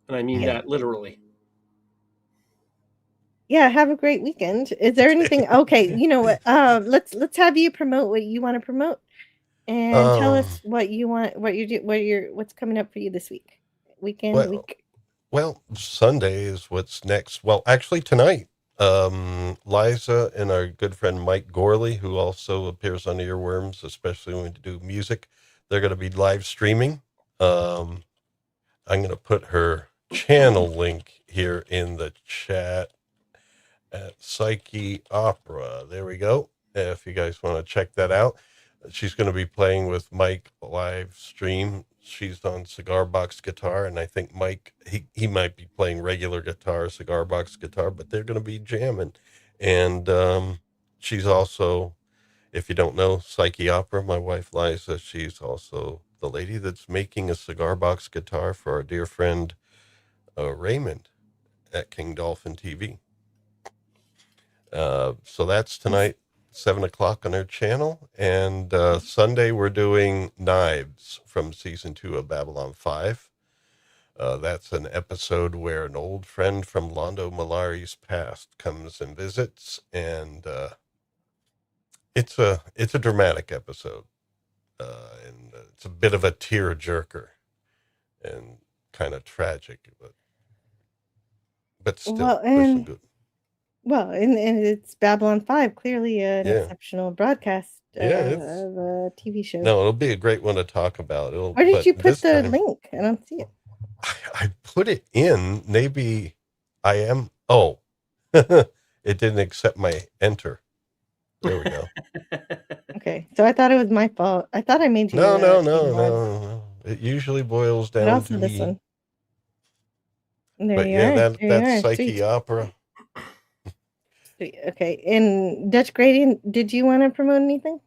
and I mean that literally. Yeah, have a great weekend. Is there anything? Okay, you know what? Let's have you promote what you want to promote, and tell us what you want, what's coming up for you this week, week. Well, Sunday is what's next. Well, actually tonight, Liza and our good friend Mike Gorley, who also appears on Earworms, especially when we do music, they're going to be live streaming. I'm going to put her channel link here in the chat at Psyche Opera. There we go. If you guys want to check that out, she's going to be playing with Mike live stream. She's on cigar box guitar, and I think Mike, he might be playing regular guitar, cigar box guitar, but they're going to be jamming. And she's also, if you don't know Psyche Opera, my wife Liza, she's also the lady that's making a cigar box guitar for our dear friend Raymond at King Dolphin TV. So that's tonight, 7:00 on our channel. And Sunday we're doing Knives from season 2 of Babylon 5. That's an episode where an old friend from Londo Mollari's past comes and visits, and it's a dramatic episode, and it's a bit of a tear jerker and kind of tragic, but still there's some good. Well, and it's Babylon 5, clearly an exceptional broadcast of a TV show. No, it'll be a great one to talk about. Where did you put the link? I don't see it. I put it in. Maybe I am. Oh, it didn't accept my enter. There we go. Okay, so I thought it was my fault. I thought I made you. No. It usually boils down to this me. One. But yeah, that's Psyche Opera. Okay, and Dutch Gradient, did you want to promote anything?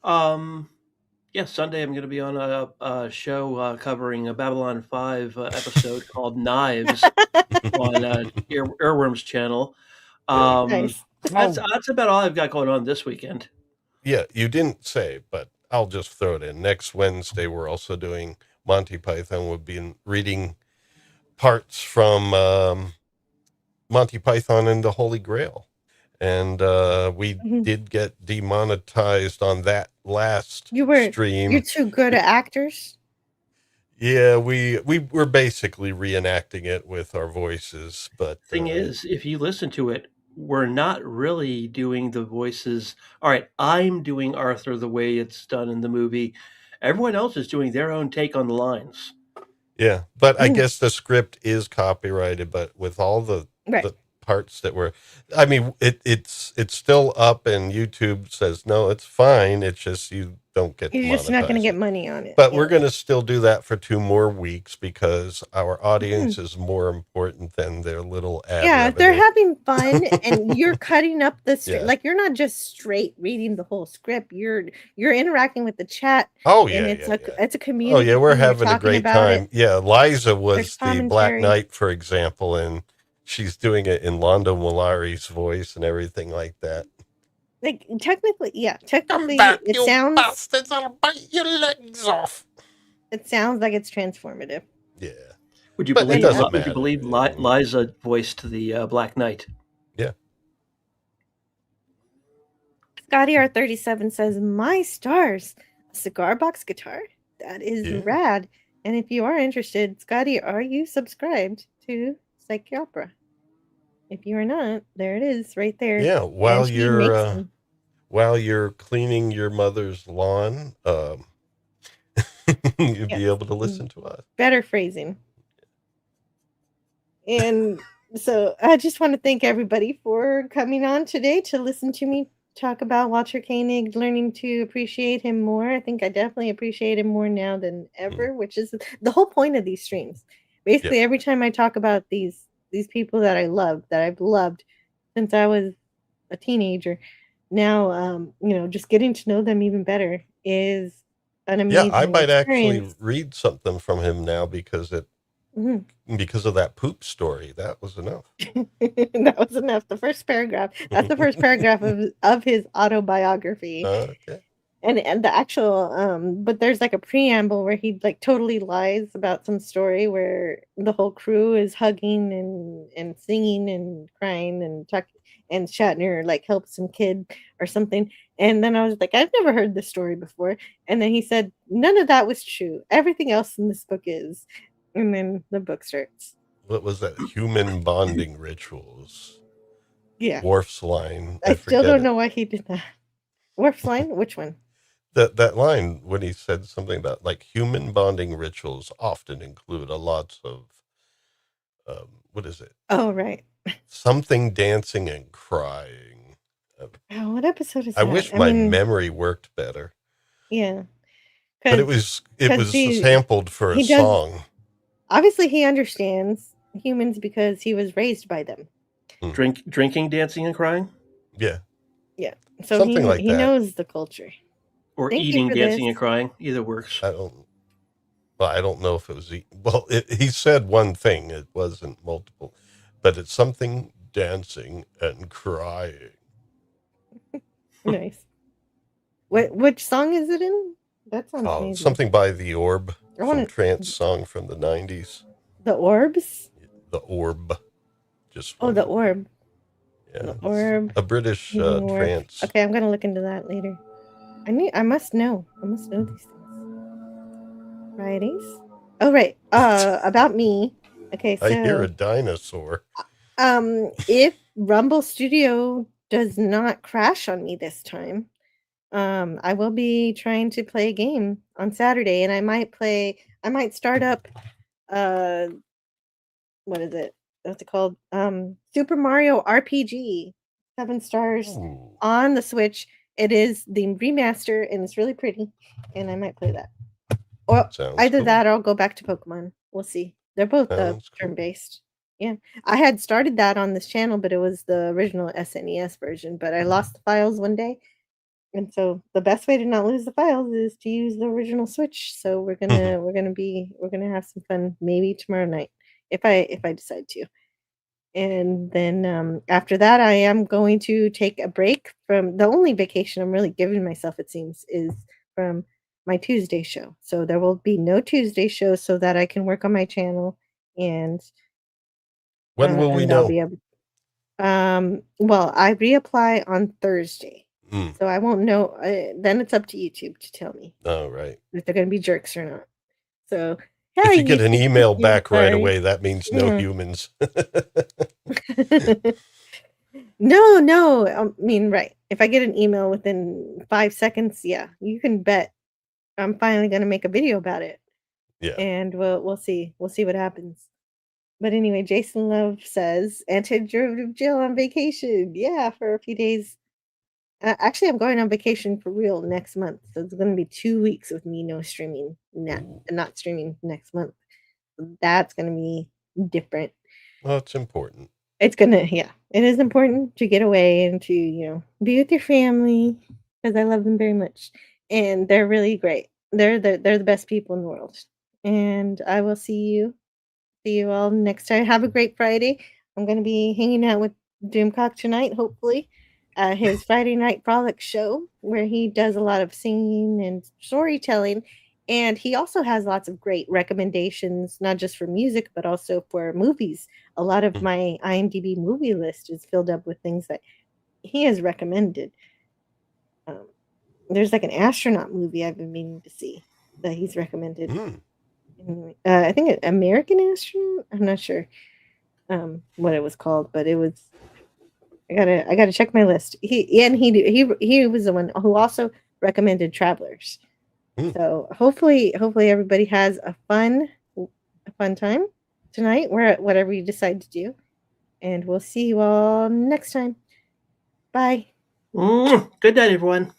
Yeah, Sunday I'm going to be on a show covering a Babylon 5 episode called Knives on Earworms channel. Nice. That's about all I've got going on this weekend. Yeah, you didn't say, but I'll just throw it in. Next Wednesday, we're also doing Monty Python. We'll be reading parts from Monty Python and the Holy Grail. And we did get demonetized on that last stream. You're too good at actors? Yeah, we were basically reenacting it with our voices. But thing is, if you listen to it, we're not really doing the voices. All right, I'm doing Arthur the way it's done in the movie. Everyone else is doing their own take on the lines. Yeah, but I guess the script is copyrighted, but with all the parts that were, I mean, it's still up, and YouTube says no, it's fine. It's just you don't get. You're just not going to get money on it. But we're going to still do that for 2 more weeks because our audience is more important than their little ad. Yeah, revenue. they're having fun, and you're cutting up the like you're not just straight reading the whole script. You're interacting with the chat. Oh yeah, and it's a community. Oh yeah, we're having a great time. It. Yeah, Liza was the Black Knight, for example, and she's doing it in Londo Mollari's voice and everything like that. Like technically, it sounds. Bastards, I'll bite your legs off. It sounds like it's transformative. Yeah. Would you believe Liza voiced the Black Knight? Yeah. Scotty R37 says, "My stars, a cigar box guitar? That is rad. And if you are interested, Scotty, are you subscribed to Psyche Opera? If you are not, there it is right there." Yeah, And she makes them. while you're cleaning your mother's lawn, you'd be able to listen to us. Better phrasing. And so I just want to thank everybody for coming on today to listen to me talk about Walter Koenig, learning to appreciate him more. I think I definitely appreciate him more now than ever, which is the whole point of these streams. Basically, every time I talk about these people that I love, that I've loved since I was a teenager, now just getting to know them even better is an amazing I might experience. actually read something from him now because because of that poop story. That was enough. That was enough. The first paragraph. That's the first paragraph of his autobiography. Okay. And the actual but there's like a preamble where he like totally lies about some story where the whole crew is hugging and singing and crying and talking, and Shatner like helps some kid or something. And then I was like, I've never heard this story before. And then he said, none of that was true. Everything else in this book is. And then the book starts. What was that? Human bonding rituals. Yeah. Worf's line. I still don't know why he did that. Worf's line? Which one? That line when he said something about like human bonding rituals often include a lot of what is it? Oh, right. Something dancing and crying. Oh, what episode is I that? wish my memory worked better. Yeah. But it was sampled for a song. Obviously he understands humans because he was raised by them. Drinking, dancing, and crying? Yeah. Yeah. So something like that. He knows the culture. Or eating, dancing, and crying. Either works. I don't know if it was... he said one thing. It wasn't multiple. But it's something dancing and crying. Nice. Which song is it in? That sounds amazing. Something by The Orb. Some trance song from the 90s. The Orbs? The Orb. The Orb. Yeah. The Orb. A British trance. Okay, I'm going to look into that later. I must know. I must know these things. Fridays? Oh, right. About me. Okay, so... I hear a dinosaur. If Rumble Studio does not crash on me this time, I will be trying to play a game on Saturday, and I might start up what is it? What's it called? Super Mario RPG 7 stars on the Switch. It is the remaster and it's really pretty, and I might play that. Or either that or I'll go back to Pokemon. We'll see. They're both turn-based. Yeah. I had started that on this channel, but it was the original SNES version, but I lost the files one day. And so the best way to not lose the files is to use the original Switch. So we're gonna have some fun maybe tomorrow night if I decide to. And then after that, I am going to take a break from the only vacation I'm really giving myself, it seems, is from my Tuesday show. So there will be no Tuesday show so that I can work on my channel. And when will we know? Well, I reapply on Thursday. So I won't know. Then it's up to YouTube to tell me. Oh, right. If they're going to be jerks or not. So if you get an email back right away, that means no humans. No. I mean, right. If I get an email within 5 seconds, yeah, you can bet I'm finally going to make a video about it. Yeah. And we'll see. We'll see what happens. But anyway, Jason Love says, anti-derivative Jill on vacation. Yeah, for a few days. Actually, I'm going on vacation for real next month. So it's going to be 2 weeks with me no streaming, not streaming next month. That's going to be different. Well, it's important. It is important to get away and to, be with your family because I love them very much. And they're really great. They're the best people in the world. And I will see you all next time. Have a great Friday. I'm going to be hanging out with Doomcock tonight, hopefully. His Friday Night Frolic show, where he does a lot of singing and storytelling. And he also has lots of great recommendations, not just for music, but also for movies. A lot of my IMDb movie list is filled up with things that he has recommended. There's like an astronaut movie I've been meaning to see that he's recommended. I think American Astronaut. I'm not sure what it was called, but it was. I gotta check my list. He was the one who also recommended Travelers. So hopefully everybody has a fun time tonight, whatever you decide to do, and we'll see you all next time. Bye. Good night, everyone.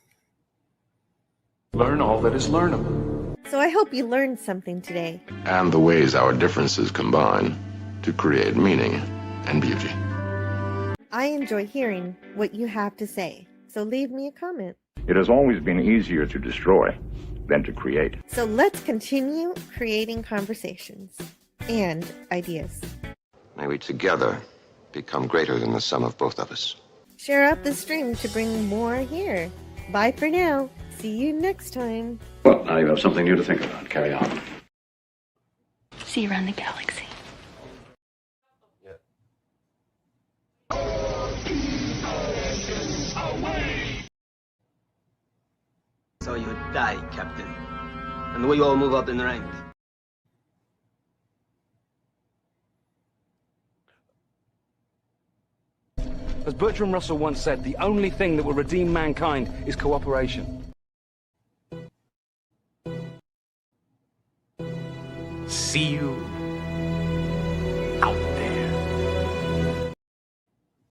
Learn all that is learnable. So I hope you learned something today. And the ways our differences combine to create meaning and beauty. I enjoy hearing what you have to say, so leave me a comment. It has always been easier to destroy than to create. So let's continue creating conversations and ideas. May we together become greater than the sum of both of us. Share out the stream to bring more here. Bye for now. See you next time. Well, now you have something new to think about. Carry on. See you around the galaxy. So you die, Captain. And we all move up in rank. As Bertrand Russell once said, the only thing that will redeem mankind is cooperation. See you out there.